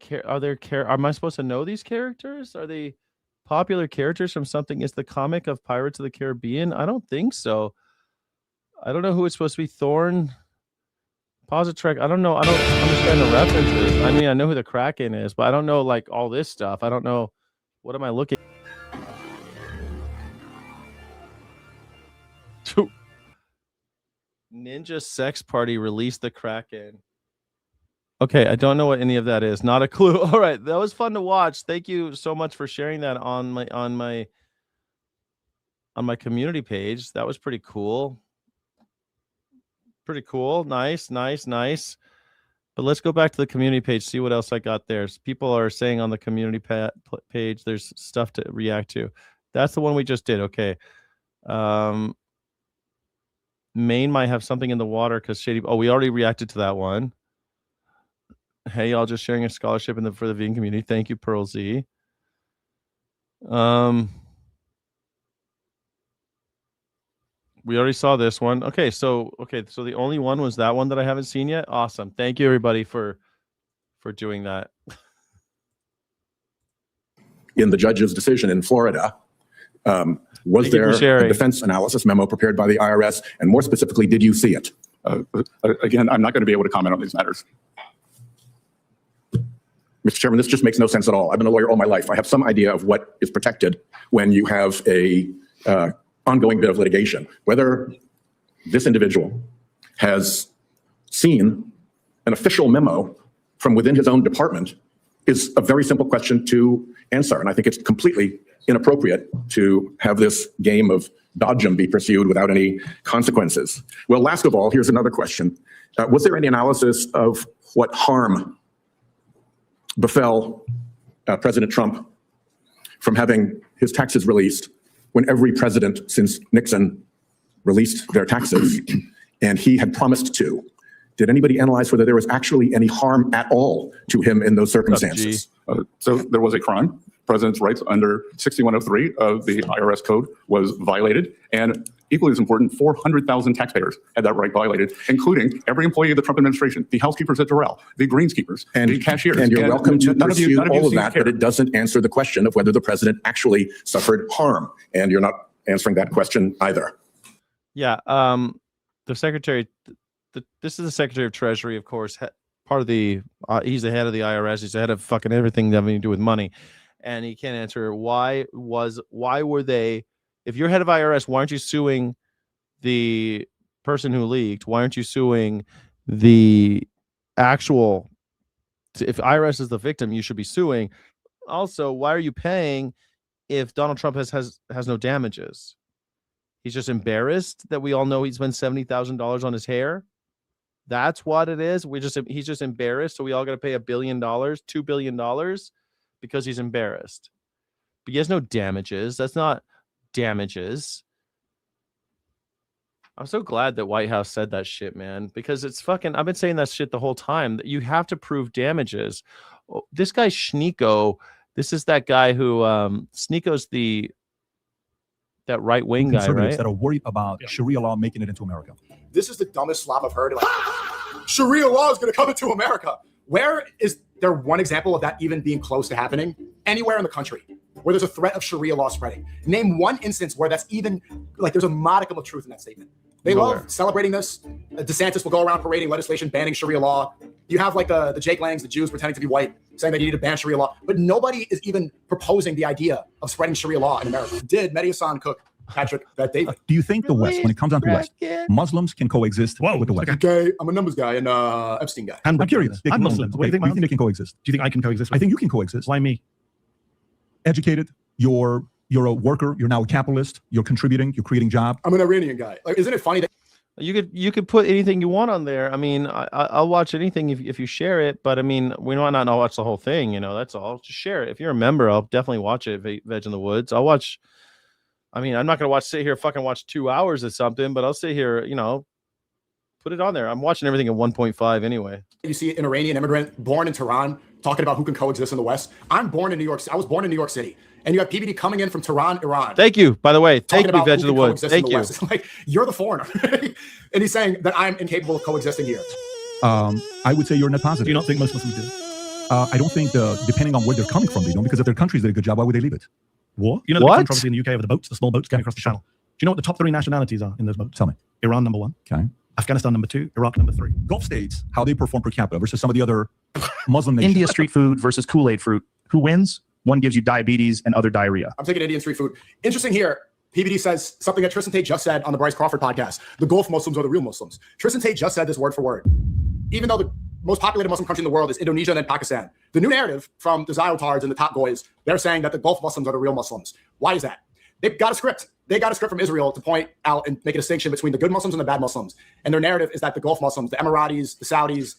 am I supposed to know these characters? Are they popular characters from something? Is the comic of Pirates of the Caribbean? I don't think so. I don't know who it's supposed to be. Thorn, Positrek. I don't know. I don't understand the references. I mean, I know who the Kraken is, but I don't know like all this stuff. I don't know. What am I looking? Ninja Sex Party released the Kraken. Okay, I don't know what any of that is. Not a clue. All right, that was fun to watch. Thank you so much for sharing that on my community page. That was pretty cool. Pretty cool. Nice. But let's go back to the community page, see what else I got there. People are saying on the community page there's stuff to react to. That's the one we just did. Okay. Maine might have something in the water because Shady. Oh, we already reacted to that one. Hey, y'all, just sharing a scholarship for the vegan community. Thank you, Pearl Z. We already saw this one. Okay, so the only one was that one that I haven't seen yet. Awesome. Thank you, everybody, for doing that. In the judge's decision in Florida, was there a defense analysis memo prepared by the IRS? And more specifically, did you see it? Again, I'm not going to be able to comment on these matters. Mr. Chairman, this just makes no sense at all. I've been a lawyer all my life. I have some idea of what is protected when you have a ongoing bit of litigation. Whether this individual has seen an official memo from within his own department is a very simple question to answer. And I think it's completely inappropriate to have this game of dodgem be pursued without any consequences. Well, last of all, here's another question. Was there any analysis of what harm befell President Trump from having his taxes released when every president since Nixon released their taxes and he had promised to? Did anybody analyze whether there was actually any harm at all to him in those circumstances? So there was a crime. President's rights under 6103 of the IRS code was violated. And equally as important, 400,000 taxpayers had that right violated, including every employee of the Trump administration, the housekeepers at Doral, the greenskeepers, the cashiers. And you're welcome to pursue all of that, but it doesn't answer the question of whether the president actually suffered harm. And you're not answering that question either. Yeah. The secretary, this is the Secretary of Treasury, of course, part of the, he's the head of the IRS. He's the head of fucking everything having to do with money. And he can't answer why were they, if you're head of IRS, why aren't you suing the person who leaked? Why aren't you suing the actual, if IRS is the victim, you should be suing. Also, why are you paying if Donald Trump has no damages? He's just embarrassed that we all know he spent $70,000 on his hair. That's what it is. He's just embarrassed, so we all got to pay $1 billion, $2 billion because he's embarrassed. But he has no damages. That's not damages. I'm so glad that White House said that shit, man, because it's fucking. I've been saying that shit the whole time. That you have to prove damages. This guy Schneeko. This is that guy who Schneeko's that right wing guy, right? That are worried about Sharia law making it into America. This is the dumbest slop I've heard. Like, Sharia law is going to come into America. Where is there one example of that even being close to happening? Anywhere in the country where there's a threat of Sharia law spreading. Name one instance where that's even, like, there's a modicum of truth in that statement. They love celebrating this. DeSantis will go around parading legislation banning Sharia law. You have like the Jake Langs, the Jews pretending to be white, saying that you need to ban Sharia law. But nobody is even proposing the idea of spreading Sharia law in America. Did Mehdi Hassan cook Patrick Bet David? Do you think the West, when it comes down to West, Muslims can coexist with the West? Okay, I'm a numbers guy and Epstein guy. I'm curious. I'm Muslim. What do you think they can coexist? Do you think I can coexist with I think you can coexist. Why me? Educated, you're a worker, you're now a capitalist, you're contributing, you're creating jobs. I'm an Iranian guy. Like, isn't it funny that You could put anything you want on there. I mean, I'll watch anything if you share it. But I mean, we might not watch the whole thing. You know, that's all. Just share it. If you're a member, I'll definitely watch it. Veg in the Woods. I'll watch. I mean, I'm not gonna sit here fucking watch 2 hours of something, but I'll sit here. You know, put it on there. I'm watching everything at 1.5 anyway. you see an Iranian immigrant born in Tehran talking about who can coexist in the West? I'm born in New York. I was born in New York City. And you have PBD coming in from Tehran, Iran. Thank you, by the way. Thank you, about Veg who in the can Woods. coexist Thank in the you. West. It's like, you're the foreigner. And he's saying that I'm incapable of coexisting here. I would say you're net positive. Do you not think most Muslims do? I don't think, depending on where they're coming from, they don't, because if their countries did a good job, why would they leave it? What? You know the big controversy in the UK over the boats, the small boats going across the channel. Do you know what the top 3 nationalities are in those boats? Tell me. Iran number 1. Okay. Afghanistan number 2. Iraq number 3. Gulf states, how they perform per capita versus some of the other Muslim nations. India street food versus Kool-Aid fruit. Who wins? One gives you diabetes and other diarrhea. I'm taking Indian street food. Interesting here. PBD says something that Tristan Tate just said on the Bryce Crawford podcast. The Gulf Muslims are the real Muslims. Tristan Tate just said this word for word. Even though the most populated Muslim country in the world is Indonesia and then Pakistan, the new narrative from the Ziotards and the top goys, they're saying that the Gulf Muslims are the real Muslims. Why is that? They've got a script. They got a script from Israel to point out and make a distinction between the good Muslims and the bad Muslims. And their narrative is that the Gulf Muslims, the Emiratis, the Saudis,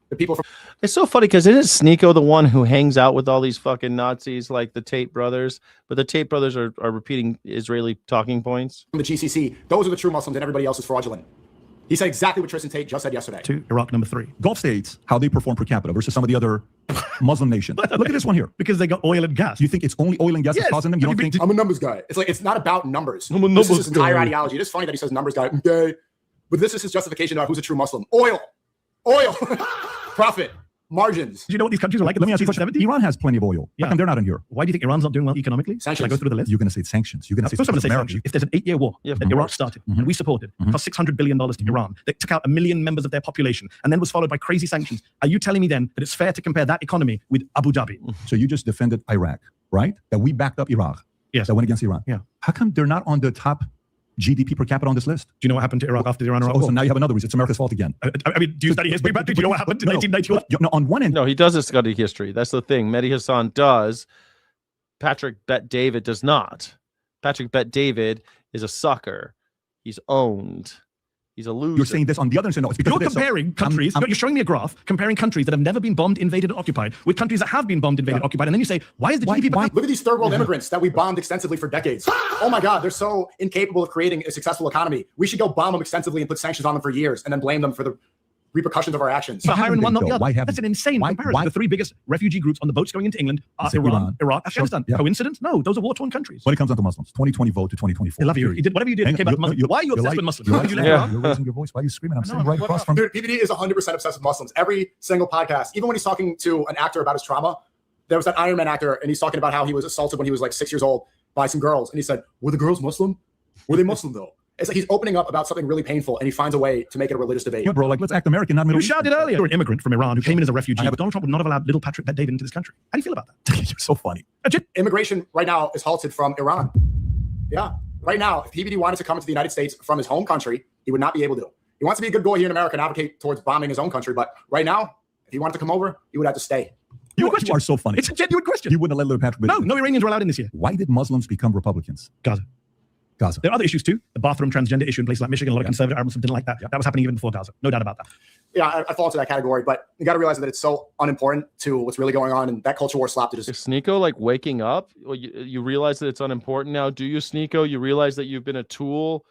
the people from... It's so funny because isn't Sneeko the one who hangs out with all these fucking Nazis like the Tate brothers? But the Tate brothers are repeating Israeli talking points. the GCC, those are the true Muslims and everybody else is fraudulent. He said exactly what Tristan Tate just said yesterday. 2. Iraq number 3. Gulf states, how they perform per capita versus some of the other Muslim nations. Look at this one here. Because they got oil and gas. You think it's only oil and gas that's causing them? You don't think... I'm a numbers guy. It's like, it's not about numbers. I'm a This is numbers his entire guy. ideology. It is funny that he says numbers guy. Okay. But this is his justification about who's a true Muslim. Oil. Profit. Margins. Do you know what these countries are like? Let me ask you a question. Iran has plenty of oil. How come they're not in here? Why do you think Iran's not doing well economically? Sanctions. Should I go through the list? You're going to say sanctions. You're going to say First, I'm going to say America. sanctions. If there's an 8-year war that Iraq started and we supported, cost $600 billion to Iran, that took out 1 million members of their population, and then was followed by crazy sanctions, are you telling me then that it's fair to compare that economy with Abu Dhabi? So you just defended Iraq, right? That we backed up Iraq. Yes. That went against Iran. Yeah. How come they're not on the top GDP per capita on this list? Do you know what happened to Iraq after the Iran-Iraq So war? now you have another reason. It's America's fault again. I mean, do you study history, Brad? Do you know what happened in 1991? No, on one end. No, he does study history. That's the thing. Mehdi Hassan does. Patrick Bet David does not. Patrick Bet David is a sucker. He's owned. He's a loser. You're saying this on the other end. No, it's because You're of this. So comparing countries. You're showing me a graph comparing countries that have never been bombed, invaded, and occupied with countries that have been bombed, invaded, occupied, and then you say, why is the GDP? Look at these third world immigrants that we bombed extensively for decades. Oh my God, they're so incapable of creating a successful economy. We should go bomb them extensively and put sanctions on them for years and then blame them for the repercussions of our actions. But hiring one, not the other. Why haven't That's an insane comparison. The 3 biggest refugee groups on the boats going into England are Iran, Iraq, Afghanistan. Yeah. Coincidence? No, those are war-torn countries. When it comes down to Muslims, 2020 vote to 2024. They love you. You did whatever you did. Came out Muslim. Why are you obsessed with Muslims? Why did you let Iran? You're raising your voice. Why are you screaming? I'm sitting right across from. Dude, PBD is 100% obsessed with Muslims. Every single podcast, even when he's talking to an actor about his trauma, there was that Iron Man actor, and he's talking about how he was assaulted when he was like 6 years old by some girls, and he said, "Were the girls Muslim? Were they Muslim though?" It's like he's opening up about something really painful, and he finds a way to make it a religious debate. Yeah, bro, like let's act American, not Middle You shouted earlier. You're an immigrant from Iran who came in as a refugee, but Donald Trump would not have allowed little Patrick Bet David into this country. How do you feel about that? You're so funny. Immigration right now is halted from Iran. Yeah, right now, if PBD wanted to come into the United States from his home country, he would not be able to. He wants to be a good boy here in America and advocate towards bombing his own country, but right now, if he wanted to come over, he would have to stay. You are so funny. It's a genuine question. You wouldn't let Little Patrick. No Iranians were allowed in this year. Why did Muslims become Republicans? Gaza. There are other issues too. The bathroom transgender issue in places like Michigan. A lot of conservative Arabs didn't like that. That was happening even before Gaza. No doubt about that. Yeah, I fall into that category, but you got to realize that it's so unimportant to what's really going on, and that culture war slapped it. Is Sneeko like waking up? Well, you realize that it's unimportant now, do you, Sneeko? You realize that you've been a tool,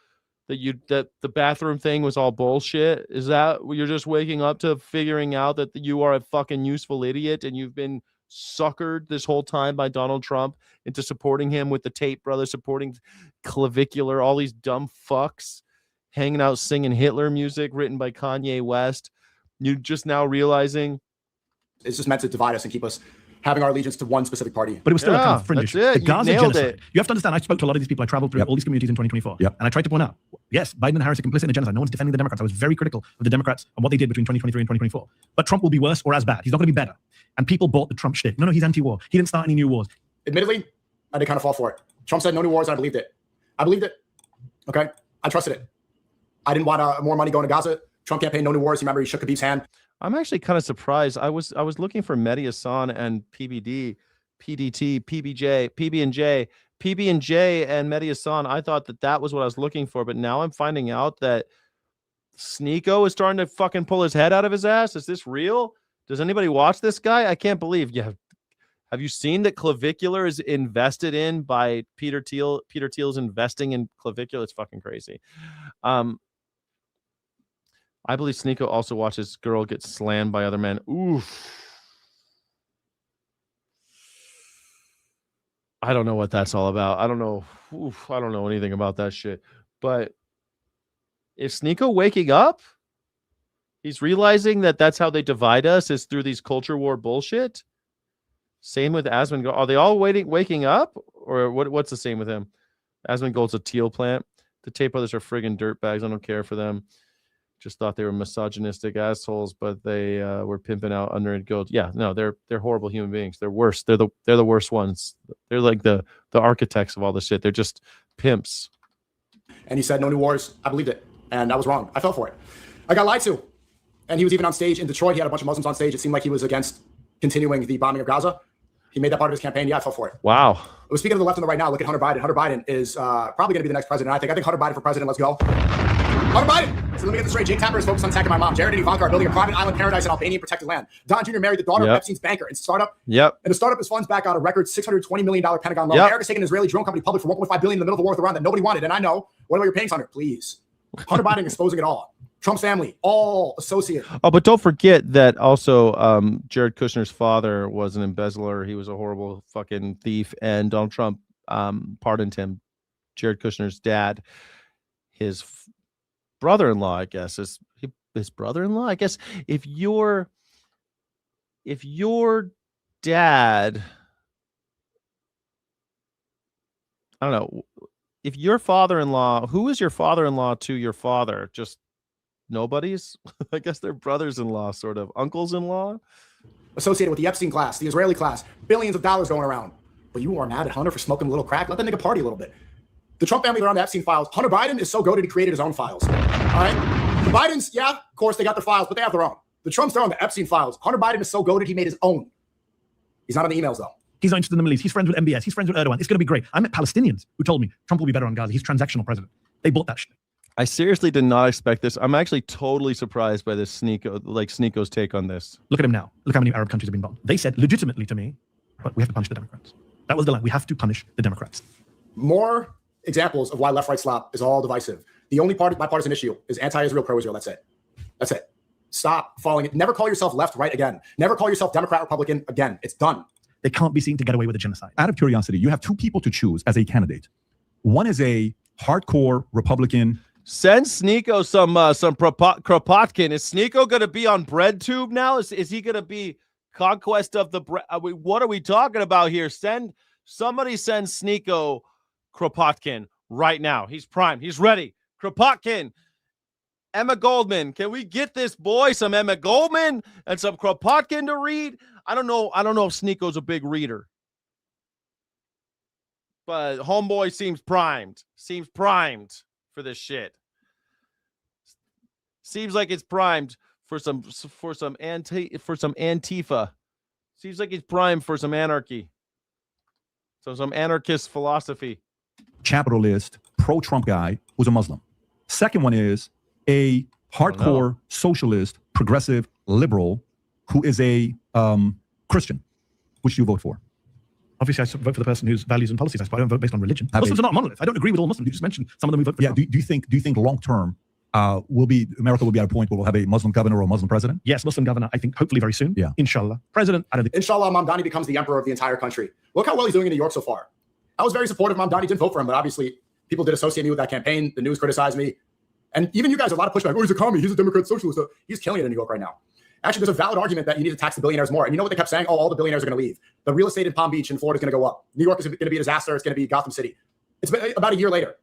that the bathroom thing was all bullshit? Is that you're just waking up to figuring out that you are a fucking useful idiot and you've been suckered this whole time by Donald Trump into supporting him with the Tate brothers, supporting Clavicular, all these dumb fucks hanging out singing Hitler music written by Kanye West? You just now realizing it's just meant to divide us and keep us having our allegiance to one specific party. But it was still a kind of fringe issue. The Gaza genocide. You have to understand, I spoke to a lot of these people. I traveled through all these communities in 2024. And I tried to point out, yes, Biden and Harris are complicit in the genocide. No one's defending the Democrats. I was very critical of the Democrats and what they did between 2023 and 2024. But Trump will be worse or as bad. He's not going to be better. And people bought the Trump shtick. No, he's anti-war. He didn't start any new wars. Admittedly, I did kind of fall for it. Trump said no new wars, and I believed it. Okay? I trusted it. I didn't want more money going to Gaza. Trump campaign, no new wars. Remember, he shook Khabib's hand. I'm actually kind of surprised. I was looking for Mehdi Hassan and PBD, PDT, PBJ, PB&J, PB&J, and Mehdi Hassan. I thought that was what I was looking for, but now I'm finding out that Sneeko is starting to fucking pull his head out of his ass. Is this real? Does anybody watch this guy? I can't believe. Yeah. Have you seen that Clavicular is invested in by Peter Thiel? Peter Thiel is investing in Clavicular. It's fucking crazy. I believe Sneeko also watches girl get slammed by other men. Oof. I don't know what that's all about. I don't know. I don't know anything about that shit. But is Sneeko waking up? He's realizing that that's how they divide us, is through these culture war bullshit. Same with Asmongold. Are they all waking up? Or what's the same with him? Asmongold's a Teal plant. The Tate brothers are friggin' dirtbags. I don't care for them. Just thought they were misogynistic assholes, but they were pimping out Underwood Gold. Yeah, no, they're horrible human beings. They're worse. They're the worst ones. They're like the architects of all this shit. They're just pimps. And he said no new wars. I believed it, and I was wrong. I fell for it. I got lied to. And he was even on stage in Detroit. He had a bunch of Muslims on stage. It seemed like he was against continuing the bombing of Gaza. He made that part of his campaign. Yeah, I fell for it. Wow. But speaking of the left and the right now, look at Hunter Biden. Hunter Biden is probably going to be the next president. I think Hunter Biden for president. Let's go. Hunter Biden. So let me get this straight. Jake Tapper is focused on attacking my mom. Jared and Ivanka are building a private island paradise in Albanian protected land. Don Jr. married the daughter of Epstein's banker and startup. And the startup is funds back out a record $620 million Pentagon loan. America's taking an Israeli drone company public for $1.5 billion in the middle of the war with Iran that nobody wanted. And I know. What about your payings, Hunter? Please. Hunter Biden exposing it all. Trump's family, all associated. Oh, but don't forget that also Jared Kushner's father was an embezzler. He was a horrible fucking thief, and Donald Trump pardoned him. Jared Kushner's dad, his brother-in-law, I guess, is his brother-in-law. I guess if your dad, I don't know, if your father-in-law, who is your father-in-law to your father? Just nobody's? I guess they're brothers-in-law, sort of uncles-in-law. Associated with the Epstein class, the Israeli class, billions of dollars going around. But you are mad at Hunter for smoking a little crack. Let that nigga party a little bit. The Trump family, they're on the Epstein files. Hunter Biden is so goated he created his own files. All right? The Bidens, yeah, of course, they got their files, but they have their own. The Trumps, they're on the Epstein files. Hunter Biden is so goated he made his own. He's not on the emails, though. He's not interested in the Middle East. He's friends with MBS. He's friends with Erdogan. It's going to be great. I met Palestinians who told me Trump will be better on Gaza. He's transactional president. They bought that shit. I seriously did not expect this. I'm actually totally surprised by this Sneeko's take on this. Look at him now. Look how many Arab countries have been bombed. They said legitimately to me, but we have to punish the Democrats. That was the line. We have to punish the Democrats. More examples of why left-right slap is all divisive. The only bipartisan issue is anti-Israel, pro-Israel. That's it. That's it. Stop falling. Never call yourself left, right again. Never call yourself Democrat, Republican again. It's done. They can't be seen to get away with a genocide. Out of curiosity, you have two people to choose as a candidate. One is a hardcore Republican. Send Sneeko some Kropotkin. Is Sneeko going to be on BreadTube now? Is he going to be conquest of the bread? What are we talking about here? Somebody send Sneeko Kropotkin right now. He's primed. He's ready. Kropotkin. Emma Goldman. Can we get this boy some Emma Goldman and some Kropotkin to read? I don't know if Sneeko's a big reader. But homeboy seems primed. Seems primed for this shit. Seems like it's primed for some Antifa Seems like he's primed for some anarchy. So some anarchist philosophy. Capitalist, pro-Trump guy who's a Muslim. Second one is a hardcore socialist, progressive, liberal who is a Christian. Which do you vote for? Obviously, I vote for the person whose values and policies I support. I don't vote based on religion. Muslims are not monoliths. I don't agree with all Muslims. You just mentioned some of them we vote for. Yeah. Do you think long term America will be at a point where we'll have a Muslim governor or a Muslim president? Yes, Muslim governor. I think hopefully very soon. Yeah. Inshallah. President. I don't think. Inshallah, Mamdani becomes the emperor of the entire country. Look how well he's doing in New York so far. I was very supportive of Mamdani. Didn't vote for him, but obviously people did associate me with that campaign. The news criticized me, and even you guys, a lot of pushback. Oh, he's a commie. He's a Democrat socialist. He's killing it in New York right now. Actually, there's a valid argument that you need to tax the billionaires more. And you know what they kept saying? Oh, all the billionaires are going to leave. The real estate in Palm Beach and Florida is going to go up. New York is going to be a disaster. It's going to be Gotham City. It's been about a year later.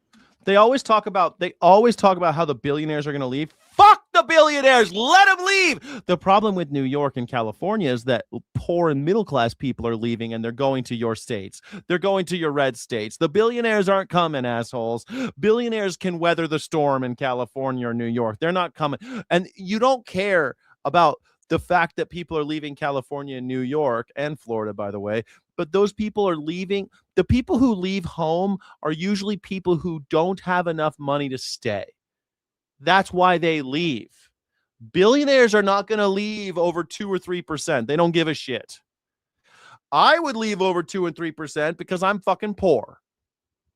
They always talk about how the billionaires are going to leave. Fuck the billionaires. Let them leave. The problem with New York and California is that poor and middle class people are leaving and they're going to your states. They're going to your red states. The billionaires aren't coming, assholes. Billionaires can weather the storm in California or New York. They're not coming. And you don't care about the fact that people are leaving California and New York and Florida, by the way, but those people are leaving. The people who leave home are usually people who don't have enough money to stay. That's why they leave. Billionaires are not going to leave over 2 or 3%. They don't give a shit. I would leave over 2 and 3% because I'm fucking poor.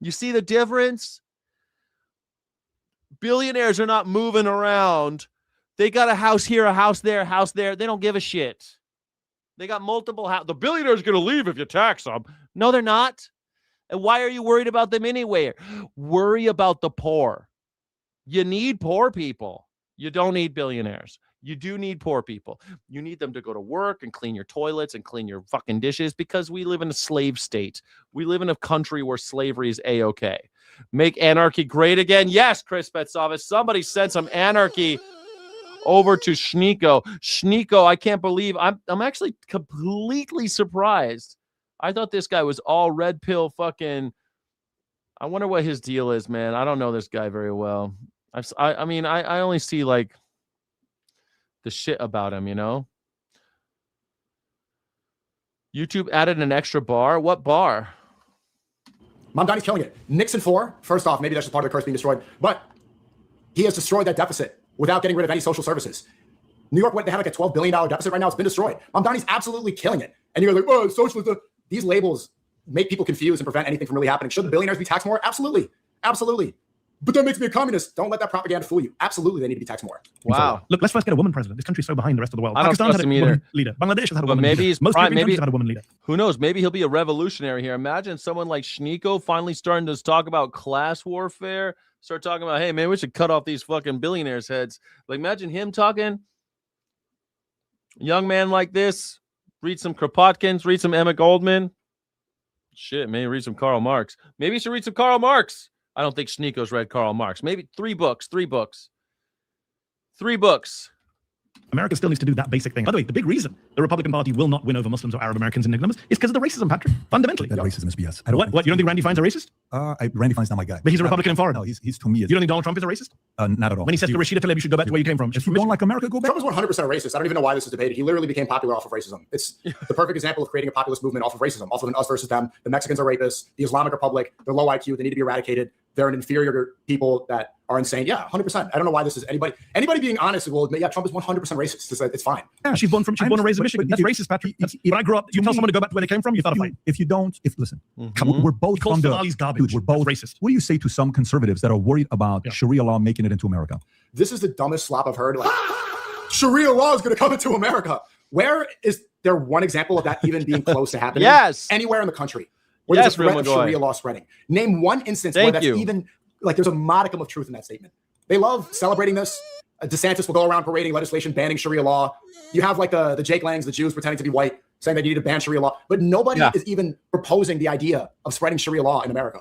You see the difference? Billionaires are not moving around. They got a house here, a house there, a house there. They don't give a shit. They got multiple houses. The billionaires are going to leave if you tax them. No, they're not. And why are you worried about them anyway? Worry about the poor. You need poor people. You don't need billionaires. You do need poor people. You need them to go to work and clean your toilets and clean your fucking dishes because we live in a slave state. We live in a country where slavery is A-okay. Make anarchy great again. Yes, Chris Petsovis. Somebody sent some anarchy over to Schneeko. Schneeko, I can't believe I'm actually completely surprised. I thought this guy was all red pill fucking. I wonder what his deal is, man. I don't know this guy very well. I mean, I only see like the shit about him, you know. YouTube added an extra bar. What bar? Mamdani's killing it. Nixon 4, first off, maybe that's just part of the curse being destroyed, but he has destroyed that deficit without getting rid of any social services. New York, they have like a $12 billion deficit right now. It's been destroyed. Mamdani's absolutely killing it. And you're like, oh, socialism. These labels make people confused and prevent anything from really happening. Should the billionaires be taxed more? Absolutely. Absolutely. But that makes me a communist. Don't let that propaganda fool you. Absolutely, they need to be taxed more. Wow. Look, let's first get a woman president. This country's so behind the rest of the world. I don't Pakistan's trust had him a woman either. leader. Bangladesh has had a But woman maybe leader. he's Most prime, European maybe countries have had a woman leader. Who knows? Maybe he'll be a revolutionary here. Imagine someone like Schneeko finally starting to talk about class warfare. Start talking about, hey, man, we should cut off these fucking billionaires' heads. Like, imagine him talking. Young man like this. Read some Kropotkins. Read some Emma Goldman. Shit, maybe read some Karl Marx. Maybe you should read some Karl Marx. I don't think Schneeko's read Karl Marx. Maybe 3 books. America still needs to do that basic thing. By the way, the big reason the Republican Party will not win over Muslims or Arab Americans in numbers is because of the racism, Patrick. Fundamentally. That racism is BS. What? You don't think Randy Fine's a racist? Randy Fine's not my guy. But he's a Republican in Florida. No, he's to me. You don't think Donald Trump is a racist? Not at all. When he says to Rashida Tlaib, you should go back to where you came from. If you don't like America, go back. Trump is 100% racist. I don't even know why this is debated. He literally became popular off of racism. It's the perfect example of creating a populist movement off of racism, off of an us versus them. The Mexicans are rapists. The Islamic Republic, they're low IQ. They need to be eradicated. They're an inferior people that are insane. Yeah, 100%. I don't know why this is anybody being honest will admit, yeah, Trump is 100% racist. It's fine. Yeah, she's born and raised in Michigan. That's racist, Patrick. When I grew up, you tell someone to go back to where they came from, you thought a fight. Listen, we're both from the garbage. Dude, we're both racist. What do you say to some conservatives that are worried about Sharia law making it into America? This is the dumbest slop I've heard. Like, Sharia law is going to come into America. Where is there one example of that even being close to happening? Yes. Anywhere in the country where there's a threat of Sharia law spreading. Name one instance where that's even, like, there's a modicum of truth in that statement. They love celebrating this. DeSantis will go around parading legislation banning Sharia law. You have like the Jake Langs, the Jews pretending to be white, saying that you need to ban Sharia law. But nobody is even proposing the idea of spreading Sharia law in America.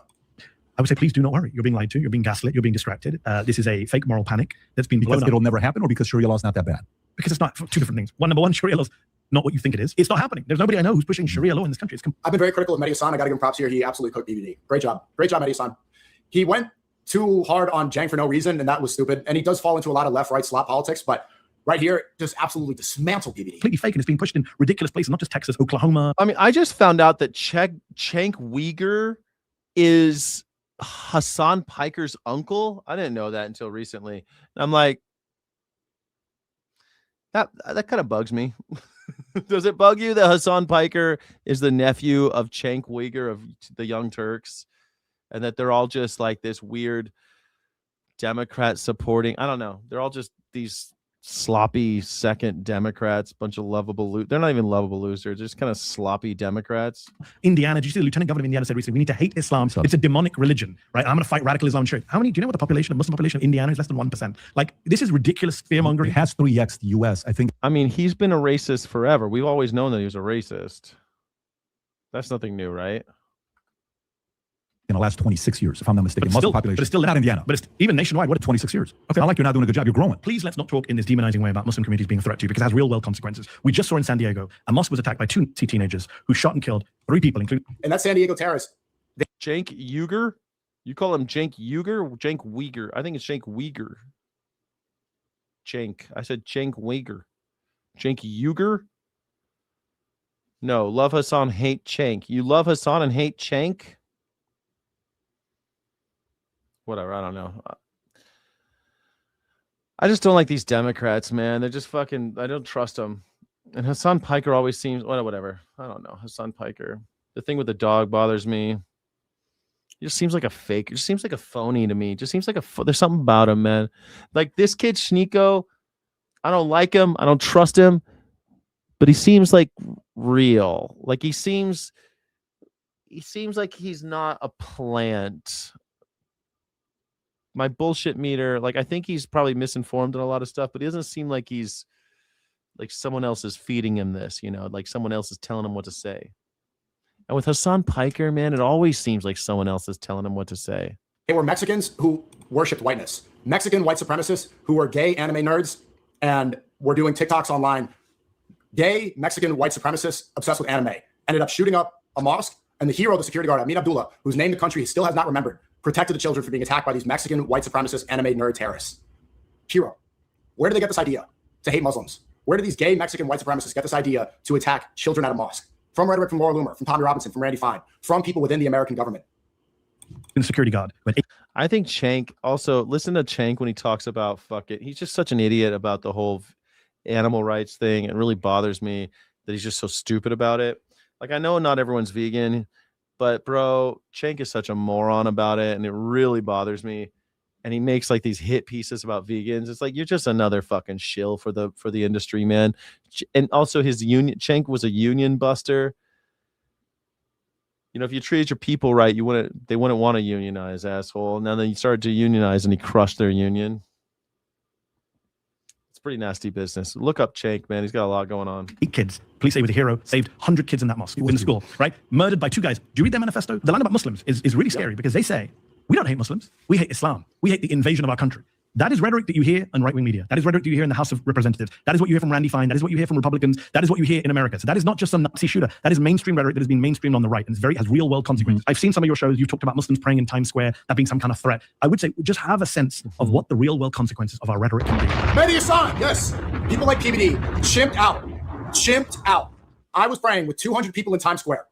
I would say, please do not worry. You're being lied to. You're being gaslit. You're being distracted. This is a fake moral panic that's been blown up. It'll never happen, or because Sharia law is not that bad? Because it's not. Two different things. Number one, Sharia law is not what you think it is. It's not happening. There's nobody I know who's pushing Sharia law in this country. I've been very critical of Mehdi Hassan. I got to give him props here. He absolutely cooked BBD. Great job, Mehdi Hassan. He went too hard on Jang for no reason, and that was stupid. And he does fall into a lot of left-right slot politics. But right here just absolutely dismantle PBD. Completely fake, and it's being pushed in ridiculous places, not just Texas, Oklahoma. I mean, I just found out that Cenk Uygur is Hassan Piker's uncle. I didn't know that until recently. I'm like, that kind of bugs me. Does it bug you that Hassan Piker is the nephew of Cenk Uygur of the Young Turks, and that they're all just like this weird Democrat supporting? I don't know. They're all just these sloppy second Democrats, bunch of lovable. They're not even lovable losers. They're just kind of sloppy Democrats. Indiana, did you see the lieutenant governor of Indiana said recently, we need to hate Islam. It's a demonic religion, right? I'm going to fight radical Islam. Sure. How many, do you know what the population, the Muslim population of Indiana is? Less than 1%. Like, this is ridiculous fear mongering. It has 3x the US, I think. I mean, he's been a racist forever. We've always known that he was a racist. That's nothing new, right? In the last 26 years, if I'm not mistaken, Muslim population. But it's still not Indiana. But it's even nationwide. What? 26 years. Okay. It's not like you're not doing a good job. You're growing. Please let's not talk in this demonizing way about Muslim communities being a threat to you, because it has real world consequences. We just saw in San Diego, a mosque was attacked by 2 teenagers who shot and killed 3 people, including. And that's San Diego terrorists. Cenk Uygur? You call him Cenk Uygur? Cenk Uygur. I think it's Cenk Uygur. Cenk. I said Cenk Uygur. Cenk Uygur? No, love Hassan, hate Cenk. You love Hassan and hate Cenk? Whatever, I don't know. I just don't like these Democrats, man. They're just fucking, I don't trust them. And Hassan Piker always seems, whatever. I don't know. Hassan Piker. The thing with the dog bothers me. He just seems like a fake. It just seems like a phony to me. It just seems like there's something about him, man. Like this kid, Schneeko, I don't like him. I don't trust him. But he seems like real. Like he seems like he's not a plant. My bullshit meter, like I think he's probably misinformed on a lot of stuff, but he doesn't seem like he's like someone else is feeding him this, you know, like someone else is telling him what to say. And with Hassan Piker, man, it always seems like someone else is telling him what to say. They were Mexicans who worshipped whiteness, Mexican white supremacists who were gay anime nerds and were doing TikToks online. Gay Mexican white supremacists obsessed with anime ended up shooting up a mosque, and the hero, the security guard, Amin Abdullah, whose name the country still has not remembered, protected the children from being attacked by these Mexican white supremacist anime nerd terrorists. Hero. Where did they get this idea to hate Muslims? Where did these gay Mexican white supremacists get this idea to attack children at a mosque? From rhetoric from Laura Loomer, from Tommy Robinson, from Randy Fine, from people within the American government. The security guard. I think Cenk, also listen to Cenk when he talks about he's just such an idiot about the whole animal rights thing. It really bothers me that he's just so stupid about it. Like, I know not everyone's vegan, but bro, Cenk is such a moron about it, and it really bothers me. And he makes like these hit pieces about vegans. It's like, you're just another fucking shill for the industry, man. And also his union, Cenk was a union buster. You know, if you treated your people right, they wouldn't want to unionize, asshole. Now then you started to unionize and he crushed their union. It's pretty nasty business. Look up Cenk, man. He's got a lot going on. 8 kids. Police say he was a hero. Saved 100 kids in that mosque, in the school, right? Murdered by 2 guys. Do you read their manifesto? The line about Muslims is really scary because they say, we don't hate Muslims. We hate Islam. We hate the invasion of our country. That is rhetoric that you hear on right-wing media. That is rhetoric that you hear in the House of Representatives. That is what you hear from Randy Fine. That is what you hear from Republicans. That is what you hear in America. So that is not just some Nazi shooter. That is mainstream rhetoric that has been mainstreamed on the right and has real-world consequences. I've seen some of your shows. You've talked about Muslims praying in Times Square, that being some kind of threat. I would say just have a sense of what the real-world consequences of our rhetoric can be. Mehdi Hassan, yes. People like PBD, chimped out. Chimped out. I was praying with 200 people in Times Square.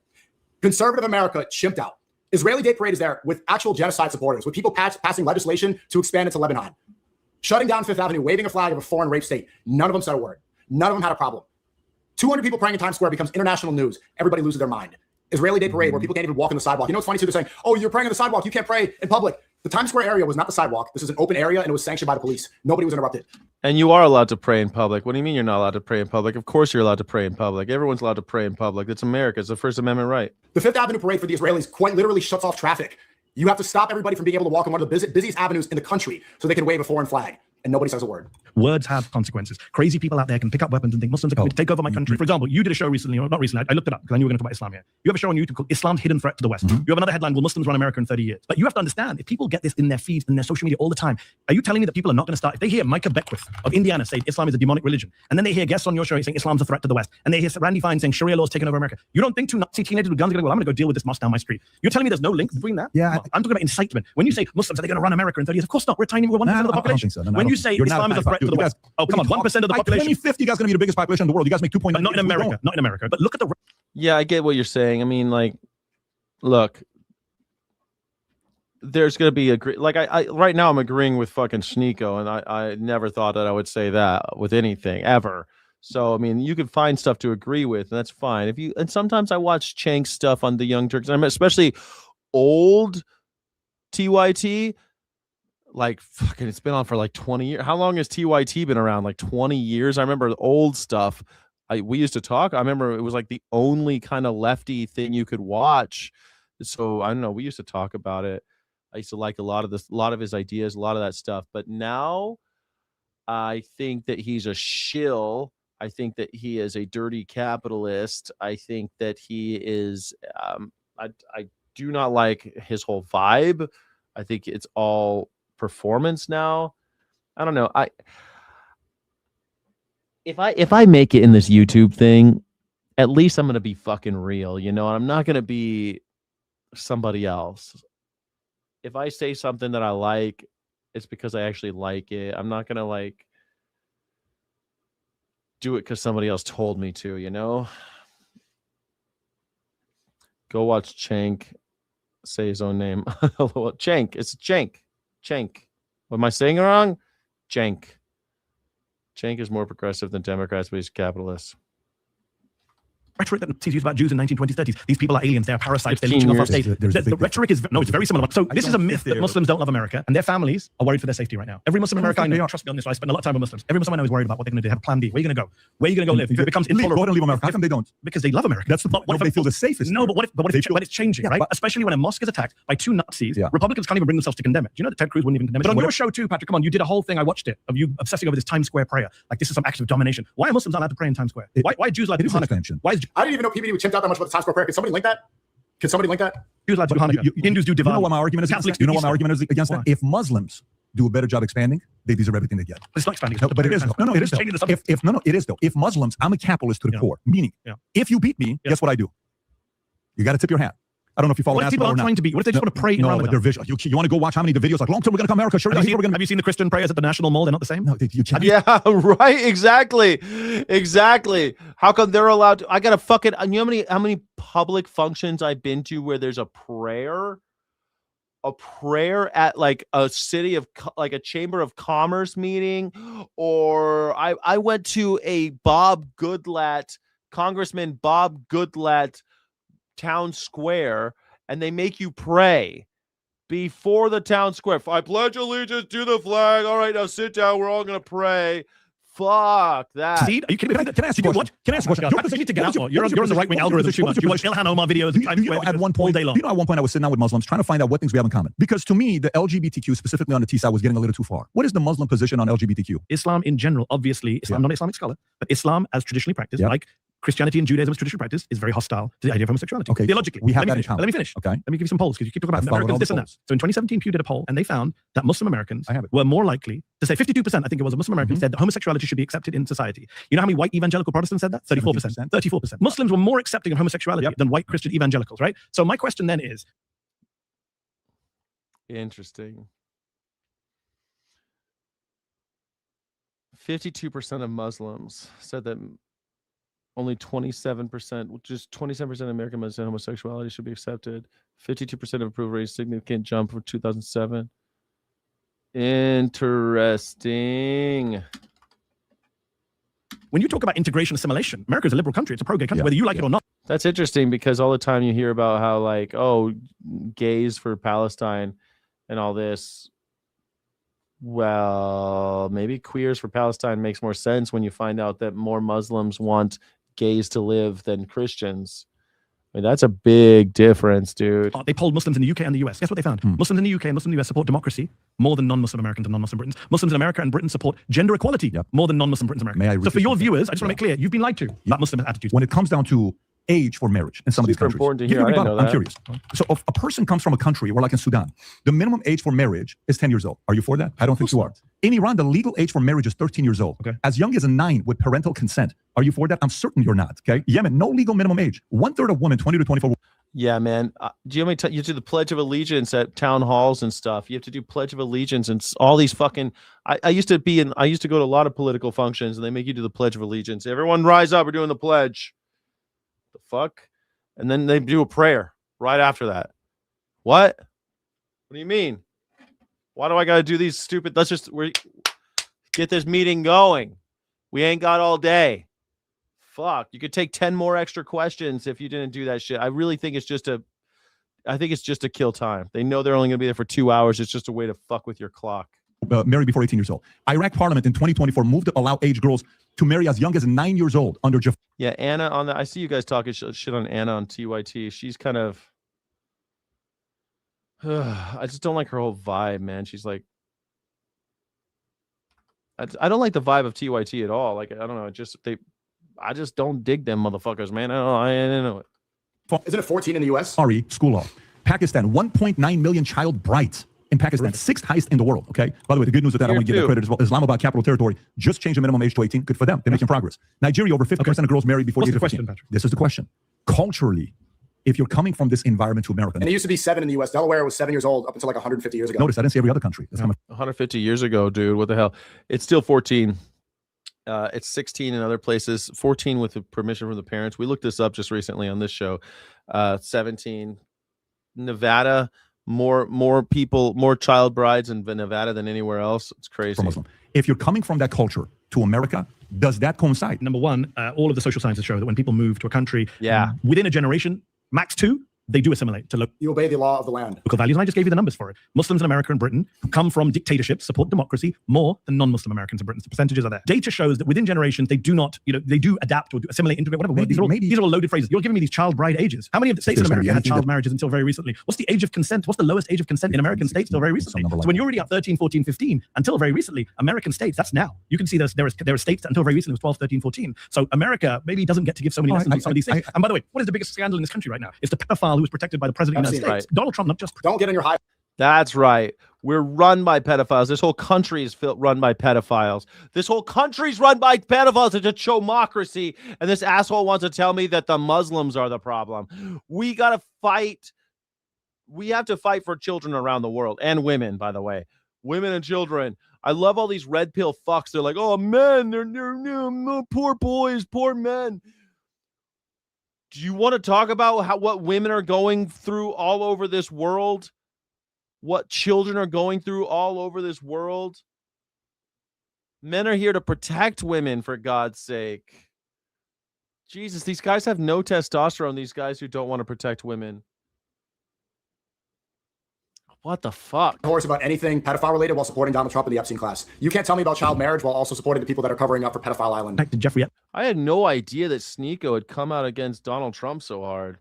Conservative America chimped out. Israeli Day Parade is there with actual genocide supporters, with people passing legislation to expand into Lebanon. Shutting down Fifth Avenue, waving a flag of a foreign rape state. None of them said a word. None of them had a problem. 200 people praying in Times Square becomes international news. Everybody loses their mind. Israeli Day Parade, where people can't even walk on the sidewalk. You know what's funny too? They're saying, oh, you're praying on the sidewalk. You can't pray in public. The Times Square area was not the sidewalk. This is an open area, and it was sanctioned by the police. Nobody was interrupted. And you are allowed to pray in public. What do you mean you're not allowed to pray in public? Of course you're allowed to pray in public. Everyone's allowed to pray in public. It's America. It's the First Amendment right. The Fifth Avenue Parade for the Israelis quite literally shuts off traffic. You have to stop everybody from being able to walk on one of the busiest avenues in the country so they can wave a foreign flag. And nobody says a word. Words have consequences. Crazy people out there can pick up weapons and think Muslims are coming to take over my country. For example, you did a show recently, or not recently, I looked it up because I knew we were going to talk about Islam here. You have a show on YouTube called Islam's Hidden Threat to the West. You have another headline, Will Muslims Run America in 30 Years? But you have to understand, if people get this in their feeds and their social media all the time, are you telling me that people are not going to start, if they hear Micah Beckwith of Indiana say Islam is a demonic religion, and then they hear guests on your show saying Islam's a threat to the West, and they hear Randy Fine saying Sharia law is taking over America, you don't think 2 Nazi teenagers with guns are going to go, I'm going to go deal with this mosque down my street? You're telling me there's no link between that? Yeah. I'm talking about incitement. When you say Muslims, are they going to run America in 30 years? Of course not. We're 1% of the population. I don't think so. No, when you say You're not Islam is a threat to the West. Oh, come on, 1% of the by population. 2050, you guys are going to be the biggest population in the world. You guys make 2.9. But not in America. Not in America. But look at the. Yeah, I get what you're saying. I mean, like, look, there's going to be like I right now I'm agreeing with fucking Sneeko, and I never thought that I would say that with anything ever. So I mean, you can find stuff to agree with, and that's fine. And sometimes I watch Chank's stuff on the Young Turks, and I'm especially old TYT. Like fucking, it's been on for like 20 years. How long has TYT been around? Like 20 years. I remember the old stuff. We used to talk. I remember it was like the only kind of lefty thing you could watch. So I don't know. We used to talk about it. I used to like a lot of his ideas, a lot of that stuff. But now I think that he's a shill. I think that he is a dirty capitalist. I think that he is, I do not like his whole vibe. I think it's all performance now. I don't know. If I make it in this YouTube thing, at least I'm going to be fucking real, you know, and I'm not going to be somebody else. If I say something that I like, it's because I actually like it. I'm not going to like do it because somebody else told me to, you know? Go watch Chank say his own name. Chank. It's Chank. Chank. Am I saying it wrong? Chank. Chank is more progressive than Democrats, but he's capitalist. Rhetoric that Nazis used about Jews in 1920s, 30s. These people are aliens. They're parasites. They're leeching off our state. The rhetoric is no, it's very similar. So this is a myth that Muslims don't love America, and their families are worried for their safety right now. Every Muslim in America I know, trust me on this, I spend a lot of time with Muslims. Every Muslim I know is worried about what they're going to do. They have a plan B. Where are you going to go? Where are you going to go live? If it becomes intolerable, Go ahead and leave America. How come they don't? Because they love America. That's what they feel the safest. No, but what if it's changing, right? Especially when a mosque is attacked by two Nazis, Republicans can't even bring themselves to condemn it. Do you know that Ted Cruz wouldn't even condemn it? But on your show too, Patrick, come on, you did a whole thing. I watched it of you obsessing over this Times Square prayer. Like this is some act of domination. Why are Muslims not allowed to pray in Times Square? Why are Jews allowed to do Hanukkah? Why is I didn't even know PBD would chimp out that much about the Times Square prayer. Can somebody link that? Can somebody link that? Jews allowed to do Hanukkah. Hindus do Diwali. You know what my argument is against that? You know what my argument is against that? If Muslims do a better job expanding, they deserve everything they get. It's not expanding. No, but it is. No, it is though. It is though. If Muslims, I'm a capitalist to the core. Meaning, if you beat me, guess what I do? You got to tip your hat. I don't know if you follow. What if people aren't trying to be? What if they just want to pray in Ramadan? But they're visual. You want to go watch how many of the videos like long term we're going to come to America? Sure. Have you seen the Christian prayers at the National Mall? They're not the same. No, you can't. Yeah, right. Exactly. How come they're allowed to? I got to fucking. You know how many public functions I've been to where there's a prayer at like a city of like a chamber of commerce meeting, or I went to a Congressman Bob Goodlatte town square, and they make you pray before the town square. I pledge allegiance to the flag. All right, now sit down. We're all gonna pray. Fuck that. See, are you kidding me? Can I ask you what? Can I ask you a question? You need to get out more. You're on the right wing algorithm too much. You watch Ilhan Omar videos. At one point, day long. At one point I was sitting down with Muslims trying to find out what things we have in common. Because to me, the LGBTQ, specifically on the T side, was getting a little too far. What is the Muslim position on LGBTQ? Islam in general, obviously, I'm not an Islamic scholar, but Islam as traditionally practiced, like Christianity and Judaism as traditional practice, is very hostile to the idea of homosexuality. Okay, theologically. we have that in common. Let me finish. Okay. Let me give you some polls because you keep talking about Americans this and that. So in 2017, Pew did a poll and they found that Muslim Americans were more likely to say 52%, I think it was, of Muslim Americans said that homosexuality should be accepted in society. You know how many white evangelical Protestants said that? 34%. 34%. Muslims were more accepting of homosexuality than white Christian evangelicals, right? So my question then is. Interesting. 52% of Muslims said that only 27%, just 27% of American Muslims said homosexuality should be accepted. 52% of approval rate, significant jump from 2007. Interesting. When you talk about integration, assimilation, America is a liberal country. It's a pro-gay country, whether you like it or not. That's interesting because all the time you hear about how like, oh, gays for Palestine and all this. Well, maybe queers for Palestine makes more sense when you find out that more Muslims want gays to live than Christians. I mean, that's a big difference, dude. They polled Muslims in the UK and the US. Guess what they found? Muslims in the UK and Muslims in the US support democracy more than non-Muslim Americans and non-Muslim Britons. Muslims in America and Britain support gender equality more than non-Muslim Britons and Americans. So for your viewers, I just want to make clear, you've been lied to about Muslim attitudes. When it comes down to age for marriage in some of these countries. Important to hear. I didn't know that. I'm curious. So if a person comes from a country, or like in Sudan, the minimum age for marriage is 10 years old. Are you for that? I don't think you are. In Iran, the legal age for marriage is 13 years old. Okay. As young as 9 with parental consent. Are you for that? I'm certain you're not. Okay. Yemen, no legal minimum age. 1/3 of women, 20 to 24. Yeah, man. Do you you do the Pledge of Allegiance at town halls and stuff? You have to do Pledge of Allegiance and all these fucking. I used to go to a lot of political functions, and they make you do the Pledge of Allegiance. Everyone rise up. We're doing the pledge. The fuck, and then they do a prayer right after that. What? What do you mean? Why do I got to do these stupid? Let's just get this meeting going. We ain't got all day. Fuck, you could take 10 more extra questions if you didn't do that shit. I really think it's just to kill time. They know they're only going to be there for 2 hours. It's just a way to fuck with your clock. Marry before 18 years old. Iraq Parliament in 2024 moved to allow age girls to marry as young as 9 years old under Yeah, Anna on the. I see you guys talking shit on Anna on TYT. She's kind of. I just don't like her whole vibe, man. She's like. I don't like the vibe of TYT at all. Like, I don't know. I just don't dig them motherfuckers, man. I don't know it. Isn't it 14 in the U.S.? Sorry, school law. Pakistan, 1.9 million child brides in Pakistan, sixth highest in the world. Okay. By the way, the good news with that, I want to give them credit as well. Islamabad, Capital Territory, just changed the minimum age to 18. Good for them. They're making progress. Nigeria, over 50% of girls married before the age of 15. This is the question. Culturally, if you're coming from this environment to America, and it used to be 7 in the U.S. Delaware was 7 years old up until like 150 years ago. Notice I didn't say every other country. It's coming 150 years ago, dude. What the hell? It's still 14. It's 16 in other places, 14 with the permission from the parents. We looked this up just recently on this show. 17. Nevada, more people, more child brides in Nevada than anywhere else. It's crazy. If you're coming from that culture to America, does that coincide? Number one, all of the social sciences show that when people move to a country, within a generation, max 2, they do assimilate to you obey the law of the land. Local values, and I just gave you the numbers for it. Muslims in America and Britain who come from dictatorships support democracy more than non-Muslim Americans in Britain. The percentages are there. Data shows that within generations, they do not, they do adapt or assimilate, integrate, whatever. These are all loaded phrases. You're giving me these child bride ages. How many of the states in America had child marriages until very recently? What's the age of consent? What's the lowest age of consent in American states until very recently? So when you're already at 13, 14, 15, until very recently, American states, that's now. You can see there are states that until very recently was 12, 13, 14. So America maybe doesn't get to give so many lessons on some of these things. And by the way, what is the biggest scandal in this country right now? It's the pedophile who was protected by the president. Right. Donald Trump, not just don't get on your high. That's right. We're run by pedophiles. This whole country is run by pedophiles. This whole country's run by pedophiles. It's a chomocracy. And this asshole wants to tell me that the Muslims are the problem. We got to fight. We have to fight for children around the world and women, by the way. Women and children. I love all these red pill fucks. They're like, oh, men, they're poor boys, poor men. Do you want to talk about what women are going through all over this world? What children are going through all over this world? Men are here to protect women, for God's sake. Jesus, these guys have no testosterone, these guys who don't want to protect women. What the fuck? Horse about anything pedophile related while supporting Donald Trump and the Epstein class. You can't tell me about child marriage while also supporting the people that are covering up for Pedophile Island. Back to Jeffrey. I had no idea that Sneeko had come out against Donald Trump so hard.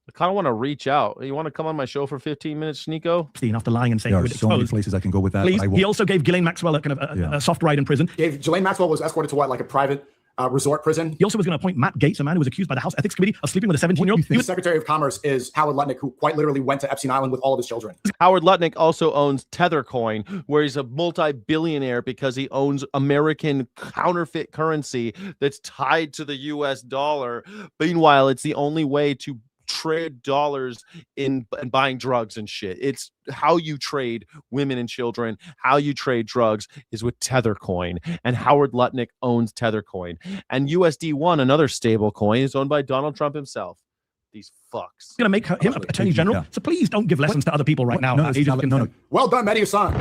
I kind of want to reach out. You want to come on my show for 15 minutes, Sneeko? After lying and saying there are so many places I can go with that. Please, he also gave Ghislaine Maxwell a kind of a soft ride in prison. Ghislaine Maxwell was escorted to what, like a private resort prison? He also was going to appoint Matt Gaetz, a man who was accused by the House Ethics Committee of sleeping with a 17-year-old. The Secretary of Commerce is Howard Lutnick, who quite literally went to Epstein Island with all of his children. Howard Lutnick also owns Tethercoin, where he's a multi-billionaire because he owns American counterfeit currency that's tied to the U.S. dollar. Meanwhile, it's the only way to trade dollars in buying drugs and shit. It's how you trade women and children, how you trade drugs is with Tethercoin, and Howard Lutnick owns Tethercoin. And USD1, another stable coin, is owned by Donald Trump himself. These fucks. Going to make him Attorney General. So please don't give lessons to other people right now. Well done, Mehdi Hassan.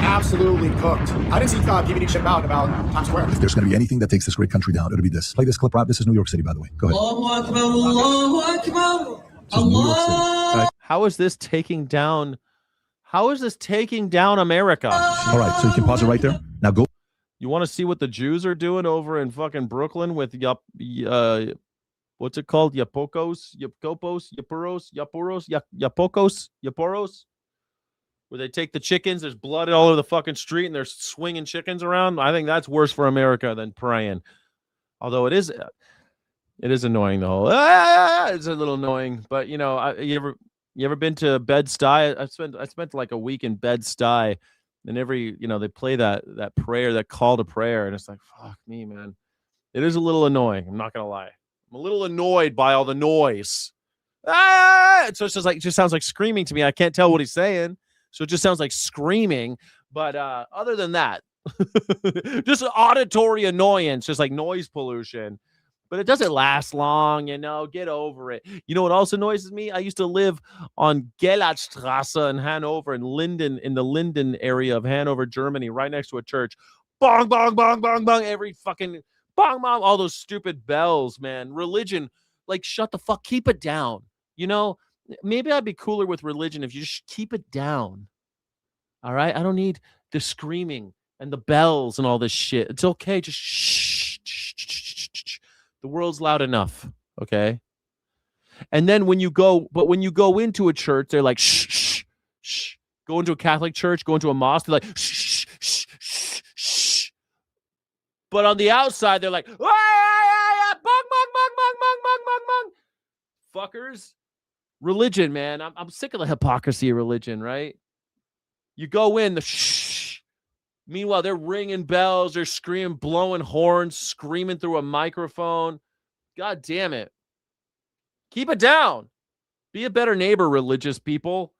Absolutely cooked. I didn't see PBD ship out about Times Square. If there's going to be anything that takes this great country down, it'll be this. Play this clip, Rob. This is New York City, by the way. Go ahead. Allahu Akbar, Allahu Akbar, Allah. How is this taking down? How is this taking down America? All right, so you can pause it right there. Now go. You want to see what the Jews are doing over in fucking Brooklyn with what's it called? Yapokos, Yaporos, where they take the chickens. There's blood all over the fucking street, and they're swinging chickens around. I think that's worse for America than praying. Although it is annoying. The whole it's a little annoying. But you ever been to Bed-Stuy? I spent like a week in Bed-Stuy, and they play that prayer, that call to prayer, and it's like, fuck me, man. It is a little annoying. I'm not gonna lie. I'm a little annoyed by all the noise. ah! So it's just sounds like screaming to me. I can't tell what he's saying. So it just sounds like screaming. But other than that, just auditory annoyance, just like noise pollution. But it doesn't last long, get over it. You know what else annoys me? I used to live on Gellertstrasse in Hanover, in the Linden area of Hanover, Germany, right next to a church. Bong, bong, bong, bong, bong, every fucking bong, bong, all those stupid bells, man. Religion, like, shut the fuck, keep it down. Maybe I'd be cooler with religion if you just keep it down. All right? I don't need the screaming and the bells and all this shit. It's okay. Just shh. The world's loud enough, okay? And then when you go into a church, they're like, shh, shh, shh. Go into a Catholic church, go into a mosque, they're like, shh, shh, shh, shh. But on the outside, they're like, bong, bong, bong, bong, bong, bong, bong, bong. Fuckers. Religion, man. I'm sick of the hypocrisy of religion, right? You go in, the shh. Meanwhile, they're ringing bells, they're screaming, blowing horns, screaming through a microphone. God damn it. Keep it down. Be a better neighbor, religious people.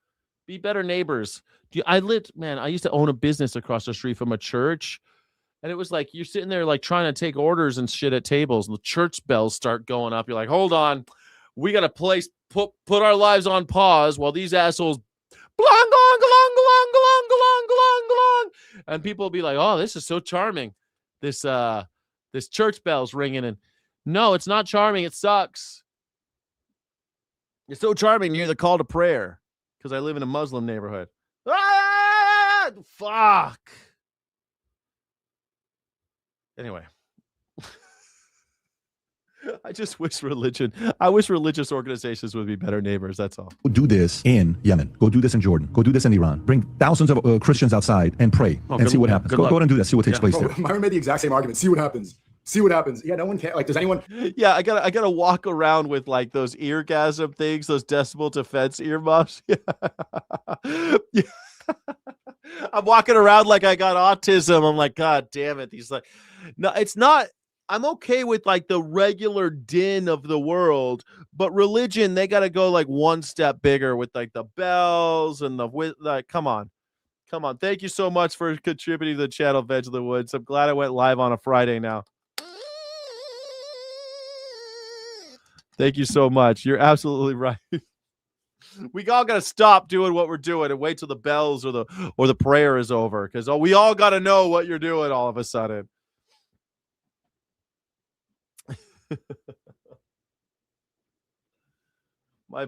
Be better neighbors. I used to own a business across the street from a church. And it was like, you're sitting there like trying to take orders and shit at tables. And the church bells start going up. You're like, hold on. We got to put our lives on pause while these assholes glong, glong, glong, glong, glong, glong, glong, glong. And people will be like, oh, this is so charming. This church bell's ringing. And no, it's not charming. It sucks. It's so charming to hear the call to prayer because I live in a Muslim neighborhood. Ah, fuck. Anyway. I just wish religious organizations would be better neighbors. That's all. Go do this in Yemen. Go do this in Jordan. Go do this in Iran. Bring thousands of Christians outside and pray and see what happens. Go ahead and do that. See what takes place there. Myron made the exact same argument. See what happens. See what happens. Yeah, no one can. Like, does anyone? Yeah, I gotta walk around with like those eargasm things, those decibel defense earmuffs. Yeah. I'm walking around like I got autism. I'm like, God damn it. These like, no, it's not. I'm okay with like the regular din of the world, but religion, they got to go like one step bigger with like the bells and come on. Thank you so much for contributing to the channel, Veg of the Woods. I'm glad I went live on a Friday now. Thank you so much. You're absolutely right. We all got to stop doing what we're doing and wait till the bells or the prayer is over, because we all got to know what you're doing all of a sudden. My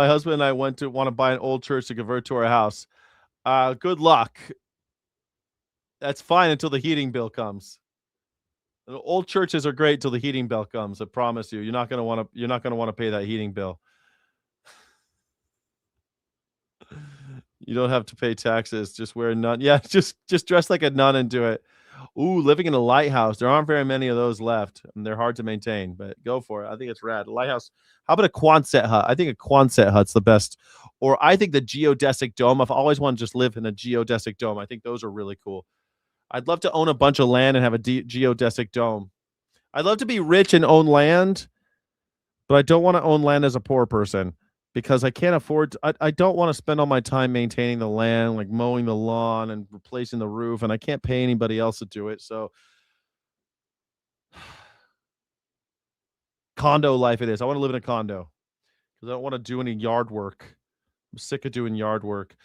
husband and I want to buy an old church to convert to our house. Good luck. That's fine until the heating bill comes. The old churches are great until the heating bill comes. I promise you. You're not going to want to pay that heating bill. You don't have to pay taxes. Just wear a nun. Yeah, just dress like a nun and do it. Ooh, living in a lighthouse. There aren't very many of those left, and they're hard to maintain, but go for it. I think it's rad. A lighthouse. How about a Quonset hut? I think a Quonset hut's the best. Or I think the geodesic dome. I've always wanted to just live in a geodesic dome. I think those are really cool. I'd love to own a bunch of land and have a geodesic dome. I'd love to be rich and own land, but I don't want to own land as a poor person because I can't afford I don't want to spend all my time maintaining the land, like mowing the lawn and replacing the roof, and I can't pay anybody else to do it. So condo life it is. I want to live in a condo because I don't want to do any yard work. I'm sick of doing yard work.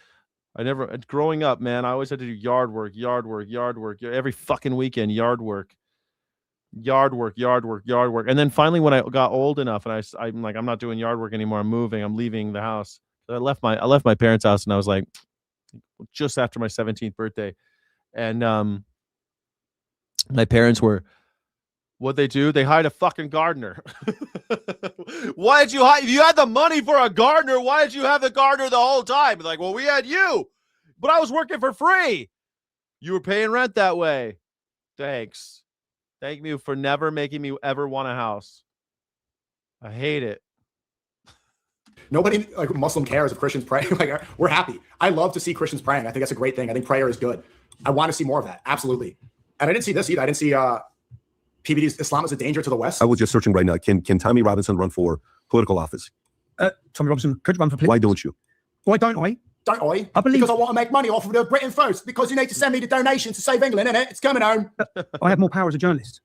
Growing up, man, I always had to do yard work every fucking weekend. Yard work. And then finally, when I got old enough, and I'm like, I'm not doing yard work anymore. I'm moving. I'm leaving the house. So I left my parents' house, and I was like, just after my 17th birthday, and my parents were. What'd they do? They hired a fucking gardener. Why did you hire? If you had the money for a gardener, why did you have the gardener the whole time? Like, well, we had you, but I was working for free. You were paying rent that way. Thanks. Thank you for never making me ever want a house. I hate it. Nobody like Muslim cares if Christians pray. Like, we're happy. I love to see Christians praying. I think that's a great thing. I think prayer is good. I want to see more of that. Absolutely. And I didn't see this either. I didn't see PBD's Islam is a danger to the West. I was just searching right now. Can Tommy Robinson run for political office? Tommy Robinson could run for politics. Why don't you? Why don't I? Don't I? I believe- Because I want to make money off of the Britain first. Because you need to send me the donation to save England, innit? It's coming home. I have more power as a journalist.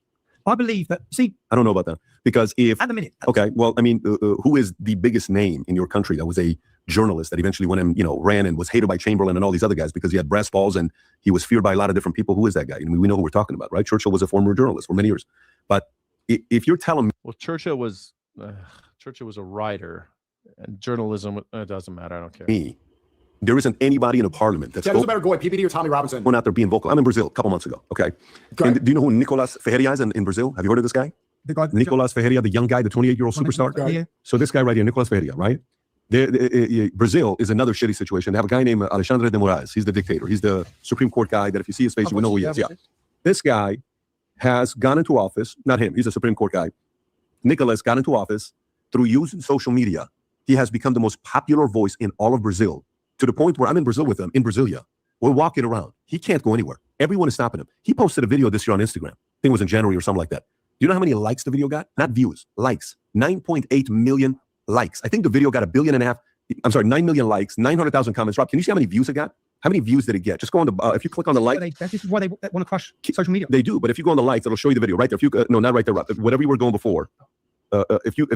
I believe that. See, I don't know about that because if at the minute, okay, well, I mean, who is the biggest name in your country that was a journalist that eventually went and ran and was hated by Chamberlain and all these other guys because he had brass balls and he was feared by a lot of different people? Who is that guy? I mean, we know who we're talking about, right? Churchill was a former journalist for many years, but if you're telling me, well, Churchill was a writer, and journalism. It doesn't matter. I don't care. Me, there isn't anybody in a parliament that's Who's a better guy, PBD or Tommy Robinson? going out there being vocal. I'm in Brazil a couple months ago. Okay, and do you know who Nicolas Ferreira is in Brazil? Have you heard of this guy? The guy, Nicolas Ferreira, the young guy, the 28-year-old superstar. Yeah. So this guy right here, Nicolas Ferreira, right? Brazil is another shitty situation. They have a guy named Alexandre de Moraes. He's the dictator. He's the Supreme Court guy that if you see his face, you will know who he is. Yeah. This guy has gone into office, not him, he's a Supreme Court guy. Nicolas got into office through using social media. He has become the most popular voice in all of Brazil, to the point where I'm in Brazil with him, in Brasilia. We're walking around. He can't go anywhere. Everyone is stopping him. He posted a video this year on Instagram. I think it was in January or something like that. Do you know how many likes the video got? Not views, likes. 9.8 million likes. I think the video got 1.5 billion. I'm sorry, 9 million likes, 900,000 comments. Rob, can you see how many views it got? How many views did it get? Just go on the, if you click on the like. This is why they want to crush social media. They do, but if you go on the likes, it'll show you the video right there. If you, no, not right there, Rob. Whatever you were going before. If you,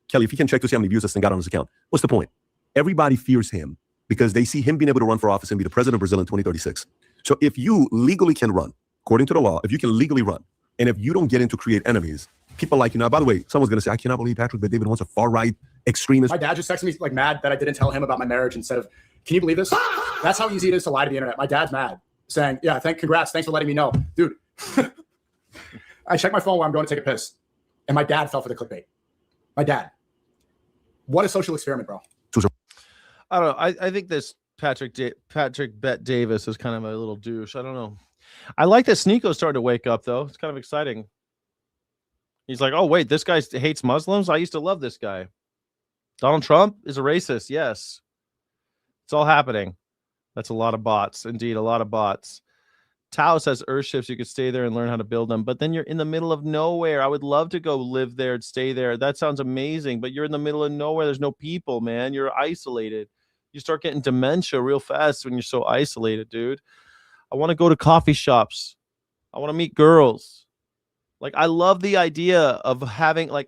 Kelly, if you can check to see how many views this thing got on his account. What's the point? Everybody fears him because they see him being able to run for office and be the president of Brazil in 2036. So if you legally can run, according to the law, if you can legally run, and if you don't get into create enemies, people like you now, by the way, someone's going to say, I cannot believe Patrick Bet-David wants a far-right extremist. My dad just texted me like mad that I didn't tell him about my marriage instead of, can you believe this? That's how easy it is to lie to the internet. My dad's mad saying, yeah, congrats. Thanks for letting me know. Dude, I checked my phone while I'm going to take a piss and my dad fell for the clickbait. My dad. What a social experiment, bro. I don't know. I think this Patrick Bet Davis is kind of a little douche. I don't know. I like that Sneeko's starting to wake up, though. It's kind of exciting. He's like, oh, wait, this guy hates Muslims? I used to love this guy. Donald Trump is a racist. Yes. It's all happening. That's a lot of bots. Indeed, a lot of bots. Tao says Earthships, you could stay there and learn how to build them. But then you're in the middle of nowhere. I would love to go live there and stay there. That sounds amazing. But you're in the middle of nowhere. There's no people, man. You're isolated. You start getting dementia real fast when you're so isolated, dude. I want to go to coffee shops. I want to meet girls. Like, I love the idea of having, a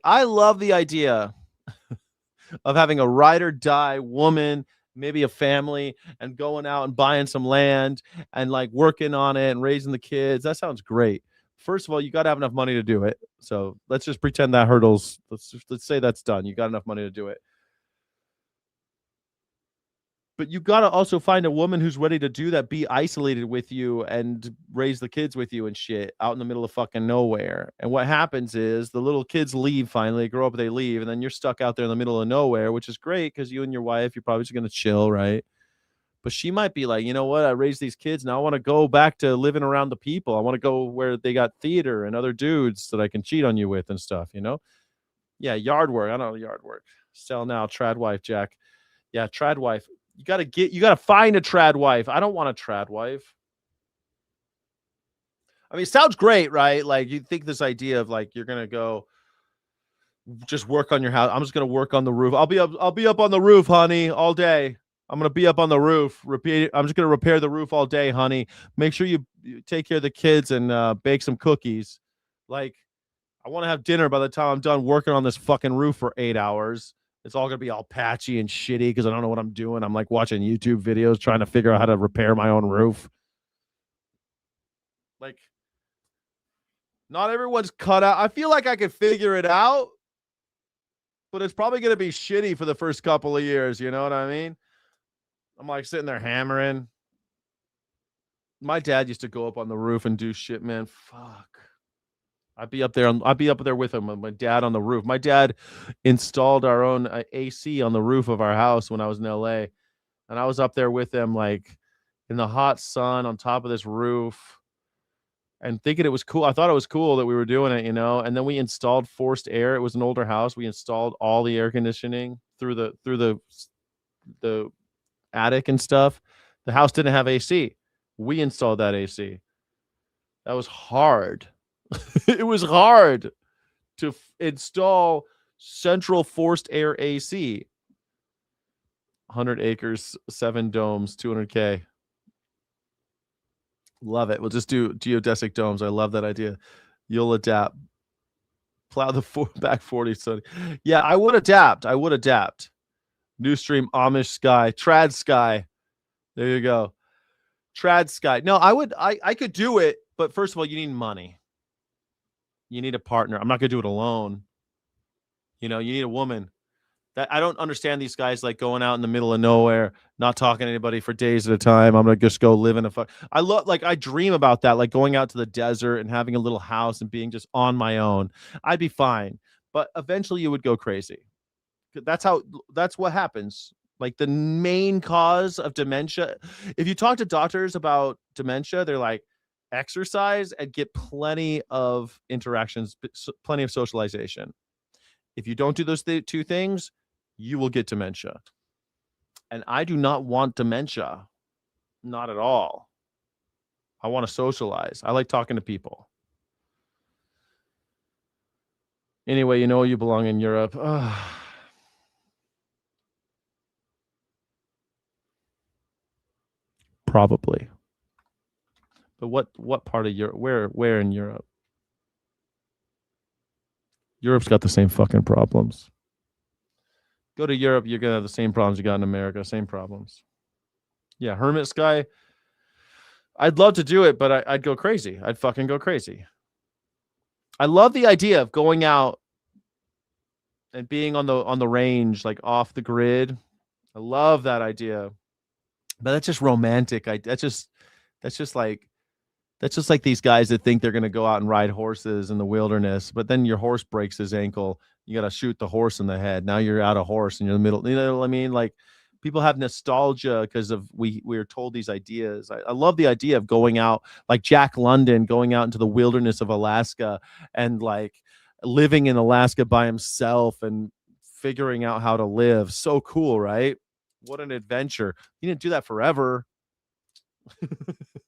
ride or die woman, maybe a family, and going out and buying some land and like working on it and raising the kids. That sounds great. First of all, you got to have enough money to do it. So let's just pretend that hurdles. Let's say that's done. You got enough money to do it. But you got to also find a woman who's ready to do that, be isolated with you and raise the kids with you and shit out in the middle of fucking nowhere. And what happens is the little kids leave finally, they grow up, they leave, and then you're stuck out there in the middle of nowhere, which is great because you and your wife, you're probably just going to chill, right? But she might be like, you know what? I raised these kids. Now I want to go back to living around the people. I want to go where they got theater and other dudes that I can cheat on you with and stuff, you know? Yeah, yard work. I know yard work. Sell now, trad wife, Jack. Yeah, trad wife. You gotta find a trad wife. I don't want a trad wife. I mean, it sounds great, right? Like you think this idea of like you're gonna go just work on your house. I'm just gonna work on the roof. I'll be up on the roof, honey, all day. I'm gonna be up on the roof. I'm just gonna repair the roof all day, honey. Make sure you take care of the kids and bake some cookies. Like, I want to have dinner by the time I'm done working on this fucking roof for 8 hours. It's all going to be all patchy and shitty because I don't know what I'm doing. I'm like watching YouTube videos trying to figure out how to repair my own roof. Like, not everyone's cut out. I feel like I could figure it out, but it's probably going to be shitty for the first couple of years. You know what I mean? I'm like sitting there hammering. My dad used to go up on the roof and do shit, man. Fuck. I'd be up there with him, with my dad on the roof. My dad installed our own AC on the roof of our house when I was in LA. And I was up there with him, like in the hot sun on top of this roof and thinking it was cool. I thought it was cool that we were doing it, you know? And then we installed forced air. It was an older house. We installed all the air conditioning through the attic and stuff. The house didn't have AC. We installed that AC. That was hard. It was hard to install Central forced air AC. 100 acres, 7 domes, 200K. Love it. We'll just do geodesic domes. I love that idea. You'll adapt. Plow the back 40. So yeah, I would adapt. New stream, Amish Sky, Trad Sky. There you go. Trad Sky. No, I could do it, but first of all, you need money. You need a partner. I'm not gonna do it alone. You need a woman. That I don't understand these guys like going out in the middle of nowhere, not talking to anybody for days at a time. I'm gonna just go live in a I dream about that, like going out to the desert and having a little house and being just on my own. I'd be fine, but eventually you would go crazy. That's what happens. Like the main cause of dementia. If you talk to doctors about dementia, they're like, exercise and get plenty of interactions, plenty of socialization. If you don't do those two things, you will get dementia. And I do not want dementia. Not at all. I want to socialize. I like talking to people. Anyway, you belong in Europe. Probably. But what part of Europe? Where in Europe? Europe's got the same fucking problems. Go to Europe, you're going to have the same problems you got in America. Same problems. Yeah, Hermit Sky. I'd love to do it, but I'd go crazy. I'd fucking go crazy. I love the idea of going out and being on the range, like off the grid. I love that idea. But that's just romantic. That's just like these guys that think they're going to go out and ride horses in the wilderness, but then your horse breaks his ankle. You got to shoot the horse in the head. Now you're out of horse and you're in the middle. You know what I mean? Like people have nostalgia because of we were told these ideas. I love the idea of going out like Jack London, going out into the wilderness of Alaska and like living in Alaska by himself and figuring out how to live. So cool, right? What an adventure. He didn't do that forever.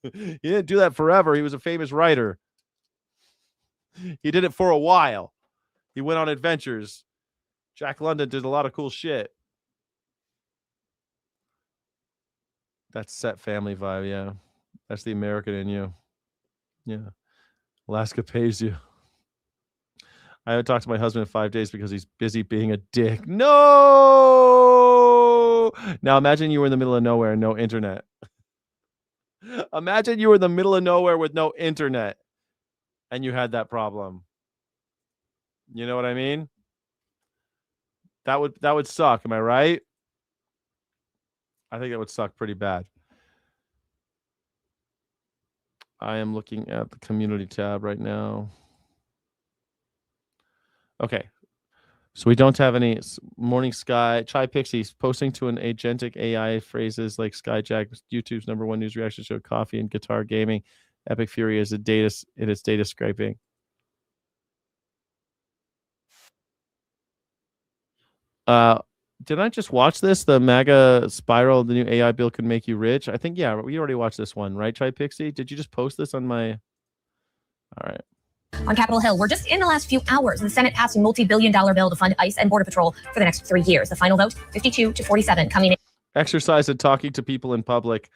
He didn't do that forever. He was a famous writer. He did it for a while. He went on adventures. Jack London did a lot of cool shit. That's set family vibe, yeah. That's the American in you. Yeah. Alaska pays you. I haven't talked to my husband in 5 days because he's busy being a dick. No! Now imagine you were in the middle of nowhere and no internet. Imagine you were in the middle of nowhere with no internet and you had that problem. You know what I mean? That would suck. Am I right? I think that would suck pretty bad. I am looking at the community tab right now. Okay. So we don't have any Morning Sky. Chai Pixies posting to an agentic AI phrases like Skyjack, YouTube's #1 news reaction show, coffee and guitar gaming. Epic Fury is its data scraping. Did I just watch this? The MAGA spiral, the new AI bill could make you rich. I think, yeah, we already watched this one, right, Chai Pixie? Did you just post this on my... All right. On Capitol Hill, we're just in the last few hours. The Senate passed a multi-billion-dollar bill to fund ICE and Border Patrol for the next 3 years. The final vote, 52-47, coming in. Exercise and talking to people in public.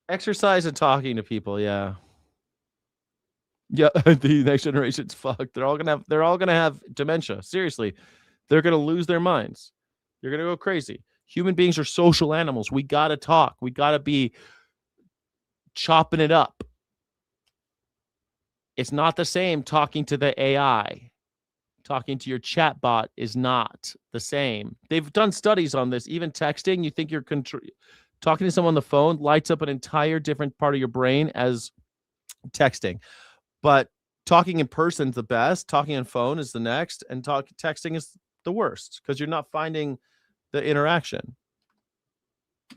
Exercise and talking to people, yeah. Yeah, the next generation's fucked. They're all gonna have dementia. Seriously. They're gonna lose their minds. They're gonna go crazy. Human beings are social animals. We gotta talk. We gotta be chopping it up. It's not the same talking to the AI. Talking to your chat bot is not the same. They've done studies on this. Even texting, you think you're talking to someone on the phone lights up an entire different part of your brain as texting. But talking in person is the best. Talking on phone is the next. And texting is the worst because you're not finding the interaction.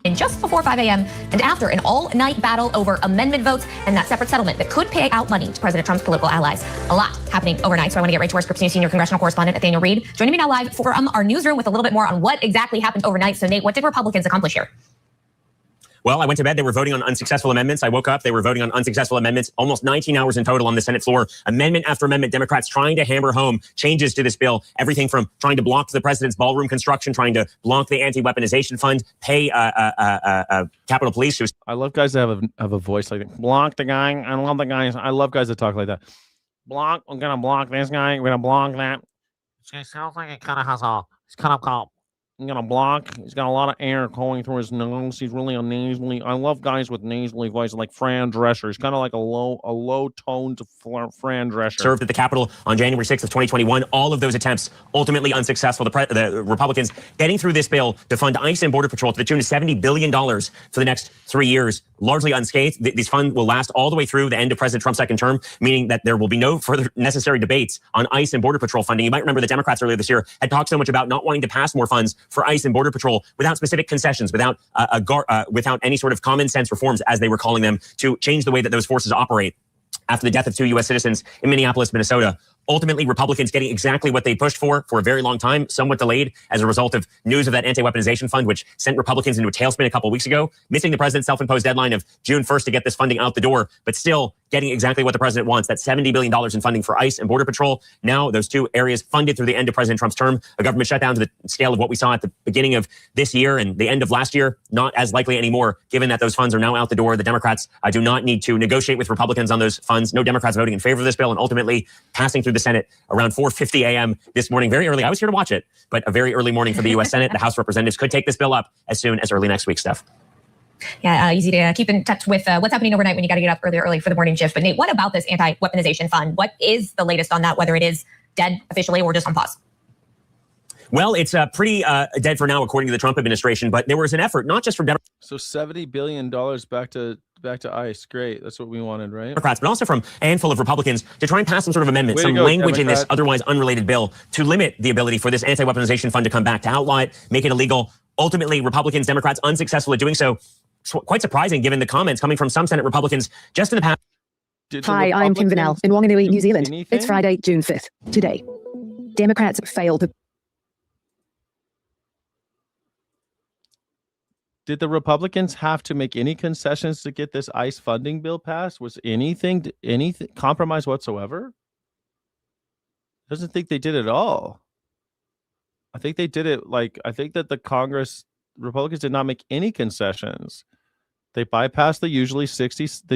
And just before 5 a.m. and after an all-night battle over amendment votes and that separate settlement that could pay out money to President Trump's political allies. A lot happening overnight, so I want to get right to our Scripps News senior congressional correspondent, Nathaniel Reed, joining me now live from our newsroom with a little bit more on what exactly happened overnight. So, Nate, what did Republicans accomplish here? Well, I went to bed. They were voting on unsuccessful amendments. I woke up. They were voting on unsuccessful amendments. Almost 19 hours in total on the Senate floor. Amendment after amendment. Democrats trying to hammer home changes to this bill. Everything from trying to block the president's ballroom construction, trying to block the anti-weaponization fund, pay Capitol Police. I love guys that have a voice like that. Block the guy. I love the guys. I love guys that talk like that. Block. I'm gonna block this guy. We're gonna block that. It sounds like it kind of has a. It's kind of calm. I'm gonna block. He's got a lot of air going through his nose. He's really a nasally. I love guys with nasally voice, like Fran Drescher. He's kind of like a low toned Fran Drescher. Served at the Capitol on January 6th of 2021. All of those attempts ultimately unsuccessful. The Republicans getting through this bill to fund ICE and Border Patrol to the tune of $70 billion for the next 3 years, largely unscathed. These funds will last all the way through the end of President Trump's second term, meaning that there will be no further necessary debates on ICE and Border Patrol funding. You might remember the Democrats earlier this year had talked so much about not wanting to pass more funds for ICE and Border Patrol without specific concessions, without without any sort of common sense reforms, as they were calling them, to change the way that those forces operate. After the death of 2 U.S. citizens in Minneapolis, Minnesota, ultimately Republicans getting exactly what they pushed for a very long time, somewhat delayed as a result of news of that anti-weaponization fund, which sent Republicans into a tailspin a couple of weeks ago, missing the president's self-imposed deadline of June 1st to get this funding out the door, but still getting exactly what the president wants, that $70 billion in funding for ICE and Border Patrol. Now those two areas funded through the end of President Trump's term, a government shutdown to the scale of what we saw at the beginning of this year and the end of last year, not as likely anymore, given that those funds are now out the door. The Democrats do not need to negotiate with Republicans on those funds. No Democrats voting in favor of this bill, and ultimately passing through the Senate around 4:50 a.m. this morning, very early. I was here to watch it, but a very early morning for the U.S. Senate. The House of Representatives could take this bill up as soon as early next week, Steph. Yeah, easy to keep in touch with what's happening overnight when you got to get up early for the morning shift. But Nate, what about this anti-weaponization fund? What is the latest on that, whether it is dead officially or just on pause? Well, it's pretty dead for now, according to the Trump administration. But there was an effort, not just from Democrats. So $70 billion back to ICE. Great. That's what we wanted, right? Democrats, but also from a handful of Republicans to try and pass some sort of amendment, some language in this otherwise unrelated bill to limit the ability for this anti-weaponization fund to come back, to outlaw it, make it illegal. Ultimately, Republicans, Democrats unsuccessful at doing so. Quite surprising, given the comments coming from some Senate Republicans just in the past. Hi, I'm Tim Vanell in Wanganui, New Zealand. It's Friday, June 5th. Today, Democrats failed to... Did the Republicans have to make any concessions to get this ICE funding bill passed? Was anything compromise whatsoever? Doesn't think they did at all. I think they did it I think that the Republicans did not make any concessions. They bypassed the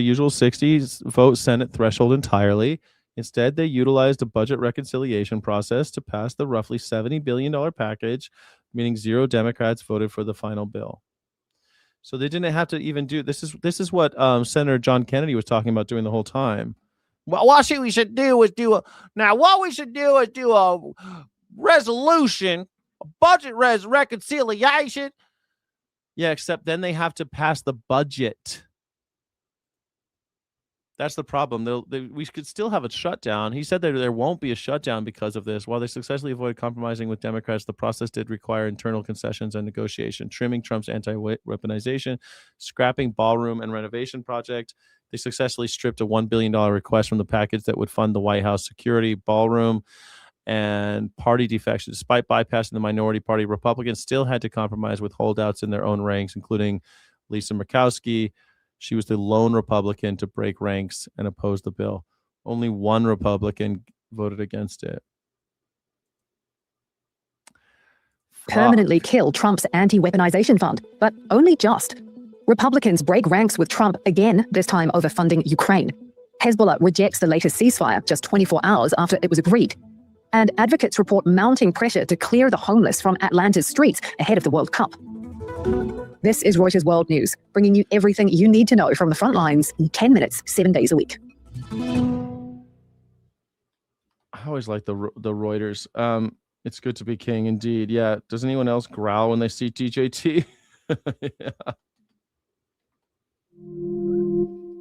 usual 60 vote Senate threshold entirely. Instead, they utilized a budget reconciliation process to pass the roughly $70 billion package, meaning 0 Democrats voted for the final bill. So they didn't have to even do this. Is what Senator John Kennedy was talking about doing the whole time. Well, what we should do is do a resolution, a budget reconciliation. Yeah, except then they have to pass the budget. That's the problem. We could still have a shutdown. He said that there won't be a shutdown because of this. While they successfully avoided compromising with Democrats, the process did require internal concessions and negotiation, trimming Trump's anti-weaponization, scrapping ballroom and renovation project. They successfully stripped a $1 billion request from the package that would fund the White House security, ballroom, and party defection. Despite bypassing the minority party, Republicans still had to compromise with holdouts in their own ranks, including Lisa Murkowski. She was the lone Republican to break ranks and oppose the bill. Only one Republican voted against it. permanently kill Trump's anti-weaponization fund, but only just. Republicans break ranks with Trump again, this time over funding Ukraine. Hezbollah rejects the latest ceasefire just 24 hours after it was agreed. And advocates report mounting pressure to clear the homeless from Atlanta's streets ahead of the World Cup. This is Reuters World News, bringing you everything you need to know from the front lines in 10 minutes, 7 days a week. I always like the Reuters. It's good to be king, indeed. Yeah. Does anyone else growl when they see DJT? Yeah.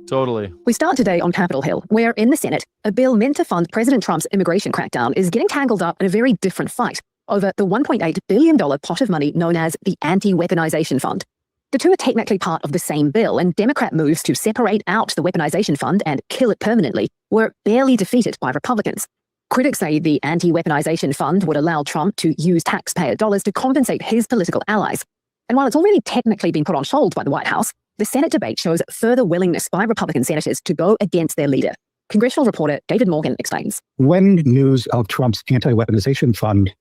Totally. We start today on Capitol Hill, where in the Senate, a bill meant to fund President Trump's immigration crackdown is getting tangled up in a very different fight over the $1.8 billion pot of money known as the Anti-Weaponization Fund. The two are technically part of the same bill, and Democrat moves to separate out the Weaponization Fund and kill it permanently were barely defeated by Republicans. Critics say the Anti-Weaponization Fund would allow Trump to use taxpayer dollars to compensate his political allies. And while it's already technically been put on hold by the White House, The Senate debate shows further willingness by Republican senators to go against their leader. Congressional reporter David Morgan explains. When news of Trump's anti-weaponization fund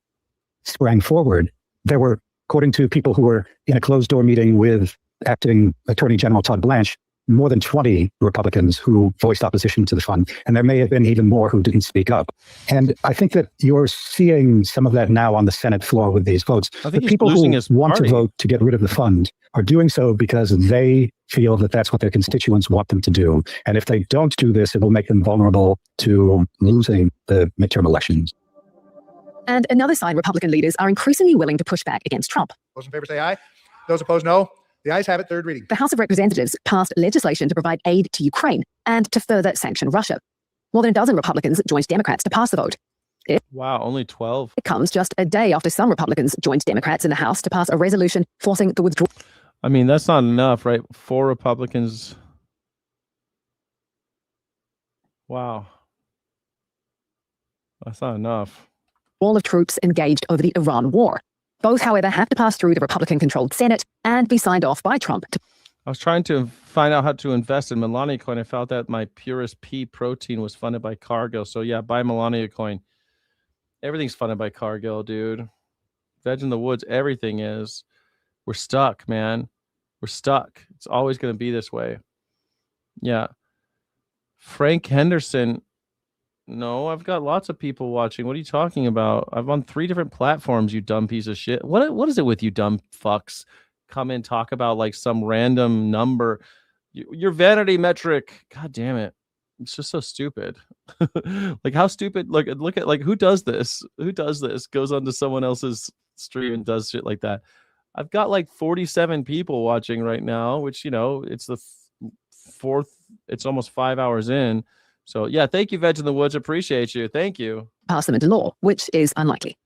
sprang forward, there were, according to people who were in a closed-door meeting with acting Attorney General Todd Blanche, more than 20 Republicans who voiced opposition to the fund, and there may have been even more who didn't speak up. And I think that you're seeing some of that now on the Senate floor with these votes. The people who want to vote to get rid of the fund are doing so because they feel that that's what their constituents want them to do. And if they don't do this, it will make them vulnerable to losing the midterm elections. And another side, Republican leaders are increasingly willing to push back against Trump. Those in favor say aye. Those opposed, no. The ayes have it. Third reading. The House of Representatives passed legislation to provide aid to Ukraine and to further sanction Russia. More than a dozen Republicans joined Democrats to pass the vote. Wow, only 12. It comes just a day after some Republicans joined Democrats in the House to pass a resolution forcing the withdrawal. I mean, that's not enough, right? 4 Republicans. Wow. That's not enough. All of troops engaged over the Iran war. Both, however, have to pass through the Republican-controlled Senate and be signed off by Trump. I was trying to find out how to invest in Melania coin. I found that my Purest Pea protein was funded by Cargill. So yeah, buy Melania coin. Everything's funded by Cargill, dude. Veg in the Woods, everything is. We're stuck, man. We're stuck. It's always going to be this way. Yeah. Frank Henderson. No, I've got lots of people watching. What are you talking about? I'm on 3 different platforms, you dumb piece of shit. What is it with you dumb fucks? Come and talk about like some random number. Your vanity metric. God damn it. It's just so stupid. Like how stupid. Look at like who does this? Who does this? Goes onto someone else's stream and does shit like that. I've got like 47 people watching right now, which, you know, it's the 4th. It's almost 5 hours in. So, yeah, thank you, Veg in the Woods. Appreciate you. Thank you. Pass them into law, which is unlikely.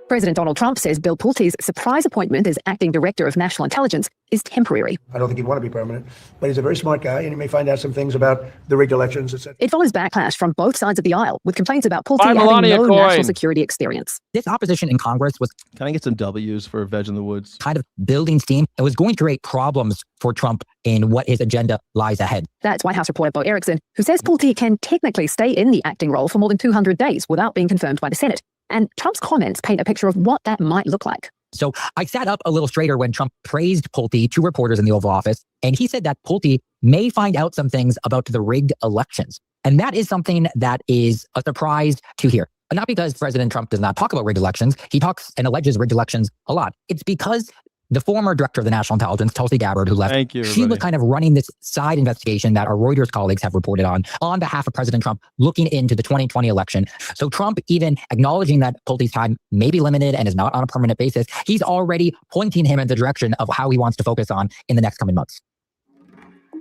President Donald Trump says Bill Pulte's surprise appointment as acting director of national intelligence is temporary. I don't think he'd want to be permanent, but he's a very smart guy, and he may find out some things about the rigged elections, etc. It follows backlash from both sides of the aisle, with complaints about Pulte having Melania no coin. national security experience. This opposition in Congress was... Can I get some W's for Veg in the Woods? ...kind of building steam. It was going to create problems for Trump in what his agenda lies ahead. That's White House reporter Bo Erickson, who says Pulte can technically stay in the acting role for more than 200 days without being confirmed by the Senate. And Trump's comments paint a picture of what that might look like. So I sat up a little straighter when Trump praised Pulte to reporters in the Oval Office, and he said that Pulte may find out some things about the rigged elections. And that is something that is a surprise to hear. Not because President Trump does not talk about rigged elections. He talks and alleges rigged elections a lot. It's because the former director of the National Intelligence, Tulsi Gabbard, who left, she was kind of running this side investigation that our Reuters colleagues have reported on behalf of President Trump, looking into the 2020 election. So Trump, even acknowledging that Pulte's time may be limited and is not on a permanent basis, he's already pointing him in the direction of how he wants to focus on in the next coming months.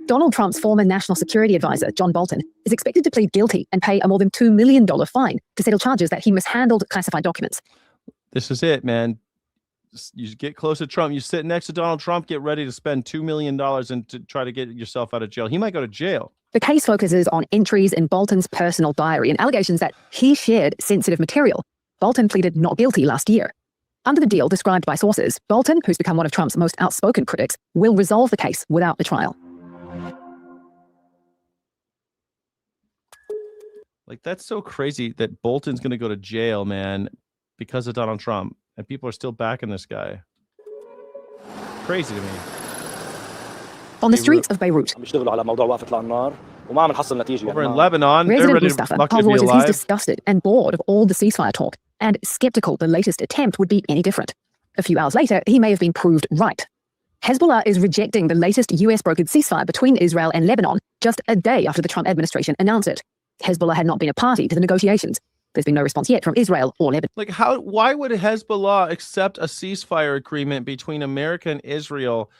Donald Trump's former national security advisor, John Bolton, is expected to plead guilty and pay a more than $2 million fine to settle charges that he mishandled classified documents. This is it, man. You get close to Trump. You sit next to Donald Trump, get ready to spend $2 million and to try to get yourself out of jail. He might go to jail. The case focuses on entries in Bolton's personal diary and allegations that he shared sensitive material. Bolton pleaded not guilty last year. Under the deal described by sources, Bolton, who's become one of Trump's most outspoken critics, will resolve the case without a trial. Like, that's so crazy that Bolton's going to go to jail, man, because of Donald Trump. And people are still backing this guy. Crazy to me. On the streets of Beirut, over in Lebanon, they're President ready Mustafa to told be Reuters he's alive. disgusted and bored of all the ceasefire talk and skeptical the latest attempt would be any different. A few hours later, he may have been proved right. Hezbollah is rejecting the latest US-brokered ceasefire between Israel and Lebanon just a day after the Trump administration announced it. Hezbollah had not been a party to the negotiations. There's been no response yet from Israel or Lebanon. Like, why would Hezbollah accept a ceasefire agreement between America and Israel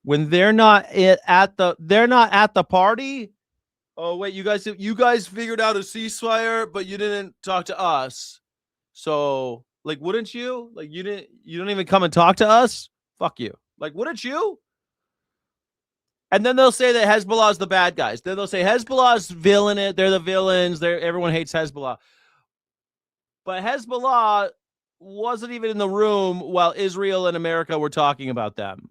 when they're not at the party? Oh wait, you guys figured out a ceasefire, but you didn't talk to us. So, like, wouldn't you? Like, you don't even come and talk to us? Fuck you. Like, wouldn't you? And then they'll say that Hezbollah is the bad guys. Then they'll say Hezbollah's villain. They're the villains. Everyone hates Hezbollah. But Hezbollah wasn't even in the room while Israel and America were talking about them.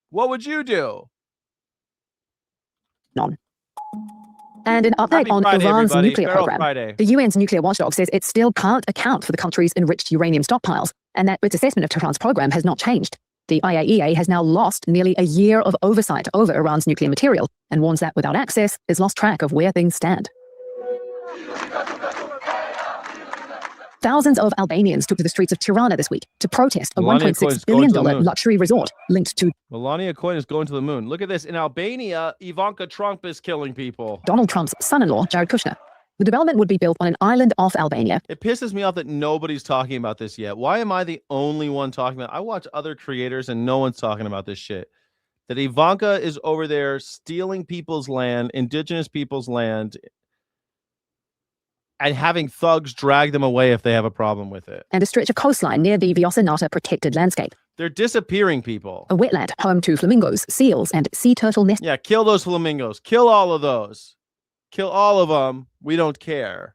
What would you do? on. And an update Happy on Friday, Iran's everybody. nuclear Barrel program. Friday. The UN's nuclear watchdog says it still can't account for the country's enriched uranium stockpiles, and that its assessment of Tehran's program has not changed. The IAEA has now lost nearly a year of oversight over Iran's nuclear material and warns that without access, it's lost track of where things stand. Thousands of Albanians took to the streets of Tirana this week to protest a Melania $1.6 Cohen's going billion to the moon. luxury resort linked to Melania Cohen is going to the moon. Look at this. In Albania, Ivanka Trump is killing people. Donald Trump's son-in-law, Jared Kushner. The development would be built on an island off Albania. It pisses me off that nobody's talking about this yet. Why am I the only one talking about it? I watch other creators and no one's talking about this shit. That Ivanka is over there stealing people's land, indigenous people's land, and having thugs drag them away if they have a problem with it. And a stretch of coastline near the Viosanata protected landscape. They're disappearing people. A wetland home to flamingos, seals, and sea turtle nests. Yeah, kill those flamingos. Kill all of those. Kill all of them. We don't care.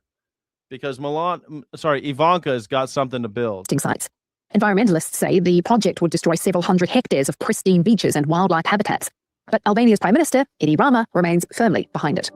Because Ivanka has got something to build. Sites. Environmentalists say the project would destroy several hundred hectares of pristine beaches and wildlife habitats. But Albania's Prime Minister, Edi Rama, remains firmly behind it.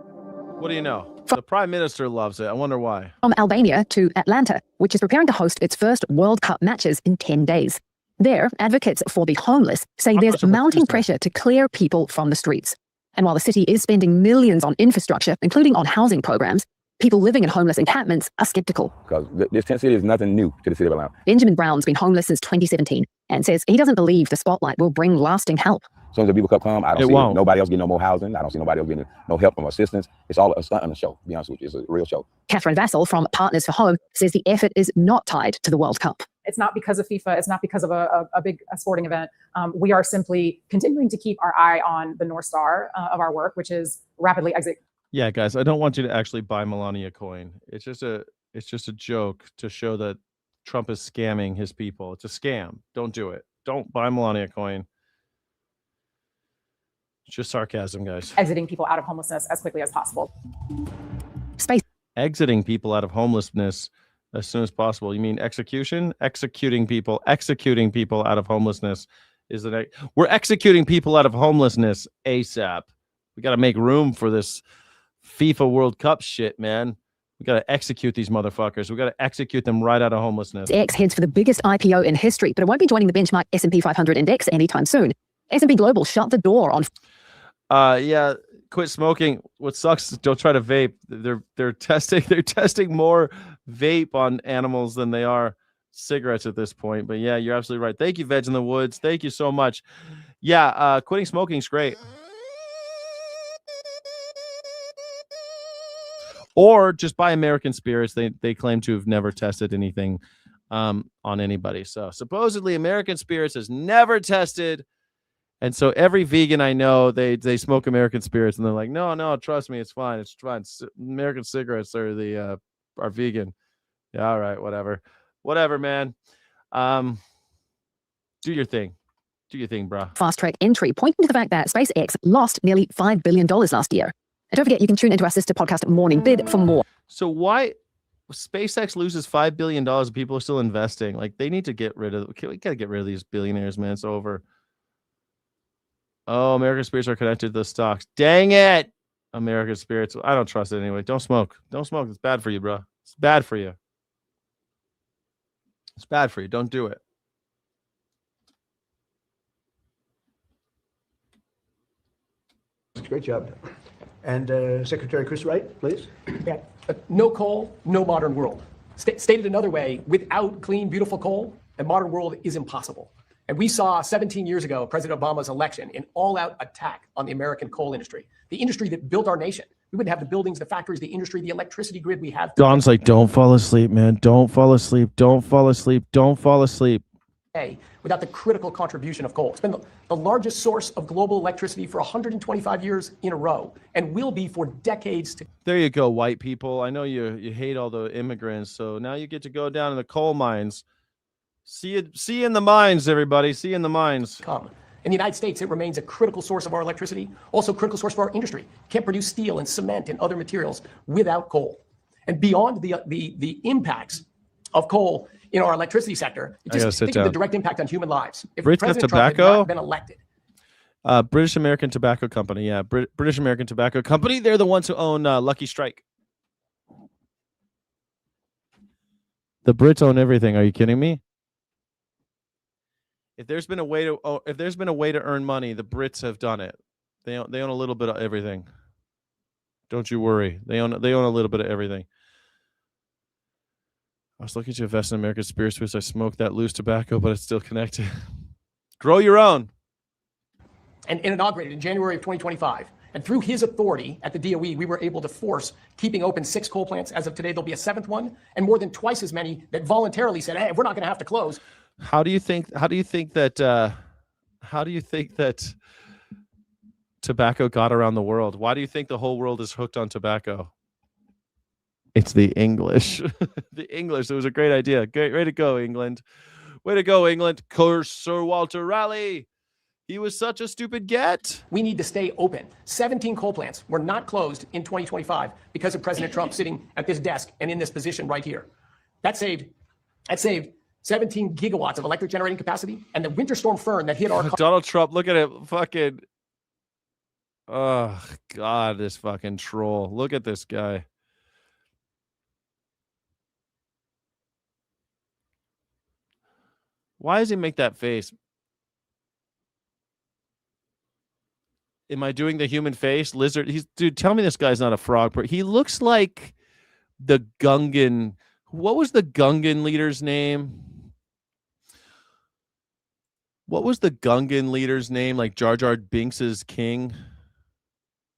What do you know? The Prime Minister loves it. I wonder why. From Albania to Atlanta, which is preparing to host its first World Cup matches in 10 days. There, advocates for the homeless say there's mounting pressure to clear people from the streets. And while the city is spending millions on infrastructure, including on housing programs, people living in homeless encampments are skeptical. Because this tent city is nothing new to the city of Atlanta. Benjamin Brown's been homeless since 2017 and says he doesn't believe the spotlight will bring lasting help. As soon as the people come, I don't see nobody else getting no more housing. I don't see nobody else getting no help or assistance. It's all a stunt on the show, to be honest with you. It's a real show. Catherine Vassell from Partners for Home says the effort is not tied to the World Cup. It's not because of FIFA. It's not because of a big sporting event. We are simply continuing to keep our eye on the North Star of our work, which is rapidly exit. Yeah, guys, I don't want you to actually buy Melania Coin. It's just a joke to show that Trump is scamming his people. It's a scam. Don't do it. Don't buy Melania Coin. It's just sarcasm, guys. Exiting people out of homelessness as quickly as possible. Exiting people out of homelessness as soon as possible. You mean execution? Executing people out of homelessness is the next. We're executing people out of homelessness ASAP. We got to make room for this FIFA World Cup shit, man. We got to execute these motherfuckers. We got to execute them right out of homelessness. X heads for the biggest IPO in history, but it won't be joining the benchmark S&P 500 index anytime soon. S&P Global shut the door on. Yeah, quit smoking. What sucks is don't try to vape. They're testing more vape on animals than they are cigarettes at this point. But yeah, you're absolutely right. Thank you, Veg in the Woods. Thank you so much. Yeah, quitting smoking is great. Or just buy American Spirits. They claim to have never tested anything on anybody. So supposedly American Spirits has never tested. And so every vegan I know, they smoke American Spirits and they're like, no, trust me, it's fine. It's fine. American cigarettes are are vegan. Yeah, all right, whatever, man. Do your thing. Do your thing, bro. Fast track entry, pointing to the fact that SpaceX lost nearly $5 billion last year. And don't forget, you can tune into our sister podcast, Morning Bid, for more. So why SpaceX loses $5 billion and people are still investing? Like, they need to get rid of, we got to get rid of these billionaires, man. It's over. Oh, American Spirits are connected to the stocks. Dang it. American Spirits. I don't trust it anyway. Don't smoke. Don't smoke. It's bad for you, bro. It's bad for you. It's bad for you. Don't do it. Great job. And Secretary Chris Wright, please. Yeah. No coal, no modern world. Stated another way, without clean, beautiful coal, a modern world is impossible. And we saw 17 years ago, President Obama's election, an all-out attack on the American coal industry, the industry that built our nation. We wouldn't have the buildings, the factories, the industry, the electricity grid we have. Don's like, don't fall asleep, man. Don't fall asleep. Don't fall asleep. Don't fall asleep. Without the critical contribution of coal. It's been the largest source of global electricity for 125 years in a row and will be for decades to There you go, white people. I know you hate all the immigrants, so now you get to go down in the coal mines. See you in the mines, everybody. See you in the mines. come. In the United States, it remains a critical source of our electricity, also a critical source for our industry. Can't produce steel and cement and other materials without coal. And beyond the impacts of coal in our electricity sector, just think of the direct impact on human lives. If Brits President got Trump had tobacco? not been elected, British American Tobacco Company. Yeah, British American Tobacco Company. They're the ones who own Lucky Strike. The Brits own everything. Are you kidding me? If there's been a way to earn money, the Brits have done it. They own a little bit of everything. Don't you worry. They own a little bit of everything. I was looking to invest in American spirits because I smoke that loose tobacco, but it's still connected. Grow your own. And inaugurated in January of 2025. And through his authority at the DOE, we were able to force keeping open 6 coal plants. As of today, there'll be a 7th one, and more than twice as many that voluntarily said, hey, we're not going to have to close. How do you think that tobacco got around the world? Why do you think the whole world is hooked on tobacco? It's the English. The English. It was a great idea. Great way to go, England. Way to go, England. Curse Sir Walter Raleigh. He was such a stupid get. We need to stay open. 17 coal plants were not closed in 2025 because of President Trump sitting at this desk and in this position right here. That saved 17 gigawatts of electric generating capacity, and the winter storm Fern that hit our Donald Trump, look at it, fucking. Oh God, this fucking troll. Look at this guy. Why does he make that face? Am I doing the human face? Lizard. Dude, tell me this guy's not a frog. He looks like the Gungan. What was the Gungan leader's name? What was the Gungan leader's name? Like Jar Jar Binks's king.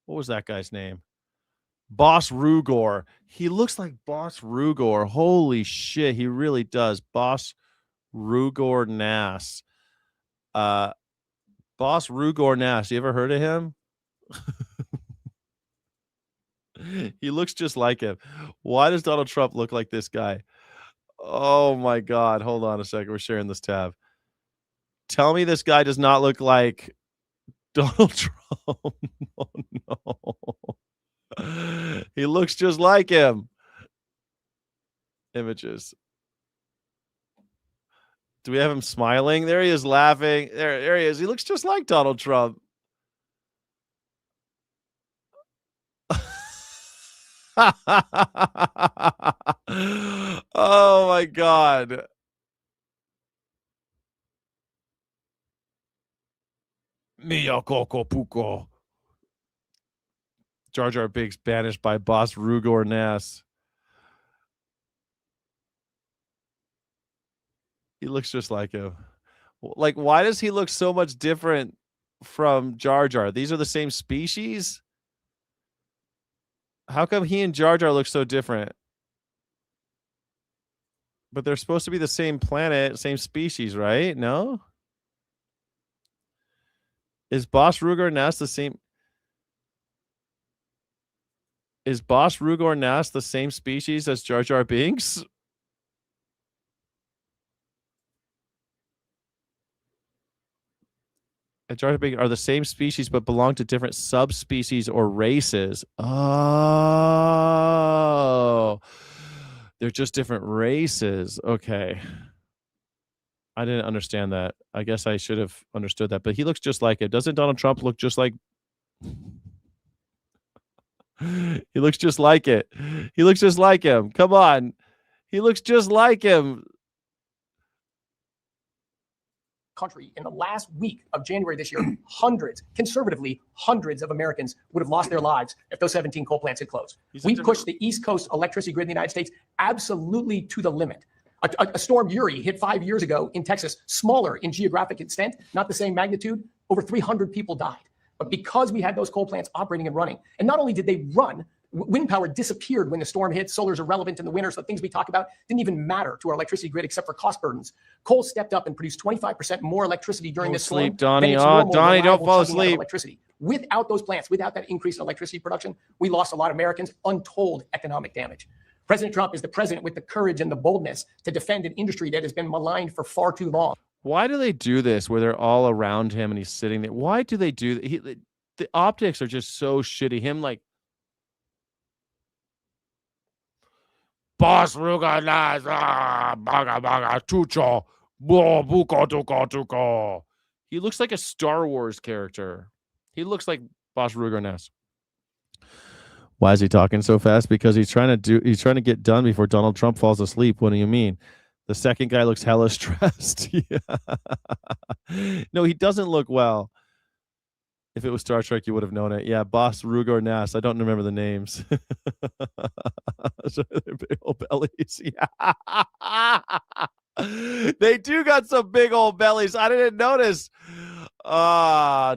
What was that guy's name? Boss Rugor. He looks like Boss Rugor. Holy shit, he really does. Boss Rugor Nass. Boss Rugor Nass. You ever heard of him? He looks just like him. Why does Donald Trump look like this guy? Oh my God. Hold on a second. We're sharing this tab. Tell me this guy does not look like Donald Trump. Oh no. He looks just like him. Images. Do we have him smiling? There he is laughing. There he is. He looks just like Donald Trump. Oh my God. Mia Coco Puco. Jar Jar Binks banished by Boss Rugor Nass. He looks just like him. Like, why does he look so much different from Jar Jar? These are the same species? How come he and Jar Jar look so different? But they're supposed to be the same planet, same species, right? No? Is Boss Rugor Nass the same? Is Boss Rugor Nass the same species as Jar Jar Binks? And Jar Jar Binks are the same species but belong to different subspecies or races. Oh, they're just different races. Okay. I didn't understand that. I guess I should have understood that. But he looks just like it. Doesn't Donald Trump look just like... He looks just like it. He looks just like him. Come on. He looks just like him. Country in the last week of January this year, conservatively, hundreds of Americans would have lost their lives if those 17 coal plants had closed. We pushed the East Coast electricity grid in the United States absolutely to the limit. A storm Uri hit 5 years ago in Texas, smaller in geographic extent, not the same magnitude. Over 300 people died. But because we had those coal plants operating and running, and not only did they run, wind power disappeared when the storm hit. Solar's irrelevant in the winter, so the things we talk about didn't even matter to our electricity grid except for cost burdens. Coal stepped up and produced 25% more electricity during this storm. Sleep, Donnie. Than its Oh, normal Donnie, don't reliable fall chugging out of asleep. electricity. Without those plants, without that increase in electricity production, we lost a lot of Americans, untold economic damage. President Trump is the president with the courage and the boldness to defend an industry that has been maligned for far too long. Why do they do this where they're all around him and he's sitting there? Why do they do that? The optics are just so shitty. Him like, Boss Ruganas, baga baga chucho, buko tuko tuko. He looks like a Star Wars character. He looks like Boss Ruger Ness. Why is he talking so fast? Because he's trying to get done before Donald Trump falls asleep. What do you mean? The second guy looks hella stressed. Yeah. No, he doesn't look well. If it was Star Trek, you would have known it. Yeah, Boss Ruger Nass. I don't remember the names. Big old bellies. Yeah. They do got some big old bellies. I didn't notice.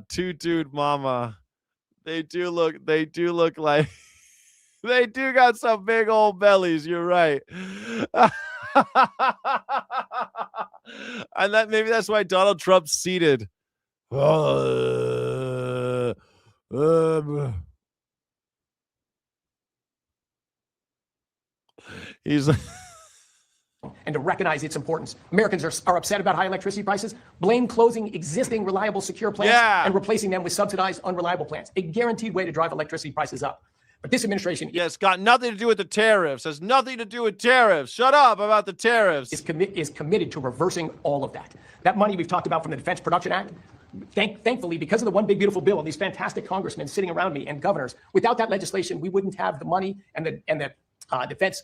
Toot mama. They do look like they do got some big old bellies. You're right. And maybe that's why Donald Trump's seated. He's and to recognize its importance. Americans are upset about high electricity prices. Blame closing existing reliable, secure plants and replacing them with subsidized, unreliable plants. A guaranteed way to drive electricity prices up. But this administration... Yeah, it's got nothing to do with the tariffs. Has nothing to do with tariffs. Shut up about the tariffs. Is committed to reversing all of that. That money we've talked about from the Defense Production Act, thankfully, because of the one big beautiful bill and these fantastic congressmen sitting around me and governors, without that legislation, we wouldn't have the money and the Defense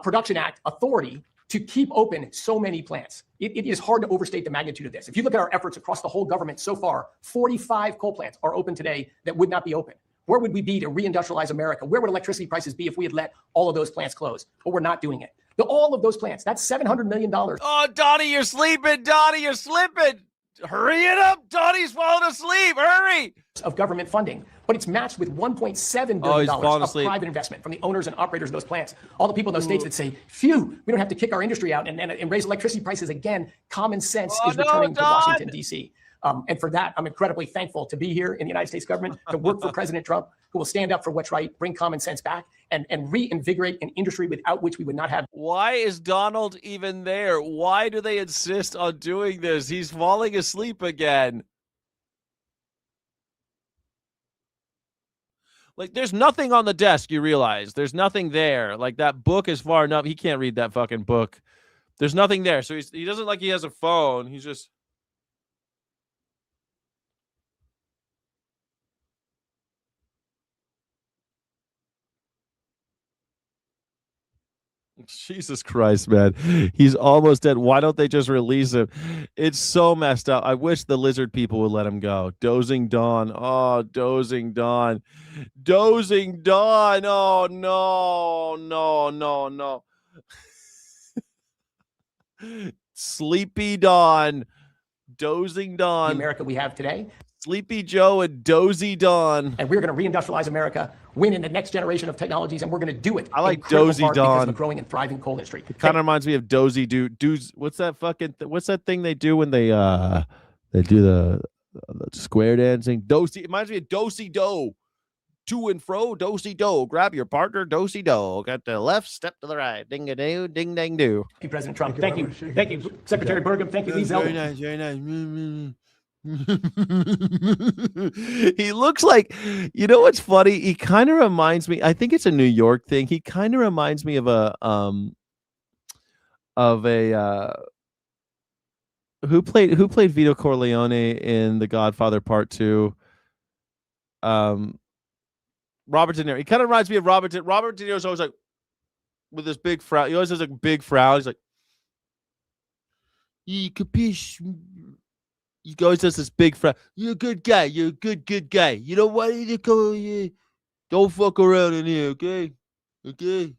Production Act authority to keep open so many plants. It is hard to overstate the magnitude of this. If you look at our efforts across the whole government so far, 45 coal plants are open today that would not be open. Where would we be to reindustrialize America? Where would electricity prices be if we had let all of those plants close? But we're not doing it. All of those plants, that's $700 million. Oh, Donnie, you're sleeping. Donnie, you're slipping. Hurry it up. Donnie's falling asleep. Hurry. Of government funding, but it's matched with $1.7 billion of private investment from the owners and operators of those plants. All the people in those states that say, phew, we don't have to kick our industry out and raise electricity prices again. Common sense is returning to Washington, D.C. And for that, I'm incredibly thankful to be here in the United States government, to work for President Trump, who will stand up for what's right, bring common sense back, and reinvigorate an industry without which we would not have. Why is Donald even there? Why do they insist on doing this? He's falling asleep again. Like, there's nothing on the desk, you realize. There's nothing there. Like, that book is far enough. He can't read that fucking book. There's nothing there. So he doesn't like he has a phone. He's just... Jesus Christ, man. He's almost dead. Why don't they just release him? It's so messed up. I wish the lizard people would let him go. Dozing Dawn. Oh, Dozing Dawn. Dozing Dawn. Oh, no. Sleepy Dawn. Dozing Dawn. The America we have today. Sleepy Joe and Dozy Dawn. And we're going to reindustrialize America, win in the next generation of technologies, and we're going to do it. I like Dozy Dawn because of a growing and thriving coal industry. It kind of reminds me of Dozy Dudes. What's that fucking? What's that thing they do when they do the square dancing? Dozy. It reminds me of Dosey Do. To and fro, dosey do. Grab your partner, dosey do. Got to the left, step to the right. Ding a doo, ding dang do. Thank you, President Trump. Thank you, Secretary Burgum. Thank you, Lee Zeldin. Very nice. He looks like, you know what's funny? He kind of reminds me. I think it's a New York thing. He kind of reminds me of a who played Vito Corleone in The Godfather Part 2. Robert De Niro. He kind of reminds me of Robert De Niro's always like with this big frown. He always has a big frown. He's like, "You capiche?" He always has this big frown. You're a good guy. You're a good guy. You don't want to go here. Don't fuck around in here, okay? Okay.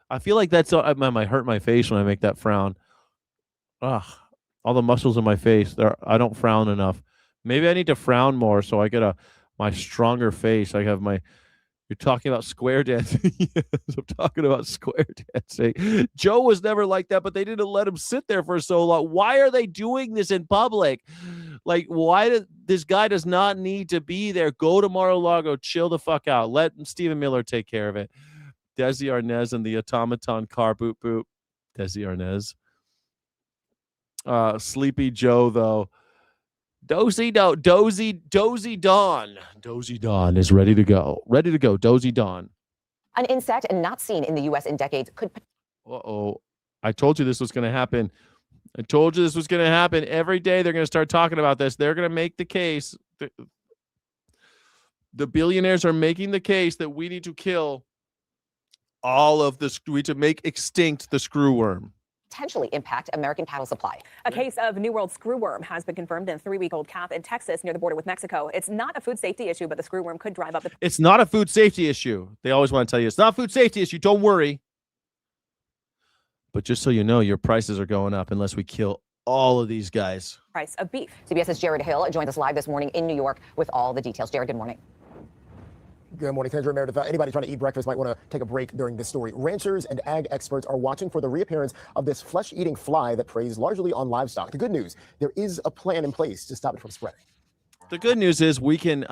I feel like that's I might hurt my face when I make that frown. Ugh. All the muscles in my face. I don't frown enough. Maybe I need to frown more so I get my stronger face. I have my... You're talking about square dancing. Yes, I'm talking about square dancing. Joe was never like that, but they didn't let him sit there for so long. Why are they doing this in public? Like, this guy does not need to be there. Go to Mar-a-Lago, chill the fuck out. Let Stephen Miller take care of it. Desi Arnaz and the automaton car boop boop. Desi Arnaz. Sleepy Joe, though. Dozy Dawn. Dozy Dawn is ready to go. Ready to go. Dozy Dawn. An insect not seen in the U.S. in decades could... Uh-oh. I told you this was going to happen. I told you this was going to happen. Every day they're going to start talking about this. They're going to make the case. The billionaires are making the case that we need to kill all of the, we need to make extinct the screwworm. Potentially impact American cattle supply. A case of New World screwworm has been confirmed in a 3-week-old calf in Texas near the border with Mexico. It's not a food safety issue, but the screwworm could drive up the... It's not a food safety issue. They always want to tell you it's not a food safety issue. Don't worry. But just so you know, your prices are going up unless we kill all of these guys. Price of beef. CBS's Jared Hill joins us live this morning in New York with all the details. Jared, good morning. Good morning, Sandra Meredith. Anybody trying to eat breakfast might want to take a break during this story. Ranchers and ag experts are watching for the reappearance of this flesh-eating fly that preys largely on livestock. The good news, there is a plan in place to stop it from spreading. The good news is we can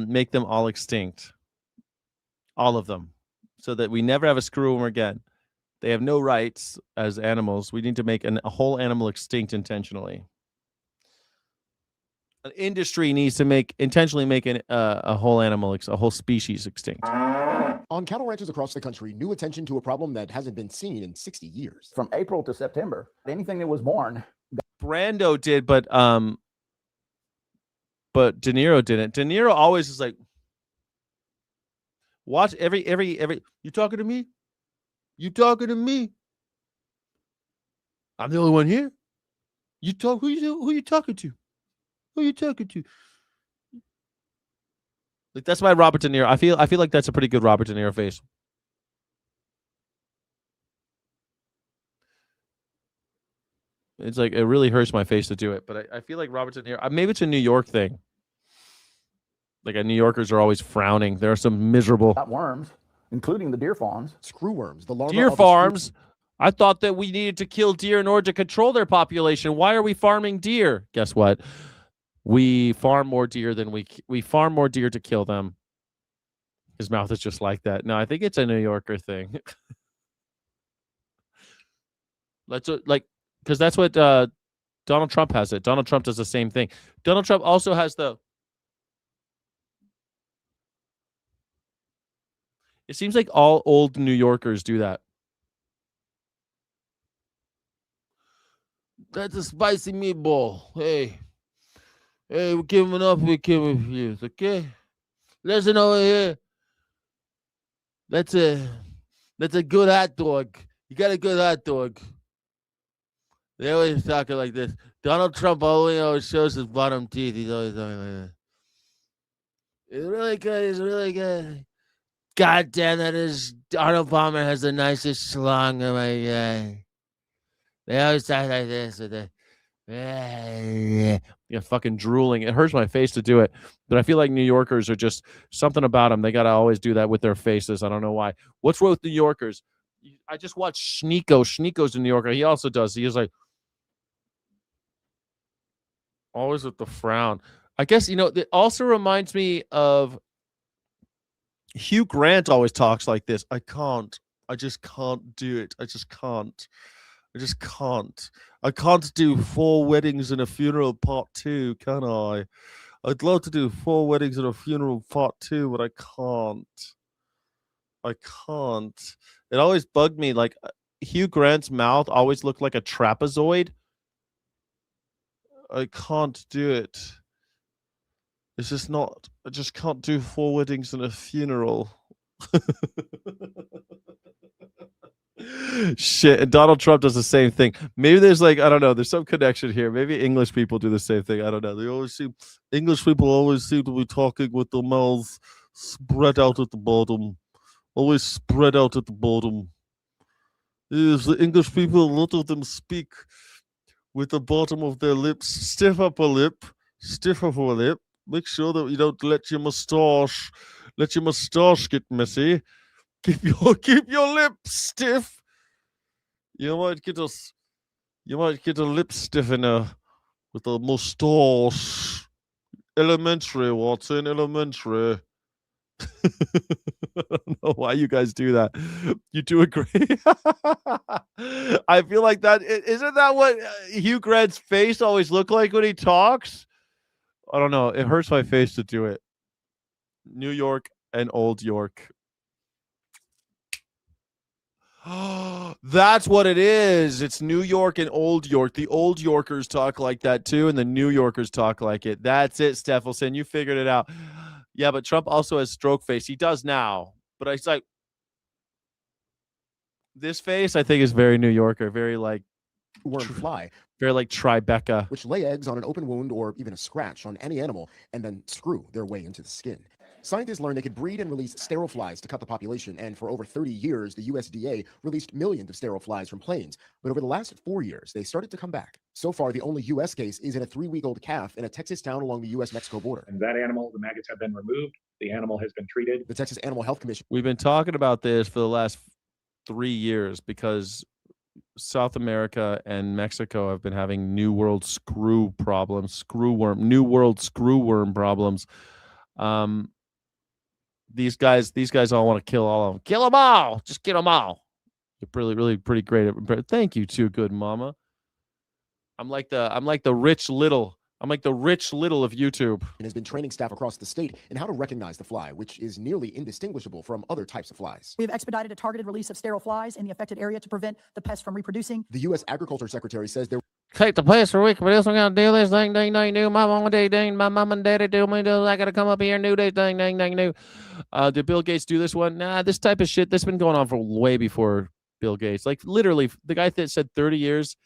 make them all extinct. All of them. So that we never have a screwworm again. They have no rights as animals. We need to make a whole animal extinct intentionally. An industry needs to intentionally make a whole animal, a whole species extinct. On cattle ranches across the country, new attention to a problem that hasn't been seen in 60 years. From April to September, anything that was born. Brando did, but De Niro didn't. De Niro always is like, watch every. You talking to me? You talking to me? I'm the only one here. You talk. Who you talking to? Who are you talking to? Like that's my Robert De Niro. I feel like that's a pretty good Robert De Niro face. It's like it really hurts my face to do it, but I feel like Robert De Niro. Maybe it's a New York thing. Like New Yorkers are always frowning. There are some miserable Worms, including the deer farms. Screwworms, the larva deer of the farms. I thought that we needed to kill deer in order to control their population. Why are we farming deer? Guess what? We farm more deer than we farm more deer to kill them. His mouth is just like that. No, I think it's a New Yorker thing. Because that's what Donald Trump has it. Donald Trump does the same thing. Donald Trump also has it seems like all old New Yorkers do that. That's a spicy meatball. Hey, we're giving up. We're giving views, okay? Listen over here. That's a good hot dog. You got a good hot dog. They always talking like this. Donald Trump always shows his bottom teeth. He's always talking like that. It's really good. It's really good. God damn, Arnold Palmer has the nicest schlong of my guy. They always talk like this. Yeah, fucking drooling. It hurts my face to do it, but I feel like New Yorkers are just something about them. They got to always do that with their faces. I don't know why. What's wrong with New Yorkers? I just watched Schneeko. Schneeko's a New Yorker. He also does. He is like always with the frown. I guess, it also reminds me of Hugh Grant always talks like this. I just can't do it. I just can't. I can't do 4 weddings and a funeral part 2, can I? I'd love to do 4 weddings and a funeral part 2, but I can't. It always bugged me. Like Hugh Grant's mouth always looked like a trapezoid. I can't do it. It's just not. I just can't do 4 weddings and a funeral. Shit, and Donald Trump does the same thing. Maybe there's I don't know, there's some connection here. Maybe English people do the same thing. I don't know. English people always seem to be talking with their mouths spread out at the bottom. Always spread out at the bottom. Yes, the English people, a lot of them speak with the bottom of their lips stiff upper lip. Make sure that you don't let your mustache get messy. Keep your lips stiff. You might get a lip stiffener with a mustache. Elementary, Watson, elementary. I don't know why you guys do that. You do it great. I feel like that isn't that what Hugh Grant's face always look like when he talks? I don't know. It hurts my face to do it. New York and Old York. That's what it is. It's New York and Old York. The Old Yorkers talk like that too, and the New Yorkers talk like it. That's it, Steffelson. You figured it out. Yeah, but Trump also has stroke face. He does now. But it's like, this face, I think, is very New Yorker, very like worm fly, very like Tribeca. which lay eggs on an open wound or even a scratch on any animal and then screw their way into the skin. Scientists learned they could breed and release sterile flies to cut the population, and for over 30 years, the USDA released millions of sterile flies from planes. But over the last 4 years, they started to come back. So far, the only U.S. case is in a 3-week-old calf in a Texas town along the U.S.-Mexico border. And that animal, the maggots have been removed. The animal has been treated. The Texas Animal Health Commission. We've been talking about this for the last 3 years because South America and Mexico have been having New World screw problems, New World screwworm problems. These guys all want to kill all of them. Kill them all. Just get them all. You're really pretty great. Thank you too, good mama. I'm like the rich little of YouTube. And has been training staff across the state in how to recognize the fly, which is nearly indistinguishable from other types of flies. We have expedited a targeted release of sterile flies in the affected area to prevent the pest from reproducing. The U.S. Agriculture Secretary says there. Take the place for a week, but else we gotta do this thing, ding, ding, do. My mama, ding, ding, my mom and daddy do me, do. I gotta come up here and do this thing, ding, ding, do. Did Bill Gates do this one? Nah, this type of shit, this has been going on for way before Bill Gates. Like, literally, the guy that said 30 years,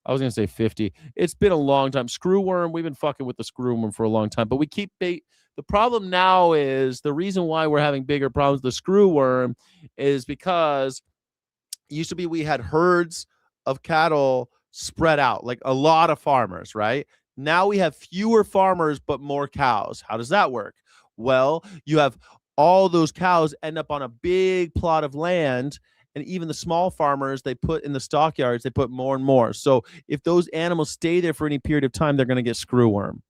I was gonna say 50. It's been a long time. Screwworm, we've been fucking with the screwworm for a long time, but we keep the problem now is the reason why we're having bigger problems with the screwworm is because it used to be we had herds of cattle spread out, like a lot of farmers, right? Now we have fewer farmers, but more cows. How does that work? Well, you have all those cows end up on a big plot of land, and even the small farmers, they put in the stockyards, they put more and more. So if those animals stay there for any period of time, they're going to get screwworm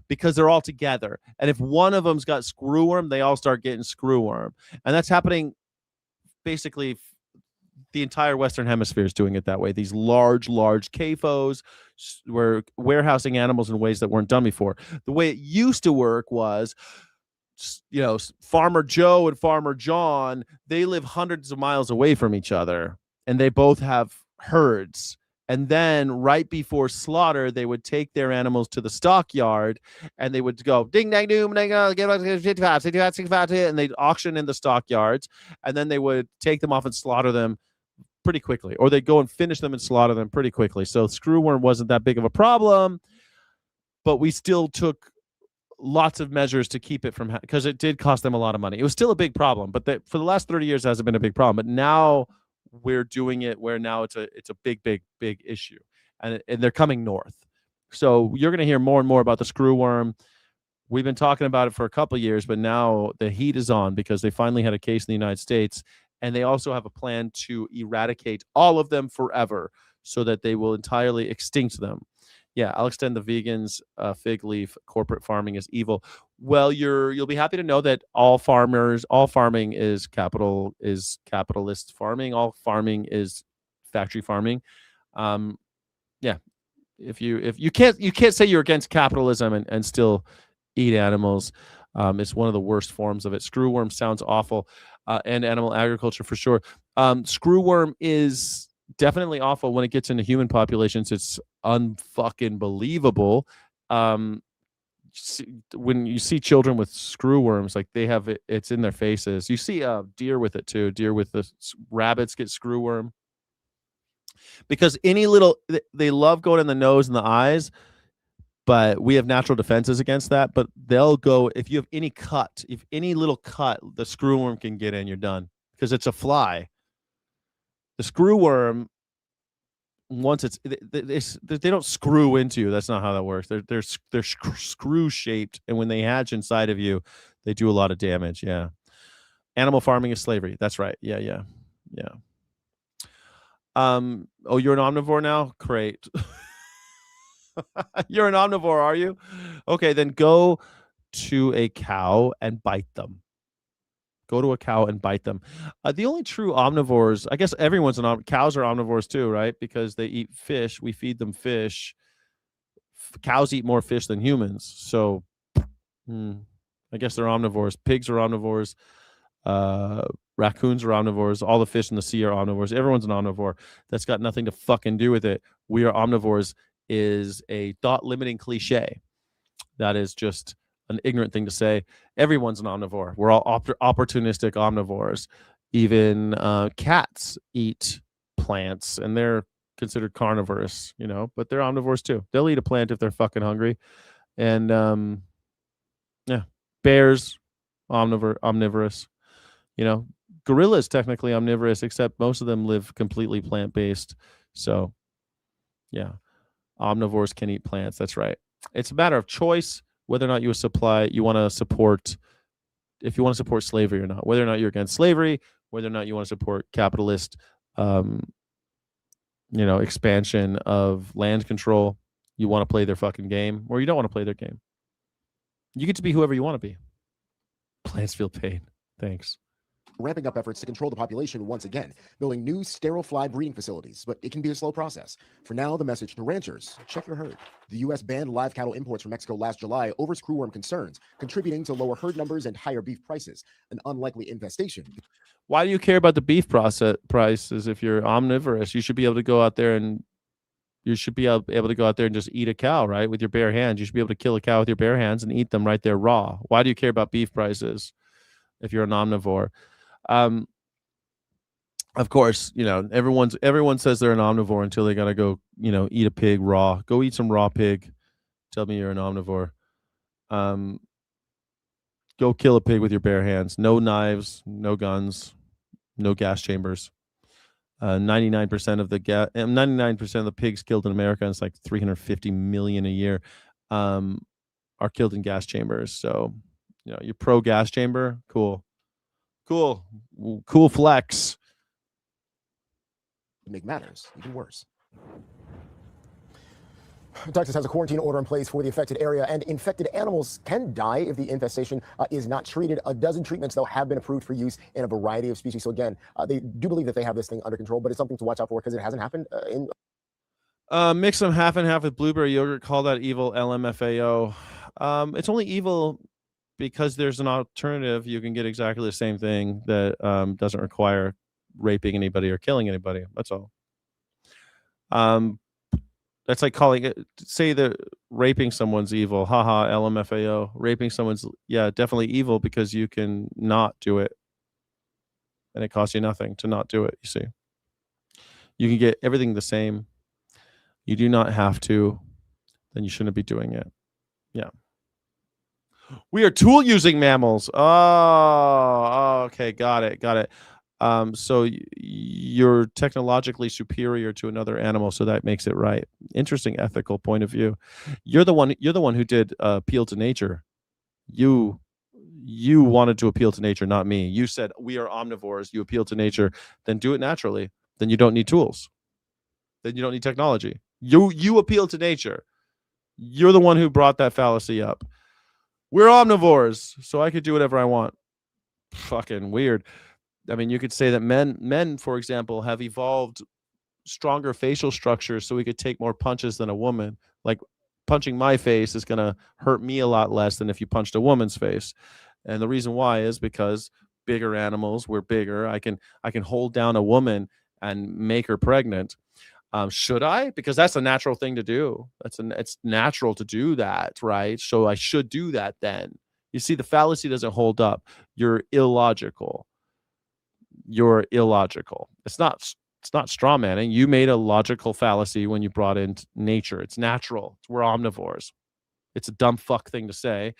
because they're all together. And if one of them's got screwworm, they all start getting screwworm. And that's happening basically the entire Western Hemisphere is doing it that way. These large CAFOs were warehousing animals in ways that weren't done before. The way it used to work was, Farmer Joe and Farmer John, they live hundreds of miles away from each other, and they both have herds. And then right before slaughter, they would take their animals to the stockyard, and they would go ding dang doom ding get 55, 65, 65, and they'd auction in the stockyards, and then they would take them off and slaughter them pretty quickly, or they'd go and finish them and slaughter them pretty quickly. So screwworm wasn't that big of a problem, but we still took lots of measures to keep it from, because it did cost them a lot of money. It was still a big problem, but for the last 30 years it hasn't been a big problem. But now we're doing it where now it's a big issue, and they're coming north. So you're going to hear more and more about the screwworm. We've been talking about it for a couple of years, but now the heat is on because they finally had a case in the United States, and they also have a plan to eradicate all of them forever so that they will entirely extinct them. Yeah, I'll extend the vegans fig leaf. Corporate farming is evil. Well, you'll be happy to know that all farming is capitalist farming. All farming is factory farming. Yeah, if you can't say you're against capitalism and still eat animals. It's one of the worst forms of it. Screwworm sounds awful, and animal agriculture for sure. Screwworm is definitely awful when it gets into human populations. It's unfucking believable. When you see children with screwworms, like they have it's in their faces. You see deer with it too. Deer with the rabbits get screwworm because they love going in the nose and the eyes, but we have natural defenses against that. But they'll go, if you have any little cut, the screwworm can get in, you're done, because it's a fly. The screwworm, once they don't screw into you. That's not how that works. They're screw shaped, and when they hatch inside of you, they do a lot of damage. Yeah, animal farming is slavery. That's right. Yeah. Oh, you're an omnivore now? Great. You're an omnivore, are you? Okay, then go to a cow and bite them. Go to a cow and bite them. The only true omnivores, I guess everyone's cows are omnivores too, right? Because they eat fish. We feed them fish. Cows eat more fish than humans. So I guess they're omnivores. Pigs are omnivores. Raccoons are omnivores. All the fish in the sea are omnivores. Everyone's an omnivore. That's got nothing to fucking do with it. We are omnivores is a thought-limiting cliche. That is just an ignorant thing to say. Everyone's an omnivore. We're all opportunistic omnivores. Even cats eat plants, and they're considered carnivorous, but they're omnivores too. They'll eat a plant if they're fucking hungry. And bears, omnivorous. Gorillas technically omnivorous, except most of them live completely plant-based. So, yeah, omnivores can eat plants. That's right. It's a matter of choice whether or not you want to support, if you want to support slavery or not, whether or not you're against slavery, whether or not you want to support capitalist, expansion of land control. You want to play their fucking game, or you don't want to play their game. You get to be whoever you want to be. Plants feel pain. Thanks. Ramping up efforts to control the population once again, building new sterile fly breeding facilities, but it can be a slow process. For now, the message to ranchers: check your herd. The U.S. banned live cattle imports from Mexico last July over screwworm concerns, contributing to lower herd numbers and higher beef prices, an unlikely infestation. Why do you care about the beef prices if you're omnivorous? You should be able to go out there and just eat a cow, right, with your bare hands. You should be able to kill a cow with your bare hands and eat them right there raw. Why do you care about beef prices if you're an omnivore? Of course, everyone says they're an omnivore until they gotta go, eat a pig raw. Go eat some raw pig. Tell me you're an omnivore. Go kill a pig with your bare hands. No knives, no guns, no gas chambers. 99% of the pigs killed in America, and it's like 350 million a year, are killed in gas chambers. So, you're pro gas chamber. Cool flex. Make matters even worse. Texas has a quarantine order in place for the affected area, and infected animals can die if the infestation is not treated. A dozen treatments, though, have been approved for use in a variety of species. So again, they do believe that they have this thing under control, but it's something to watch out for because it hasn't happened in. Mix them half and half with blueberry yogurt. Call that evil, LMFAO. It's only evil because there's an alternative. You can get exactly the same thing that doesn't require raping anybody or killing anybody. That's all. That's like say that raping someone's evil. Haha, LMFAO. Raping someone's, definitely evil because you can not do it. And it costs you nothing to not do it, you see. You can get everything the same. You do not have to. Then you shouldn't be doing it. Yeah. We are tool-using mammals. Oh, okay. Got it. So you're technologically superior to another animal, so that makes it right. Interesting ethical point of view. You're the one who did appeal to nature. You wanted to appeal to nature, not me. You said we are omnivores. You appeal to nature, then do it naturally. Then you don't need tools. Then you don't need technology. You appeal to nature. You're the one who brought that fallacy up. We're omnivores, so I could do whatever I want. Fucking weird. I mean, you could say that men, for example, have evolved stronger facial structures so we could take more punches than a woman. Like punching my face is going to hurt me a lot less than if you punched a woman's face. And the reason why is because bigger animals, we're bigger. I can hold down a woman and make her pregnant. Should I? Because that's a natural thing to do. It's natural to do that, right? So I should do that then. You see, the fallacy doesn't hold up. You're illogical. It's not straw manning. You made a logical fallacy when you brought in nature. It's natural. We're omnivores. It's a dumb fuck thing to say,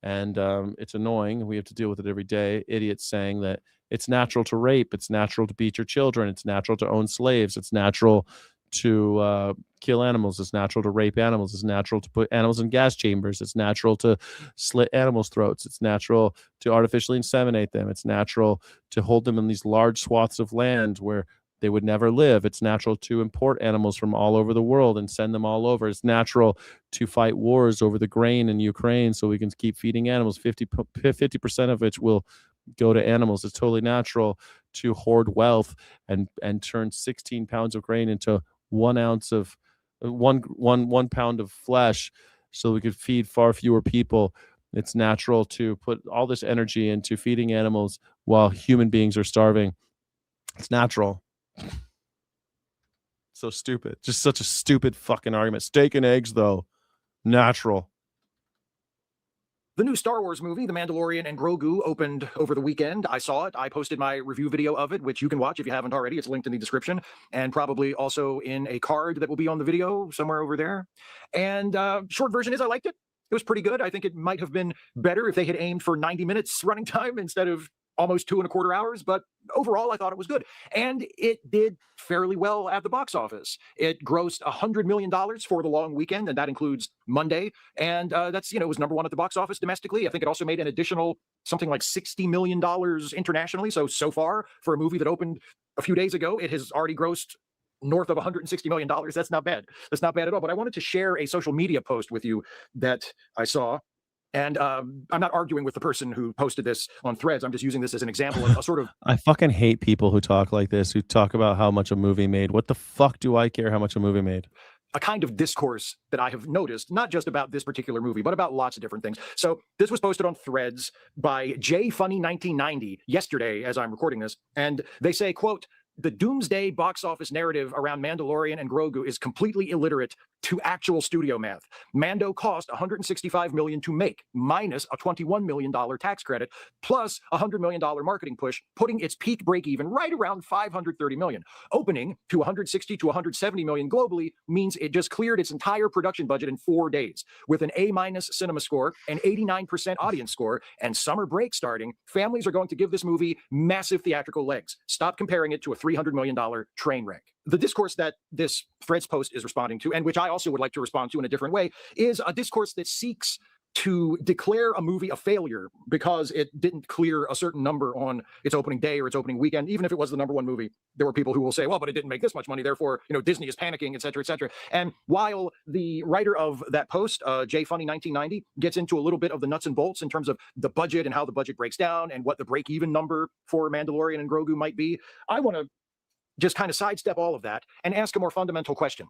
and it's annoying. We have to deal with it every day. Idiots saying that it's natural to rape. It's natural to beat your children. It's natural to own slaves. It's natural to kill animals. It's natural to rape animals. It's natural to put animals in gas chambers. It's natural to slit animals' throats. It's natural to artificially inseminate them. It's natural to hold them in these large swaths of land where they would never live. It's natural to import animals from all over the world and send them all over. It's natural to fight wars over the grain in Ukraine so we can keep feeding animals. 50% of which will go to animals. It's totally natural to hoard wealth and turn 16 pounds of grain into 1 ounce of one pound of flesh so we could feed far fewer people. It's natural to put all this energy into feeding animals while human beings are starving. It's natural. So stupid. Just such a stupid fucking argument. Steak and eggs, though. Natural. The new Star Wars movie, The Mandalorian and Grogu, opened over the weekend. I saw it. I posted my review video of it, which you can watch if you haven't already. It's linked in the description and probably also in a card that will be on the video somewhere over there. And short version is I liked it. It was pretty good. I think it might have been better if they had aimed for 90 minutes running time instead of almost 2.25 hours, but overall I thought it was good. And it did fairly well at the box office. It grossed $100 million for the long weekend, and that includes Monday. And that's, it was #1 at the box office domestically. I think it also made an additional something like $60 million internationally. So far, for a movie that opened a few days ago, it has already grossed north of $160 million. That's not bad. That's not bad at all. But I wanted to share a social media post with you that I saw. And I'm not arguing with the person who posted this on Threads. I'm just using this as an example of a sort of... I fucking hate people who talk like this, who talk about how much a movie made. What the fuck do I care how much a movie made? A kind of discourse that I have noticed, not just about this particular movie, but about lots of different things. So this was posted on Threads by JFunny1990 yesterday as I'm recording this. And they say, quote, "The doomsday box office narrative around Mandalorian and Grogu is completely illiterate to actual studio math. Mando cost $165 million to make, minus a $21 million tax credit, plus a $100 million marketing push, putting its peak break-even right around $530 million. Opening to $160 to $170 million globally means it just cleared its entire production budget in 4 days. With an A- cinema score, an 89% audience score, and summer break starting, families are going to give this movie massive theatrical legs. Stop comparing it to a $300 million train wreck." The discourse that this Threads post is responding to, and which I also would like to respond to in a different way, is a discourse that seeks to declare a movie a failure because it didn't clear a certain number on its opening day or its opening weekend. Even if it was the #1 movie, there were people who will say, well, but it didn't make this much money, therefore, Disney is panicking, et cetera, et cetera. And while the writer of that post, JFunny1990, gets into a little bit of the nuts and bolts in terms of the budget and how the budget breaks down and what the break-even number for Mandalorian and Grogu might be, I want to just kind of sidestep all of that and ask a more fundamental question.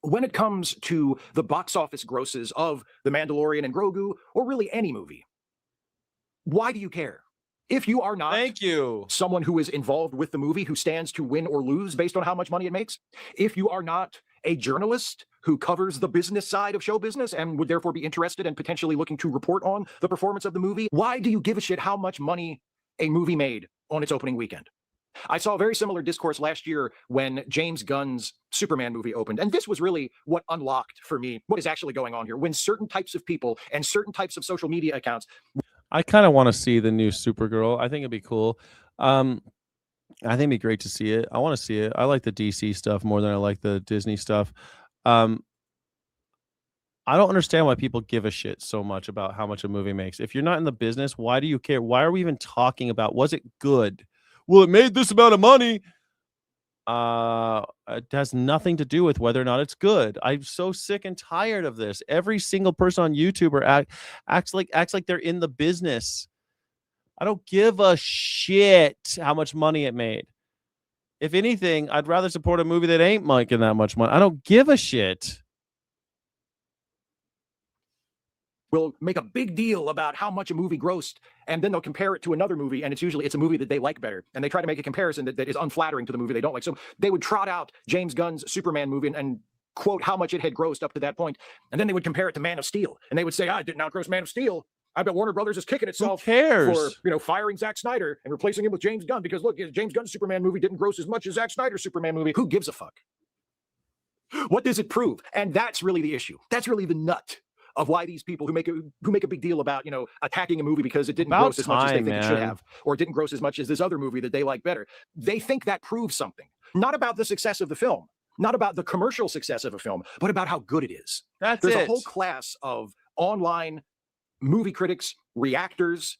When it comes to the box office grosses of The Mandalorian and Grogu, or really any movie, why do you care? If you are not someone who is involved with the movie, who stands to win or lose based on how much money it makes, if you are not a journalist who covers the business side of show business and would therefore be interested and potentially looking to report on the performance of the movie, why do you give a shit how much money a movie made on its opening weekend? I saw a very similar discourse last year when James Gunn's Superman movie opened. And this was really what unlocked for me what is actually going on here. When certain types of people and certain types of social media accounts... I kind of want to see the new Supergirl. I think it'd be cool. I think it'd be great to see it. I want to see it. I like the DC stuff more than I like the Disney stuff. I don't understand why people give a shit so much about how much a movie makes. If you're not in the business, why do you care? Why are we even talking about, was it good? Well, it made this amount of money. It has nothing to do with whether or not it's good. I'm so sick and tired of this. Every single person on YouTube acts like they're in the business. I don't give a shit how much money it made. If anything, I'd rather support a movie that ain't making that much money. I don't give a shit. Will make a big deal about how much a movie grossed, and then they'll compare it to another movie, and it's a movie that they like better, and they try to make a comparison that is unflattering to the movie they don't like. So they would trot out James Gunn's Superman movie and quote how much it had grossed up to that point, and then they would compare it to Man of Steel, and they would say, it didn't outgross Man of Steel. I bet Warner Brothers is kicking itself for firing Zack Snyder and replacing him with James Gunn, because look, James Gunn's Superman movie didn't gross as much as Zack Snyder's Superman movie. Who gives a fuck? What does it prove? And that's really the issue. That's really the nut of why these people who make a big deal about attacking a movie because it didn't gross as much as they think it should have, or it didn't gross as much as this other movie that they like better. They think that proves something, not about the success of the film, not about the commercial success of a film, but about how good it is. There's a whole class of online movie critics, reactors,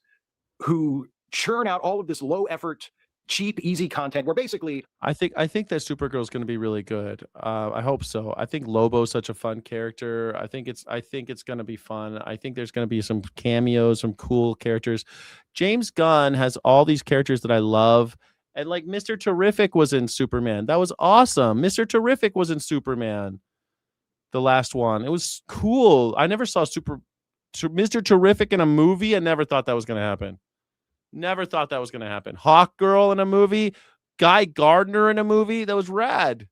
who churn out all of this low effort, cheap, easy content where basically I think that Supergirl is going to be really good. I hope so. I think Lobo's such a fun character. I think it's going to be fun. I think there's going to be some cameos, some cool characters. James Gunn has all these characters that I love. And like Mr. Terrific was in Superman. That was awesome. Mr. Terrific was in Superman. The last one. It was cool. I never saw Mr. Terrific in a movie. I never thought that was going to happen. Never thought that was going to happen. Hawk Girl in a movie. Guy Gardner in a movie. That was rad.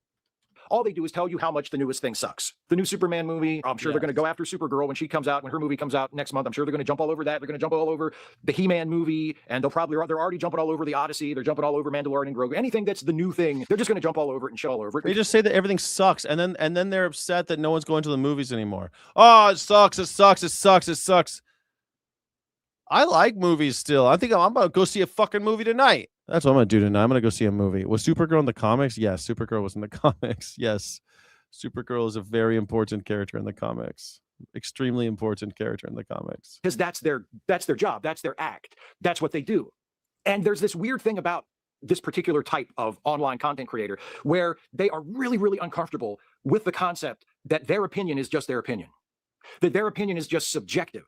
All they do is tell you how much the newest thing sucks. The new Superman movie, I'm sure they're going to go after Supergirl when she comes out, when her movie comes out next month. I'm sure they're going to jump all over that. They're going to jump all over the He-Man movie, and they're already jumping all over the Odyssey. They're jumping all over Mandalorian and Grogu. Anything that's the new thing, they're just going to jump all over it and shit all over it. They just say that everything sucks, and then they're upset that no one's going to the movies anymore. Oh, it sucks. It sucks. It sucks. It sucks. I like movies still. I think I'm going to go see a fucking movie tonight. That's what I'm going to do tonight. I'm going to go see a movie. Was Supergirl in the comics? Yes, Supergirl was in the comics. Yes. Supergirl is a very important character in the comics. Extremely important character in the comics. Because that's their job. That's their act. That's what they do. And there's this weird thing about this particular type of online content creator where they are really, really uncomfortable with the concept that their opinion is just their opinion, that their opinion is just subjective,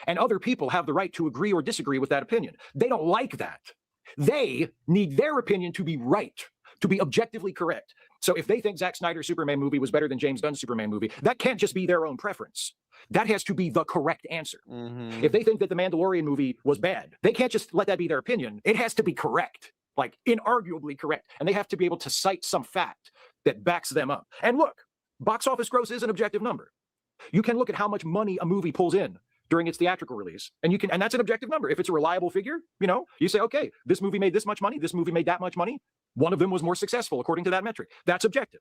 and other people have the right to agree or disagree with that opinion. They don't like that. They need their opinion to be right, to be objectively correct. So if they think Zack Snyder's Superman movie was better than James Gunn's Superman movie, that can't just be their own preference. That has to be the correct answer. If they think that the Mandalorian movie was bad, they can't just let that be their opinion. It has to be correct, like inarguably correct. And they have to be able to cite some fact that backs them up. And look, box office gross is an objective number. You can look at how much money a movie pulls in during its theatrical release, and that's an objective number. If it's a reliable figure, you say, okay, this movie made this much money, this movie made that much money. One of them was more successful according to that metric. That's objective.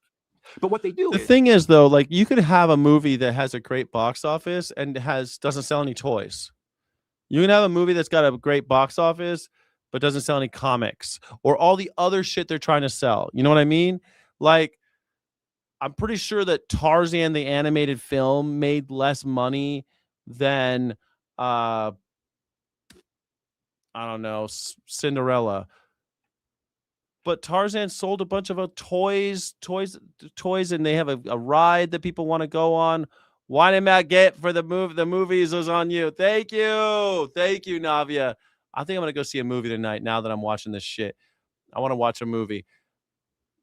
But what they do The thing is, though, like you could have a movie that has a great box office and doesn't sell any toys. You can have a movie that's got a great box office but doesn't sell any comics or all the other shit they're trying to sell. You know what I mean? Like, I'm pretty sure that Tarzan the animated film made less money than I don't know, Cinderella. But Tarzan sold a bunch of toys, and they have a ride that people want to go on. Why did Matt get for the movies was on you? Thank you, Navia. I think I'm gonna go see a movie tonight. Now that I'm watching this shit, I want to watch a movie.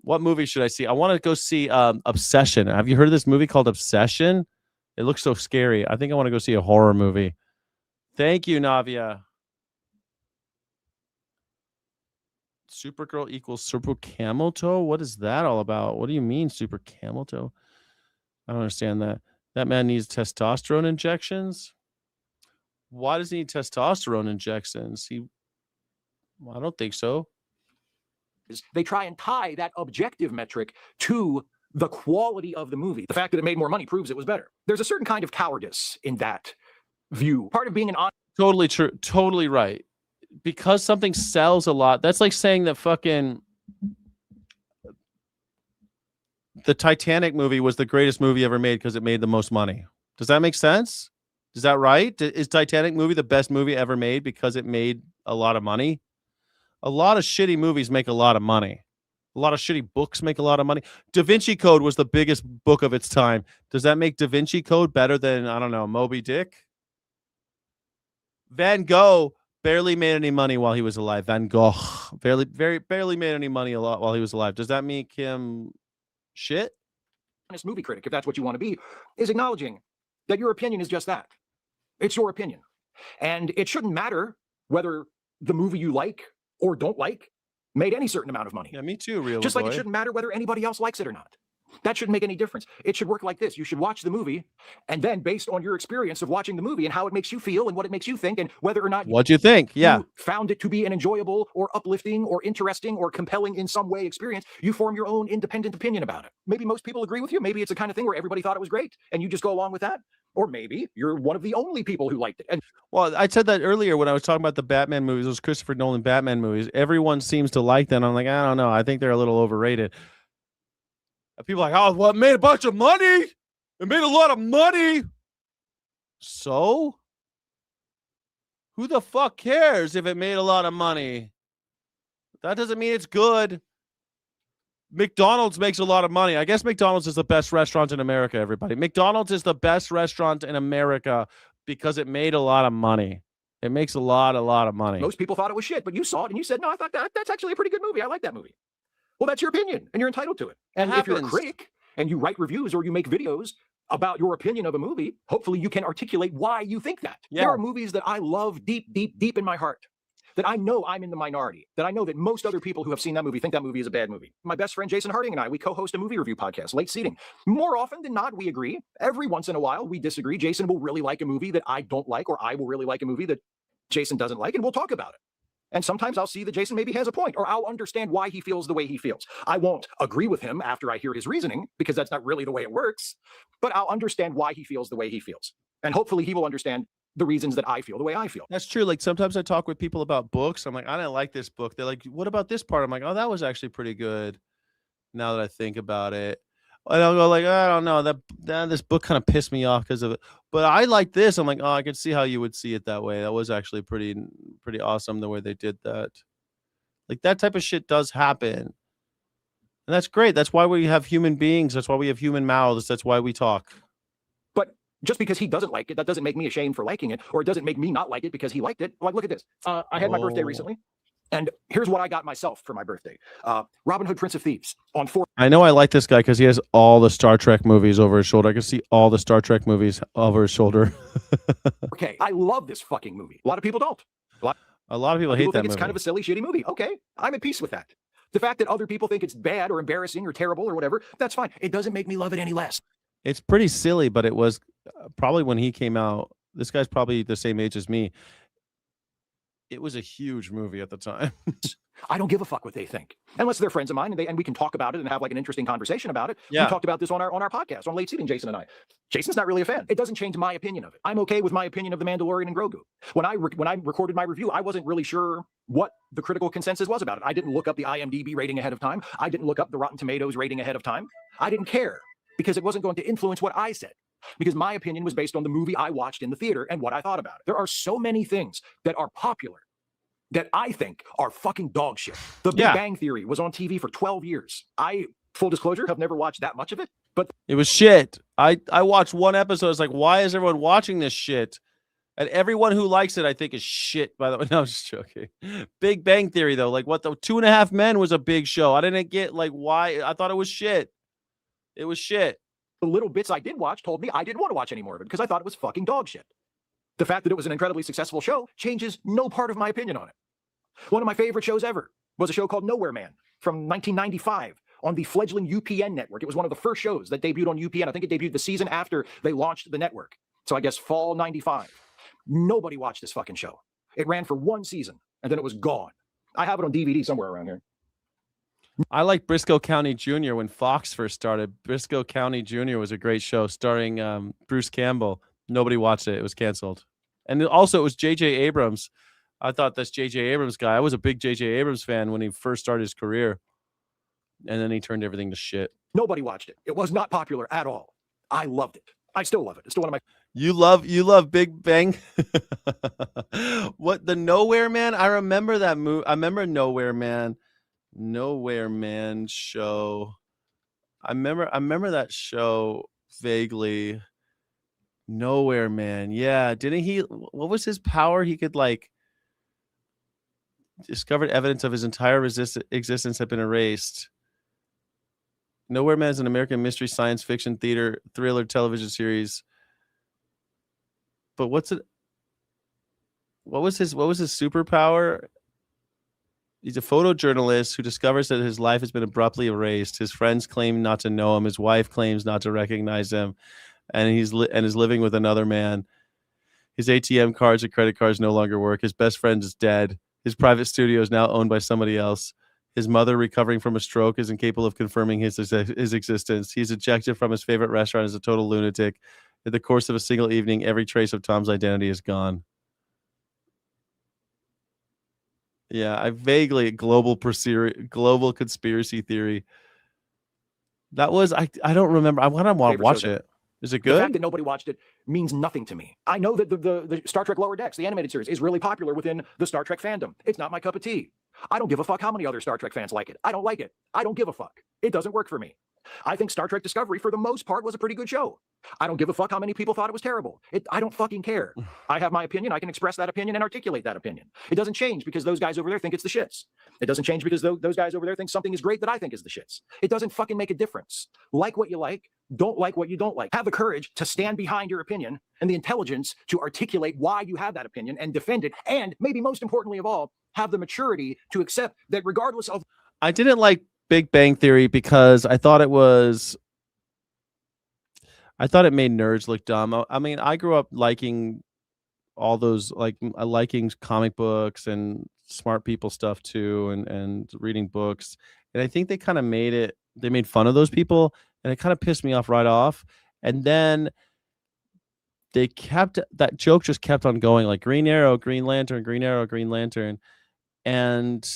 What movie should I see? I want to go see Obsession. Have you heard of this movie called Obsession? It looks so scary. I think I want to go see a horror movie. Thank you, Navia. Supergirl equals super camel toe? What is that all about? What do you mean super camel toe? I don't understand that. That man needs testosterone injections? Why does he need testosterone injections? I don't think so. They try and tie that objective metric to the quality of the movie. The fact that it made more money proves it was better. There's a certain kind of cowardice in that view. Part of being an Totally true. Totally right. Because something sells a lot, that's like saying that fucking the Titanic movie was the greatest movie ever made because it made the most money. Does that make sense? Is that right? Is Titanic movie the best movie ever made because it made a lot of money? A lot of shitty movies make a lot of money. A lot of shitty books make a lot of money. Da Vinci Code was the biggest book of its time. Does that make Da Vinci Code better than, I don't know, Moby Dick? Van Gogh barely made any money while he was alive. Van Gogh barely made any money while he was alive. Does that make him shit? Honest movie critic, if that's what you want to be, is acknowledging that your opinion is just that. It's your opinion. And it shouldn't matter whether the movie you like or don't like made any certain amount of money. Yeah, me too, real Just like it shouldn't matter whether anybody else likes it or not. That shouldn't make any difference. It should work like this. You should watch the movie, and then based on your experience of watching the movie and how it makes you feel and what it makes you think and whether or not what you think, yeah, you found it to be an enjoyable or uplifting or interesting or compelling in some way experience, you form your own independent opinion about it. Maybe most people agree with you. Maybe it's the kind of thing where everybody thought it was great and you just go along with that. Or maybe you're one of the only people who liked it. And well, I said that earlier when I was talking about the Batman movies, those Christopher Nolan Batman movies. Everyone seems to like them. I'm like, I don't know. I think they're a little overrated. People are like, oh, well, it made a bunch of money. It made a lot of money. So? Who the fuck cares if it made a lot of money? That doesn't mean it's good. McDonald's makes a lot of money. I guess McDonald's is the best restaurant in America, everybody. McDonald's is the best restaurant in America because it made a lot of money. It makes a lot of money. most people thought it was shit, but you saw it and you said, no, I thought that's actually a pretty good movie. I like that movie. Well, that's your opinion and you're entitled to it. And if you're a critic and you write reviews or you make videos about your opinion of a movie, hopefully you can articulate why you think that. Yeah. There are movies that I love deep, deep, deep in my heart, that I know I'm in the minority, that I know that most other people who have seen that movie think that movie is a bad movie. My best friend Jason Harding and I, we co-host a movie review podcast, Late Seating. More often than not, we agree. Every once in a while, we disagree. Jason will really like a movie that I don't like, or I will really like a movie that Jason doesn't like, and we'll talk about it. And sometimes I'll see that Jason maybe has a point, or I'll understand why he feels the way he feels. I won't agree with him after I hear his reasoning, because that's not really the way it works, but I'll understand why he feels the way he feels. And hopefully he will understand the reasons that I feel the way I feel. That's true. Like sometimes I talk with people about books. I'm like, I didn't like this book. They're like, what about this part? I'm like, oh, that was actually pretty good. Now that I think about it, and I'll go like, I don't know, that this book kind of pissed me off because of it. But I like this. I'm like, oh, I can see how you would see it that way. That was actually pretty awesome the way they did that. Like that type of shit does happen. And that's great. That's why we have human beings. That's why we have human mouths. That's why we talk. But just because he doesn't like it, that doesn't make me ashamed for liking it, or it doesn't make me not like it because he liked it. Like, look at this. I had my birthday recently, and here's what I got myself for my birthday. Robin Hood, Prince of Thieves on 4. I know I like this guy because he has all the Star Trek movies over his shoulder. I can see all the Star Trek movies over his shoulder. Okay, I love this fucking movie. A lot of people don't. A lot of people hate that think movie. it's kind of a silly, shitty movie. Okay, I'm at peace with that. The fact that other people think it's bad or embarrassing or terrible or whatever, that's fine. It doesn't make me love it any less. It's pretty silly, but it was probably when he came out. This guy's probably the same age as me. It was a huge movie at the time. I don't give a fuck what they think, unless they're friends of mine, and we can talk about it and have like an interesting conversation about it. Yeah. We talked about this on our podcast on Late Seating, Jason and I. Jason's not really a fan. It doesn't change my opinion of it. I'm okay with my opinion of The Mandalorian and Grogu. When I recorded my review, I wasn't really sure what the critical consensus was about it. I didn't look up the IMDb rating ahead of time. I didn't look up the Rotten Tomatoes rating ahead of time. I didn't care because it wasn't going to influence what I said, because my opinion was based on the movie I watched in the theater and what I thought about it. There are so many things that are popular that I think are fucking dog shit. The Big Bang Theory was on TV for 12 years. Full disclosure, have never watched that much of it, but it was shit. I watched one episode. It's like, why is everyone watching this shit? And everyone who likes it, I think, is shit, by the way. No, I'm just joking. Big Bang Theory, though. Like, what the 2.5 Men was a big show. I didn't get, like, why. I thought it was shit. It was shit. The little bits I did watch told me I didn't want to watch any more of it because I thought it was fucking dog shit. The fact that it was an incredibly successful show changes no part of my opinion on it. One of my favorite shows ever was a show called Nowhere Man from 1995 on the fledgling UPN network. It was one of the first shows that debuted on UPN. I think it debuted the season after they launched the network. So I guess fall 95. Nobody watched this fucking show. It ran for one season and then it was gone. I have it on DVD somewhere around here. I like Briscoe County Jr. when Fox first started. Briscoe County Jr. was a great show starring Bruce Campbell. Nobody watched it. It was canceled. And also it was J.J. Abrams. I thought this J.J. Abrams guy, I was a big J.J. Abrams fan when he first started his career. And then he turned everything to shit. Nobody watched it. It was not popular at all. I loved it. I still love it. It's still one of my... You love Big Bang? What, the Nowhere Man? I remember that movie. I remember Nowhere Man. Nowhere Man show. I remember that show vaguely. Nowhere Man. Yeah. Didn't he, what was his power? He could like discovered evidence of his entire existence had been erased. Nowhere Man is an American mystery science fiction thriller television series. But what was his superpower? He's a photojournalist who discovers that his life has been abruptly erased. His friends claim not to know him. His wife claims not to recognize him, and is living with another man. His ATM cards and credit cards no longer work. His best friend is dead. His private studio is now owned by somebody else. His mother, recovering from a stroke, is incapable of confirming his existence. He's ejected from his favorite restaurant as a total lunatic. In the course of a single evening, every trace of Tom's identity is gone. Yeah, I vaguely global conspiracy theory. That was I don't remember. I want to watch it. Is it good? The fact that nobody watched it means nothing to me. I know that the Star Trek Lower Decks, the animated series, is really popular within the Star Trek fandom. It's not my cup of tea. I don't give a fuck how many other Star Trek fans like it. I don't like it. I don't give a fuck. It doesn't work for me. I think Star Trek Discovery, for the most part, was a pretty good show. I don't give a fuck how many people thought it was terrible. I don't fucking care. I have my opinion. I can express that opinion and articulate that opinion. It doesn't change because those guys over there think it's the shits. It doesn't change because those guys over there think something is great that I think is the shits. It doesn't fucking make a difference. Like what you like, don't like what you don't like. Have the courage to stand behind your opinion and the intelligence to articulate why you have that opinion and defend it. And maybe most importantly of all, have the maturity to accept that regardless of... I didn't like Big Bang Theory because I thought it made nerds look dumb. I mean, I grew up liking all those, liking comic books and smart people stuff too, and reading books. And I think they kind of they made fun of those people, and it kind of pissed me off right off. And then that joke just kept on going, like Green Arrow, Green Lantern, Green Arrow, Green Lantern. And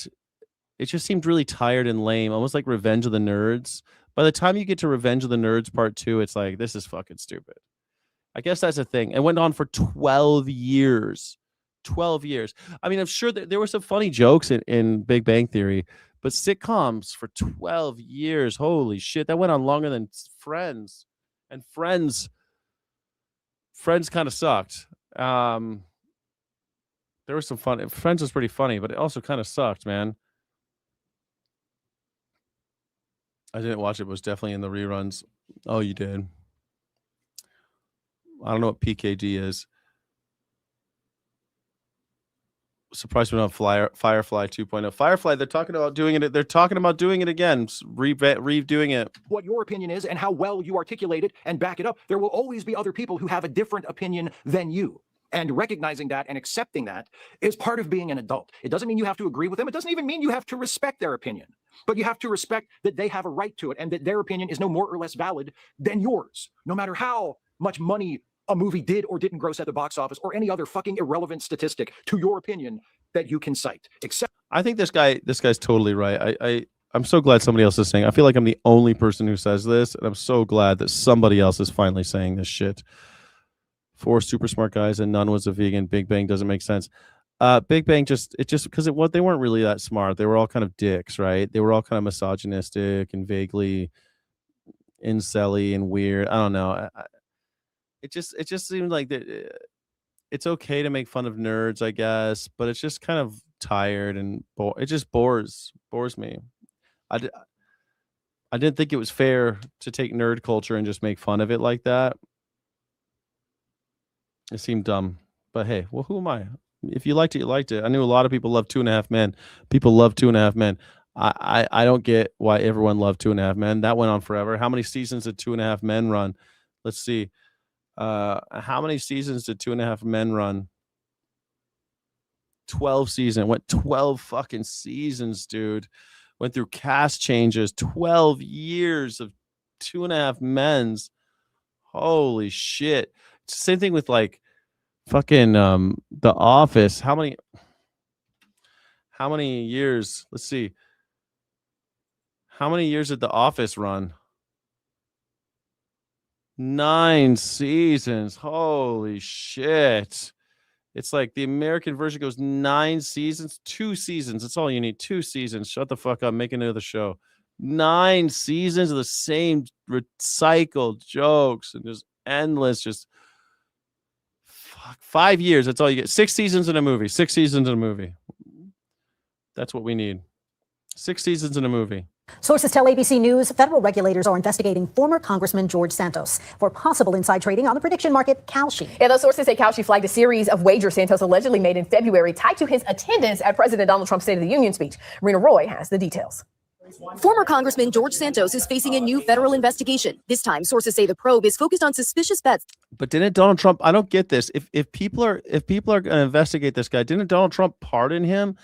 it just seemed really tired and lame, almost like Revenge of the Nerds. By the time you get to Revenge of the Nerds Part 2, it's like, this is fucking stupid. I guess that's the thing. It went on for 12 years. 12 years. I mean, I'm sure that there were some funny jokes in Big Bang Theory, but sitcoms for 12 years, holy shit, that went on longer than Friends. And Friends kind of sucked. There was some fun. Friends was pretty funny, but it also kind of sucked, man. I didn't watch it, but it was definitely in the reruns. Oh, you did. I don't know what PKD is. Surprised we don't have Firefly 2.0. Firefly, they're talking about doing it. They're talking about doing it again, redoing it. What your opinion is and how well you articulate it and back it up. There will always be other people who have a different opinion than you. And recognizing that and accepting that is part of being an adult. It doesn't mean you have to agree with them. It doesn't even mean you have to respect their opinion. But you have to respect that they have a right to it and that their opinion is no more or less valid than yours, no matter how much money a movie did or didn't gross at the box office or any other fucking irrelevant statistic to your opinion that you can cite. Except I think this guy's totally right. I'm so glad somebody else is saying. I feel like I'm the only person who says this, and I'm so glad that somebody else is finally saying this shit. 4 super smart guys and none was a vegan. Big Bang doesn't make sense. Big Bang because they weren't really that smart. They were all kind of dicks, right? They were all kind of misogynistic and vaguely incel-y and weird. I don't know. It just seemed like it's okay to make fun of nerds, I guess, but it's just kind of tired and it just bores me. I didn't think it was fair to take nerd culture and just make fun of it like that. It seemed dumb, but hey, well, who am I? If you liked it, you liked it. I knew a lot of people love 2.5 Men. People love 2.5 Men. I don't get why everyone loved 2.5 Men. That went on forever. How many seasons did 2.5 Men run? Let's see. How many seasons did 2.5 Men run? 12 seasons. Went 12 fucking seasons, dude. Went through cast changes. 12 years of 2.5 Men's. Holy shit. It's the same thing with like fucking The Office. How many years? Let's see. How many years did The Office run? 9 seasons. Holy shit. It's like the American version goes 9 seasons, 2 seasons. That's all you need. 2 seasons. Shut the fuck up. Make another show. 9 seasons of the same recycled jokes and just endless, just 5 years. That's all you get. 6 seasons in a movie. 6 seasons in a movie. That's what we need. 6 seasons in a movie. Sources tell ABC News federal regulators are investigating former Congressman George Santos for possible inside trading on the prediction market Kalshi. Yeah, those sources say Kalshi flagged a series of wagers Santos allegedly made in February tied to his attendance at President Donald Trump's State of the Union speech. Rena Roy has the details. Former Congressman George Santos is facing a new federal investigation. This time, sources say the probe is focused on suspicious bets. But didn't Donald Trump? I don't get this. If people are going to investigate this guy, didn't Donald Trump pardon him?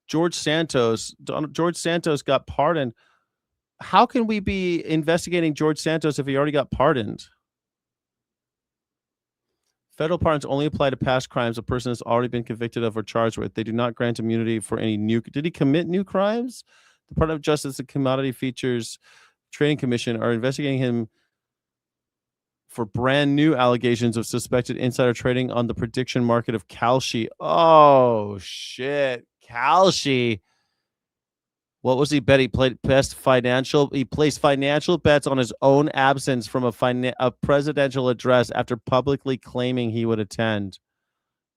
George Santos got pardoned. How can we be investigating George Santos if he already got pardoned? Federal pardons only apply to past crimes a person has already been convicted of or charged with. They do not grant immunity for any new. Did he commit new crimes? The Department of Justice and Commodity Futures Trading Commission are investigating him for brand new allegations of suspected insider trading on the prediction market of Kalshi. Oh, shit. Kalshi. What was he bet? He played best financial. He placed financial bets on his own absence from a presidential address after publicly claiming he would attend.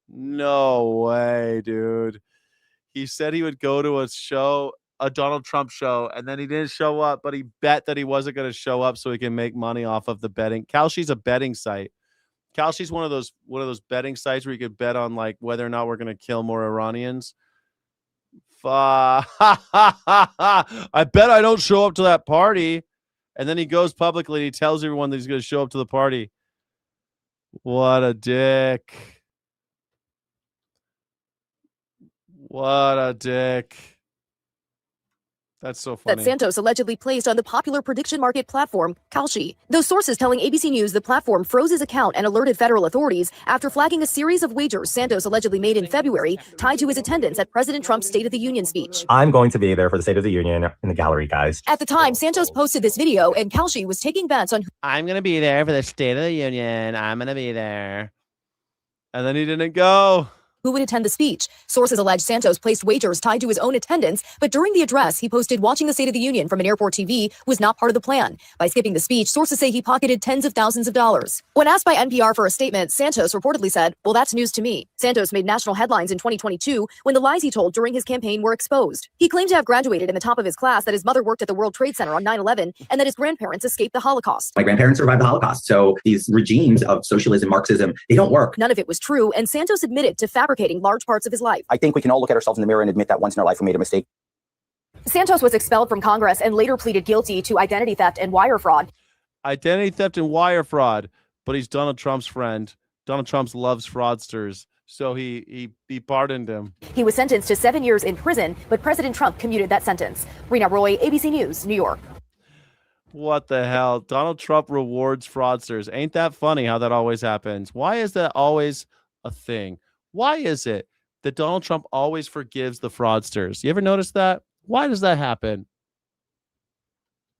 No way, dude. He said he would go to a Donald Trump show, and then he didn't show up, but he bet that he wasn't going to show up so he can make money off of the betting. Kalshi's a betting site. Kalshi's one of those betting sites where you could bet on like whether or not we're going to kill more Iranians. I bet I don't show up to that party. And then he goes publicly and he tells everyone that he's going to show up to the party. What a dick. What a dick. That's so funny. That Santos allegedly placed on the popular prediction market platform, Kalshi. Those sources telling ABC News the platform froze his account and alerted federal authorities after flagging a series of wagers Santos allegedly made in February tied to his attendance at President Trump's State of the Union speech. I'm going to be there for the State of the Union in the gallery, guys. At the time, Santos posted this video and Kalshi was taking bets on I'm going to be there for the State of the Union. I'm going to be there. And then he didn't go. who would attend the speech. Sources allege Santos placed wagers tied to his own attendance, but during the address, he posted watching the State of the Union from an airport TV was not part of the plan. By skipping the speech, sources say he pocketed tens of thousands of dollars. When asked by NPR for a statement, Santos reportedly said, "Well, that's news to me." Santos made national headlines in 2022 when the lies he told during his campaign were exposed. He claimed to have graduated in the top of his class, that his mother worked at the World Trade Center on 9/11, and that his grandparents escaped the Holocaust. My grandparents survived the Holocaust, so these regimes of socialism, Marxism, they don't work. None of it was true, and Santos admitted to fabricating large parts of his life. I think we can all look at ourselves in the mirror and admit that once in our life we made a mistake. Santos was expelled from Congress and later pleaded guilty to identity theft and wire fraud. Identity theft and wire fraud, but he's Donald Trump's friend. Donald Trump loves fraudsters, so he pardoned him. He was sentenced to 7 years in prison, but President Trump commuted that sentence. Rena Roy, ABC News, New York. What the hell? Donald Trump rewards fraudsters. Ain't that funny how that always happens? Why is that always a thing? Why is it that Donald Trump always forgives the fraudsters? You ever notice that? Why does that happen?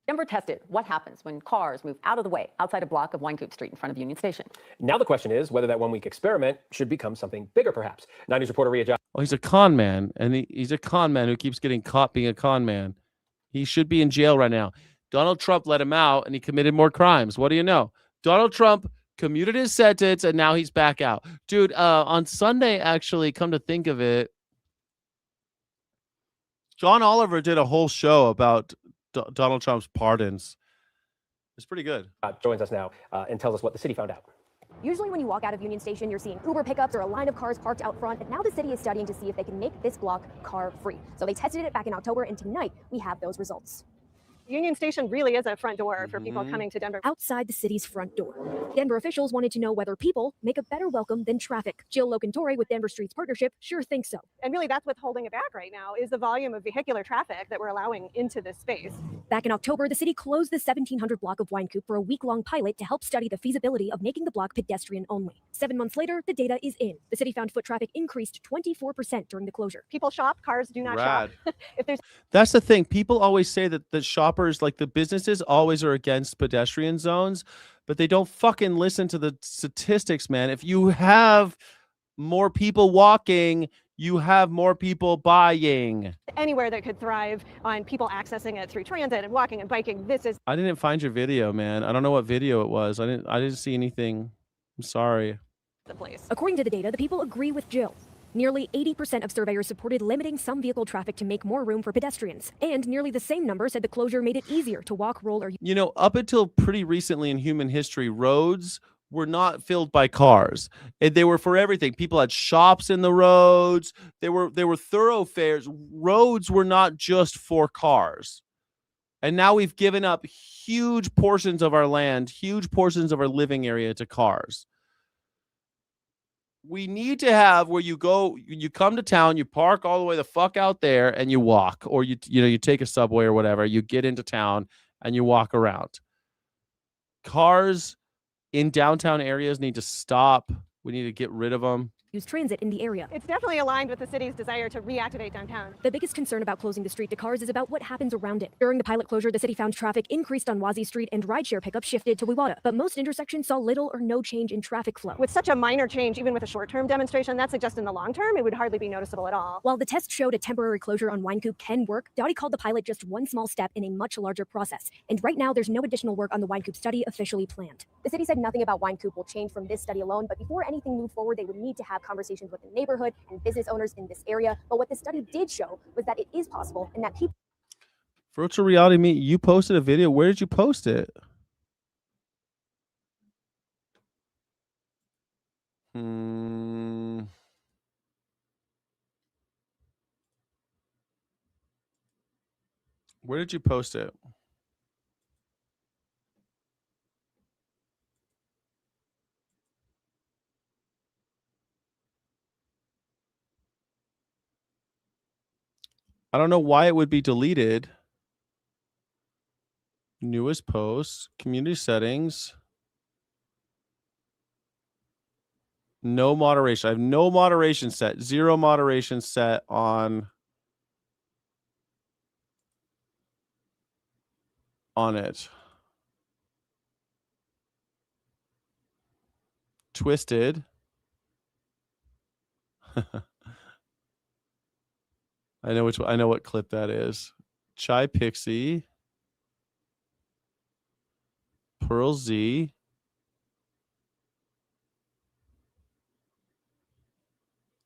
Denver tested what happens when cars move out of the way outside a block of Wynkoop Street in front of Union Station. Now the question is whether that one-week experiment should become something bigger, perhaps. 9 News reporter Rhea Johnson. Oh, he's a con man, and he's a con man who keeps getting caught being a con man. He should be in jail right now. Donald Trump let him out, and he committed more crimes. What do you know? Donald Trump commuted his sentence, and now he's back out. Dude, on Sunday, actually, come to think of it, John Oliver did a whole show about Donald Trump's pardons. It's pretty good. Joins us now and tells us what the city found out. Usually when you walk out of Union Station, you're seeing Uber pickups or a line of cars parked out front. And now the city is studying to see if they can make this block car-free. So they tested it back in October, and tonight we have those results. Union Station really is a front door for people coming to Denver. Outside the city's front door, Denver officials wanted to know whether people make a better welcome than traffic. Jill Locantore with Denver Streets Partnership sure thinks so. And really that's what's holding it back right now is the volume of vehicular traffic that we're allowing into this space. Back in October, the city closed the 1700 block of Wynkoop for a week-long pilot to help study the feasibility of making the block pedestrian only. 7 months later, the data is in. The city found foot traffic increased 24% during the closure. People shop, cars do not shop. If there's That's the thing. People always say that the shoppers, like the businesses, always are against pedestrian zones, but they don't fucking listen to the statistics, man. If you have more people walking, you have more people buying. anywhere that could thrive on people accessing it through transit and walking and biking, this is I didn't find your video, man. I don't know what video it was. I didn't see anything. I'm sorry. the place. According to the data, the people agree with Jill. Nearly 80% of surveyors supported limiting some vehicle traffic to make more room for pedestrians. And nearly the same number said the closure made it easier to walk, roll, or... You know, up until pretty recently in human history, roads were not filled by cars. And they were for everything. People had shops in the roads. They were thoroughfares. Roads were not just for cars. And now we've given up huge portions of our land, huge portions of our living area to cars. We need to have where you go, you come to town, you park all the way the fuck out there and you walk, or you take a subway or whatever, you get into town and you walk around. Cars in downtown areas need to stop. We need to get rid of them. use transit in the area. It's definitely aligned with the city's desire to reactivate downtown. The biggest concern about closing the street to cars is about what happens around it. During the pilot closure, the city found traffic increased on Wazi Street and rideshare pickup shifted to Wiwata, but most intersections saw little or no change in traffic flow. With such a minor change, even with a short-term demonstration, that suggests in the long term, it would hardly be noticeable at all. While the test showed a temporary closure on Wine Coop can work, Dowdy called the pilot just one small step in a much larger process. And right now, there's no additional work on the Wine Coop study officially planned. The city said nothing about Wine Coop will change from this study alone, but before anything moved forward, they would need to have conversations with the neighborhood and business owners in this area. But what the study did show was that it is possible and that people... Virtual reality meet. You posted a video. Where did you post it? Where did you post it? I don't know why it would be deleted. Newest posts, community settings. No moderation. I have no moderation set. Zero moderation set on it. Twisted. I know what clip that is. Chai Pixie. Pearl Z.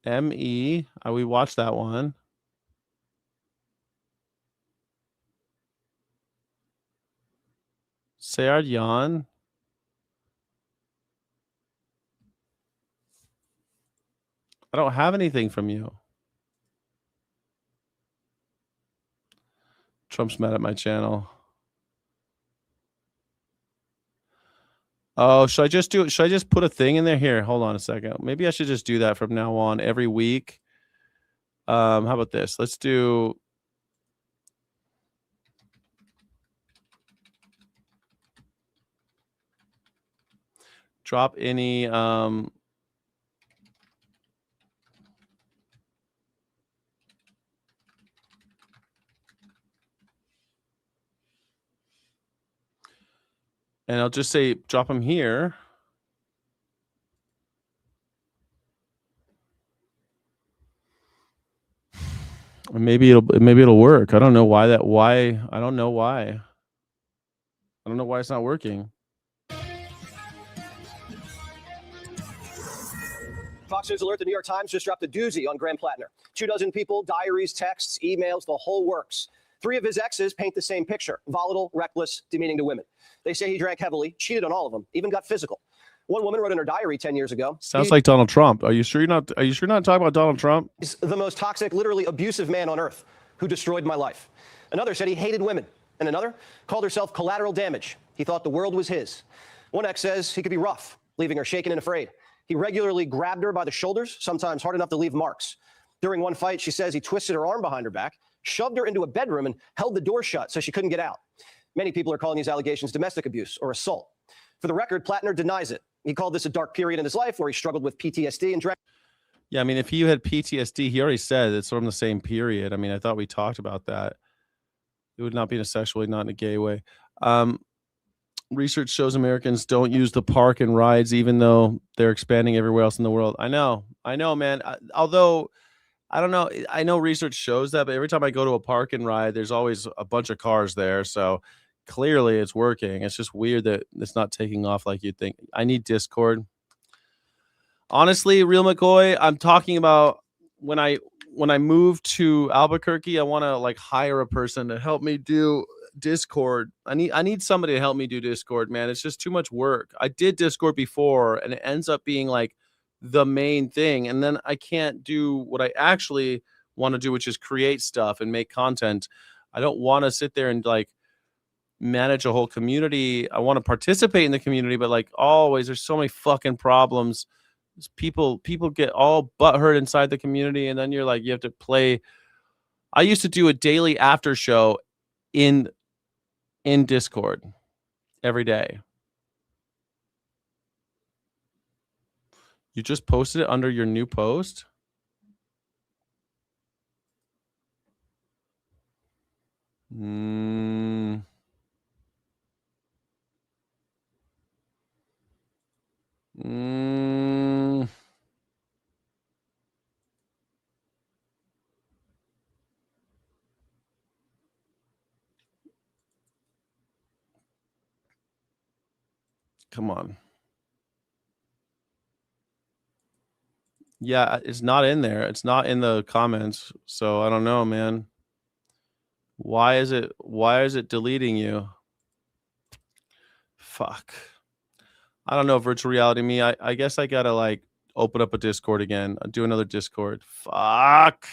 ME. We watched that one. Sayard Yan. I don't have anything from you. Trump's mad at my channel. Oh, should I just do it? Should I just put a thing in there? Here, hold on a second. Maybe I should just do that from now on every week. How about this? Let's do drop any and I'll just say drop them here. Maybe it'll work. I don't know why I don't know why it's not working. Fox News alert, the New York Times just dropped a doozy on Graham Plattner. 24 people, diaries, texts, emails, the whole works. 3 of his exes paint the same picture: volatile, reckless, demeaning to women. They say he drank heavily, cheated on all of them, even got physical. One woman wrote in her diary 10 years ago. Sounds like Donald Trump. Are you sure you're not talking about Donald Trump? He's the most toxic, literally abusive man on earth who destroyed my life. Another said he hated women. And another called herself collateral damage. He thought the world was his. One ex says he could be rough, leaving her shaken and afraid. He regularly grabbed her by the shoulders, sometimes hard enough to leave marks. During one fight, she says he twisted her arm behind her back, shoved her into a bedroom, and held the door shut so she couldn't get out. Many people are calling these allegations domestic abuse or assault. For the record, Plattner denies it. He called this a dark period in his life where he struggled with PTSD and Yeah, I mean, if he had PTSD, he already said it's from the same period. I mean, I thought we talked about that. It would not be in a sexual way, not in a gay way. Research shows Americans don't use the park and rides, even though they're expanding everywhere else in the world. I know, man. Although, I don't know. I know research shows that, but every time I go to a park and ride, there's always a bunch of cars there. So clearly it's working. It's just weird that it's not taking off like you'd think. I need Discord. Honestly, Real McCoy, I'm talking about when I move to Albuquerque, I want to like hire a person to help me do Discord. I need somebody to help me do Discord, man. It's just too much work. I did Discord before and it ends up being like the main thing. And then I can't do what I actually want to do, which is create stuff and make content. I don't want to sit there and like manage a whole community. I want to participate in the community, but like always, there's so many fucking problems. People get all butthurt inside the community, and then you're like, you have to play. I used to do a daily after show in Discord every day. You just posted it under your new post? Mm. Mm. Come on. Yeah, it's not in there. It's not in the comments. So I don't know, man. Why is it deleting you? Fuck. I don't know, virtual reality me. I guess I gotta like open up a Discord again. Do another Discord. Fuck.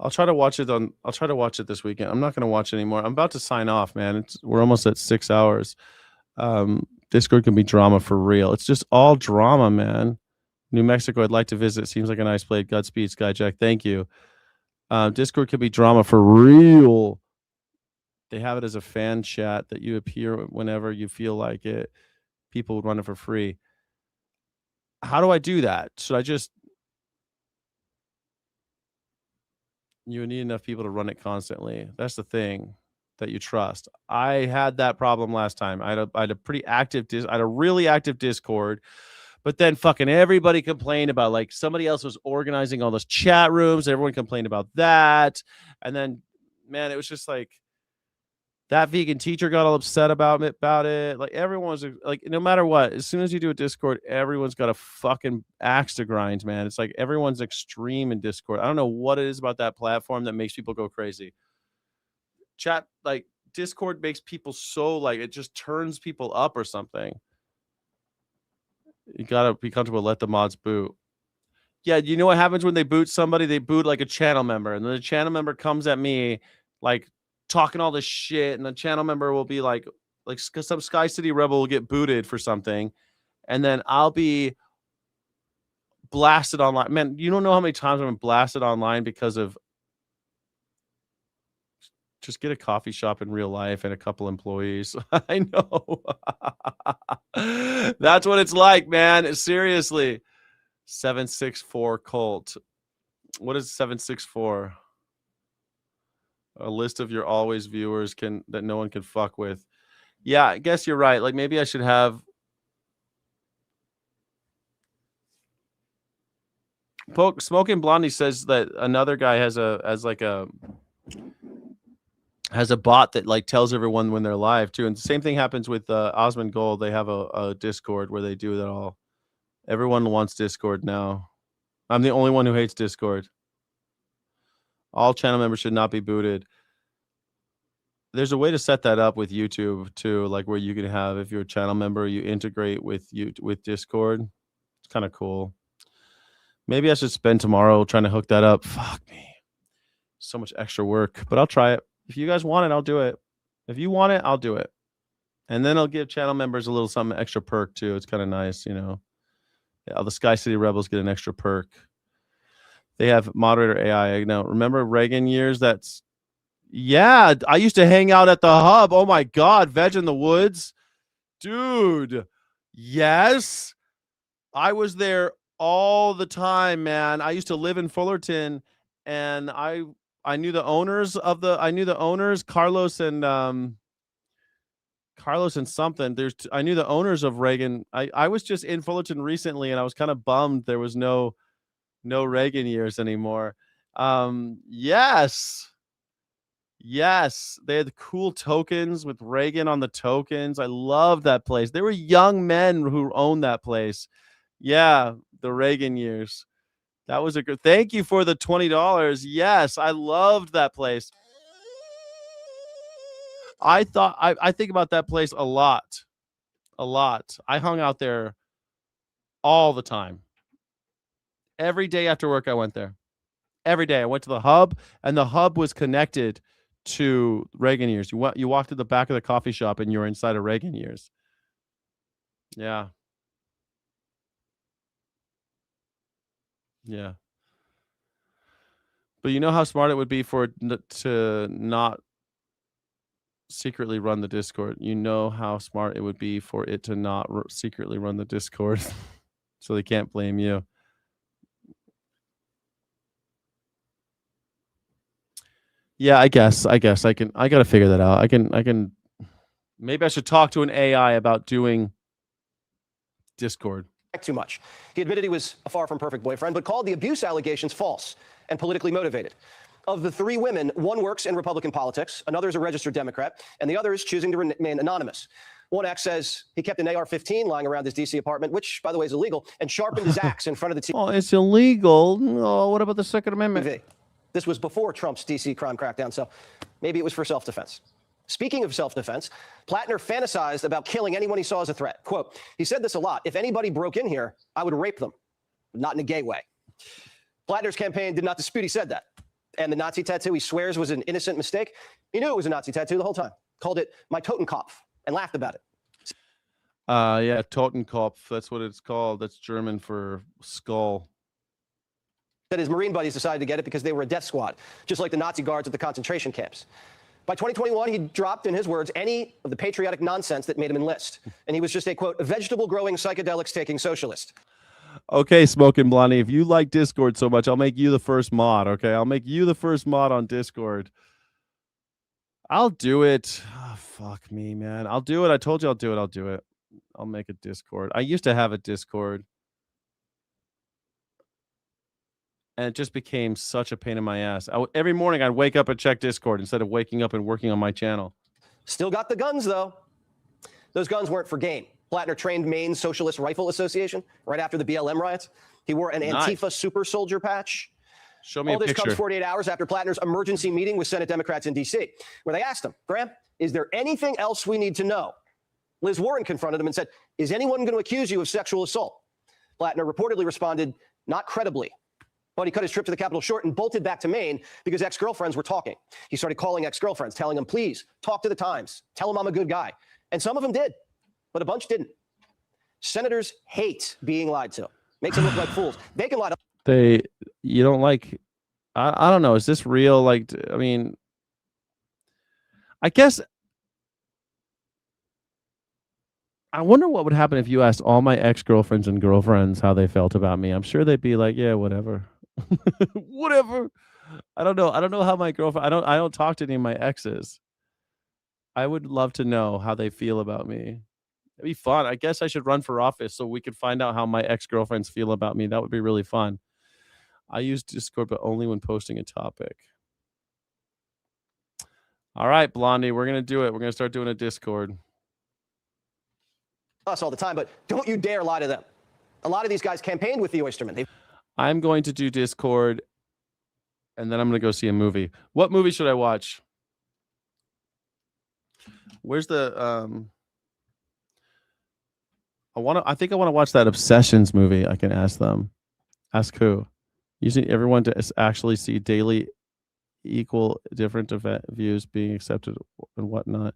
I'll try to watch it this weekend. I'm not gonna watch it anymore. I'm about to sign off, man. We're almost at 6 hours. Discord can be drama for real. It's just all drama, man. New Mexico, I'd like to visit. Seems like a nice place. Godspeed, Skyjack. Thank you. Discord can be drama for real. They have it as a fan chat that you appear whenever you feel like it. People would run it for free. How do I do that? Should I just... You would need enough people to run it constantly. That's the thing, that you trust. I had that problem last time. I had a pretty active... I had a really active Discord, but then fucking everybody complained about, like, somebody else was organizing all those chat rooms. Everyone complained about that. And then, man, it was just like... That vegan teacher got all upset about it. Like, everyone's like, no matter what, as soon as you do a Discord, everyone's got a fucking axe to grind, man. It's like everyone's extreme in Discord. I don't know what it is about that platform that makes people go crazy. Chat, like, Discord makes people so, like, it just turns people up or something. You gotta be comfortable. Let the mods boot. Yeah, you know what happens when they boot somebody? They boot like a channel member, and then the channel member comes at me like talking all this shit, and the channel member will be like some Sky City Rebel will get booted for something, and then I'll be blasted online. Man, you don't know how many times I've been blasted online because of... Just get a coffee shop in real life and a couple employees. I know. That's what it's like, man. Seriously. 764 cult. What is 764? A list of your always viewers that no one can fuck with. Yeah, I guess you're right. Like, maybe I should have... Smoking Blondie says that another guy has a bot that like tells everyone when they're live too. And the same thing happens with Osmond Gold. They have a Discord where they do that all. Everyone wants Discord now. I'm the only one who hates Discord. All channel members should not be booted. There's a way to set that up with YouTube too, like where you can have, if you're a channel member, you integrate with Discord. It's kind of cool. Maybe I should spend tomorrow trying to hook that up. Fuck me. So much extra work, but I'll try it. If you guys want it, I'll do it. If you want it, I'll do it. And then I'll give channel members a little something extra perk too. It's kind of nice, you know. Yeah, the Sky City Rebels get an extra perk. They have moderator AI. Now, remember Reagan years? Yeah, I used to hang out at the hub. Oh my God, Veg in the Woods. Dude, yes. I was there all the time, man. I used to live in Fullerton, and I knew the owners Carlos and something. I knew the owners of Reagan. I was just in Fullerton recently, and I was kind of bummed there was no Reagan years anymore. Yes, they had cool tokens with Reagan on the tokens. I love that place. There were young men who owned that place. Yeah, the Reagan years. That was a good... Thank you for the $20. Yes, I loved that place. I think about that place a lot. I hung out there all the time. Every day after work, I went there. Every day I went to the hub, and the hub was connected to Reagan years. You walked to the back of the coffee shop, and you're inside of Reagan years. Yeah. Yeah. But you know how smart it would be for it to not secretly run the Discord. You know how smart it would be for it to not secretly run the Discord, so they can't blame you. Yeah, I guess I can. I gotta figure that out. I can. Maybe I should talk to an AI about doing Discord. Too much. He admitted he was a far from perfect boyfriend, but called the abuse allegations false and politically motivated. Of the 3 women, one works in Republican politics, another is a registered Democrat, and the other is choosing to remain anonymous. One ex says he kept an AR-15 lying around his D.C. apartment, which, by the way, is illegal, and sharpened his axe in front of the TV. Oh, it's illegal. Oh, what about the Second Amendment? This was before Trump's D.C. crime crackdown, so maybe it was for self-defense. Speaking of self-defense, Plattner fantasized about killing anyone he saw as a threat. Quote, he said this a lot. If anybody broke in here, I would rape them, not in a gay way. Plattner's campaign did not dispute he said that. And the Nazi tattoo he swears was an innocent mistake. He knew it was a Nazi tattoo the whole time. Called it my Totenkopf and laughed about it. Yeah, Totenkopf. That's what it's called. That's German for skull. That his Marine buddies decided to get it because they were a death squad, just like the Nazi guards at the concentration camps. By 2021, he dropped, in his words, any of the patriotic nonsense that made him enlist. And he was just a, quote, vegetable-growing, psychedelics-taking socialist. Okay, Smoking Blondie, if you like Discord so much, I'll make you the first mod, okay? I'll make you the first mod on Discord. I'll do it. Oh, fuck me, man. I'll do it. I told you I'll do it. I'll do it. I'll make a Discord. I used to have a Discord. And it just became such a pain in my ass. Every morning I'd wake up and check Discord instead of waking up and working on my channel. Still got the guns, though. Those guns weren't for gain. Plattner trained Maine Socialist Rifle Association right after the BLM riots. He wore an Antifa super soldier patch. Show me All a this picture. comes 48 hours after Plattner's emergency meeting with Senate Democrats in D.C., where they asked him, Graham, is there anything else we need to know? Liz Warren confronted him and said, is anyone going to accuse you of sexual assault? Plattner reportedly responded, not credibly. But he cut his trip to the Capitol short and bolted back to Maine because ex-girlfriends were talking. He started calling ex-girlfriends, telling them, please, talk to the Times. Tell them I'm a good guy. And some of them did, but a bunch didn't. Senators hate being lied to. Makes them look like fools. They can lie to... You don't like... I don't know. Is this real? Like, I mean... I guess... I wonder what would happen if you asked all my ex-girlfriends and girlfriends how they felt about me. I'm sure they'd be like, yeah, whatever. Whatever. I don't know. I don't know how my girlfriend... I don't talk to any of my exes. I would love to know how they feel about me. It'd be fun. I guess I should run for office so we could find out how my ex-girlfriends feel about me. That would be really fun. I use Discord, but only when posting a topic. All right, Blondie, we're going to do it. We're going to start doing a Discord. us all the time, but don't you dare lie to them. A lot of these guys campaigned with the Oysterman. I'm going to do Discord, and then I'm going to go see a movie. What movie should I watch? Where's the I think I want to watch that Obsessions movie. I can ask them. Ask who? Using everyone to actually see daily equal different views being accepted and whatnot.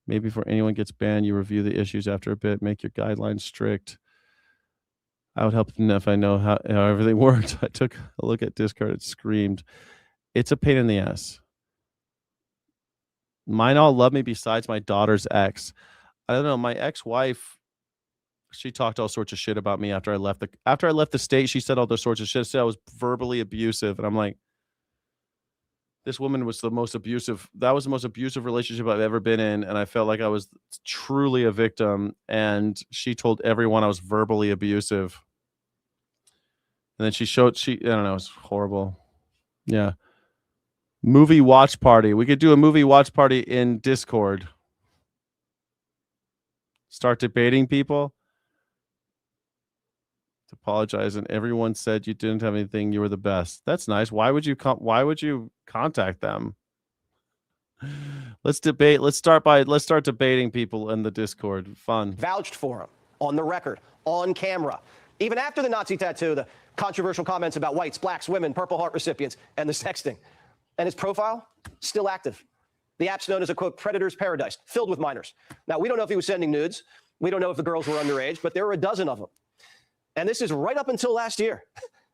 Maybe before anyone gets banned, you review the issues after a bit, make your guidelines strict. I would help them if I know how everything worked. I took a look at Discord. It screamed. It's a pain in the ass. Mine all love me besides my daughter's ex. I don't know. My ex-wife, she talked all sorts of shit about me after I left the state. She said all those sorts of shit. She said I was verbally abusive. And I'm like, this woman was the most abusive. That was the most abusive relationship I've ever been in. And I felt like I was truly a victim. And she told everyone I was verbally abusive. And then I don't know, it was horrible. Yeah. Movie watch party. We could do a movie watch party in Discord. Start debating people. Apologize, and everyone said you didn't have anything. You were the best. That's nice. Why would you contact them? Let's debate. Let's start debating people in the Discord. Fun. Vouched for him on the record, on camera. Even after the Nazi tattoo, the controversial comments about whites, blacks, women, Purple Heart recipients, and the sexting. And his profile, still active. The app's known as a, quote, predator's paradise, filled with minors. Now, we don't know if he was sending nudes. We don't know if the girls were underage, but there were a dozen of them. And this is right up until last year.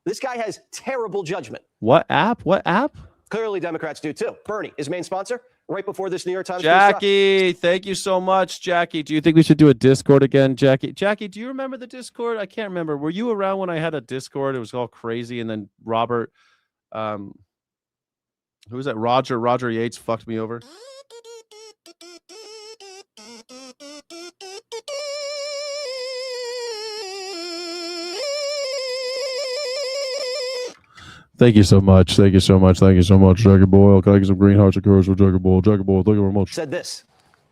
This guy has terrible judgment. What app? What app? Clearly, Democrats do too. Bernie, his main sponsor, right before this New York Times piece dropped. Jackie, thank you so much. Jackie, do you think we should do a Discord again? Jackie, do you remember the Discord? I can't remember. Were you around when I had a Discord? It was all crazy. And then Robert, who was that? Roger Yates fucked me over. Thank you so much. Thank you so much. Thank you so much, Jackie Boyle. Can I get some green hearts of courage for Jackie Boyle? Jackie Boyle, thank you very much. Said this.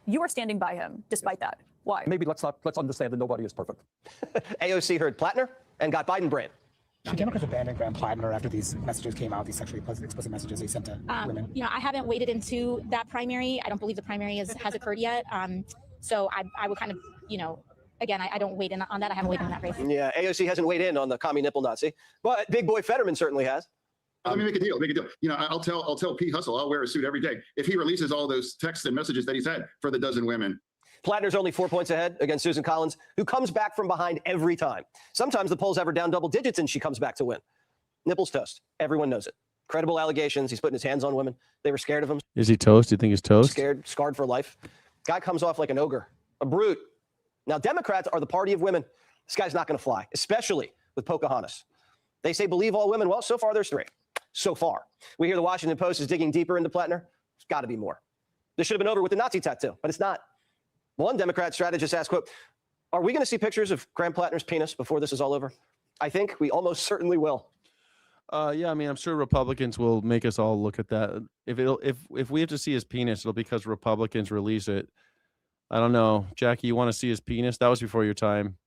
You are standing by him despite that. Why? Maybe let's understand that nobody is perfect. AOC heard Plattner and got Biden brand. Should Democrats abandon Graham Plattner after these messages came out, these sexually explicit messages they sent to women? You know, I haven't waded into that primary. I don't believe the primary has occurred yet. So I would kind of, you know, again, I don't wade in on that. I haven't waded in that race. Yeah, AOC hasn't weighed in on the commie nipple Nazi, but Big Boy Fetterman certainly has. Let me make a deal. You know, I'll tell P. Hustle, I'll wear a suit every day if he releases all those texts and messages that he's had for the dozen women. Plattner's only 4 points ahead against Susan Collins, who comes back from behind every time. Sometimes the polls have her down double digits and she comes back to win. Nipples toast. Everyone knows it. Credible allegations. He's putting his hands on women. They were scared of him. Is he toast? Do you think he's toast? Scared, scarred for life. Guy comes off like an ogre, a brute. Now, Democrats are the party of women. This guy's not going to fly, especially with Pocahontas. They say believe all women. Well, so far there's 3. So far. We hear the Washington Post is digging deeper into Plattner. There's got to be more. This should have been over with the Nazi tattoo, but it's not. One Democrat strategist asked, quote, are we going to see pictures of Graham Plattner's penis before this is all over? I think we almost certainly will. Yeah, I mean, I'm sure Republicans will make us all look at that. If we have to see his penis, it'll be because Republicans release it. I don't know. Jackie, you want to see his penis? That was before your time.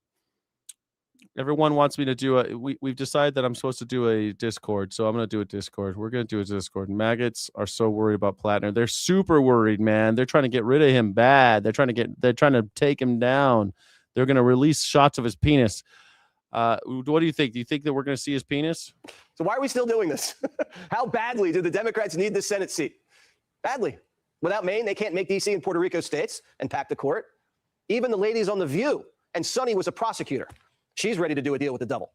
Everyone wants me to do we've decided that I'm supposed to do a Discord, so I'm going to do a Discord. We're going to do a Discord. Maggots are so worried about Plattner. They're super worried, man. They're trying to get rid of him bad. They're trying to take him down. They're going to release shots of his penis. What do you think? Do you think that we're going to see his penis? So why are we still doing this? How badly do the Democrats need this Senate seat? Badly. Without Maine, they can't make D.C. and Puerto Rico states and pack the court. Even the ladies on The View, and Sonny was a prosecutor. She's ready to do a deal with the devil.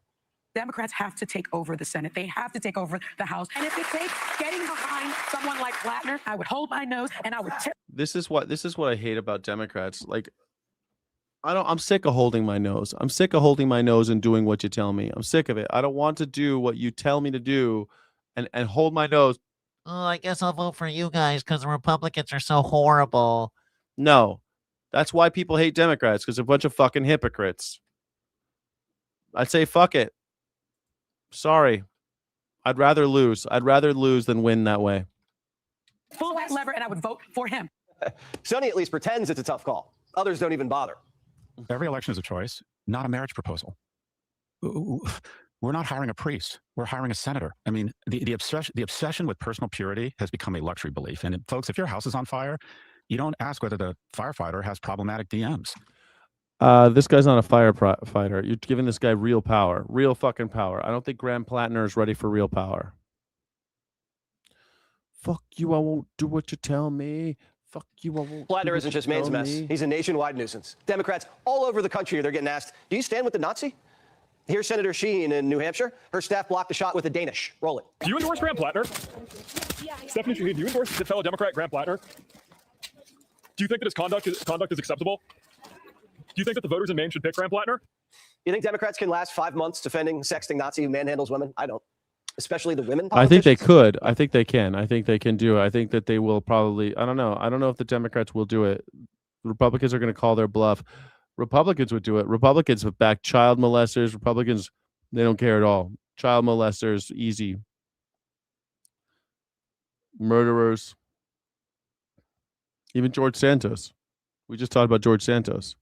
Democrats have to take over the Senate. They have to take over the House. And if it takes getting behind someone like Plattner, I would hold my nose and I would tip. This is what I hate about Democrats. Like, I'm sick of holding my nose. I'm sick of holding my nose and doing what you tell me. I'm sick of it. I don't want to do what you tell me to do and hold my nose. Oh, I guess I'll vote for you guys because the Republicans are so horrible. No, that's why people hate Democrats, because they're a bunch of fucking hypocrites. I'd say fuck it. Sorry. I'd rather lose. I'd rather lose than win that way. Pull that lever and I would vote for him. Sonny at least pretends it's a tough call. Others don't even bother. Every election is a choice, not a marriage proposal. We're not hiring a priest. We're hiring a senator. I mean, the obsession with personal purity has become a luxury belief. And folks, if your house is on fire, you don't ask whether the firefighter has problematic DMs. This guy's not a firefighter. You're giving this guy real power. Real fucking power. I don't think Graham Plattner is ready for real power. Fuck you, I won't do what you tell me. Fuck you, I won't. Plattner isn't just Maine's mess. He's a nationwide nuisance. Democrats all over the country, they're getting asked, do you stand with the Nazi? Here's Senator Sheen in New Hampshire. Her staff blocked a shot with a Danish. Roll it. Do you endorse Graham Plattner? Stephanie Sheen, do you endorse the fellow Democrat Graham Plattner? Do you think that his conduct is acceptable? Do you think that the voters in Maine should pick Graham Plattner? You think Democrats can last 5 months defending sexting Nazi who manhandles women? I don't. Especially the women. I think they could. I think they can. I think they can do it. I think that they will probably. I don't know. I don't know if the Democrats will do it. The Republicans are going to call their bluff. Republicans would do it. Republicans would back child molesters. Republicans, they don't care at all. Child molesters, easy. Murderers. Even George Santos. We just talked about George Santos.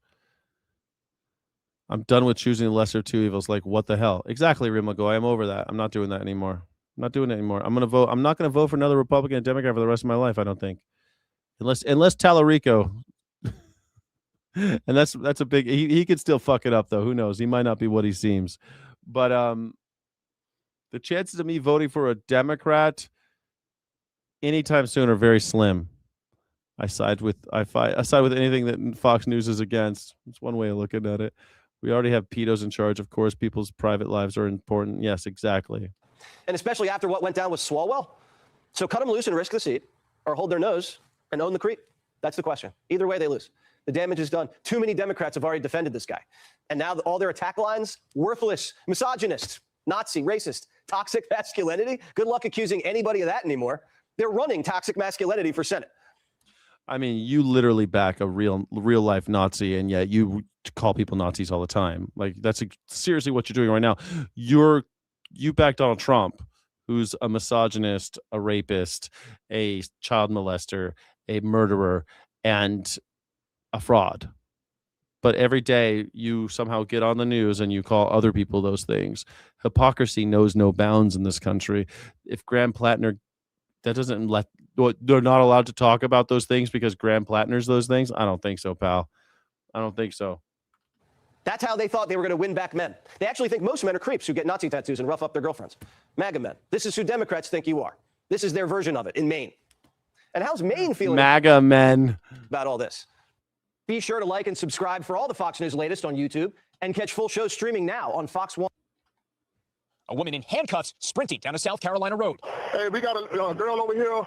I'm done with choosing the lesser of two evils. Like, what the hell? Exactly, Rimagoy. I'm over that. I'm not doing that anymore. I'm not doing it anymore. I'm not going to vote for another Republican and Democrat for the rest of my life, I don't think. Unless Tallarico. And that's a big... He could still fuck it up, though. Who knows? He might not be what he seems. But the chances of me voting for a Democrat anytime soon are very slim. I side with anything that Fox News is against. It's one way of looking at it. We already have pedos in charge. Of course, people's private lives are important. Yes, exactly. And especially after what went down with Swalwell. So cut them loose and risk the seat, or hold their nose and own the creep? That's the question. Either way, they lose. The damage is done. Too many Democrats have already defended this guy. And now all their attack lines, worthless, misogynist, Nazi, racist, toxic masculinity. Good luck accusing anybody of that anymore. They're running toxic masculinity for Senate. I mean, you literally back a real life Nazi, and yet you call people Nazis all the time. Like, that's seriously what you're doing right now. You back Donald Trump, who's a misogynist, a rapist, a child molester, a murderer, and a fraud. But every day you somehow get on the news and you call other people those things. Hypocrisy knows no bounds in this country. If Graham Plattner, that doesn't let, they're not allowed to talk about those things because Graham Plattner's those things? I don't think so, pal. I don't think so. That's how they thought they were going to win back men. They actually think most men are creeps who get Nazi tattoos and rough up their girlfriends. MAGA men. This is who Democrats think you are. This is their version of it in Maine. And how's Maine feeling MAGA men about all this? Be sure to like and subscribe for all the Fox News latest on YouTube and catch full shows streaming now on Fox 1. A woman in handcuffs sprinting down a South Carolina road. Hey, we got a girl over here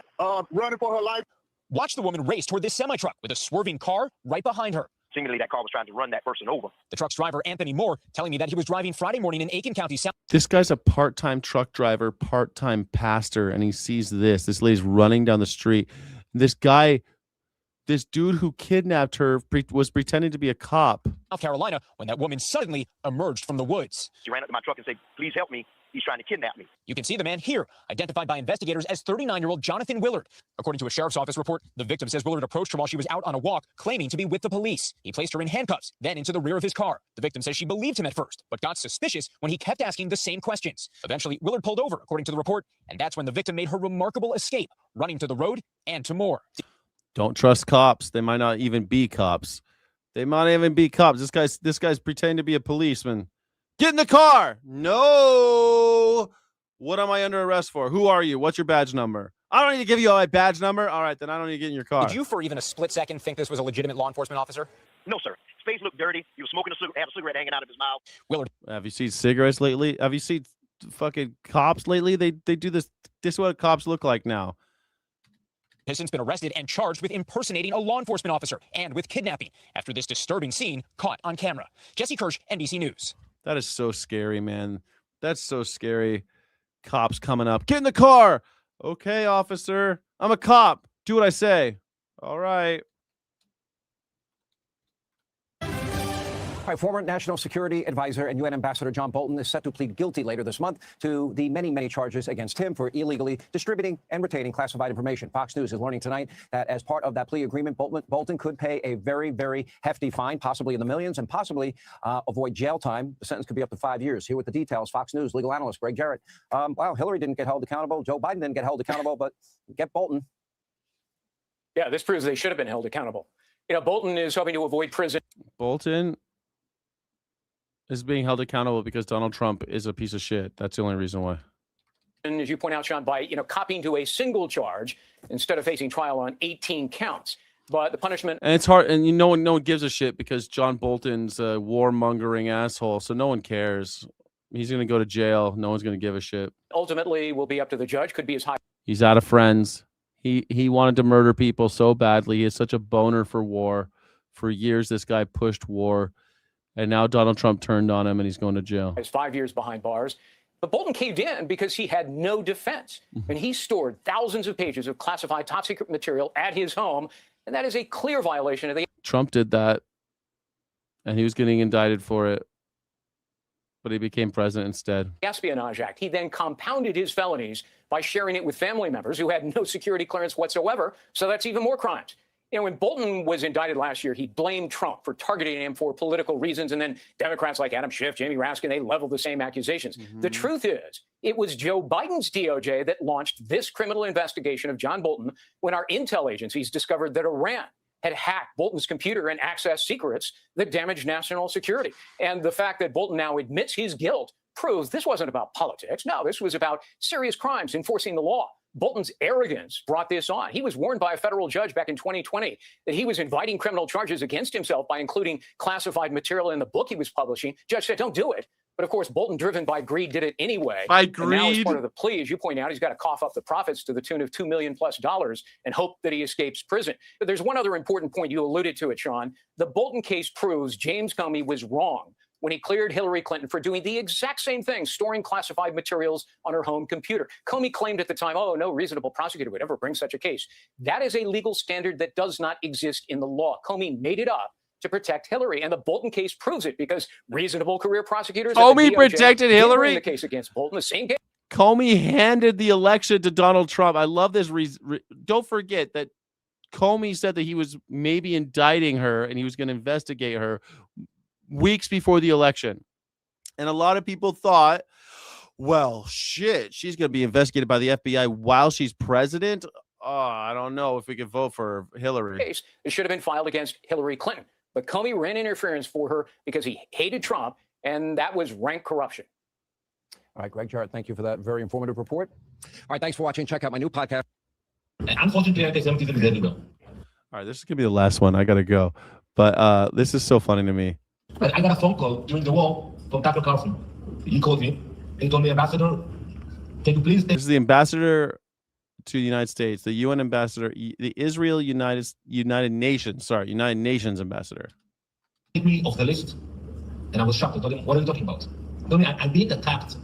running for her life. Watch the woman race toward this semi-truck with a swerving car right behind her. Seemingly, that car was trying to run that person over. The truck's driver, Anthony Moore, telling me that he was driving Friday morning in Aiken County, South. This guy's a part-time truck driver, part-time pastor, and he sees this. This lady's running down the street. This dude who kidnapped her was pretending to be a cop. South Carolina, when that woman suddenly emerged from the woods. She ran up to my truck and said, "Please help me. He's trying to kidnap me." You can see the man here, identified by investigators as 39-year-old Jonathan Willard. According to a sheriff's office report, the victim says Willard approached her while she was out on a walk, claiming to be with the police. He placed her in handcuffs, then into the rear of his car. The victim says she believed him at first, but got suspicious when he kept asking the same questions. Eventually, Willard pulled over, according to the report, and that's when the victim made her remarkable escape, running to the road and to more. Don't trust cops. They might not even be cops. They might even be cops. This guy's pretending to be a policeman. Get in the car. No. What am I under arrest for? Who are you? What's your badge number? I don't need to give you my badge number. All right, then I don't need to get in your car. Did you for even a split second think this was a legitimate law enforcement officer? No, sir. His face looked dirty. He was smoking had a cigarette hanging out of his mouth. Willard. Have you seen cigarettes lately? Have you seen fucking cops lately? They do this. This is what cops look like now. Has since been arrested and charged with impersonating a law enforcement officer and with kidnapping after this disturbing scene caught on camera. Jesse Kirsch, NBC News. That is so scary, man. That's so scary. Cops coming up. Get in the car. Okay, officer. I'm a cop. Do what I say. All right. All right, former National Security Advisor and UN Ambassador John Bolton is set to plead guilty later this month to the many charges against him for illegally distributing and retaining classified information. Fox News is learning tonight that as part of that plea agreement, Bolton could pay a very hefty fine, possibly in the millions, and possibly avoid jail time. The sentence could be up to 5 years. Here with the details, Fox News legal analyst Greg Jarrett. Wow, Hillary didn't get held accountable. Joe Biden didn't get held accountable, but get Bolton. Yeah, this proves they should have been held accountable. You know, Bolton is hoping to avoid prison. Bolton is being held accountable because Donald Trump is a piece of shit. That's the only reason why. And as you point out, Sean, by copying to a single charge instead of facing trial on 18 counts. But the punishment, and it's hard, and no one gives a shit because John Bolton's a warmongering asshole, so no one cares. He's gonna go to jail. No one's gonna give a shit. ultimately will be up to the judge. Could be as high. He's out of friends. He wanted to murder people so badly. He is such a boner for war. For years, this guy pushed war. And now Donald Trump turned on him and he's going to jail. He's 5 years behind bars. But Bolton caved in because he had no defense. And he stored thousands of pages of classified top secret material at his home. And that is a clear violation of the... Trump did that. And he was getting indicted for it. But he became president instead. Espionage Act. He then compounded his felonies by sharing it with family members who had no security clearance whatsoever. So that's even more crimes. You know, when Bolton was indicted last year, he blamed Trump for targeting him for political reasons. And then Democrats like Adam Schiff, Jamie Raskin, they leveled the same accusations. The truth is, it was Joe Biden's DOJ that launched this criminal investigation of John Bolton when our intel agencies discovered that Iran had hacked Bolton's computer and accessed secrets that damaged national security. And the fact that Bolton now admits his guilt proves this wasn't about politics. No, this was about serious crimes enforcing the law. Bolton's arrogance brought this on. He was warned by a federal judge back in 2020 that he was inviting criminal charges against himself by including classified material in the book he was publishing. Judge said, don't do it. But of course, Bolton, driven by greed, did it anyway. By And now, as greed? part of the plea, as you point out, he's got to cough up the profits to the tune of $2 million+ and hope that he escapes prison. But there's one other important point. You alluded to it, Sean. The Bolton case proves James Comey was wrong when he cleared Hillary Clinton for doing the exact same thing, storing classified materials on her home computer. Comey claimed at the time, oh, no reasonable prosecutor would ever bring such a case. That is a legal standard that does not exist in the law. Comey made it up to protect Hillary, and the Bolton case proves it because reasonable career prosecutors. Comey protected Hillary? Bring the case against Bolton, the same case. Comey handed the election to Donald Trump. I love this. Don't forget that Comey said that he was maybe indicting her and he was going to investigate her weeks before the election. And a lot of people thought, well, shit, she's going to be investigated by the FBI while she's president. Oh, I don't know if we could vote for Hillary. Case, it should have been filed against Hillary Clinton. But Comey ran interference for her because he hated Trump, and that was rank corruption. All right, Greg Jarrett, thank you for that very informative report. All right, thanks for watching. Check out my new podcast. Unfortunately, anti-Semitism is everywhere. All right, this is going to be the last one. I got to go. But this is so funny to me. But I got a phone call during the war from Tucker Carlson. He called me. He told me, Ambassador, can you please... This is the ambassador to the United States, the UN ambassador, the Israel United Nations ambassador. Take me off the list. And I was shocked. I told him, what are you talking about? He told me, I'm being attacked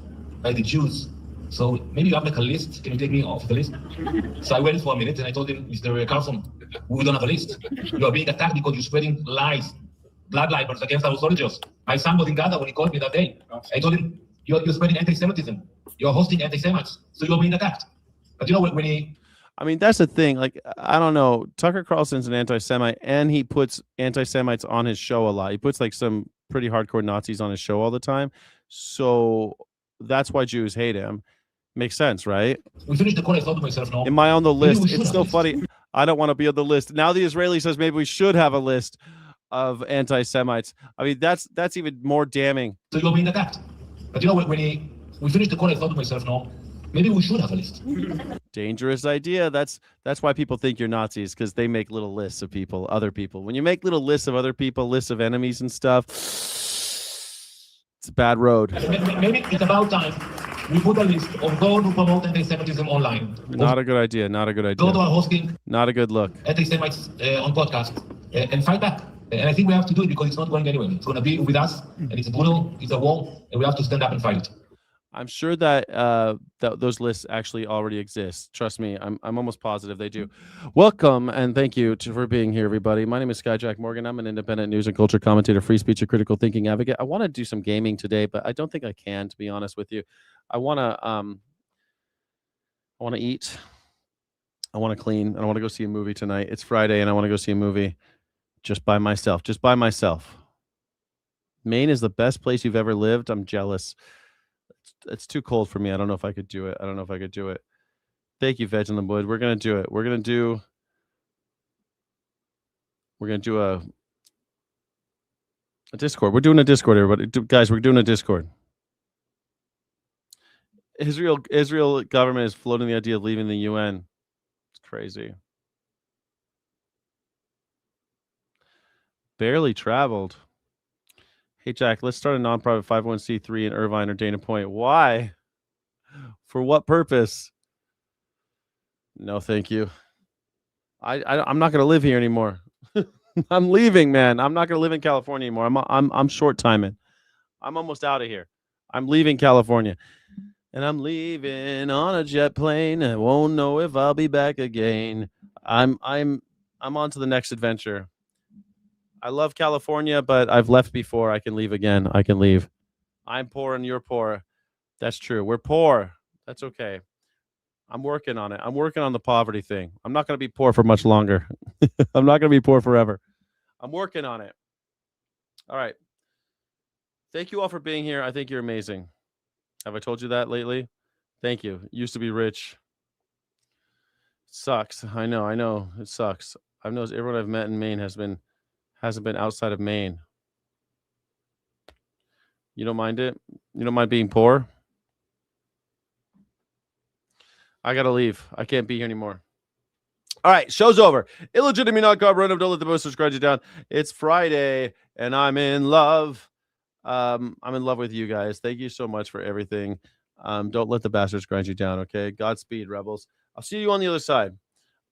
by the Jews. So maybe you have like a list. Can you take me off the list? So I waited for a minute and I told him, Mr. Carlson, we don't have a list. You are being attacked because you're spreading lies, blood libels against our soldiers. My son was in Gaza when he called me that day. I told him, you're spreading anti-Semitism. You're hosting anti-Semites. So you're being attacked. But you know, when he... I mean, that's the thing. Like, I don't know. Tucker Carlson's an anti-Semite, and he puts anti-Semites on his show a lot. He puts like some pretty hardcore Nazis on his show all the time. So that's why Jews hate him. Makes sense, right? We finished the call. I thought to myself, no. Am I on the list? It's so funny. I don't want to be on the list. Now the Israeli says maybe we should have a list of anti-Semites. I mean, that's even more damning. So you're being attacked. But you know, when we finished the call, I thought to myself, no. Maybe we should have a list. Dangerous idea. That's why people think you're Nazis, because they make little lists of people, other people. When you make little lists of other people, lists of enemies and stuff, it's a bad road. Maybe it's about time we put a list of those who promote anti-Semitism online. Not a good idea. Not a good idea. Those who are hosting not a good look. Anti-Semites on podcasts and fight back. And I think we have to do it because it's not going anywhere. It's going to be with us, and it's brutal. It's a war, and we have to stand up and fight it. I'm sure that those lists actually already exist. Trust me, I'm almost positive they do. Welcome and thank you for being here, everybody. My name is Skyjack Morgan. I'm an independent news and culture commentator, free speech and critical thinking advocate. I want to do some gaming today, but I don't think I can, to be honest with you. I want to eat. I want to clean, and I want to go see a movie tonight. It's Friday, and I want to go see a movie just by myself. Just by myself. Maine is the best place you've ever lived. I'm jealous. It's too cold for me. I don't know if I could do it. Thank you, Veg in the Wood. We're gonna do it. We're gonna do a Discord. We're doing a Discord, everybody. Guys, we're doing a Discord. Israel government is floating the idea of leaving the UN. It's crazy. Barely traveled. Hey, Jack, let's start a nonprofit 501c3 in Irvine or Dana Point. Why? For what purpose? No, thank you. I'm not going to live here anymore. I'm leaving, man. I'm not going to live in California anymore. I'm short timing. I'm almost out of here. I'm leaving California. And I'm leaving on a jet plane. I won't know if I'll be back again. I'm on to the next adventure. I love California, but I've left before. I can leave again. I can leave. I'm poor and you're poor. That's true. We're poor. That's okay. I'm working on it. I'm working on the poverty thing. I'm not going to be poor for much longer. I'm not going to be poor forever. I'm working on it. All right. Thank you all for being here. I think you're amazing. Have I told you that lately? Thank you. Used to be rich. Sucks. I know. It sucks. I've noticed everyone I've met in Maine hasn't been outside of Maine. You don't mind it? You don't mind being poor? I gotta leave. I can't be here anymore. All right, show's over. Illegitimate not God run up. Don't let the boasters grudge you down. It's Friday, and I'm in love. I'm in love with you guys. Thank you so much for everything. Don't let the bastards grind you down, okay? Godspeed, rebels. I'll see you on the other side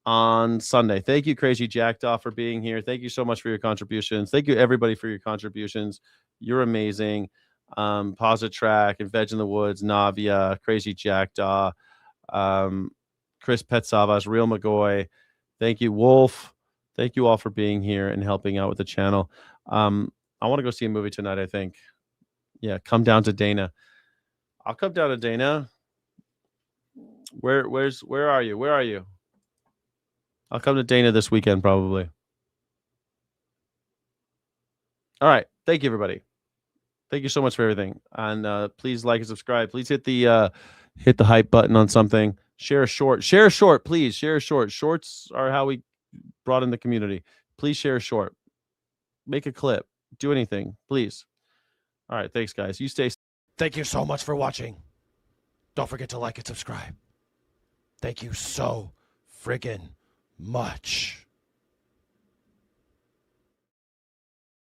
on Sunday. Thank you, Crazy Jackdaw, for being here. Thank you so much for your contributions. Thank you, everybody, for your contributions. You're amazing. Positrack and Veg in the Woods, Navia, Crazy Jackdaw, Chris Petsavas, Real McGoy. Thank you, Wolf. Thank you all for being here and helping out with the channel. I want to go see a movie tonight, I think. Yeah, come down to Dana. I'll come down to Dana. Where are you? Where are you? I'll come to Dana this weekend, probably. All right. Thank you, everybody. Thank you so much for everything. And please like and subscribe. Please hit the hype button on something. Share a short. Share a short, please. Share a short. Shorts are how we brought in the community. Please share a short. Make a clip. Do anything, please. All right. Thanks, guys. You stay. Thank you so much for watching. Don't forget to like and subscribe. Thank you so friggin' much.